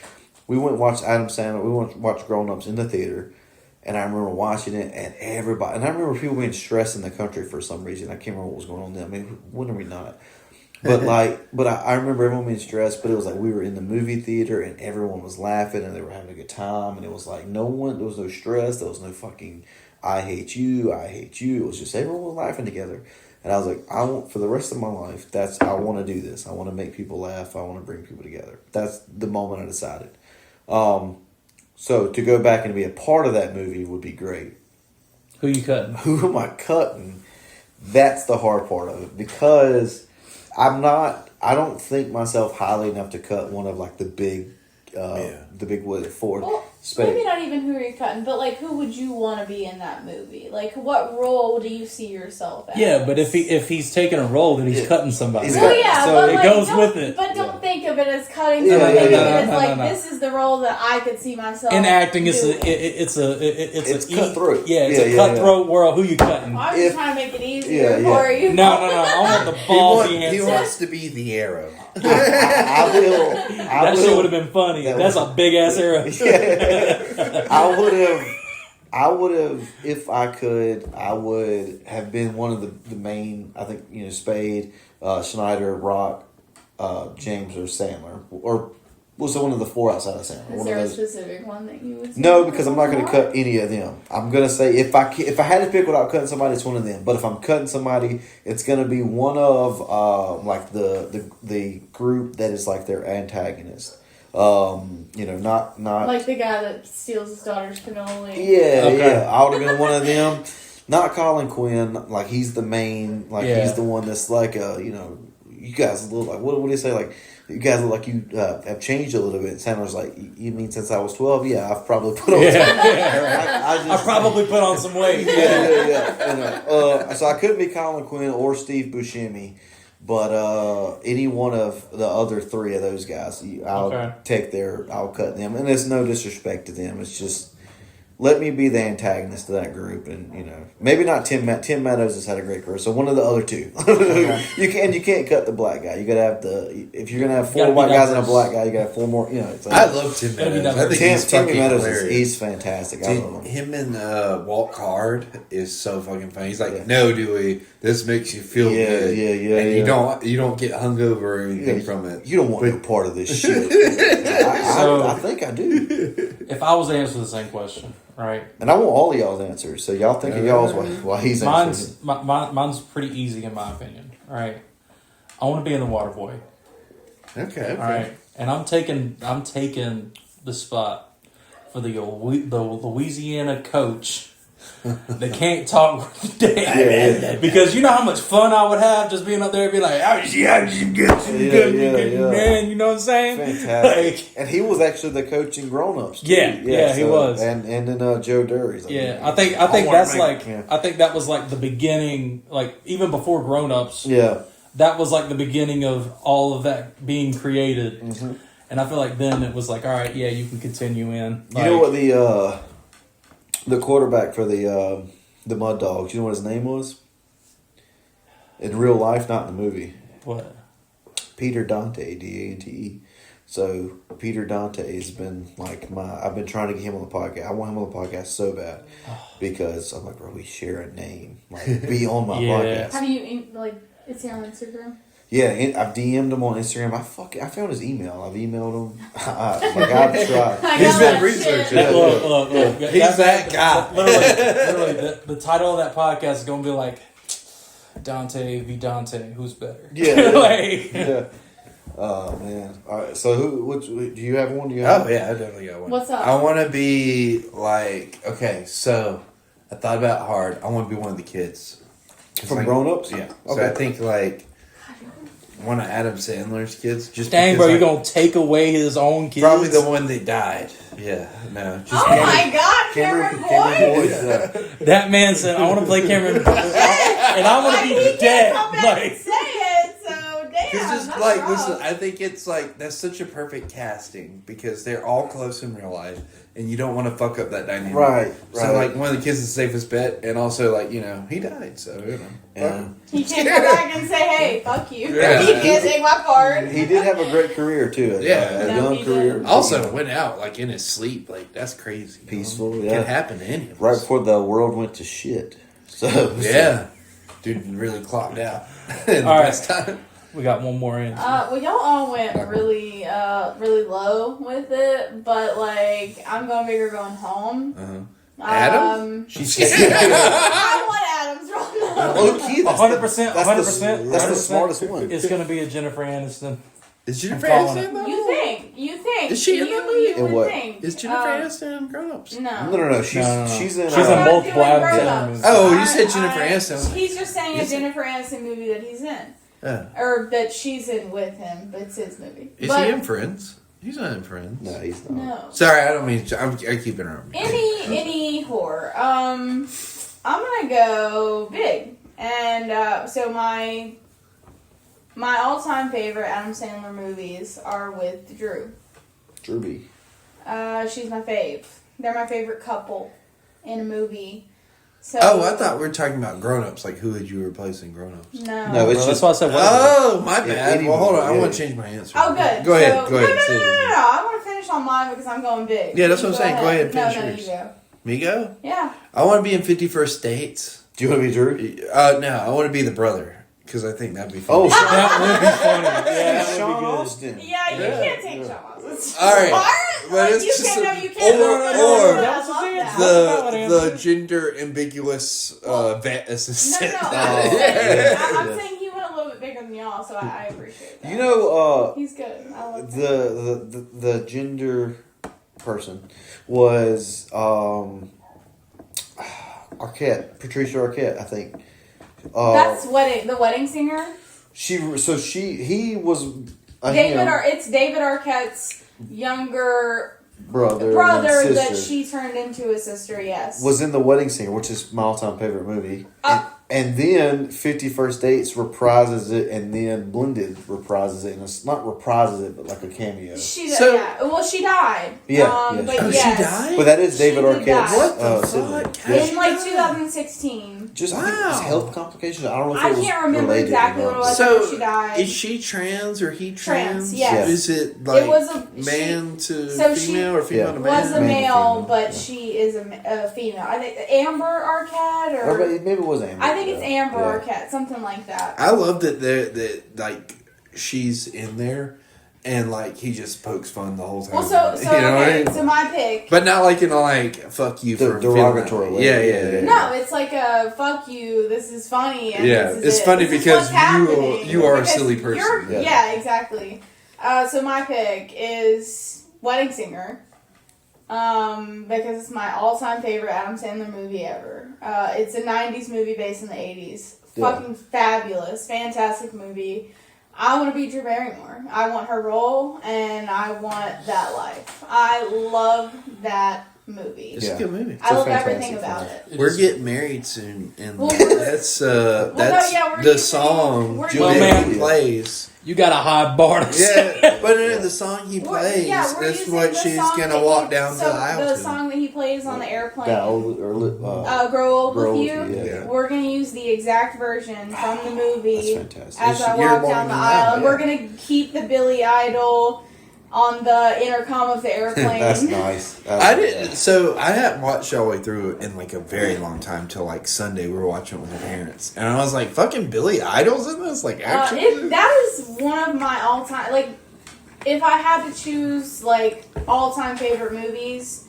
we went and watched Adam Sandler. We went and watched Grown Ups in the theater, and I remember watching it, and everybody. And I remember people being stressed in the country for some reason. I can't remember what was going on then. I mean, when are we not? But I remember everyone being stressed. But it was like we were in the movie theater, and everyone was laughing, and they were having a good time, and it was like no one. There was no stress. There was no fucking I hate you. It was just everyone was laughing together. And I was like, I want for the rest of my life. I want to do this. I want to make people laugh. I want to bring people together. That's the moment I decided. So to go back and be a part of that movie would be great. Who you cutting? Who am I cutting? That's the hard part of it because I don't think myself highly enough to cut one of like the big what is it, Ford Well, Spade. maybe not even who you're cutting, but like who would you want to be in that movie? Like what role do you see yourself as? Yeah, but if he's taking a role, then he's Yeah. cutting somebody. He's Well, got- yeah, so but it like, goes don't- with it. But don't think of it as cutting. Yeah, Don't yeah, think yeah. of it as No, like no. this is the role that I could see myself. In acting, it's doing. It's cutthroat. Yeah, it's Yeah, a yeah, cutthroat world. Who you cutting? I was If- just trying to make it easier Yeah, for you. No. I want the ballsy He answer. wants to be the arrow. I will. That shit would have been funny. That That's would- a big ass arrow. I would have, if I could, I would have been one of the main. I think Spade, Schneider, Rock, James, or Sandler, or was one of the four outside of Sandler. Is One there of a those. specific one that you would? No, because I'm not going to cut any of them. I'm going to say if I had to pick without cutting somebody, it's one of them. But if I'm cutting somebody, it's going to be one of like the group that is like their antagonist. Not like the guy that steals his daughter's cannoli. Yeah, Okay. yeah. I would have been one of them. Not Colin Quinn. Like he's the main. Like Yeah. he's the one that's like you guys look like what do they say? Like you guys look like you have changed a little bit. Sandler's like, you mean since I was 12? Yeah, I've probably put on. I probably put on some weight. Yeah. So I couldn't be Colin Quinn or Steve Buscemi, but any one of the other three of those guys, I'll cut them, and it's no disrespect to them. It's just let me be the antagonist of that group, and maybe not Tim. Tim Meadows has had a great career, so one of the other two. You can't cut the black guy. You got to have if you're gonna have 4 white guys and a black guy, you got to have 4 more. It's like, I love Tim Meadows. I think he's Tim fucking Meadows hilarious. he's fantastic. I love Him him. and Walt Card is so fucking funny. He's like, no, Dewey, this makes you feel good. And you don't get hungover or anything from it. You don't want no part of this shit. I think I do. If I was to answer the same question, right? And I want all of y'all's answers. So y'all think of y'all's while he's answering. Mine's pretty easy in my opinion. All right. I want to be in the Waterboy. Okay. All right. And I'm taking the spot for the Louisiana coach that can't talk with dad. Because you know how much fun I would have just being up there and be like, oh, yeah, man, you know what I'm saying? Fantastic. And he was actually the coach in Grown Ups. He was. And then Joe Durr's. I think that's I think that was like the beginning, like even before Grown Ups. Yeah. That was like the beginning of all of that being created. Mm-hmm. And I feel like then it was like, all right, yeah, you can continue in. You know what the quarterback for the Mud Dogs, you know what his name was? In real life, not in the movie. What? Peter Dante, Dante. So Peter Dante has been like I've been trying to get him on the podcast. I want him on the podcast so bad because I'm like, bro, we share a name. Like, be on my podcast. How do you is he on Instagram? Yeah, I've DM'd him on Instagram. I found his email. I've emailed him. I've tried. He's been researching. Look. He's that guy. Literally, the title of that podcast is going to be like Dante v. Dante. Who's better? Yeah. Yeah. Oh man! All right. So do you have one? Oh yeah, I definitely got one. What's up? I want to be like so. I thought about it hard. I want to be one of the kids from Grown Ups. Yeah. Okay. So I think one of Adam Sandler's kids. Just dang, bro, you're gonna take away his own kids? Probably the one that died. Yeah. No. Just my God, Cameron Boyd. That man said, "I want to play Cameron Boyd, and I want to be dead." Like, say it. So damn. It's just like listen. I think it's like that's such a perfect casting because they're all close in real life, and you don't want to fuck up that dynamic. Right. So like one of the kids is the safest bet, and also like he died, so Yeah. He can't come back and say, "Hey, fuck you." Yeah. He can't take my part. He did have a great career too. A young career. Did. Also went out like in his sleep, like that's crazy. Peaceful. It Yeah. can happen to any of us. Right before the world went to shit. So Yeah. Dude really clocked out. All right. Time. We got one more in. Well, y'all all went really low with it, but I'm going bigger, going home. Adam? I want Adam's role. Low key, 100%. That's the smartest one. It's gonna be a Jennifer Aniston. Is Jennifer calling Aniston though? You think? Is she in that movie? You In would what? think. Is Jennifer Aniston in Grown Ups? No. No. She's in. She's in not multiple doing Adam Grown Sandler Ups. movies. Oh, you said Jennifer Aniston. He's just saying a Is it? Jennifer Aniston movie that he's in. Yeah. Or that she's in with him, but it's his movie. Is but he in Friends? He's not in Friends. No, he's not. No. Sorry, I don't mean. I keep interrupting. Any horror. I'm gonna go big, and so my all-time favorite Adam Sandler movies are with Drew. Drewby. She's my fave. They're my favorite couple in a movie. So, I thought we were talking about Grown Ups. Like, who would you replace in Grown Ups? No, it's That's just. why I said. Oh, my Yeah, bad. any Well, hold on. movie, I want yeah. to change my answer. Oh, good. Go ahead. So, Go ahead. No. I want to finish on mine because I'm going big. Yeah, that's You what I'm saying. Go ahead, finish No, yours. you go. Me go? Yeah. I want to be in 51st Dates. Do you want to be Drew? No, I want to be the brother because I think that'd be fun. Oh, That would be funny. Yeah, that would Sean be good. Austin. Yeah, you can't take Sean Austin. All right. What? But it's you just can't. No, you can't. or That's what I I'm love saying. that. the gender ambiguous vet assistant. No. Yeah. I'm saying he went a little bit bigger than y'all, so I appreciate that. You know, He's good. I love that. the gender person was Arquette, Patricia Arquette, I think. That's the wedding singer. He was It's David Arquette's younger brother that sister. she turned into a sister. Yes, was in The Wedding Singer, which is my all-time favorite movie. And then 50 First Dates reprises it, and then Blended reprises it, and it's not reprises it, but like a cameo. Well, she died. Yeah, but she died. But that is David She did Arquette's. die. What the sibling. fuck? Yeah. In like 2016. Just I think it was health complications. I don't know if I it was can't remember related exactly or what it not. was. So She died. is she trans or he trans? Yes. Is it like It was man to so female or female to man? was a Man to male, female, but yeah. she is a female. I think Amber Arquette, Or or maybe it was Amber. I think it's Amber Yeah. Arquette, something like that. I love that like she's in there and like he just pokes fun the whole time. Well, so you know what I okay, mean? so my pick. But not like in a like fuck you The for feeling derogatory that way. way. Yeah. No, it's like a fuck you. This is funny. And Yeah, this is it's it. funny This is because what's happening. you are a Because silly person. you're- Yeah. exactly. So my pick is Wedding Singer. Because it's my all-time favorite Adam Sandler movie ever. It's a 90s movie based in the 80s. Yeah. Fucking fabulous. Fantastic movie. I want to be Drew Barrymore. I want her role, and I want that life. I love that movie. It's a good movie. I love fantastic everything about film. it. We're getting married soon, and Well, we're- that's no, yeah, we're the using- song we're Well, that man. he plays. You got a high bar to set. Yeah, but in the song he We're- plays, yeah, we're that's using what the she's song gonna that walk he- down so the aisle the to. song that he plays on the airplane. That Grow Old Grow With Old You. With You, yeah. We're gonna use the exact version from the movie That's fantastic. as I You're walk more down the than aisle. that, And yeah. we're gonna keep the Billy Idol on the intercom of the airplane. That's nice. I didn't. So I hadn't watched all the way through in like a very long time till like Sunday. We were watching it with my parents, and I was like, "Fucking Billy Idol's in this!" Like, actually, That is one of my all-time. Like, if I had to choose like all-time favorite movies,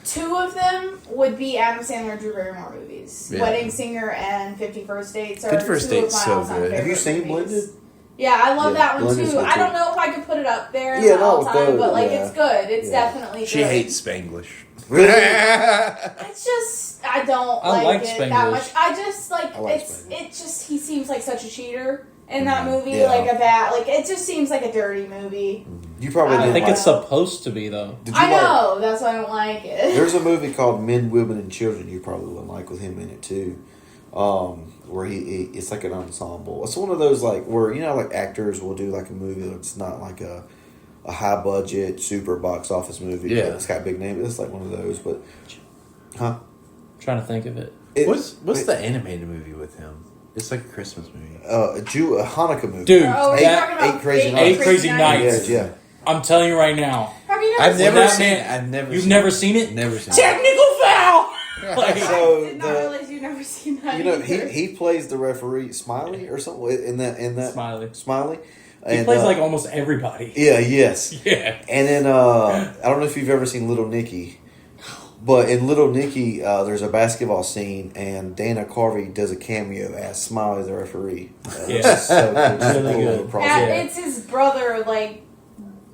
two of them would be Adam Sandler and Drew Barrymore movies. Yeah. Wedding Singer and 50 First Dates are 50 First two Dates of my so all-time good. favorite Have you seen movies. Blended? Yeah, I love Yeah, that one Blended's too. good I too. don't know if I could put it up there in Yeah, my not all with time, those, but like yeah. it's good. It's Yeah. definitely she good. hates Spanglish. Really? It's just I don't I like it that Spanglish. much. I just like I like it's Spanglish. it just he seems like such a cheater in that movie, Yeah. like a bad like it just seems like a dirty movie. You probably I I didn't think like it's supposed to be though. Did you I like- know that's why I don't like it. There's a movie called Men, Women, and Children you probably wouldn't like with him in it too. Where he it's like an ensemble. It's one of those like where you know like actors will do like a movie that's not like a high budget super box office movie. Yeah. But it's got big name. It's like one of those. But Trying to think of it. What's the animated movie with him? It's like a Christmas movie. a Hanukkah movie? Dude, Oh, are you that- talking about Eight Crazy Eight Nights. Eight Crazy Nights. Yeah. I'm telling you right now. Have you never I've seen never that? seen man- it. I've never. You've seen never it. seen it? Never seen it. Technical foul. Like, So I did not realize you've never seen that. You know either. he plays the referee Smiley or something in that Smiley. He And, plays like almost everybody. yeah, yes. Yeah. And then I don't know if you've ever seen Little Nicky, but in Little Nicky, there's a basketball scene, and Dana Carvey does a cameo as Smiley the referee. Yeah. It's so cool. It's Really cool good. little project. And it's his brother, like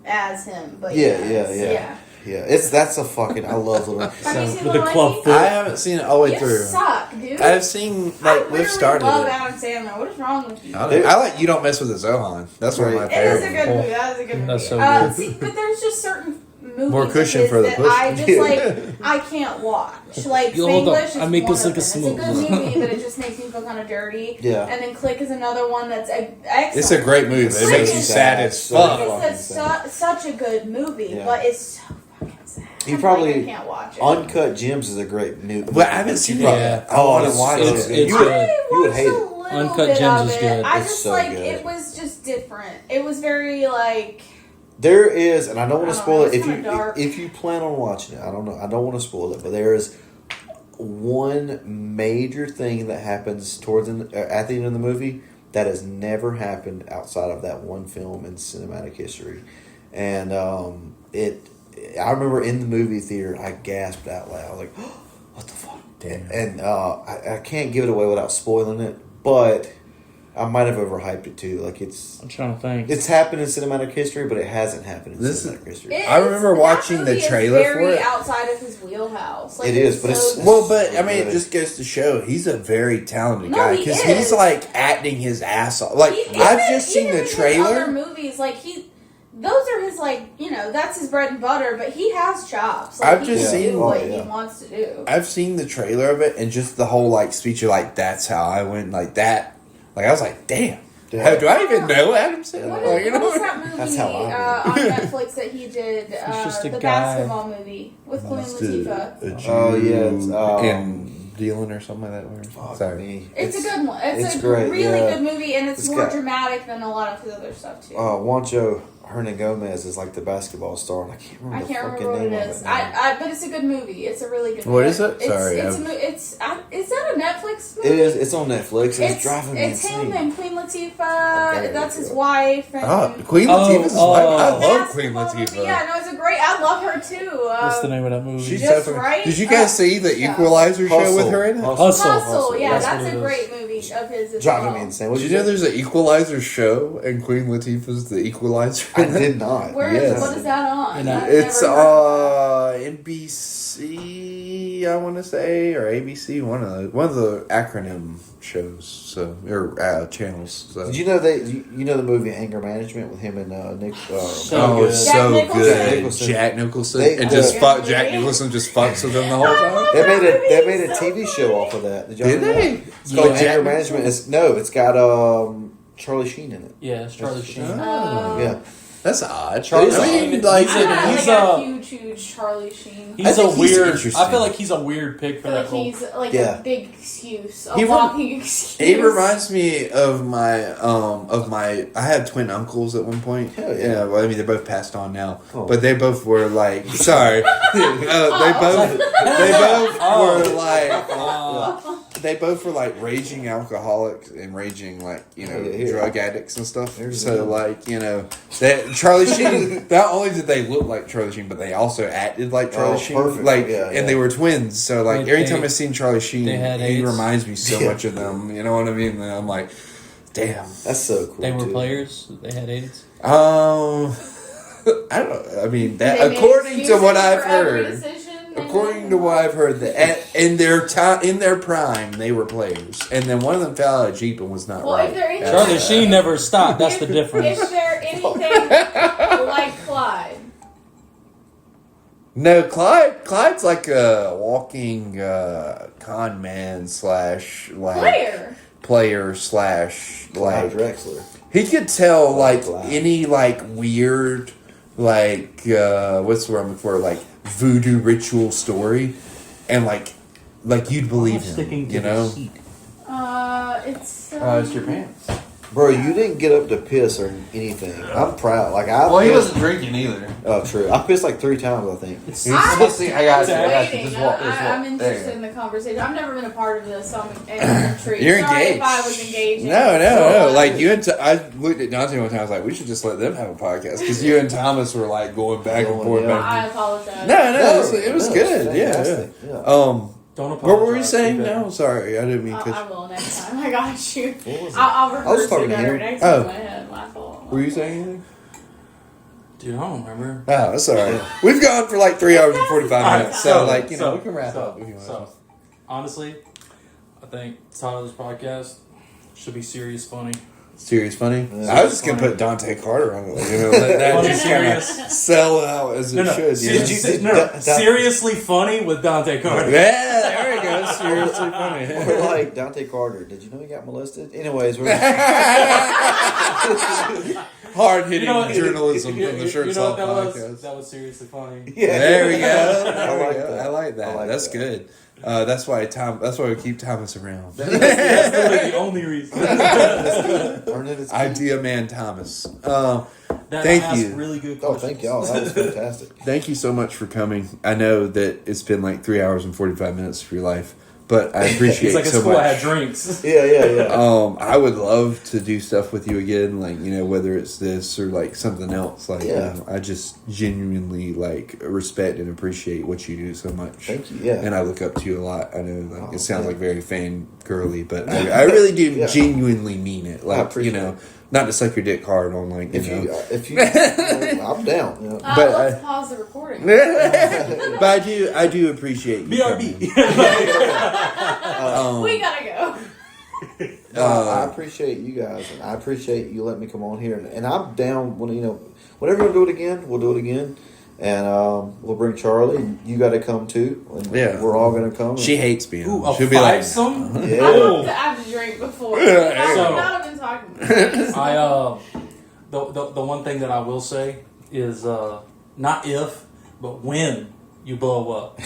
as him, but Yeah, yeah. Yeah, that's a fucking. I love Little. Have you So, seen with the Little club Nicky? foot. I haven't seen it all the way You through. suck, dude. I've seen I like literally we've started love it. Adam Sandler. What is wrong with you? I like You Don't Mess with the Zohan. That's one of my Right. It is favorites. a good movie. That is a good movie. That's so good. See, but there's just certain movies More of cushion his for the that push. I just like. I can't watch. Like Yo, hold on. Spanglish is I make one this of like a them. It's a smooth. good movie, but it just makes me feel kind of dirty. Yeah. And then Click is another one that's excellent. It's a great movie. It Click makes you is sad as so fuck. fucking It's such a good movie, Yeah. but it's so fucking sad. You Like, probably- I can't watch it. Uncut Gems is a great new. But I haven't seen it Probably- yet. Oh, I wanna it's watch so it. good. It's You good. would- I you would watched hate a it. little Uncut bit Gems of is it. good. I It's just so like good. it was just different. It was very like There is, and I don't want I to don't spoil know, it. it's kinda dark. If you plan on watching it, I don't know. I don't want to spoil it, but there is one major thing that happens at the end of the movie that has never happened outside of that one film in cinematic history, and I remember in the movie theater, I gasped out loud, like, "What the fuck?" Damn. And I can't give it away without spoiling it, but I might have overhyped it too. Like I'm trying to think. it's happened in cinematic history, but it hasn't happened in This is- cinematic history. I remember that watching the movie is trailer for very it. outside of his wheelhouse. Like, It is, but it's- so- Well, but I mean, it just goes to show he's a very talented No, guy he because is. he's like acting his ass off. Like He- I've even- just seen even the in his trailer. Other movies, like those are his, like, you know, that's his bread and butter, but he has chops. Like, I've he just can seen- do what oh, yeah. he wants to do. I've seen the trailer of it and just the whole like speech of like that's how I went like that. Like I was like, damn. How do I even know Adam Sandler? What Like, you was know? that movie That's how I on Netflix that he did? just a The guy. basketball movie with Queen Latifah. Oh, yeah, it's, in Dealing or something like that. Word. Fuck Sorry. me. It's a good one. It's a great, really yeah. good movie, and it's It's more got- dramatic than a lot of his other stuff too. Juancho Hernan Gomez is like the basketball star, and I can't remember I the can't fucking remember what name it of is. it. now. But it's a good movie. It's a really good movie. What is it? It's, Sorry, It's, is that a Netflix movie? It is. It's on Netflix. It's driving me It's insane. him and Queen Latifah. Okay, That's his yeah. wife. And Oh, Queen Latifah's oh. wife. I love basketball Queen movie. Latifah. Yeah, no, it's a great. I love her too. What's the name of that movie? She's Just definitely- right? Did you guys see the yeah. Equalizer show with Hustle. her in it? Hustle. Yeah, That's that's what a it great movie of his as Driving well. me insane. Did What you know there's an Equalizer show and Queen Latifah's the Equalizer? I did not. Where Yes. what is that on? You know, I've It's never heard of NBC, I want to say, or ABC, one of the acronym shows, so or channels. So. Did you know you know the movie Anger Management with him and Nick? So Oh, good. it's Jack so Nicholson. good. Nicholson. Jack Nicholson. They- and just Yeah. fuck Jack Nicholson just fucks with him the whole time. They made That a movie is so TV show off of that. Did y'all Did know that? they? It's called Yeah, Jack Anger Management. It's got Charlie Sheen in it. Yeah, it's Charlie Sheen. Yeah. That's odd. Charlie I mean, Sheen, like, he's I'm not He's like a- a huge Charlie Sheen. He's I a think he's weird. interesting. I feel like he's a weird pick I for feel that like role. he's like Yeah. a big excuse, a He walking excuse. He reminds me of my. I had twin uncles at one point. Hell yeah. Well, I mean, they're both passed on now, Oh. but they both were like. Sorry, they both were like. They both were like raging alcoholics and raging like Yeah. drug addicts and stuff. There's So the- like that Charlie Sheen. Not only did they look like Charlie Sheen, but they also acted like Charlie Oh, Sheen. perfect. Like Yeah, and they were twins. So like They- every time they- I seen Charlie Sheen, they had he AIDS. reminds me so Yeah. much of them. You know what I mean? And I'm like, damn. That's so cool. They were too. players. They had AIDS. I don't know. I mean, that They made according to excuses what I've for every heard, decision they according made. to what I've heard, that in their time, in their prime, they were players, and then one of them fell out of Jeep and was not Well, right. if they're in- Charlie Sheen never stopped. That's the difference. If they're anything like Clyde, No, Clyde's like a walking con man slash like player slash Clyde like Drexler. he could tell like Clyde. any like weird like what's the word I'm looking for, like voodoo ritual story, and like you'd believe him, you know. it's It's your pants. Bro, you didn't get up to piss or anything. I'm proud. Like I. Well, he pissed- wasn't drinking either. Oh, true. I pissed like 3 times. I think. I'm See, I got you. I got you. waiting. Just walk. Just walk. I'm There you interested go. in the conversation. I've never been a part of this, so I'm intrigued. You're Sorry engaged. if I was engaging. No. Like you and I looked at Dante one time. I was like, we should just let them have a podcast because you and Thomas were like going back and forth. Yeah. back I and apologize. forth. No, it was good. Yeah. fantastic. Don't apologize. What were you saying? Keep it. No, sorry, I didn't mean I to. will next time. I got you. What was it? I'll I was rehearse talking it to better him. next Oh. time. My head. My fault. Were you saying anything? Dude, I don't remember. Oh, that's all right. We've gone for like 3 hours and 45 minutes, so like we can wrap up if you want. So, honestly, I think Tyler's podcast should be serious funny. Serious funny. Yeah. I was just gonna put Dante Carter on it, like, let that Funny, just kind of serious. sell out as it should. You know? Did you- No, seriously funny with Dante Carter. Yeah, there we go. Seriously funny. Or like Dante Carter. Did you know he got molested? Anyways, we're Hard hitting You know what- journalism you- from the you Shirts know Off what that was? podcast. That was seriously funny. yeah. There we go. I like There we go. that. I like that. I like That's that. good. That's why That's why we keep Thomas around. That's literally the only reason. Learning his- Idea man Thomas. That Thank I asked you. really good Oh, questions. thank y'all. That was fantastic. Thank you so much for coming. I know that it's been like 3 hours and 45 minutes of your life, but I appreciate It's like it a so school I had much. drinks. Yeah. I would love to do stuff with you again, like, you know, whether it's this or like something else. Like, Yeah. you know, I just genuinely like respect and appreciate what you do so much. Thank you. Yeah. And I look up to you a lot. I know, like, Oh, it sounds yeah. like very fan-girly, but I really do Yeah. genuinely mean it. I Like, appreciate you know, it. not to suck your dick hard on, like, If you know. I'm down. You know. But let's pause the recording. But I do appreciate you. BRB. coming. We gotta go. I appreciate you guys, and I appreciate you letting me come on here. And I'm down when whenever we'll do it again, we'll do it again, and we'll bring Charlie. And you got to come too. And we're all gonna come. She hates being. Ooh, She'll be like, some. I've drank before. I would not have been talking about the one thing that I will say is not if, but when you blow up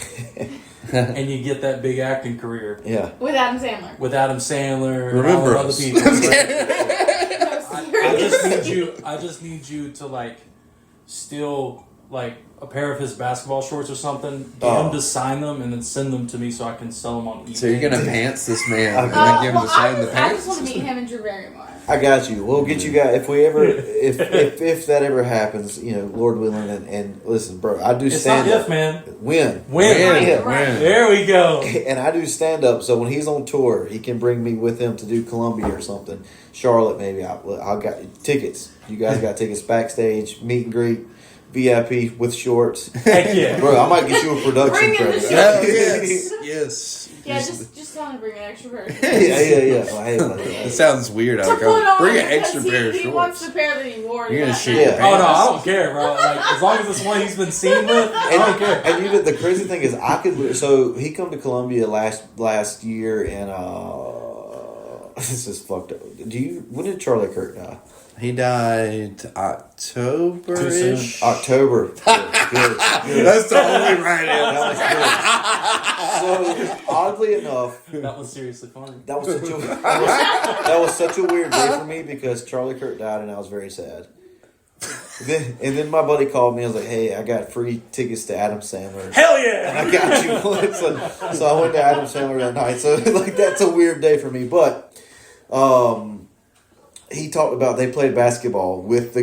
and you get that big acting career. Yeah. with Adam Sandler. With Adam Sandler Remember and all the other us. people. I just need you to like steal like a pair of his basketball shorts or something, get him to sign them, and then send them to me so I can sell them on eBay. so you're gonna pants this man and Okay. then give him to sign the I pants? just want to meet him and Drew Barrymore. I got you. We'll get you guys if we ever if that ever happens. Lord willing. And listen, bro, I do It's stand not up. if, man. When. When. Right. There we go. And I do stand up, so when he's on tour, he can bring me with him to do Columbia or something. Charlotte, maybe. I'll got tickets. You guys got tickets backstage, meet and greet, VIP with shorts. Heck yeah. Bro, I might get you a production Bring in the credit. shorts. Yes. Yeah, just tell him to bring an extra pair. yeah. Well, hey, It sounds weird. To I'll put go on bring an because extra pair of he wants shorts. the pair that he wore. You're gonna that shit night. your Oh no, pants. I don't care, bro. Like as long as it's one he's been seen with, I don't care. And even the crazy thing is, I could. So he come to Columbia last year, and this is fucked up. When did Charlie Kirk die? He died October-ish. October. Good. That's the only right answer. That was good. So oddly enough, That was seriously funny. that was such a weird day for me because Charlie Kirk died, and I was very sad. Then my buddy called me. I was like, "Hey, I got free tickets to Adam Sandler." Hell yeah! I got you one. So I went to Adam Sandler that night. So like that's a weird day for me. But he talked about they played basketball with the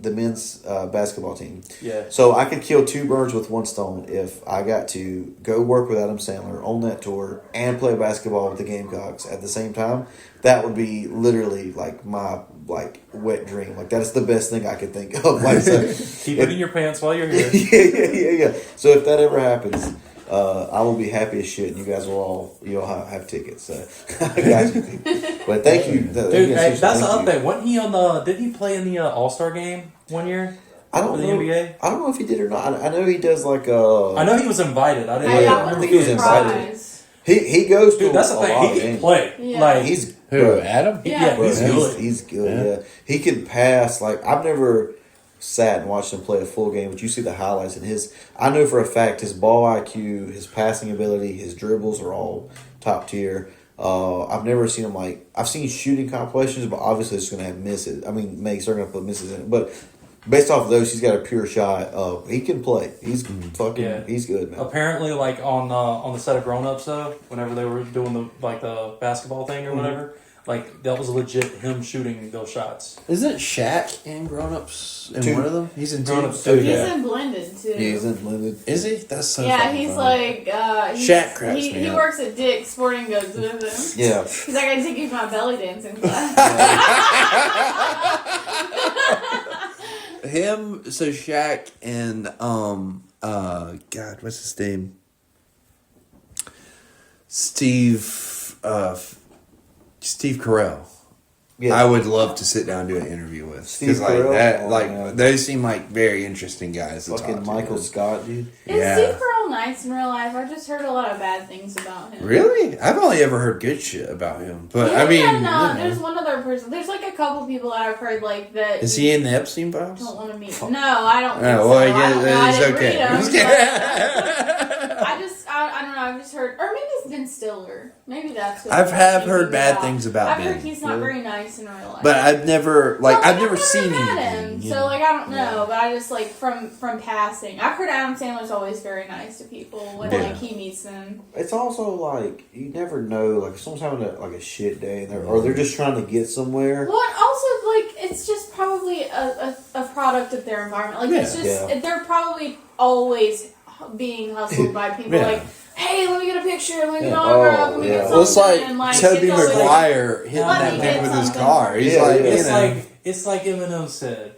the men's basketball team. Yeah. So I could kill two birds with one stone if I got to go work with Adam Sandler on that tour and play basketball with the Gamecocks at the same time. That would be literally like my wet dream. Like that's the best thing I could think of. Like so, Keep it in your pants while you're here. yeah. So if that ever happens, I will be happy as shit, and you guys will you'll have tickets. So I got you. But thank you, Dude. again, Hey, that's the thank you. update. Wasn't he on the? Did he play in the All-Star game one year? I don't for the know. NBA? I don't know if he did or not. I know he does like I know he was invited. I didn't. I Yeah, got I think one he was invited. surprise. He goes to Dude, that's the a lot thing. of He can games. play. Yeah. Like He's Who? bro, Adam? yeah, bro, he's good. He's good. Yeah. Yeah, he can pass. Like I've never sat and watched him play a full game, but you see the highlights and his. I know for a fact his ball IQ, his passing ability, his dribbles are all top tier. I've never seen him I've seen shooting compilations, but obviously it's going to have misses. I mean, they're going to put misses in it, but based off of those, he's got a pure shot. He can play. He's fucking. Yeah. He's good, man. apparently, like on the set of Grown Ups though, whenever they were doing the basketball thing or whatever, like that was legit him shooting those shots. Isn't Shaq in Grown Ups in Two. one of them? He's in Grown two. Ups too. He's Yeah. in Blended too. Yeah, he's in blended. Is he? That's so Yeah, fucking he's funny. Shaq cracks me he up. works at Dick's Sporting Goods with him. Yeah. He's like, I take you to my belly dancing class. Him, so Shaq and God, what's his name? Steve Carell. Yeah. I would love to sit down and do an interview with. Steve 'Cause, like Carell? that, Oh, like man. those seem like very interesting guys to talk Fucking to. Michael Scott, dude. Is Yeah. Steve Carell nice in real life? I've just heard a lot of bad things about him. Really? I've only ever heard good shit about him. But Yeah, I mean, no, you know. there's one other person. There's like a couple people that I've heard like that. Is he in the Epstein files? Don't want to meet. No, I don't. Think Oh, well, so. I don't know. I he's didn't okay. read 'em, I'm just kidding. but I don't know. I've just heard, or maybe it's Ben Stiller. Maybe that's. What I've have he's heard bad about. things about I've heard Ben. he's not very nice in real life. But I've never, like, Well, I've never seen met anything. him, you so know. like I don't know, but I just like from passing. I've heard Adam Sandler's always very nice to people when Yeah. like he meets them. It's also like you never know. Like someone's having a shit day, and they're just trying to get somewhere. Well, and also like it's just probably a product of their environment. Like it's just they're probably always being hustled by people. Yeah. Like, hey, let me get a picture. Let me get Yeah. an autograph. Let me Oh, get yeah. something. Well, it's like, and, like Tobey it's always like, Maguire hitting Let that me thing get with his something. car. He's Yeah, like, yeah. you know. It's like Eminem said.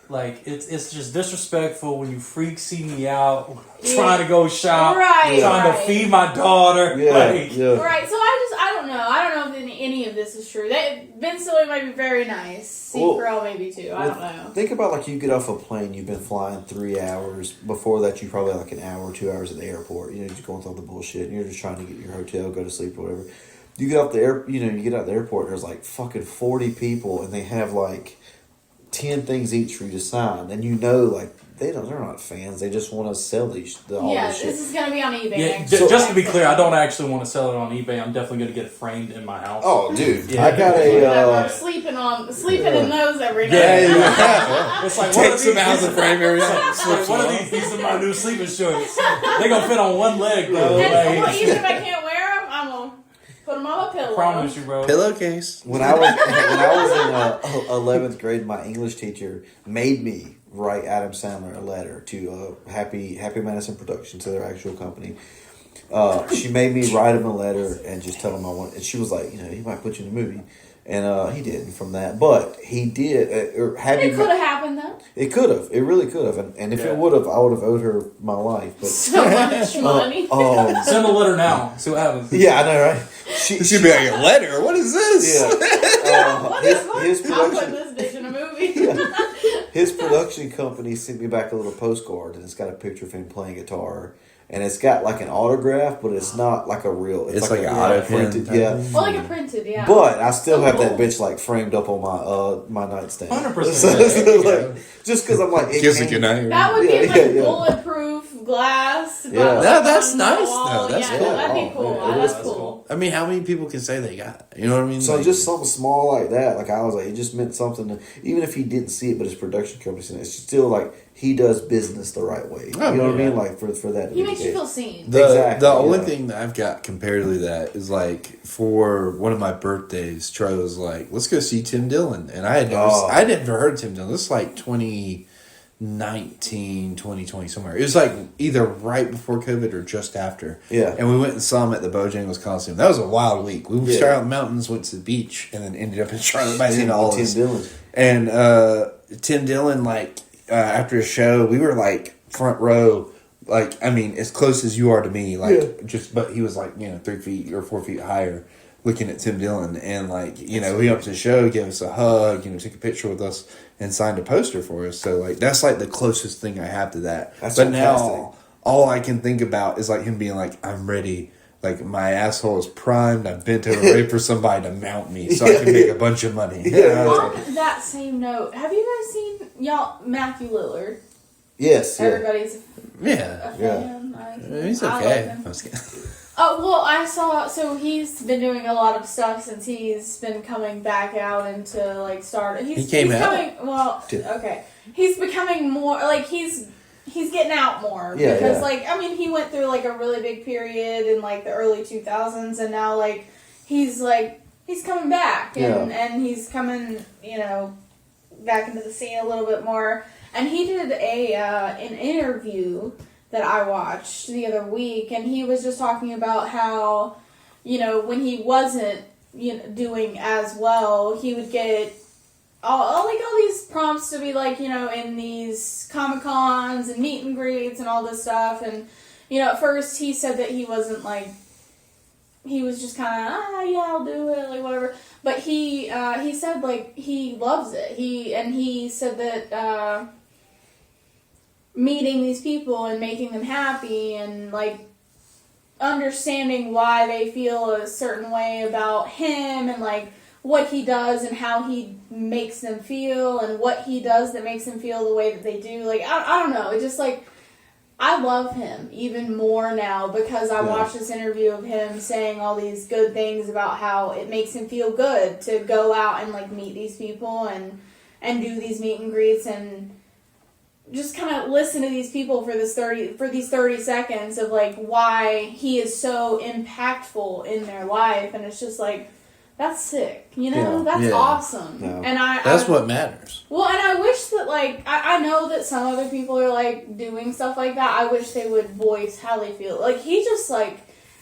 Like it's just disrespectful when you freaks see me out trying to go shop, Right, trying right. to feed my daughter. Yeah, Like, yeah. Right, so I don't know. I don't know if any of this is true. Ben Stiller might be very nice. Steve Carell maybe too. I don't know. Think about like you get off a plane, you've been flying 3 hours. Before that, you probably like an hour, 2 hours at the airport. You know, just going through all the bullshit. And you're just trying to get your hotel, go to sleep, or whatever. You get off the you get out of the airport. And there's like fucking 40 people, and they have like 10 things each for you to sign, and you know, like they're not fans. They just want to sell all this shit. This is gonna be on eBay. Yeah, just to be clear, I don't actually want to sell it on eBay. I'm definitely going to get it framed in my house. Oh, dude, Yeah. I got We're sleeping in those every night. Yeah. It's like Take some out of the frame every It's night. like, what are these? These are my new sleeping shorts. They gonna fit on one leg, bro. And, Like, even if I can't wear them, I'm gonna put them on my pillow. promise you, bro. Pillowcase. When I was in 11th grade, my English teacher made me write Adam Sandler a letter to Happy Madison Productions, to their actual company. She made me write him a letter and just tell him I want. And she was like, he might put you in a movie, and he didn't from that. But he did. It could have happened though. It could have. It really could have. And if it would have, I would have owed her my life. But So much money. Send a letter now. See what happens. yeah, I know, right? This should be like a letter. What is this? Yeah. His I'll put production. this bitch in a movie. His production company sent me back a little postcard, and it's got a picture of him playing guitar, and it's got like an autograph, but it's not like a real. It's like an auto printed, pen. yeah. Well, like a printed, yeah. But I still have that cool. bitch like framed up on my nightstand. 100%. So, like, just because I'm like, Gives a good night. That would be Yeah, like yeah, yeah. bulletproof glass. Yeah. Like, No, that's on the nice, wall. though. That's yeah, cool. that'd be cool. Oh, That's is cool. I mean, how many people can say they got it? You know what I mean? So Like, just something small like that, like I was like, it just meant something. Even if he didn't see it, but his production company seen it, it's still like he does business the right way. Oh, you know what I yeah. mean? Like for that. to He be makes the you case. feel seen. The Exactly, only yeah. thing that I've got comparatively to that is like for one of my birthdays, Troy was like, "Let's go see Tim Dillon," and I had Oh. never heard of Tim Dillon. This is like 2019, 2020, somewhere. It was like either right before COVID or just after. Yeah. And we went and saw him at the Bojangles Coliseum. That was a wild week. We started out in the mountains, went to the beach, and then ended up in Charlotte by seeing all Tim this. Dillon. And Tim Dillon, like after a show, we were like front row, like I mean, as close as you are to me, like but he was like 3 feet or 4 feet higher, looking at Tim Dillon, and like he went up to the show, gave us a hug, took a picture with us, and signed a poster for us. So like that's like the closest thing I have to that. That's but fantastic. now all I can think about is like him being like, "I'm ready." Like, my asshole is primed. I'm bent over ready for somebody to mount me so I can make a bunch of money. Yeah. On that same note, have you guys seen Matthew Lillard? Yes. Yeah. Everybody's Yeah. a fan. He's I love okay. him. I was kidding. Oh, well, I saw, so he's been doing a lot of stuff since he's been coming back out into, like, He came out? Okay. He's becoming more, like, he's getting out more. Yeah, because, yeah. like, I mean, he went through, like, a really big period in, like, the early 2000s, and now, like, he's coming back, and he's coming, back into the scene a little bit more. And he did an interview that I watched the other week, and he was just talking about how, when he wasn't, doing as well, he would get all these prompts to be like, in these Comic-Cons and meet and greets and all this stuff. And, at first he said that he wasn't like, he was just kind of, yeah, I'll do it, like whatever. But he said like he loves it. He said that meeting these people and making them happy and like understanding why they feel a certain way about him and like what he does and how he makes them feel and what he does that makes them feel the way that they do. Like, I don't know. It just like, I love him even more now because I watched this interview of him saying all these good things about how it makes him feel good to go out and like meet these people and do these meet and greets and just kind of listen to these people for these 30 seconds of like why he is so impactful in their life. And it's just like, that's sick, that's awesome. Yeah. And That's what matters. well, and I wish that, like, I know that some other people are, like, doing stuff like that. I wish they would voice how they feel. Like, he just, like,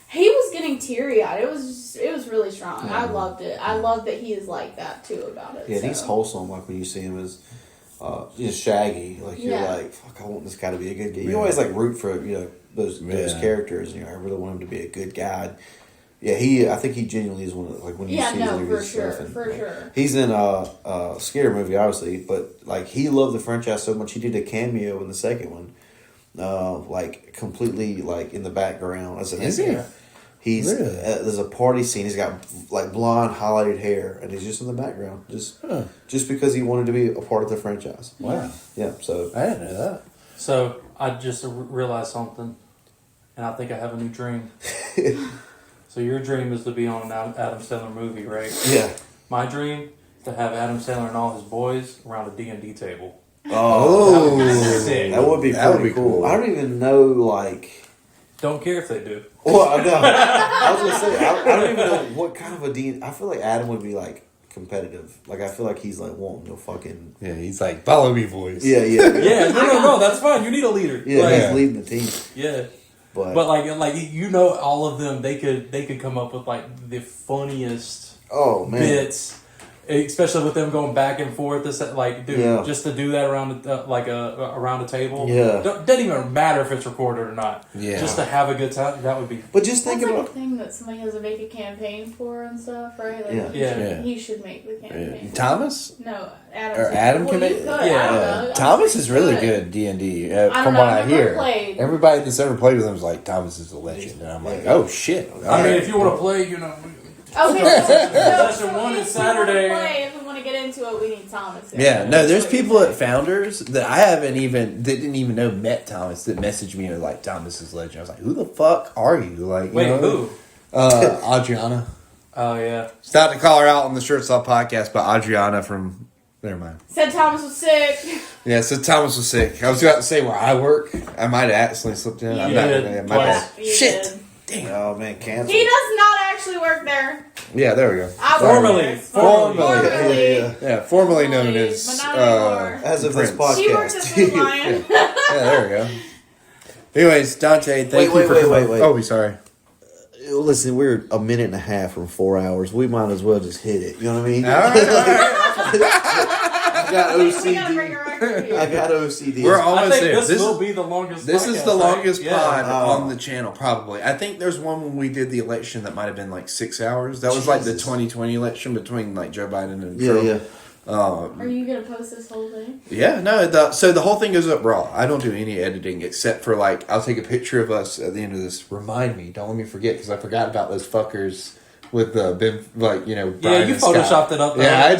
he was getting teary-eyed. It was really strong. I loved it. I love that he is like that, too, about it. Yeah, and he's wholesome. Like when you see him as just shaggy, like you're like, fuck, I want this guy to be a good guy. You always like root for those characters. I really want him to be a good guy. I think he genuinely is one of when you see his interviews and stuff. For sure. He's in a scary movie, obviously, but like he loved the franchise so much he did a cameo in the second one, like completely like in the background as an extra. He's there's a party scene. He's got like blonde highlighted hair, and he's just in the background, just because he wanted to be a part of the franchise. Wow. Yeah. So I didn't know that. So I just realized something, and I think I have a new dream. So your dream is to be on an Adam Sandler movie, right? Yeah. My dream is to have Adam Sandler and all his boys around a D&D table. Oh, that would be sick. That would be pretty cool. I don't even know, like... Don't care if they do. Well, I know. I was going to say, I don't even know what kind of a D&D... I feel like Adam would be, like, competitive. Like, I feel like he's, like, wanting to fucking... Yeah, he's like, follow me, boys. Yeah. Yeah, no, that's fine. You need a leader. Yeah, like, he's leading the team. Yeah. But like you know, all of them, they could come up with like the funniest bits, especially with them going back and forth. This like, dude, just to do that around around a table. Yeah, doesn't even matter if it's recorded or not. Yeah, just to have a good time, that would be. But just think about a thing that somebody has to make a campaign for and stuff, right? Like, he should make the campaign. Yeah. Thomas? No, Adam. Or Adam can make. Yeah, Thomas is really good D&D. From what I hear, everybody that's ever played with him is like, Thomas is a legend, and I'm like, oh shit. I mean, if you want to play, you know. Okay, session 1 is Saturday. If we want to get into it, we need Thomas. Yeah, no, there's people at Founders that I didn't even know met Thomas that messaged me and were like, Thomas is legend. I was like, who the fuck are you? Like, wait, who? Adriana. Oh yeah. Start to call her out on the Shirts Off podcast, but Adriana from. Never mind. Said Thomas was sick. Yeah, said Thomas was sick. I was about to say where I work. I might have accidentally slipped in. My bad. Shit. Damn. Oh man, cancel. He does not actually work there. Yeah, there we go. Formally known as as of this podcast. She works at Food Lion. Yeah, there we go. Anyways, Dante, thank you for wait. Oh, sorry. Listen, we're a minute and a half from 4 hours. We might as well just hit it. You know what I mean? All right. I got OCD. I got OCD. We're almost I think there. This will be the longest. This is the longest pod Yeah. on the channel, probably. I think there's one when we did the election that might have been like 6 hours. That was like the 2020 election between like Joe Biden and Trump. Yeah. Are you gonna post this whole thing? Yeah, no. So the whole thing goes up raw. I don't do any editing except for like I'll take a picture of us at the end of this. Remind me, don't let me forget because I forgot about those fuckers with Ben, like Brian you and Scott. photoshopped it up. Yeah,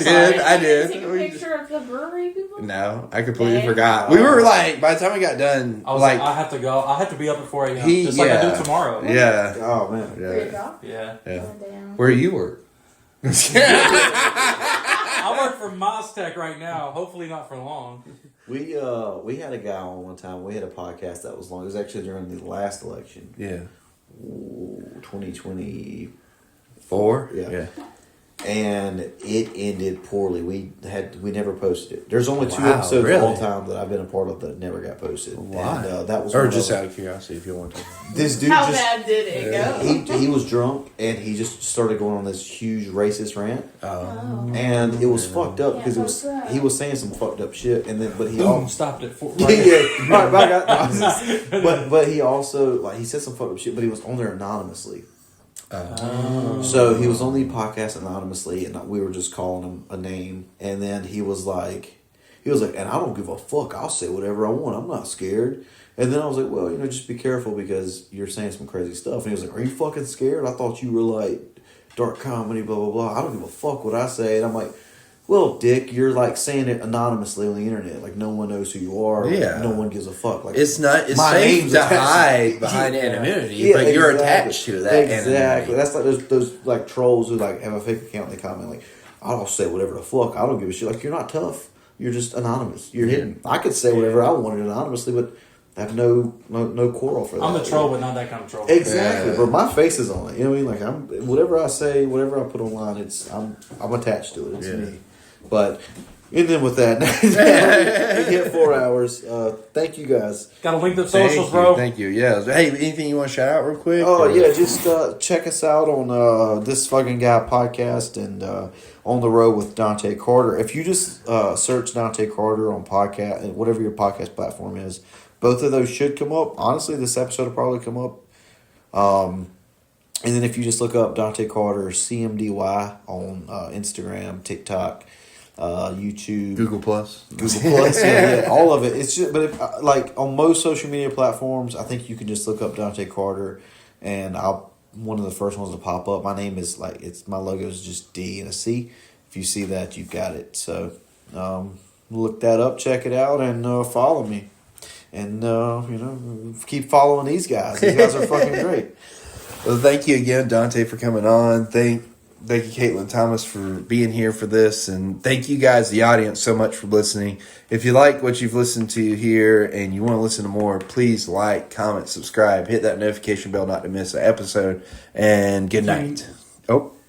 I did. Take a picture of the brewery people. No, I completely forgot. We were like, by the time we got done, I was like, I have to go. I have to be up at 4 a.m. Just like I do tomorrow. Yeah. Oh man. Yeah. Damn. Where you work? I work for Moztec right now. Hopefully not for long. We had a guy on one time. We had a podcast that was long. It was actually during the last election. Yeah. 2024. Yeah. And it ended poorly. We never posted it. There's only 2 episodes of all time that I've been a part of that never got posted. Why? And that was or just out of curiosity, if you want to. This dude. How bad did it go? He was drunk and he just started going on this huge racist rant. And it was fucked up because he was saying some fucked up shit. And then, but he stopped it. But he also he said some fucked up shit. But he was on there anonymously. So he was on the podcast anonymously, and we were just calling him a name. And then he was like, and I don't give a fuck. I'll say whatever I want. I'm not scared. And then I was like, well, just be careful because you're saying some crazy stuff. And he was like, are you fucking scared? I thought you were like dark comedy, blah blah blah. I don't give a fuck what I say. And I'm like, well, Dick, you're like saying it anonymously on the internet. Like no one knows who you are. Yeah. No one gives a fuck. Like it's safe to hide behind anonymity, but you're attached to that. Exactly. That's like those like trolls who like have a fake account and they comment like, I'll say whatever the fuck. I don't give a shit. Like you're not tough. You're just anonymous. You're hidden. I could say whatever I wanted anonymously, but I have no quarrel for that. I'm a troll, but not that kind of troll. Exactly, bro. My face is on it. You know what I mean? Like whatever I say, whatever I put online, I'm attached to it. It's me. But and then with that, we hit 4 hours. Thank you guys. Got to link the socials, bro. Thank you. Yeah. Hey, anything you want to shout out real quick? Oh yeah, just check us out on This Fucking Guy podcast and On the Road with Dante Carter. If you just search Dante Carter on podcast and whatever your podcast platform is, both of those should come up. Honestly, this episode will probably come up. And then if you just look up Dante Carter CMDY on Instagram, TikTok, YouTube, Google Plus. yeah, all of it. It's just, but if, like on most social media platforms, I think you can just look up Dante Carter, and one of the first ones to pop up. My name is my logo is just D and a C. If you see that, you've got it. So look that up, check it out, and follow me, and keep following these guys. These guys are fucking great. Well, thank you again, Dante, for coming on. Thank you, Caitlin Thomas, for being here for this. And thank you guys, the audience, so much for listening. If you like what you've listened to here and you want to listen to more, please like, comment, subscribe, hit that notification bell not to miss an episode. And good night.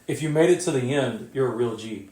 If you made it to the end, you're a real G.